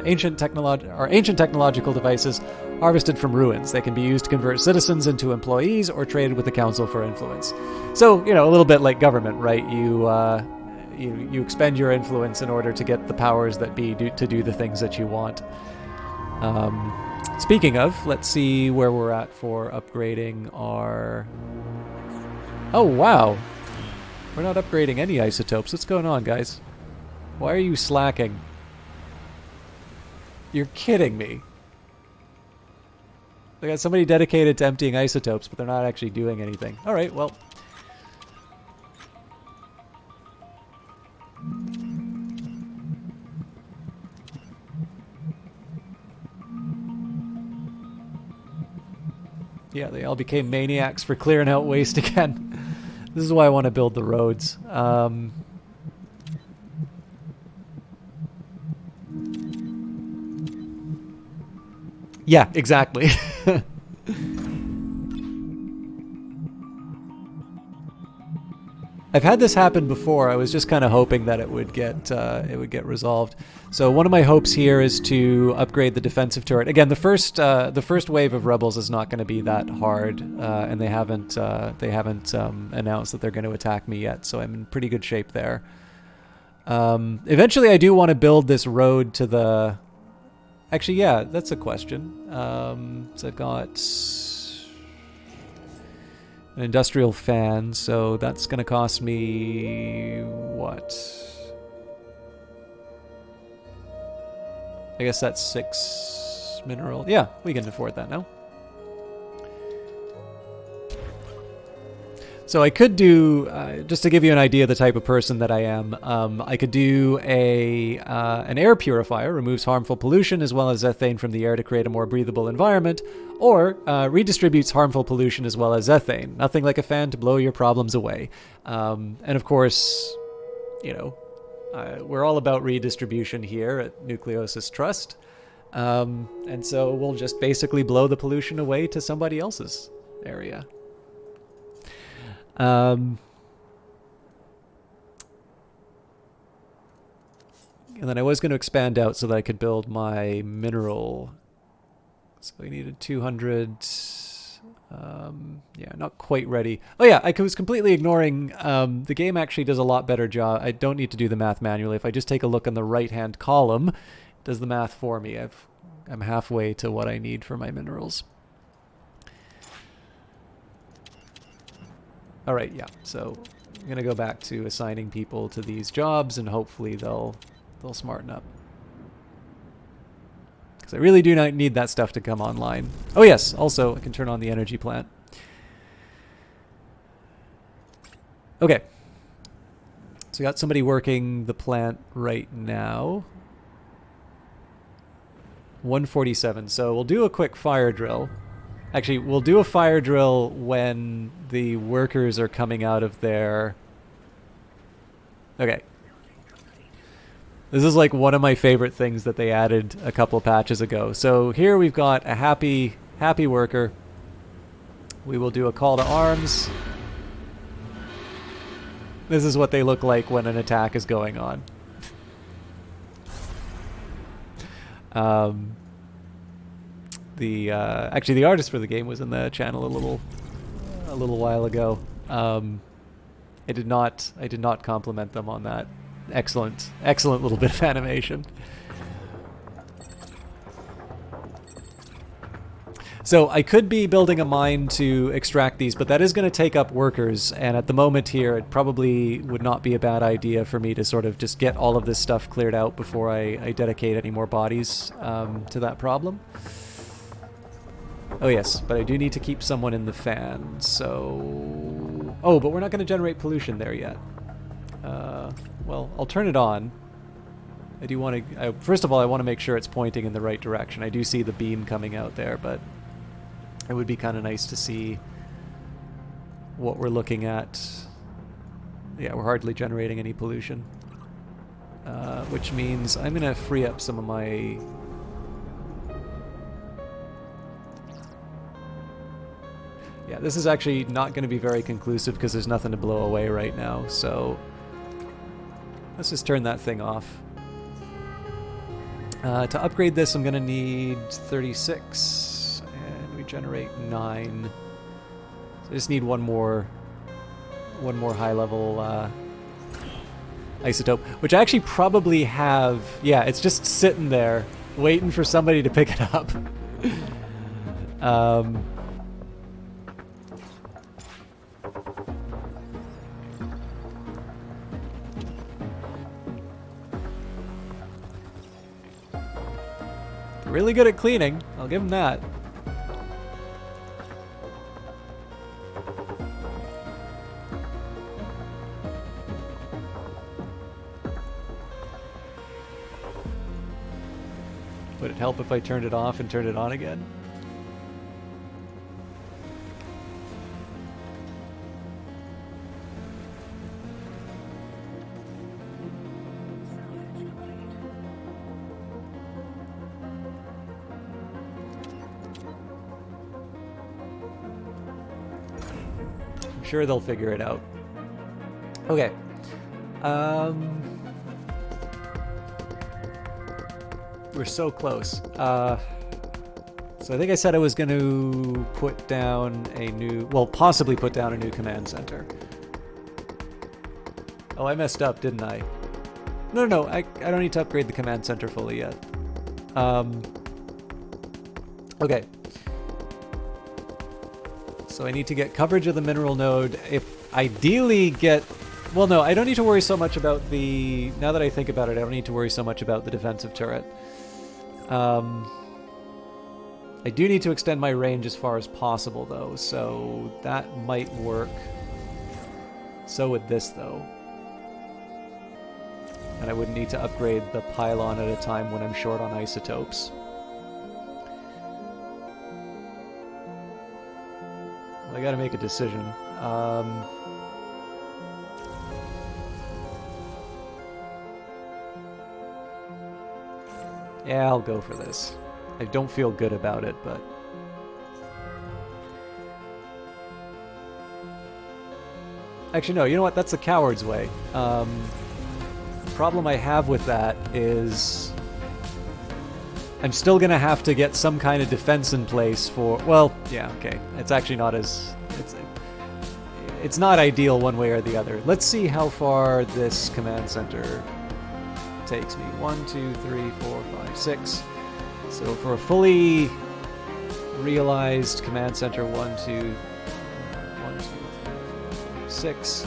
ancient technological devices harvested from ruins. They can be used to convert citizens into employees or traded with the council for influence. So, you know, a little bit like government, right? You expend your influence in order to get the powers that be to do the things that you want. Speaking of, let's see where we're at for upgrading our... Oh, wow. We're not upgrading any isotopes. What's going on, guys? Why are you slacking? You're kidding me. They got somebody dedicated to emptying isotopes, but they're not actually doing anything. Alright, well. Yeah, they all became maniacs for clearing out waste again. This is why I want to build the roads. Yeah, exactly. I've had this happen before. I was just kind of hoping that it would get resolved. So one of my hopes here is to upgrade the defensive turret. Again, the first wave of rebels is not going to be that hard, and they haven't announced that they're going to attack me yet. So I'm in pretty good shape there. Eventually, I do want to build this road to the. Actually, yeah, that's a question. So I've got an industrial fan, so that's going to cost me what? I guess that's 6 mineral. Yeah, we can afford that now. So I could do, just to give you an idea of the type of person that I am, I could do an air purifier, removes harmful pollution as well as ethane from the air to create a more breathable environment, or redistributes harmful pollution as well as ethane. Nothing like a fan to blow your problems away. And of course, you know, we're all about redistribution here at Nucleosis Trust. And so we'll just basically blow the pollution away to somebody else's area. And then I was going to expand out so that I could build my mineral. So we needed 200. Yeah, not quite ready. Oh yeah, I was completely ignoring. The game actually does a lot better job. I don't need to do the math manually. If I just take a look in the right-hand column, it does the math for me. I'm halfway to what I need for my minerals. All right, yeah. So I'm gonna go back to assigning people to these jobs, and hopefully they'll smarten up. Because I really do not need that stuff to come online. Oh yes, also I can turn on the energy plant. Okay. So we got somebody working the plant right now. 147. So we'll do a quick fire drill. Actually, we'll do a fire drill when the workers are coming out of their... Okay. This is like one of my favorite things that they added a couple patches ago. So here we've got a happy worker. We will do a call to arms. This is what they look like when an attack is going on. Actually, the artist for the game was in the channel a little while ago. I did not compliment them on that. Excellent little bit of animation. So I could be building a mine to extract these, but that is going to take up workers, and at the moment here, it probably would not be a bad idea for me to sort of just get all of this stuff cleared out before I dedicate any more bodies to that problem. Oh yes, but I do need to keep someone in the fan, so... Oh, but we're not going to generate pollution there yet. Well, I'll turn it on. I do want to... First of all, I want to make sure it's pointing in the right direction. I do see the beam coming out there, but it would be kind of nice to see what we're looking at. Yeah, we're hardly generating any pollution. Which means I'm going to free up some of my... Yeah, this is actually not going to be very conclusive because there's nothing to blow away right now, so let's just turn that thing off. To upgrade this, I'm going to need 36, and we generate 9. So I just need one more high-level isotope, which I actually probably have. Yeah, it's just sitting there, waiting for somebody to pick it up. Really good at cleaning, I'll give him that. Would it help if I turned it off and turned it on again? Sure, they'll figure it out. Okay. We're so close. So I think I said I was going to put down a new... Well, possibly put down a new command center. Oh, I messed up, didn't I? No, I don't need to upgrade the command center fully yet. Okay. So I need to get coverage of the mineral node. If ideally get... Well, no, I don't need to worry so much about the... Now that I think about it, I don't need to worry so much about the defensive turret. I do need to extend my range as far as possible, though, so that might work. So would this, though. And I wouldn't need to upgrade the pylon at a time when I'm short on isotopes. I gotta make a decision. Yeah, I'll go for this. I don't feel good about it, but... Actually, no, you know what? That's the coward's way. The problem I have with that is... I'm still gonna have to get some kind of defense in place for... Well, yeah, okay. It's actually not as... It's not ideal one way or the other. Let's see how far this command center takes me. 1, 2, 3, 4, 5, 6. So for a fully realized command center, 1, 2, 1, 2, 3, 4, 5, 6.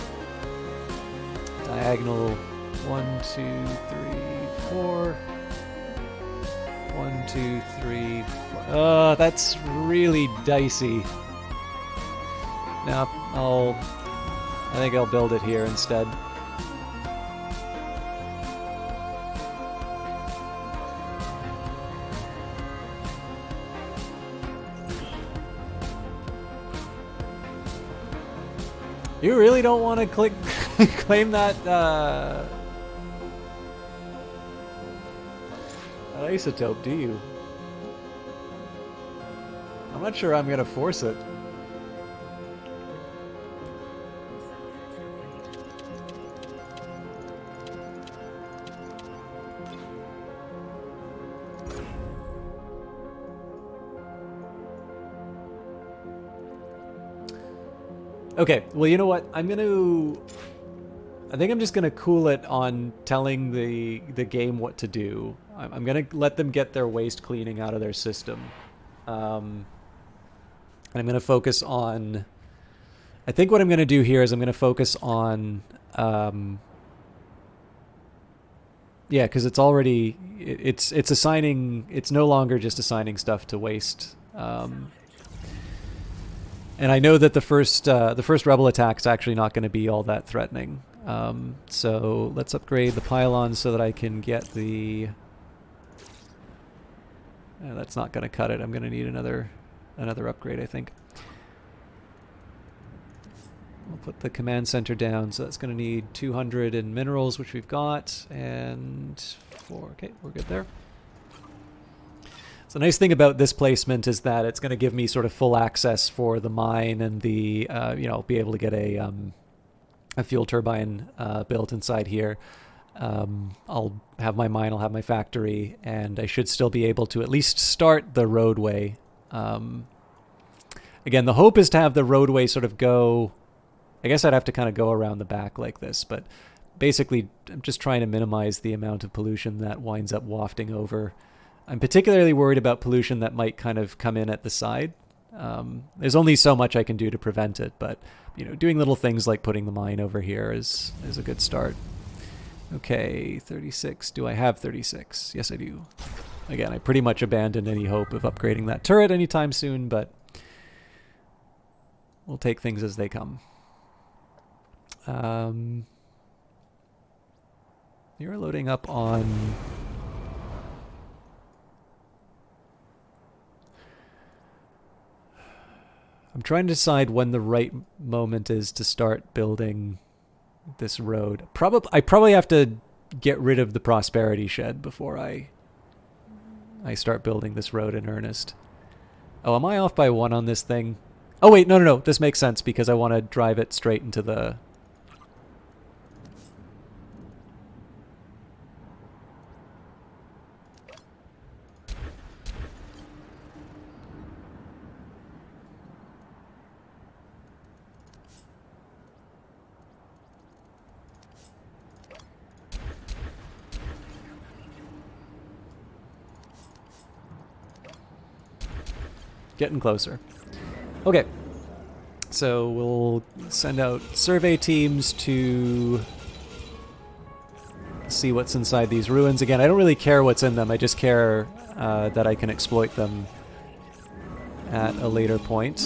Diagonal 1, 2, 3, 4. 1, 2, 3, 4. That's really dicey. No, I think I'll build it here instead. You really don't want to claim that isotope, do you? I'm not sure I'm gonna force it. Okay, well, you know what? I think I'm just gonna cool it on telling the game what to do. I'm gonna let them get their waste cleaning out of their system. And I'm going to focus on... I think what I'm going to do here is I'm going to focus on... yeah, because it's already... It's assigning... It's no longer just assigning stuff to waste. And I know that the first rebel attack is actually not going to be all that threatening. So let's upgrade the pylons so that I can get the... that's not going to cut it. I'm going to need another upgrade, I think. We'll put the command center down, so that's going to need 200 in minerals, which we've got, and 4. Okay, we're good there. So the nice thing about this placement is that it's going to give me sort of full access for the mine and the, be able to get a fuel turbine built inside here. I'll have my mine, I'll have my factory, and I should still be able to at least start the roadway. Again, the hope is to have the roadway sort of go... I guess I'd have to kind of go around the back like this, but basically I'm just trying to minimize the amount of pollution that winds up wafting over. I'm particularly worried about pollution that might kind of come in at the side. There's only so much I can do to prevent it, but doing little things like putting the mine over here is a good start. Okay, 36. Do I have 36? Yes, I do. Again, I pretty much abandoned any hope of upgrading that turret anytime soon, but we'll take things as they come. You're loading up on... I'm trying to decide when the right moment is to start building this road. I probably have to get rid of the prosperity shed before I start building this road in earnest. Oh, am I off by 1 on this thing? Oh wait, no. This makes sense because I want to drive it straight into the... Getting closer. Okay. So we'll send out survey teams to see what's inside these ruins. Again, I don't really care what's in them. I just care that I can exploit them at a later point.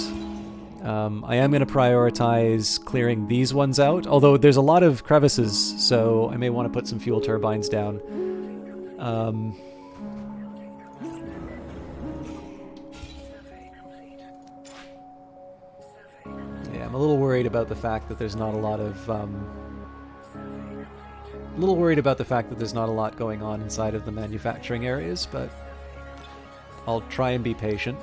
I am going to prioritize clearing these ones out, although there's a lot of crevices, so I may want to put some fuel turbines down. I'm a little worried about the fact that there's not a lot of going on inside of the manufacturing areas, but I'll try and be patient.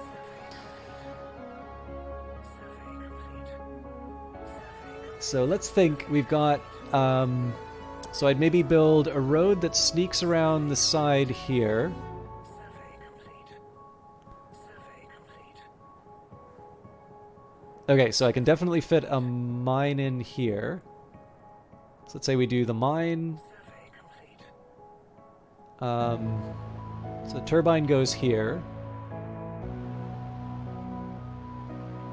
So let's think. We've got so I'd maybe build a road that sneaks around the side here. Okay, so I can definitely fit a mine in here. So let's say we do the mine. So the turbine goes here.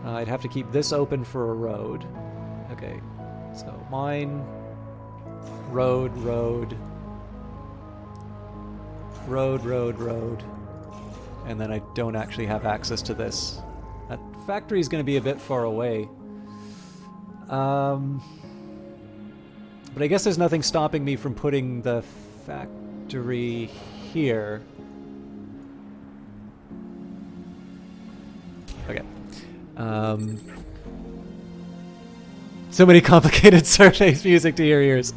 I'd have to keep this open for a road. Okay, so mine, road, and then I don't actually have access to this. That factory is going to be a bit far away. But I guess there's nothing stopping me from putting the factory here. Okay. So many complicated surveys music to your ears.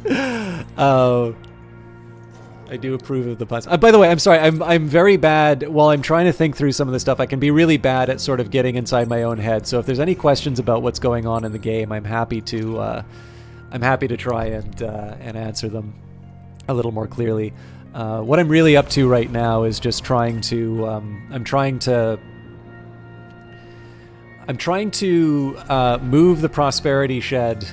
I do approve of the puns. By the way, I'm sorry. I'm very bad while I'm trying to think through some of this stuff. I can be really bad at sort of getting inside my own head. So if there's any questions about what's going on in the game, I'm happy to try and answer them a little more clearly. What I'm really up to right now is just trying to move the prosperity shed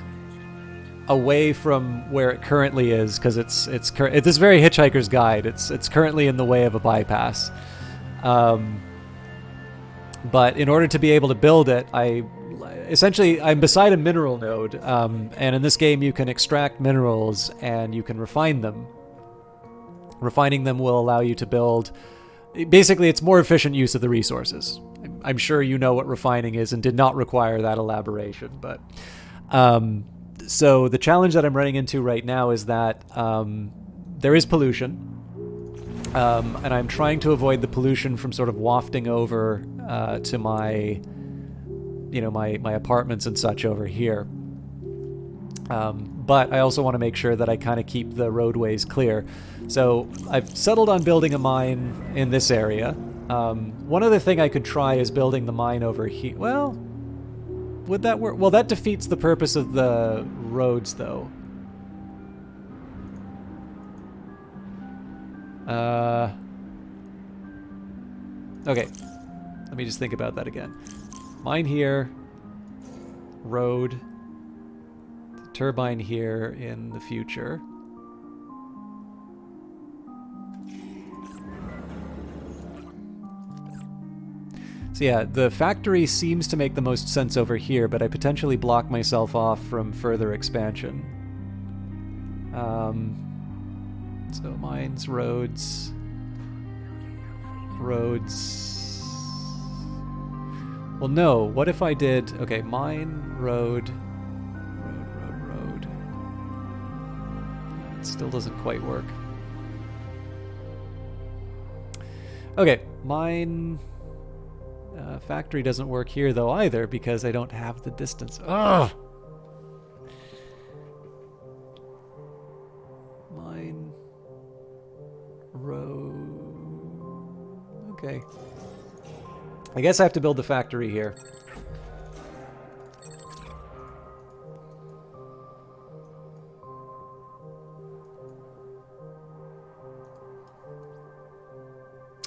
away from where it currently is, because it's this very Hitchhiker's Guide. It's currently in the way of a bypass. But in order to be able to build it, I'm beside a mineral node, and in this game you can extract minerals and you can refine them. Refining them will allow you to build... Basically, it's more efficient use of the resources. I'm sure you know what refining is and did not require that elaboration, but... So the challenge that I'm running into right now is that there is pollution, and I'm trying to avoid the pollution from sort of wafting over to my, my apartments and such over here. But I also want to make sure that I kind of keep the roadways clear. So I've settled on building a mine in this area. One other thing I could try is building the mine over here. Well, would that work? Well, that defeats the purpose of the roads, though. Okay. Let me just think about that again. Mine here. Road. Turbine here in the future. So yeah, the factory seems to make the most sense over here, but I potentially block myself off from further expansion. So mines, roads... Roads... Well, no. What if I did... Okay, mine, road... Road. It still doesn't quite work. Okay, mine... factory doesn't work here, though, either, because I don't have the distance. Ugh! Mine... Road... Okay. I guess I have to build the factory here.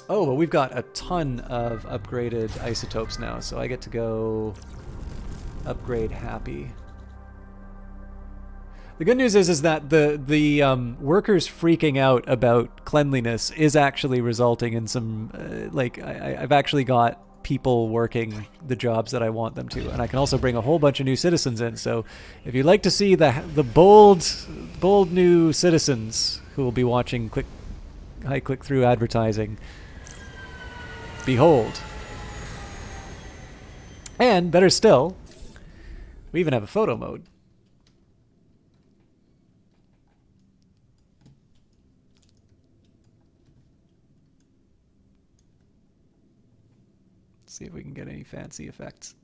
Oh, but we've got a ton of upgraded isotopes now, so I get to go upgrade happy. The good news is that the workers freaking out about cleanliness is actually resulting in some I've actually got people working the jobs that I want them to, and I can also bring a whole bunch of new citizens in. So if you'd like to see the bold new citizens who will be watching high click through advertising, behold. And better still, we even have a photo mode. See if we can get any fancy effects.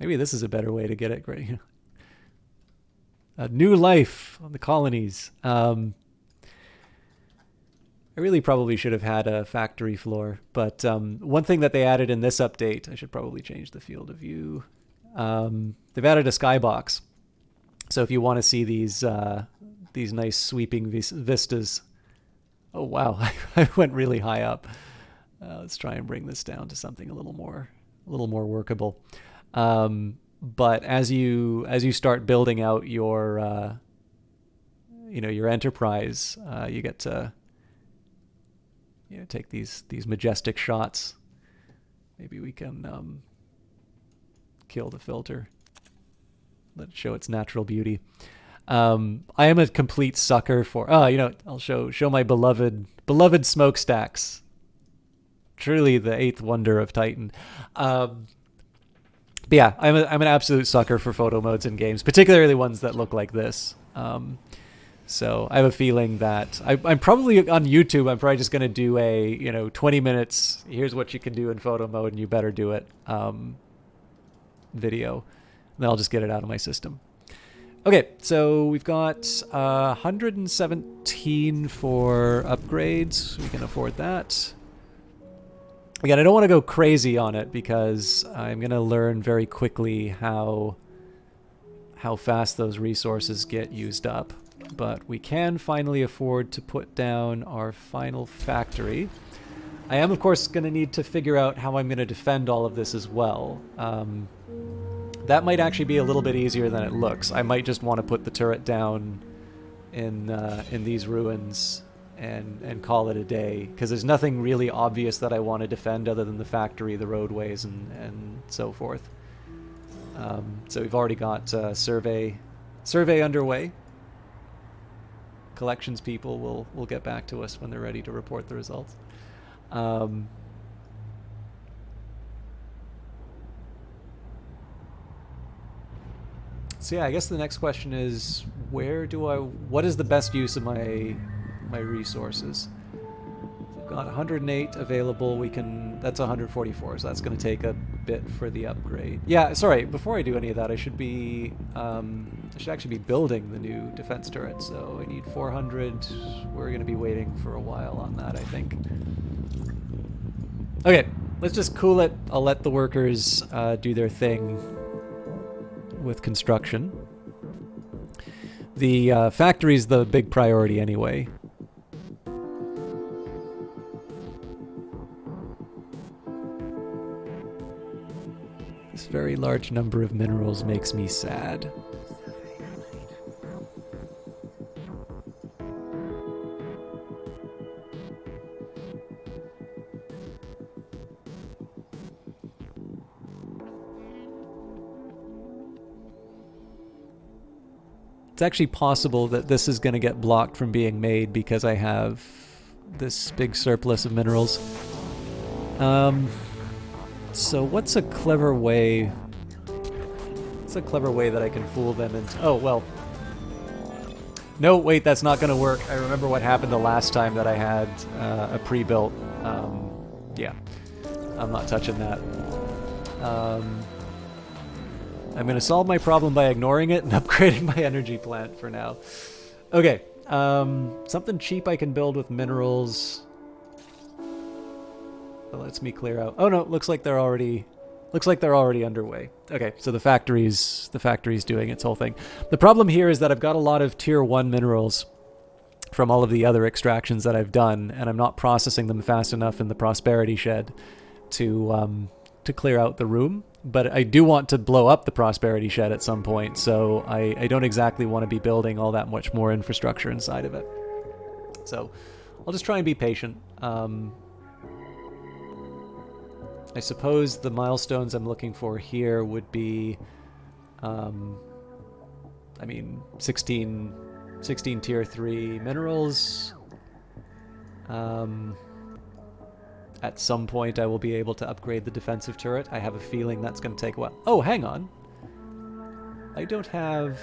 Maybe this is a better way to get it great. A new life on the colonies. I really probably should have had a factory floor, but one thing that they added in this update, I should probably change the field of view. They've added a skybox. So if you want to see these nice sweeping vistas, oh wow, I went really high up. Let's try and bring this down to something a little more workable. But as you start building out your your enterprise, you get to take these majestic shots. Maybe we can kill the filter. Let it show its natural beauty. I am a complete sucker for... I'll show my beloved smokestacks. Truly the eighth wonder of Titan. But yeah, I'm an absolute sucker for photo modes in games, particularly ones that look like this. So I have a feeling that I'm probably on YouTube. I'm probably just going to do a 20 minutes. Here's what you can do in photo mode, and you better do it. Video. Then I'll just get it out of my system. Okay, so we've got 117 for upgrades. We can afford that. Again, I don't want to go crazy on it because I'm going to learn very quickly how fast those resources get used up. But we can finally afford to put down our final factory. I am, of course, going to need to figure out how I'm going to defend all of this as well. That might actually be a little bit easier than it looks. I might just want to put the turret down in these ruins and call it a day, because there's nothing really obvious that I want to defend other than the factory, the roadways, and so forth. So we've already got survey underway. Collections people will get back to us when they're ready to report the results. So yeah, I guess the next question is, what is the best use of my resources? We've got 108 available. That's 144, so that's going to take a bit for the upgrade. Yeah, sorry, before I do any of that, I should actually be building the new defense turret, so I need 400. We're going to be waiting for a while on that, I think. Okay, let's just cool it. I'll let the workers do their thing with construction. The factory's the big priority anyway. This very large number of minerals makes me sad. Survey complete. It's actually possible that this is going to get blocked from being made because I have this big surplus of minerals. So what's a clever way? What's a clever way that I can fool them into? Oh, well. No, wait, that's not going to work. I remember what happened the last time that I had a pre-built. Yeah, I'm not touching that. I'm going to solve my problem by ignoring it and upgrading my energy plant for now. Okay, something cheap I can build with minerals. That lets me clear out. Oh no, looks like they're already underway. Okay, so the factory's doing its whole thing. The problem here is that I've got a lot of tier 1 minerals from all of the other extractions that I've done, and I'm not processing them fast enough in the prosperity shed to clear out the room. But I do want to blow up the prosperity shed at some point, so I don't exactly want to be building all that much more infrastructure inside of it. So I'll just try and be patient. I suppose the milestones I'm looking for here would be, 16 tier 3 minerals. At some point I will be able to upgrade the defensive turret. I have a feeling that's going to take a while. Oh, hang on. I don't have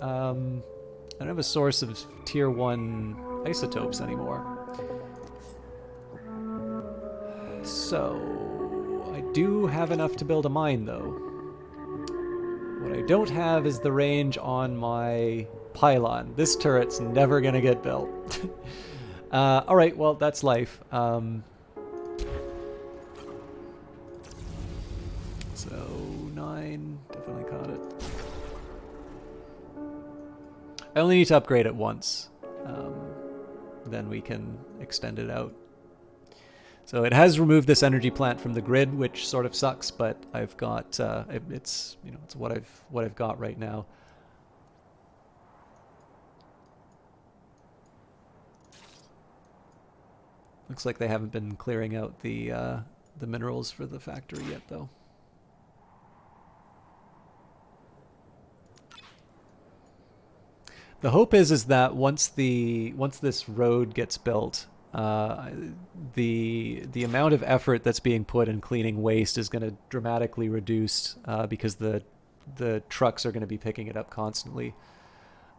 a source of tier 1 isotopes anymore. So I do have enough to build a mine, though. What I don't have is the range on my pylon. This turret's never going to get built. Alright, well, that's life. So, 9, definitely caught it. I only need to upgrade it once. Then we can extend it out. So it has removed this energy plant from the grid, which sort of sucks, but I've got, it's what I've got right now. Looks like they haven't been clearing out the minerals for the factory yet, though. The hope is that once this road gets built, the amount of effort that's being put in cleaning waste is going to dramatically reduce because the trucks are going to be picking it up constantly.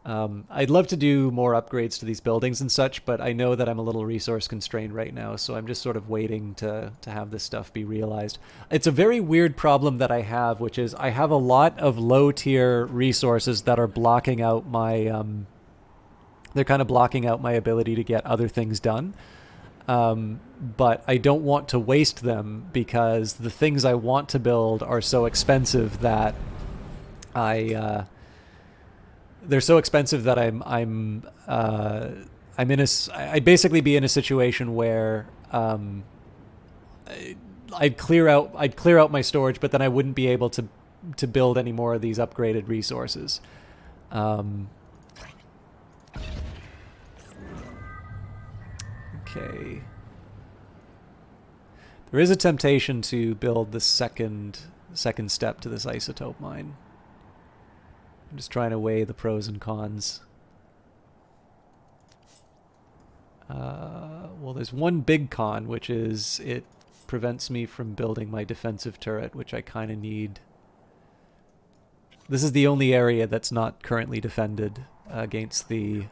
I'd love to do more upgrades to these buildings and such, but I know that I'm a little resource constrained right now, so I'm just sort of waiting to have this stuff be realized. It's a very weird problem that I have, which is I have a lot of low-tier resources that are blocking out my... they're kind of blocking out my ability to get other things done. But I don't want to waste them because the things I want to build are so expensive that they're so expensive that I'd basically be in a situation where I'd clear out my storage, but then I wouldn't be able to build any more of these upgraded resources. Okay. There is a temptation to build the second step to this isotope mine. I'm just trying to weigh the pros and cons. Well, there's one big con, which is it prevents me from building my defensive turret, which I kind of need. This is the only area that's not currently defended against the...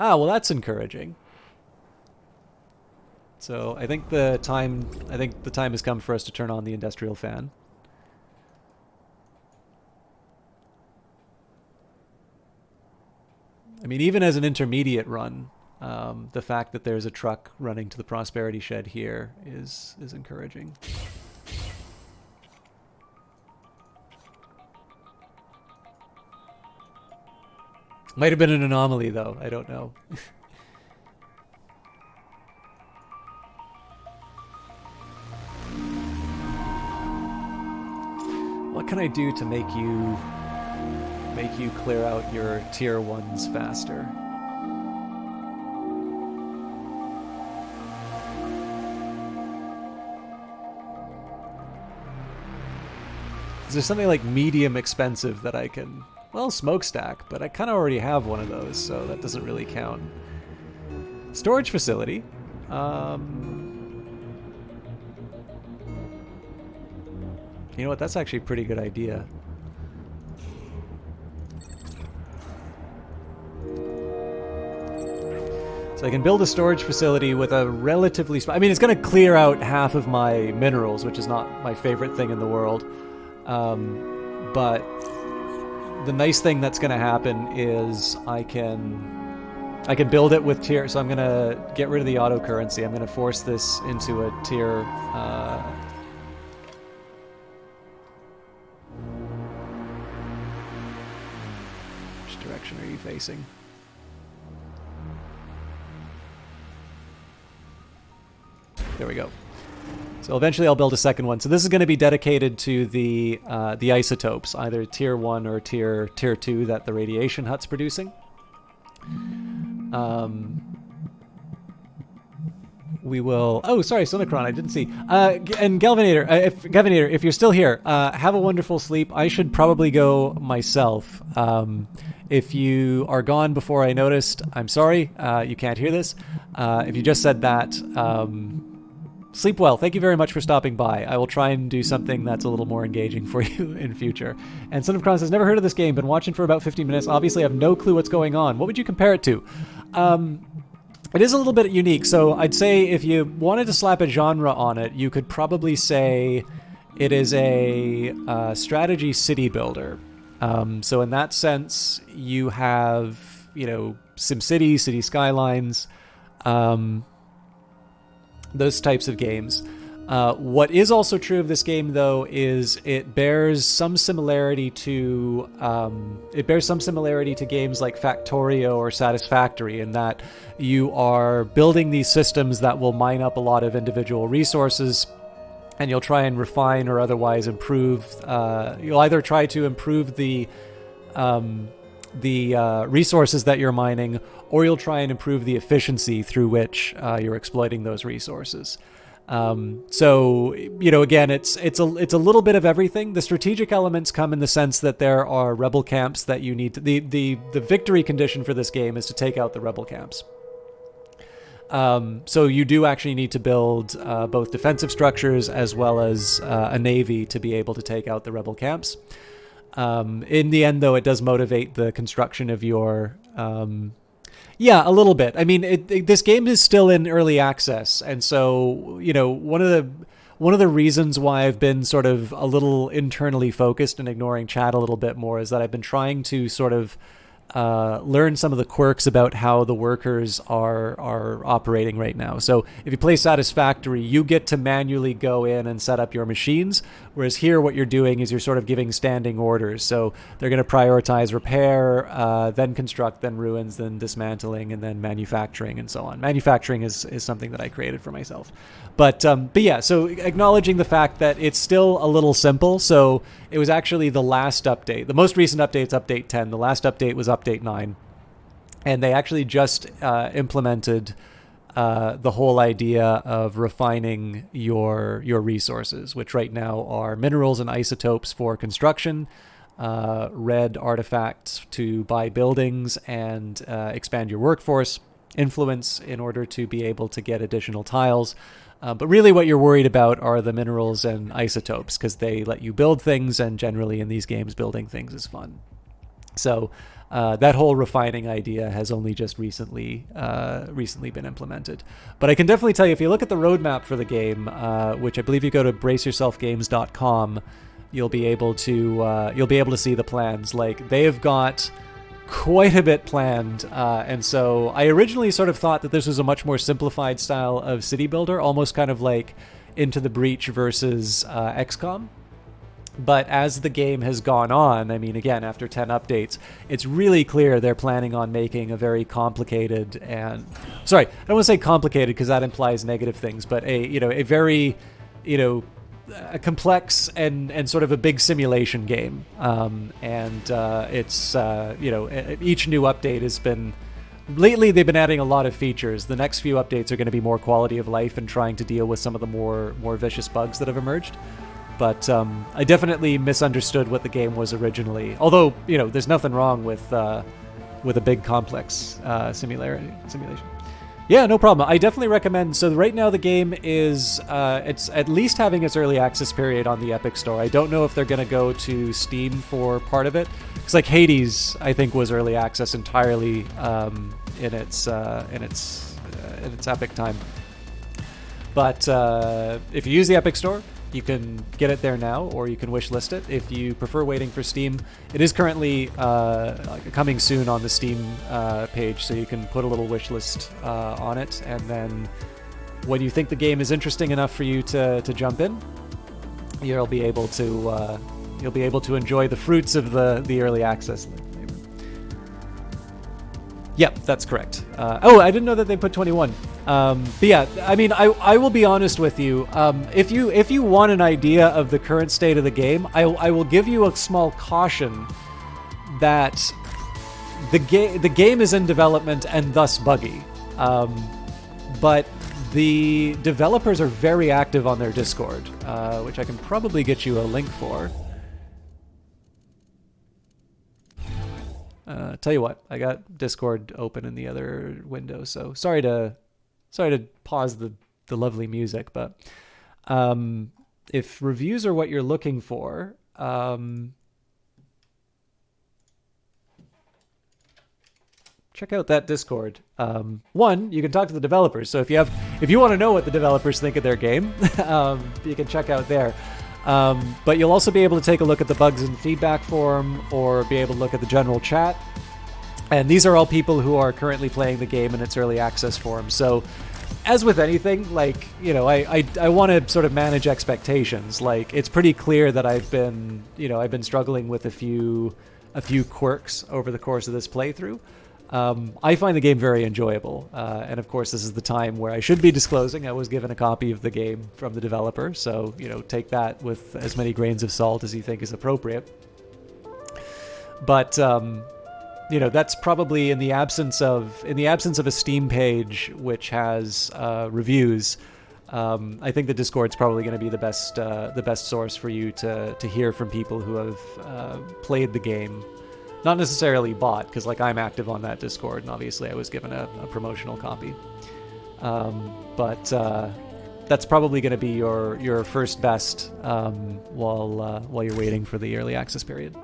Ah, well, that's encouraging. So I think the time has come for us to turn on the industrial fan. I mean, even as an intermediate run, the fact that there's a truck running to the Prosperity Shed here is encouraging. Might have been an anomaly, though. I don't know. What can I do to make you clear out your tier 1s faster? Is there something like medium expensive that I can... Well, smokestack, but I kind of already have one of those, so that doesn't really count. Storage facility. You know what? That's actually a pretty good idea. So I can build a storage facility with a relatively... I mean, it's going to clear out half of my minerals, which is not my favorite thing in the world. But the nice thing that's going to happen is I can build it with tier... So I'm going to get rid of the auto currency. I'm going to force this into a tier... which direction are you facing? There we go. So eventually I'll build a second one. So this is going to be dedicated to the isotopes, either tier 1 or tier 2 that the radiation hut's producing. We will... Oh, sorry, Sonocron, I didn't see. And Galvanator, if you're still here, have a wonderful sleep. I should probably go myself. If you are gone before I noticed, I'm sorry. You can't hear this. If you just said that... sleep well. Thank you very much for stopping by. I will try and do something that's a little more engaging for you in future. And Son of Kron says, never heard of this game. Been watching for about 15 minutes. Obviously, I have no clue what's going on. What would you compare it to? It is a little bit unique. So I'd say if you wanted to slap a genre on it, you could probably say it is a strategy city builder. So in that sense, you have, SimCity, City Skylines, those types of games. What is also true of this game, though, is it bears some similarity to games like Factorio or Satisfactory, in that you are building these systems that will mine up a lot of individual resources, and you'll try and refine or otherwise improve. You'll either try to improve the resources that you're mining, or you'll try and improve the efficiency through which you're exploiting those resources. So, again, it's a little bit of everything. The strategic elements come in the sense that there are rebel camps that you need to... The victory condition for this game is to take out the rebel camps. So you do actually need to build both defensive structures as well as a navy to be able to take out the rebel camps. In the end, though, it does motivate the construction of your... yeah, a little bit. I mean, this game is still in early access, and so, one of the reasons why I've been sort of a little internally focused and ignoring chat a little bit more is that I've been trying to sort of learn some of the quirks about how the workers are operating right now. So if you play Satisfactory, you get to manually go in and set up your machines, whereas here what you're doing is you're sort of giving standing orders. So they're going to prioritize repair, then construct, then ruins, then dismantling, and then manufacturing, and so on. Manufacturing is something that I created for myself. But yeah, so acknowledging the fact that it's still a little simple. So it was actually the last update. The most recent update is update 10. The last update was update 9. And they actually just implemented the whole idea of refining your resources, which right now are minerals and isotopes for construction, red artifacts to buy buildings and expand your workforce, influence in order to be able to get additional tiles. But really what you're worried about are the minerals and isotopes, because they let you build things, and generally in these games building things is fun. So that whole refining idea has only just recently been implemented. But I can definitely tell you, if you look at the roadmap for the game, which I believe you go to braceyourselfgames.com, you'll be able to see the plans. Like, they have got quite a bit planned, and so I originally sort of thought that this was a much more simplified style of city builder, almost kind of like Into the Breach versus XCOM. But as the game has gone on, I mean, again, after 10 updates, it's really clear they're planning on making a very complicated and... Sorry, I don't want to say complicated because that implies negative things, but a very, a complex and sort of a big simulation game. It's, each new update has been... Lately, they've been adding a lot of features. The next few updates are going to be more quality of life and trying to deal with some of the more vicious bugs that have emerged. But I definitely misunderstood what the game was originally. Although, there's nothing wrong with a big complex simulation. Yeah, no problem. I definitely recommend. So right now the game is it's at least having its early access period on the Epic Store. I don't know if they're going to go to Steam for part of it. It's like Hades, I think, was early access entirely in its Epic time. But if you use the Epic Store, you can get it there now, or you can wishlist it. If you prefer waiting for Steam, it is currently coming soon on the Steam page, so you can put a little wishlist on it, and then when you think the game is interesting enough for you to jump in, you'll be able to enjoy the fruits of the early access. Yep, that's correct. I didn't know that they put 21. But yeah, I mean, I will be honest with you. If you want an idea of the current state of the game, I will give you a small caution that the game is in development and thus buggy. But the developers are very active on their Discord, which I can probably get you a link for. Tell you what, I got Discord open in the other window, so sorry to pause the lovely music, but if reviews are what you're looking for, check out that Discord. One, you can talk to the developers, so if you want to know what the developers think of their game, you can check out there. But you'll also be able to take a look at the bugs and feedback forum, or be able to look at the general chat. And these are all people who are currently playing the game in its early access form. So, as with anything, like, I want to sort of manage expectations. Like, it's pretty clear that I've been struggling with a few quirks over the course of this playthrough. I find the game very enjoyable, and of course this is the time where I should be disclosing I was given a copy of the game from the developer, so take that with as many grains of salt as you think is appropriate. But that's probably in the absence of a Steam page which has reviews. I think the Discord's probably going to be the best source for you to hear from people who have played the game. Not necessarily bought, because I'm active on that Discord, and obviously I was given a promotional copy. But that's probably going to be your first best while you're waiting for the early access period.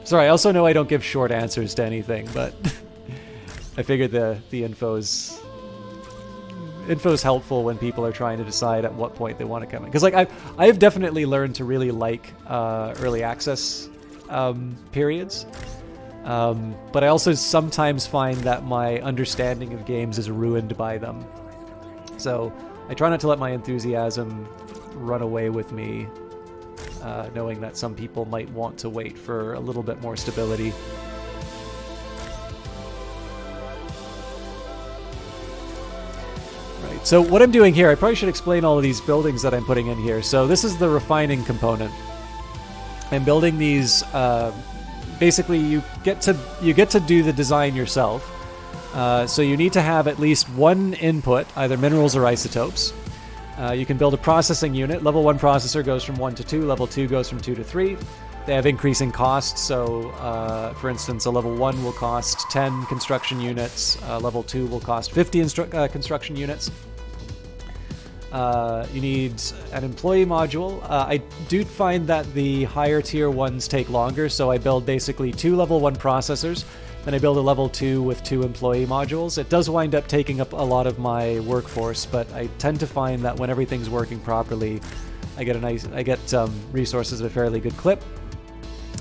Sorry, I also know I don't give short answers to anything, but I figured the info's helpful when people are trying to decide at what point they want to come in. Because I've definitely learned to really like early access periods, but I also sometimes find that my understanding of games is ruined by them. So I try not to let my enthusiasm run away with me, knowing that some people might want to wait for a little bit more stability. So what I'm doing here, I probably should explain all of these buildings that I'm putting in here. So this is the refining component. I'm building these basically you get to do the design yourself. So you need to have at least one input, either minerals or isotopes. You can build a processing unit. Level 1 processor goes from 1 to 2. Level 2 goes from 2 to 3. They have increasing costs. So, for instance, a level 1 will cost 10 construction units. Level 2 will cost 50 construction units. You need an employee module. I do find that the higher tier ones take longer, so I build basically 2 level 1 processors. Then I build a level 2 with 2 employee modules. It does wind up taking up a lot of my workforce, but I tend to find that when everything's working properly, I get resources at a fairly good clip.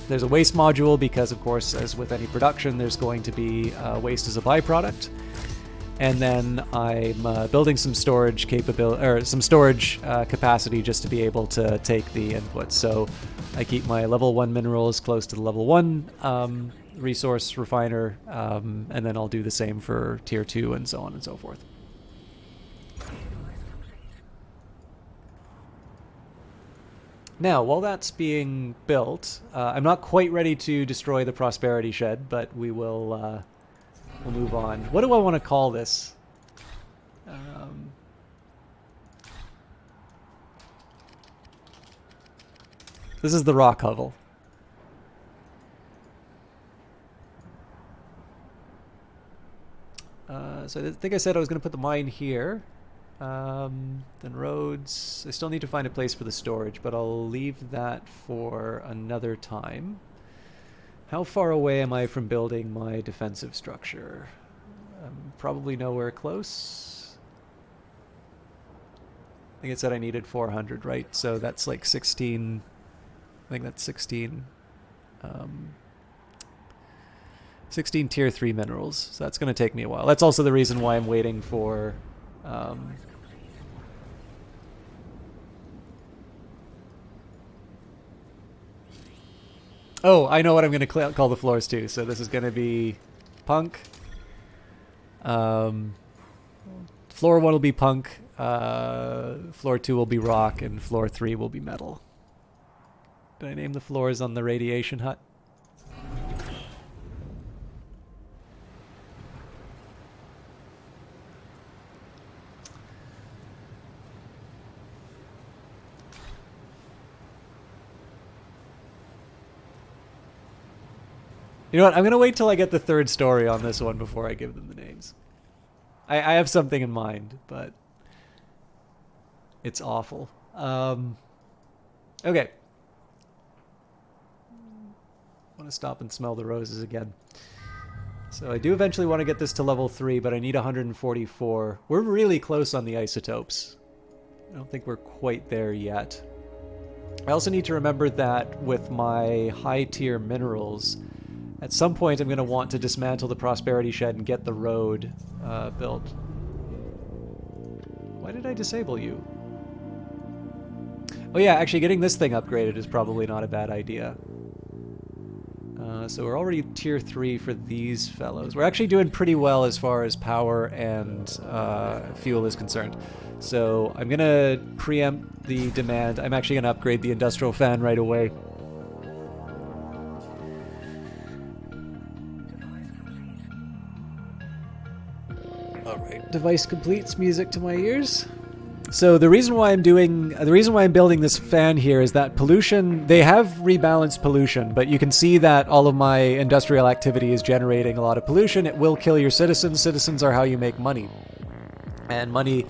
There's a waste module because, of course, as with any production, there's going to be waste as a byproduct. And then I'm building some storage capacity just to be able to take the inputs. So I keep my level 1 minerals close to the level 1 resource refiner, and then I'll do the same for tier 2 and so on and so forth. Now, while that's being built, I'm not quite ready to destroy the prosperity shed, but we will we'll move on. What do I want to call this? This is the rock hovel. So I think I said I was going to put the mine here. Then roads. I still need to find a place for the storage, but I'll leave that for another time. How far away am I from building my defensive structure? Probably nowhere close. I think it said I needed 400, right? So that's like 16. I think that's 16. 16 tier 3 minerals. So that's going to take me a while. That's also the reason why I'm waiting for... Oh, I know what I'm going to call the floors too. So this is going to be punk. Floor 1 will be punk. Floor 2 will be rock. And floor 3 will be metal. Did I name the floors on the radiation hut? You know what? I'm going to wait till I get the 3rd story on this one before I give them the names. I have something in mind, but it's awful. Okay. I want to stop and smell the roses again. So I do eventually want to get this to level 3, but I need 144. We're really close on the isotopes. I don't think we're quite there yet. I also need to remember that with my high tier minerals, at some point I'm going to want to dismantle the prosperity shed and get the road built. Why did I disable you? Oh yeah, actually getting this thing upgraded is probably not a bad idea. So we're already tier 3 for these fellows. We're actually doing pretty well as far as power and fuel is concerned. So I'm going to preempt the demand. I'm actually going to upgrade the industrial fan right away. Alright, device completes, music to my ears. So the reason why I'm building this fan here is that pollution, they have rebalanced pollution, but you can see that all of my industrial activity is generating a lot of pollution. It will kill your citizens. Citizens are how you make money. And money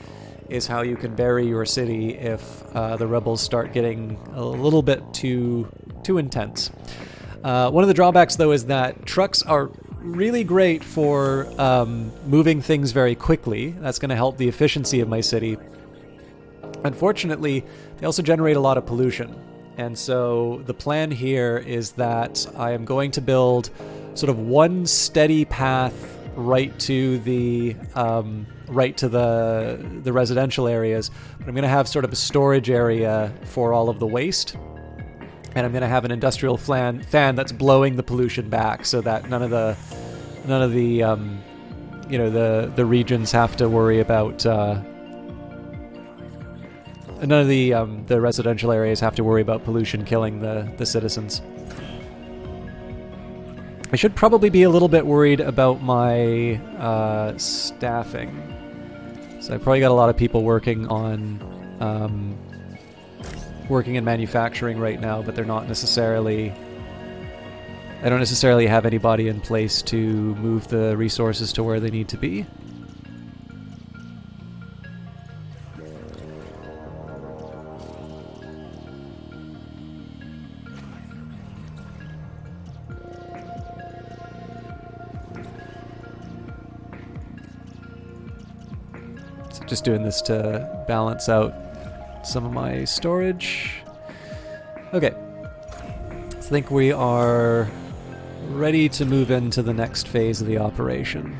is how you can bury your city if the rebels start getting a little bit too intense. One of the drawbacks, though, is that trucks are really great for moving things very quickly. That's going to help the efficiency of my city. Unfortunately, they also generate a lot of pollution. And so the plan here is that I am going to build sort of one steady path right to the residential areas. But I'm going to have sort of a storage area for all of the waste. And I'm going to have an industrial fan that's blowing the pollution back so that none of the regions have to worry about none of the residential areas have to worry about pollution killing the citizens. I should probably be a little bit worried about my staffing. So I probably got a lot of people working on working in manufacturing right now, but they're not necessarily. I don't necessarily have anybody in place to move the resources to where they need to be. Just doing this to balance out some of my storage. Okay. I think we are ready to move into the next phase of the operation.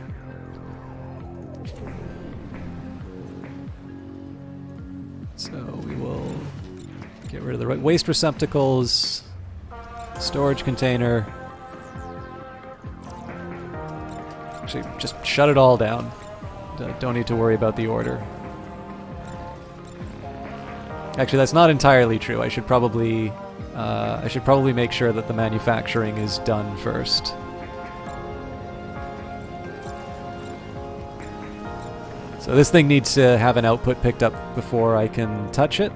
So we will get rid of the waste receptacles, storage container. Actually, just shut it all down. Don't need to worry about the order. Actually, that's not entirely true. I should probably make sure that the manufacturing is done first. So this thing needs to have an output picked up before I can touch it.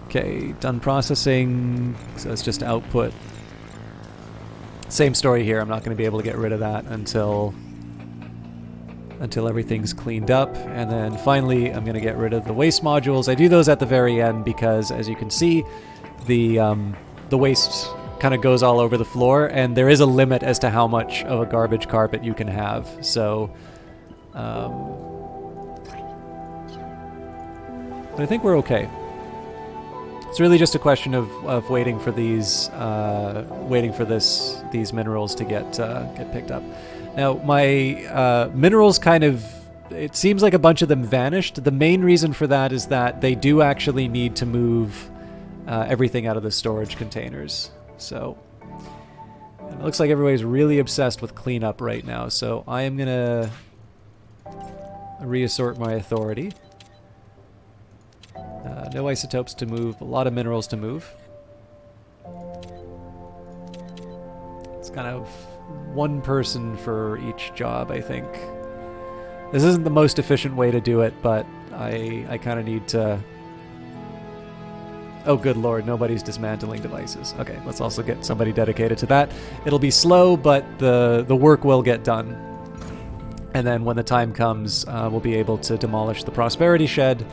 Okay, done processing. So it's just output. Same story here. I'm not going to be able to get rid of that until everything's cleaned up. And then finally, I'm going to get rid of the waste modules. I do those at the very end because, as you can see, the waste kind of goes all over the floor, and there is a limit as to how much of a garbage carpet you can have. So, but I think we're okay. It's really just a question of waiting for these these minerals to get picked up. Now my minerals it seems like a bunch of them vanished. The main reason for that is that they do actually need to move everything out of the storage containers. So and it looks like everybody's really obsessed with cleanup right now. So I am gonna reassort my authority. No isotopes to move, a lot of minerals to move. It's kind of one person for each job, I think. This isn't the most efficient way to do it, but I kind of need to... Oh, good lord, nobody's dismantling devices. Okay, let's also get somebody dedicated to that. It'll be slow, but the work will get done. And then when the time comes, we'll be able to demolish the Prosperity Shed,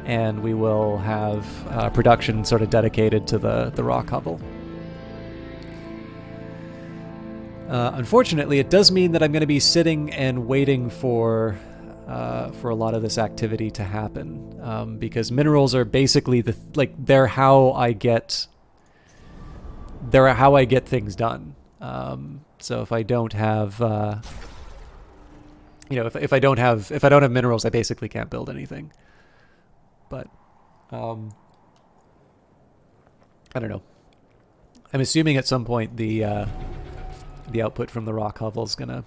and we will have production sort of dedicated to the rock hovel. Unfortunately, it does mean that I'm going to be sitting and waiting for a lot of this activity to happen, because minerals are basically they're how I get things done. So if I don't have if I don't have minerals, I basically can't build anything. But I don't know. I'm assuming at some point the output from the rock hovel's gonna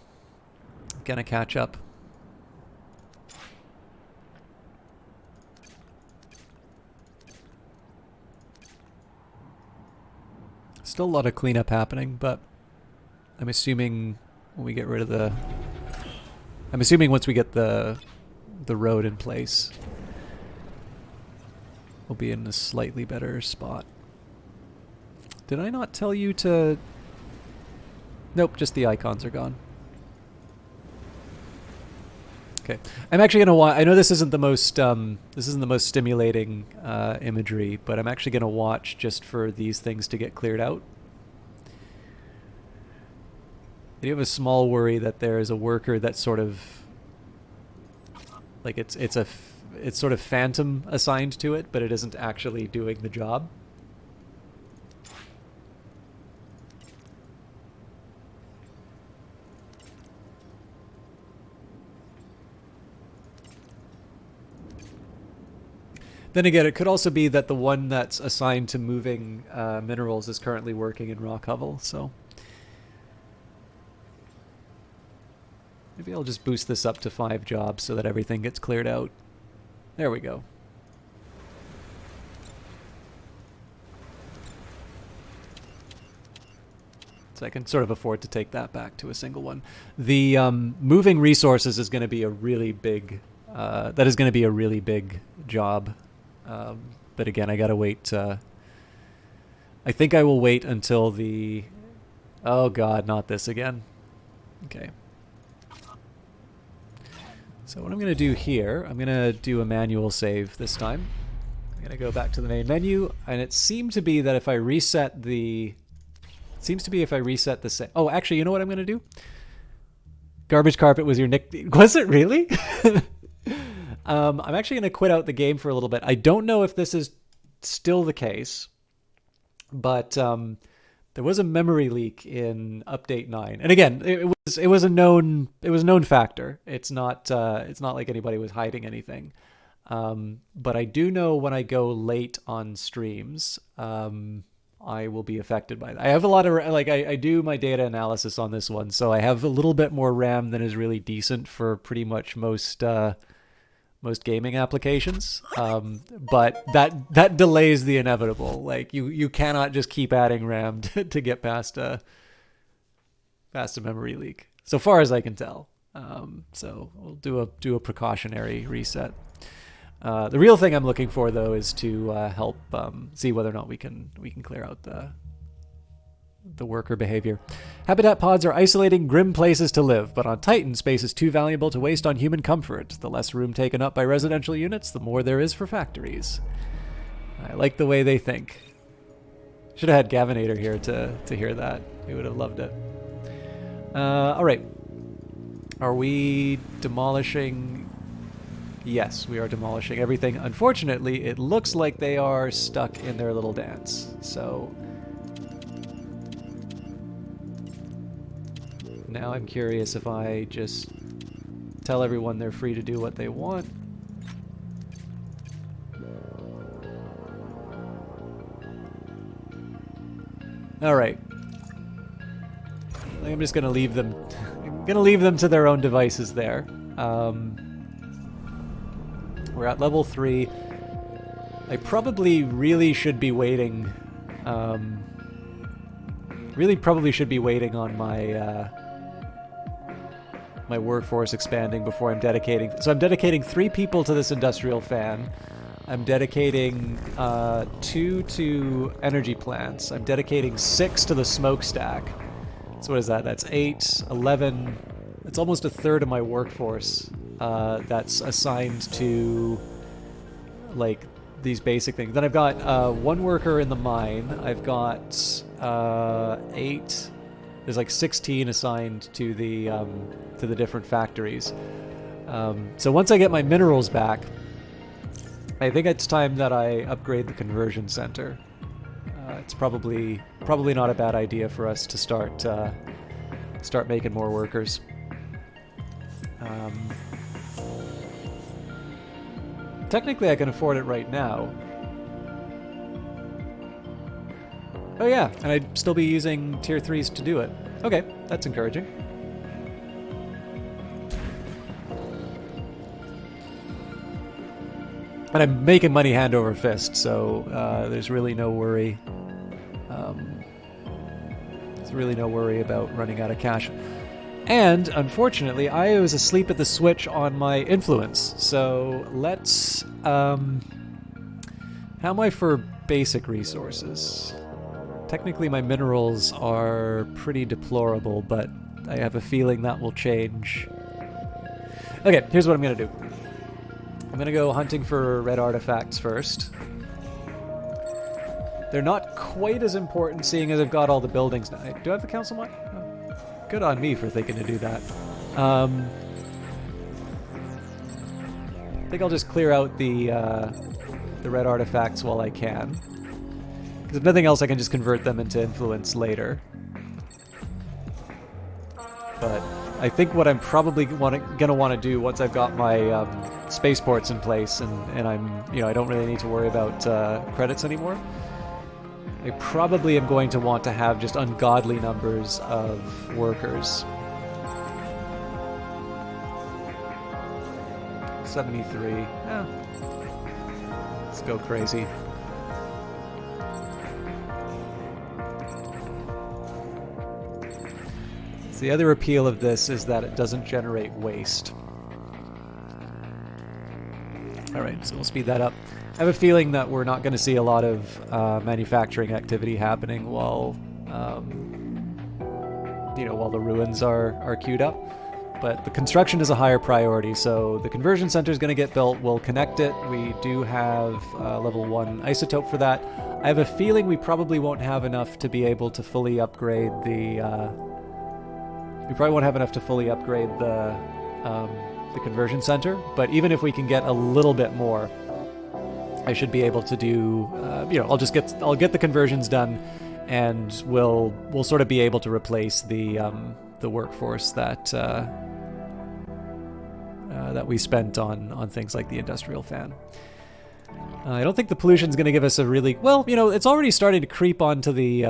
catch up. Still a lot of cleanup happening, but I'm assuming when we get rid of once we get the road in place, we'll be in a slightly better spot. Did I not tell you to... Nope, just the icons are gone. Okay, I'm actually gonna watch. I know this isn't the most stimulating imagery, but I'm actually gonna watch just for these things to get cleared out. I do have a small worry that there is a worker that's sort of like it's sort of phantom assigned to it, but it isn't actually doing the job. Then again, it could also be that the one that's assigned to moving minerals is currently working in rock hovel, so maybe I'll just boost this up to 5 jobs so that everything gets cleared out. There we go. So I can sort of afford to take that back to a single one. The moving resources is going to be a really big. That is going to be a really big job. But again, I gotta wait. I think I will wait until the. Oh God, not this again. Okay. So what I'm going to do here, I'm going to do a manual save this time. I'm going to go back to the main menu, and it seemed to be that if I reset the... It seems to be if I reset the... Oh, actually, you know what I'm going to do? Garbage Carpet was your nickname. Was it really? I'm actually going to quit out the game for a little bit. I don't know if this is still the case, but... there was a memory leak in update 9. And again, it was a known factor. It's not like anybody was hiding anything. But I do know when I go late on streams, I will be affected by that. I have a lot of I do my data analysis on this one, so I have a little bit more RAM than is really decent for pretty much most gaming applications, but that delays the inevitable. Like you cannot just keep adding RAM to get past a memory leak, so far as I can tell. So we'll do a precautionary reset. The real thing I'm looking for though is to help see whether or not we can clear out the worker behavior. Habitat pods are isolating, grim places to live, but on Titan, space is too valuable to waste on human comfort. The less room taken up by residential units, the more there is for factories. I like the way they think. Should have had Gavinator here to hear that. He would have loved it. All right. Are we demolishing? Yes, we are demolishing everything. Unfortunately, it looks like they are stuck in their little dance. So... now I'm curious if I just tell everyone they're free to do what they want. All right. I'm just gonna leave them. I'm gonna leave them to their own devices there. We're at level 3. I probably really should be waiting. Really probably should be waiting on my. My workforce expanding before I'm dedicating. So I'm dedicating 3 people to this industrial fan. I'm dedicating 2 to energy plants. I'm dedicating 6 to the smokestack. So what is that? That's 8, 11. It's almost a third of my workforce that's assigned to like these basic things. Then I've got 1 worker in the mine. I've got 8. There's like 16 assigned to the different factories. So once I get my minerals back, I think it's time that I upgrade the conversion center. It's probably not a bad idea for us to start making more workers. Technically, I can afford it right now. Oh yeah, and I'd still be using tier 3s to do it. Okay, that's encouraging. And I'm making money hand over fist, so there's really no worry. There's really no worry about running out of cash. And, unfortunately, I was asleep at the switch on my influence. So, let's... how am I for basic resources? Technically, my minerals are pretty deplorable, but I have a feeling that will change. Okay, here's what I'm going to do. I'm going to go hunting for red artifacts first. They're not quite as important, seeing as I've got all the buildings now. Do I have the council mod? Oh, good on me for thinking to do that. I think I'll just clear out the red artifacts while I can. Because if nothing else, I can just convert them into influence later. But I think what I'm probably gonna want to do once I've got my spaceports in place and I'm, I don't really need to worry about credits anymore. I probably am going to want to have just ungodly numbers of workers. 73. Yeah. Let's go crazy. the other appeal of this is that it doesn't generate waste. Alright, so we'll speed that up. I have a feeling that we're not going to see a lot of manufacturing activity happening while, while the ruins are queued up. But the construction is a higher priority, so the conversion center is going to get built. We'll connect it. We do have level 1 isotope for that. I have a feeling we probably won't have enough to be able to fully upgrade the... we probably won't have enough to fully upgrade the conversion center, but even if we can get a little bit more, I should be able to do, I'll get the conversions done, and we'll sort of be able to replace the workforce that we spent on things like the industrial fan. I don't think the pollution's going to give us a really it's already starting to creep onto the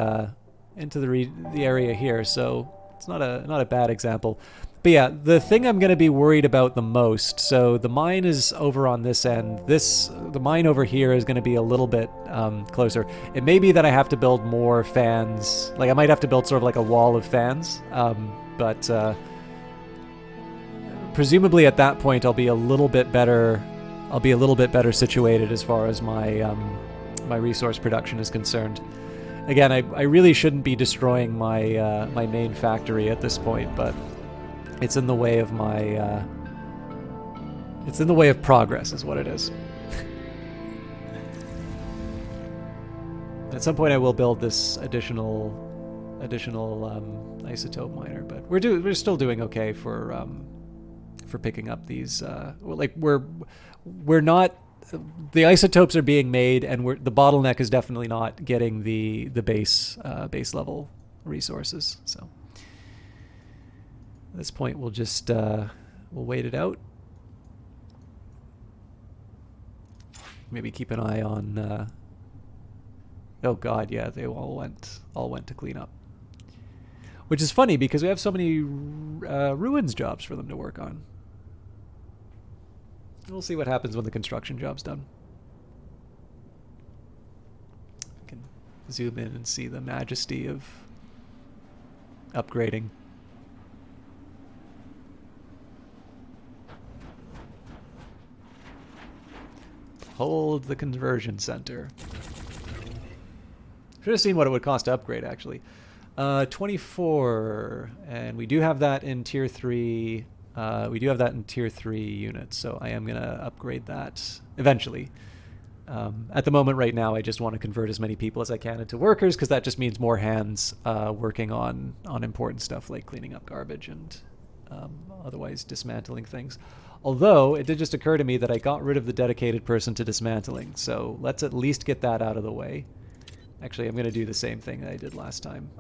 area here, so it's not a bad example. But yeah, the thing I'm going to be worried about the most, so the mine is over on this end. The mine over here is going to be a little bit closer. It may be that I have to build more fans. Like, I might have to build sort of like a wall of fans. But presumably at that point I'll be a little bit better. I'll be a little bit better situated as far as my my resource production is concerned. Again, I really shouldn't be destroying my my main factory at this point, but it's in the way of my it's in the way of progress is what it is. At some point I will build this additional isotope miner, but we're still doing okay for picking up these we're not, the isotopes are being made, and the bottleneck is definitely not getting the base level resources. So at this point we'll just we'll wait it out. Maybe keep an eye on oh god, yeah, they all went to clean up. Which is funny because we have so many ruins jobs for them to work on. We'll see what happens when the construction job's done. I can zoom in and see the majesty of upgrading. Hold the conversion center. Should have seen what it would cost to upgrade, actually. 24, and we do have that in tier 3. We do have that in tier 3 units, so I am going to upgrade that eventually. At the moment right now, I just want to convert as many people as I can into workers, because that just means more hands working on important stuff like cleaning up garbage and otherwise dismantling things. Although, it did just occur to me that I got rid of the dedicated person to dismantling, so let's at least get that out of the way. Actually, I'm going to do the same thing that I did last time.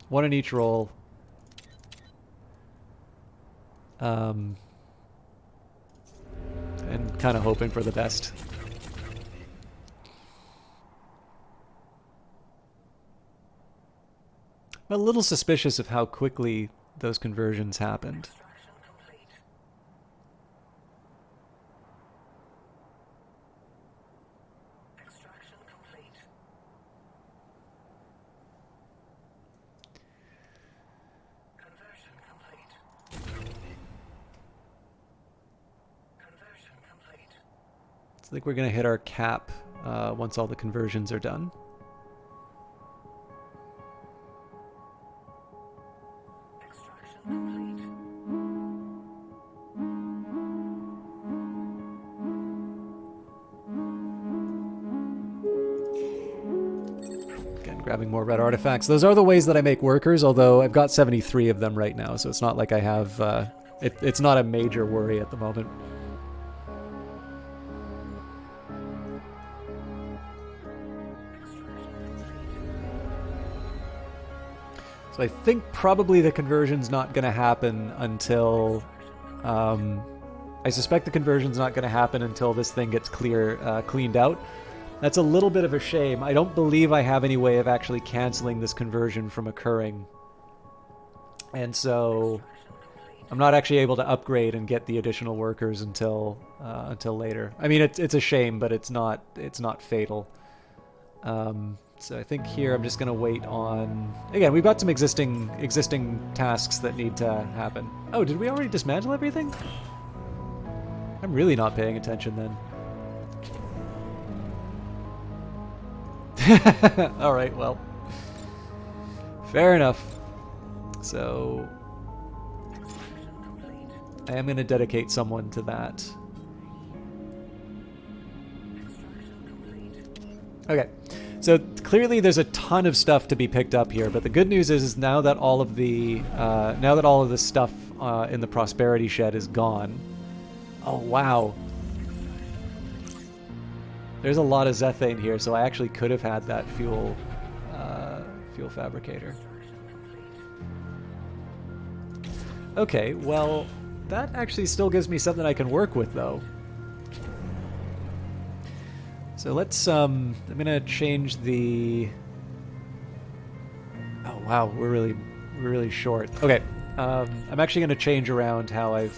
One in each role. And kind of hoping for the best. I'm a little suspicious of how quickly those conversions happened. I think we're going to hit our cap once all the conversions are done. Again, grabbing more red artifacts. Those are the ways that I make workers, although I've got 73 of them right now, so it's not like I have... it's not a major worry at the moment. I think probably the conversion's not going to happen until... I suspect the conversion's not going to happen until this thing gets cleaned out. That's a little bit of a shame. I don't believe I have any way of actually canceling this conversion from occurring. And so I'm not actually able to upgrade and get the additional workers until later. I mean, it's a shame, but it's not fatal. So I think here I'm just going to wait on... Again, we've got some existing tasks that need to happen. Oh, did we already dismantle everything? I'm really not paying attention then. Alright, well. Fair enough. So... I am going to dedicate someone to that. Okay. So clearly there's a ton of stuff to be picked up here, but the good news is now that all of the stuff in the prosperity shed is gone. Oh wow. There's a lot of zethane here, so I actually could have had that fuel fabricator. Okay, well, that actually still gives me something I can work with, though. So let's, I'm gonna change the... Oh wow, we're really short. Okay, I'm actually gonna change around how I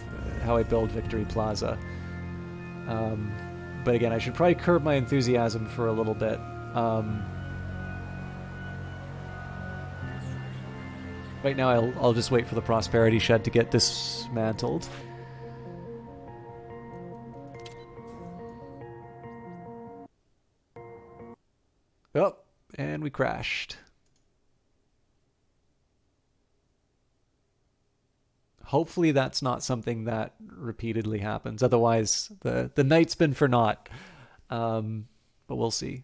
build Victory Plaza. But again, I should probably curb my enthusiasm for a little bit. Right now, I'll just wait for the prosperity shed to get dismantled. Oh, and we crashed. Hopefully that's not something that repeatedly happens. Otherwise, the night's been for naught. But we'll see.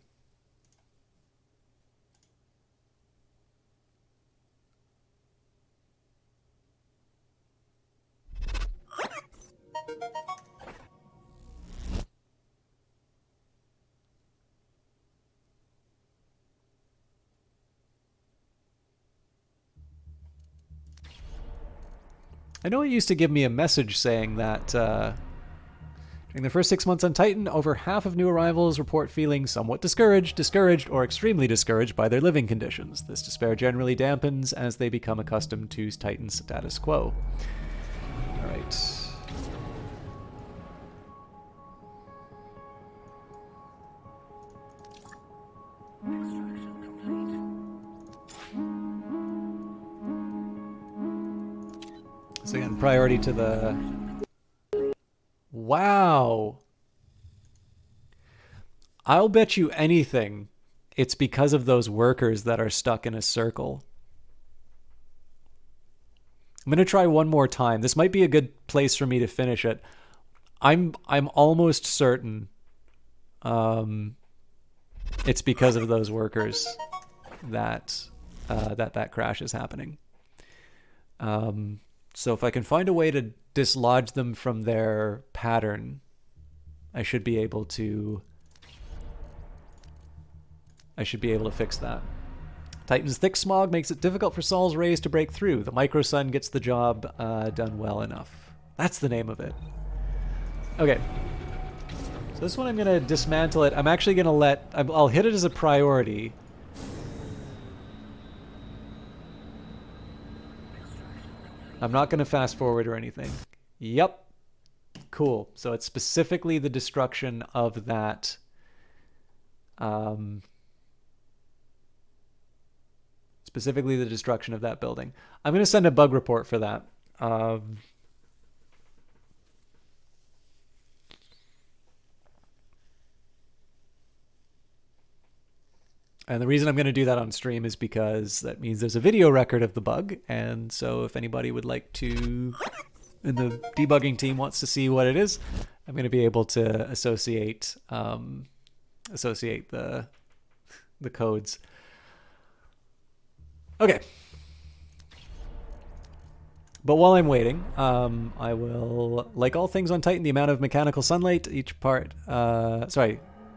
I know it used to give me a message saying that during the first 6 months on Titan, over half of new arrivals report feeling somewhat discouraged, or extremely discouraged by their living conditions. This despair generally dampens as they become accustomed to Titan's status quo. All right. So again, priority to the... Wow! I'll bet you anything it's because of those workers that are stuck in a circle. I'm going to try one more time. This might be a good place for me to finish it. I'm almost certain it's because of those workers that that crash is happening. So if I can find a way to dislodge them from their pattern, I should be able to fix that. Titan's thick smog makes it difficult for Sol's rays to break through. The microsun gets the job done well enough. That's the name of it. Okay. So this one I'm going to dismantle it. I'm actually going to I'll hit it as a priority. I'm not going to fast forward or anything. Yep. Cool. So it's specifically the destruction of that. Specifically the destruction of that building. I'm going to send a bug report for that. And the reason I'm going to do that on stream is because that means there's a video record of the bug. And so if anybody would like to, and the debugging team wants to see what it is, I'm going to be able to associate the codes. Okay. But while I'm waiting, I will, like all things on Titan, the amount of mechanical sunlight each part,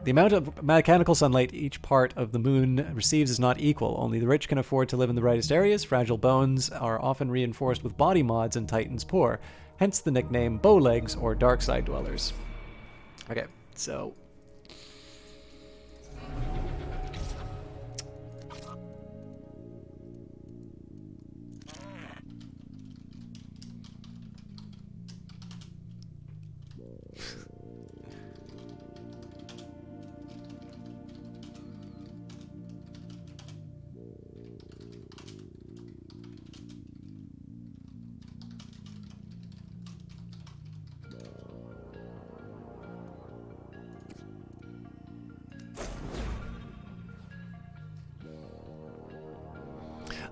the amount of mechanical sunlight each part of the moon receives is not equal. Only the rich can afford to live in the brightest areas. Fragile bones are often reinforced with body mods and Titan's poor. Hence the nickname bowlegs or dark side dwellers. Okay, so...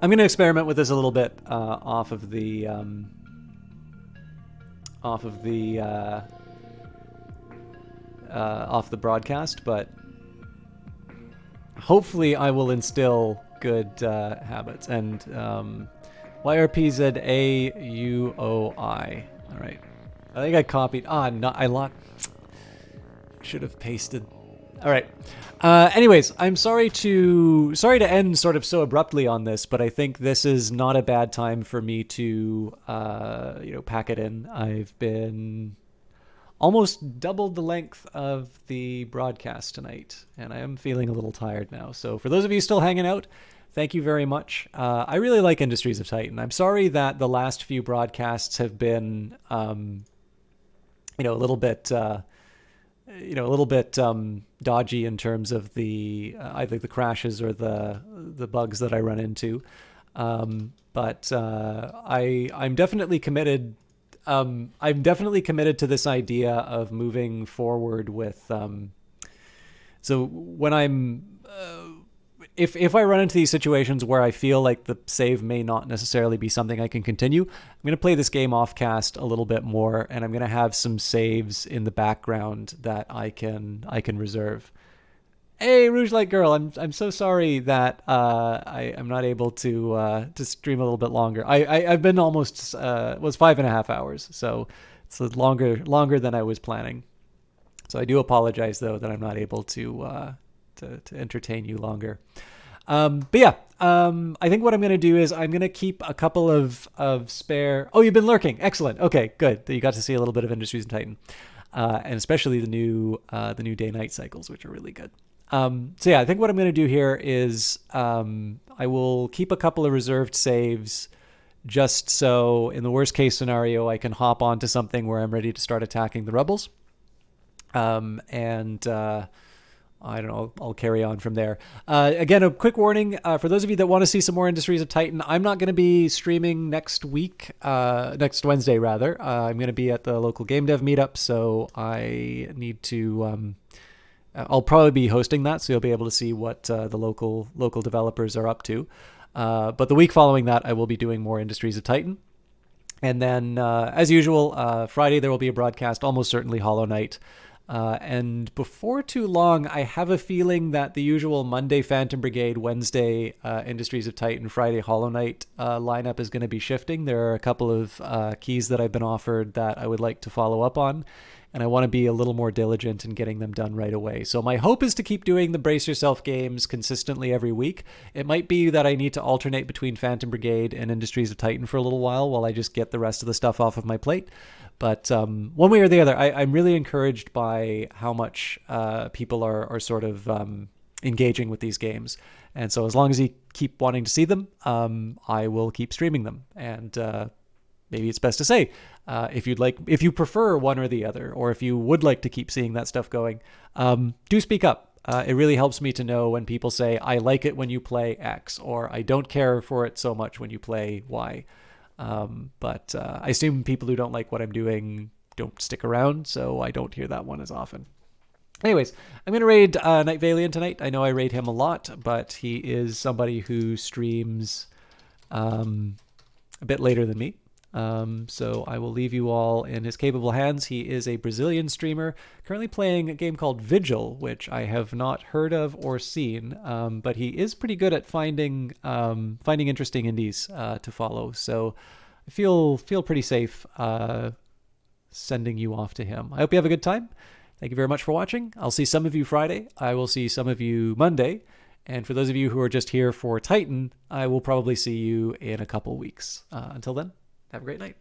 I'm going to experiment with this a little bit off of the broadcast, but hopefully I will instill good habits. And YRPZAUOI. All right. I think I copied. No, should have pasted. All right. Anyways, I'm sorry to end sort of so abruptly on this, but I think this is not a bad time for me to pack it in. I've been almost doubled the length of the broadcast tonight, and I am feeling a little tired now. So for those of you still hanging out, thank you very much. I really like Industries of Titan. I'm sorry that the last few broadcasts have been, a little bit dodgy in terms of the either the crashes or the bugs that I run into. But I'm definitely committed. I'm definitely committed to this idea of moving forward with. So when I'm, if I run into these situations where I feel like the save may not necessarily be something I can continue, I'm going to play this game off cast a little bit more, and I'm going to have some saves in the background that I can reserve. Hey, Rouge Light Girl, I'm so sorry that I'm not able to stream a little bit longer. I've been almost was 5.5 hours, so it's longer than I was planning. So I do apologize though that I'm not able to entertain you longer. But yeah, I think what I'm going to do is I'm going to keep a couple of spare. Oh, you've been lurking. Excellent. Okay, good. You got to see a little bit of Industries of Titan, and especially the new day-night cycles, which are really good. So yeah, I think what I'm going to do here is I will keep a couple of reserved saves just so in the worst case scenario I can hop onto something where I'm ready to start attacking the rebels. I don't know, I'll carry on from there. Again, a quick warning for those of you that want to see some more Industries of Titan. I'm not going to be streaming next Wednesday rather. I'm going to be at the local game dev meetup, so I need to I'll probably be hosting that, so you'll be able to see what the local developers are up to. But the week following that, I will be doing more Industries of Titan. And then, as usual, Friday there will be a broadcast, almost certainly Hollow Knight. And before too long, I have a feeling that the usual Monday Phantom Brigade, Wednesday Industries of Titan, Friday Hollow Knight lineup is going to be shifting. There are a couple of keys that I've been offered that I would like to follow up on, and I want to be a little more diligent in getting them done right away. So my hope is to keep doing the Brace Yourself games consistently every week. It might be that I need to alternate between Phantom Brigade and Industries of Titan for a little while I just get the rest of the stuff off of my plate. But one way or the other, I'm really encouraged by how much people are sort of engaging with these games. And so as long as you keep wanting to see them, I will keep streaming them. And maybe it's best to say, if you prefer one or the other, or if you would like to keep seeing that stuff going, do speak up. It really helps me to know when people say, I like it when you play X, or I don't care for it so much when you play Y. But I assume people who don't like what I'm doing don't stick around, so I don't hear that one as often. Anyways, I'm going to raid Night Valiant tonight. I know I raid him a lot, but he is somebody who streams a bit later than me. So I will leave you all in his capable hands. He is a Brazilian streamer currently playing a game called Vigil, which I have not heard of or seen, but he is pretty good at finding interesting indies to follow. So I feel pretty safe sending you off to him. I hope you have a good time. Thank you very much for watching. I'll see some of you Friday. I will see some of you Monday. And for those of you who are just here for Titan, I will probably see you in a couple weeks. Until then, have a great night.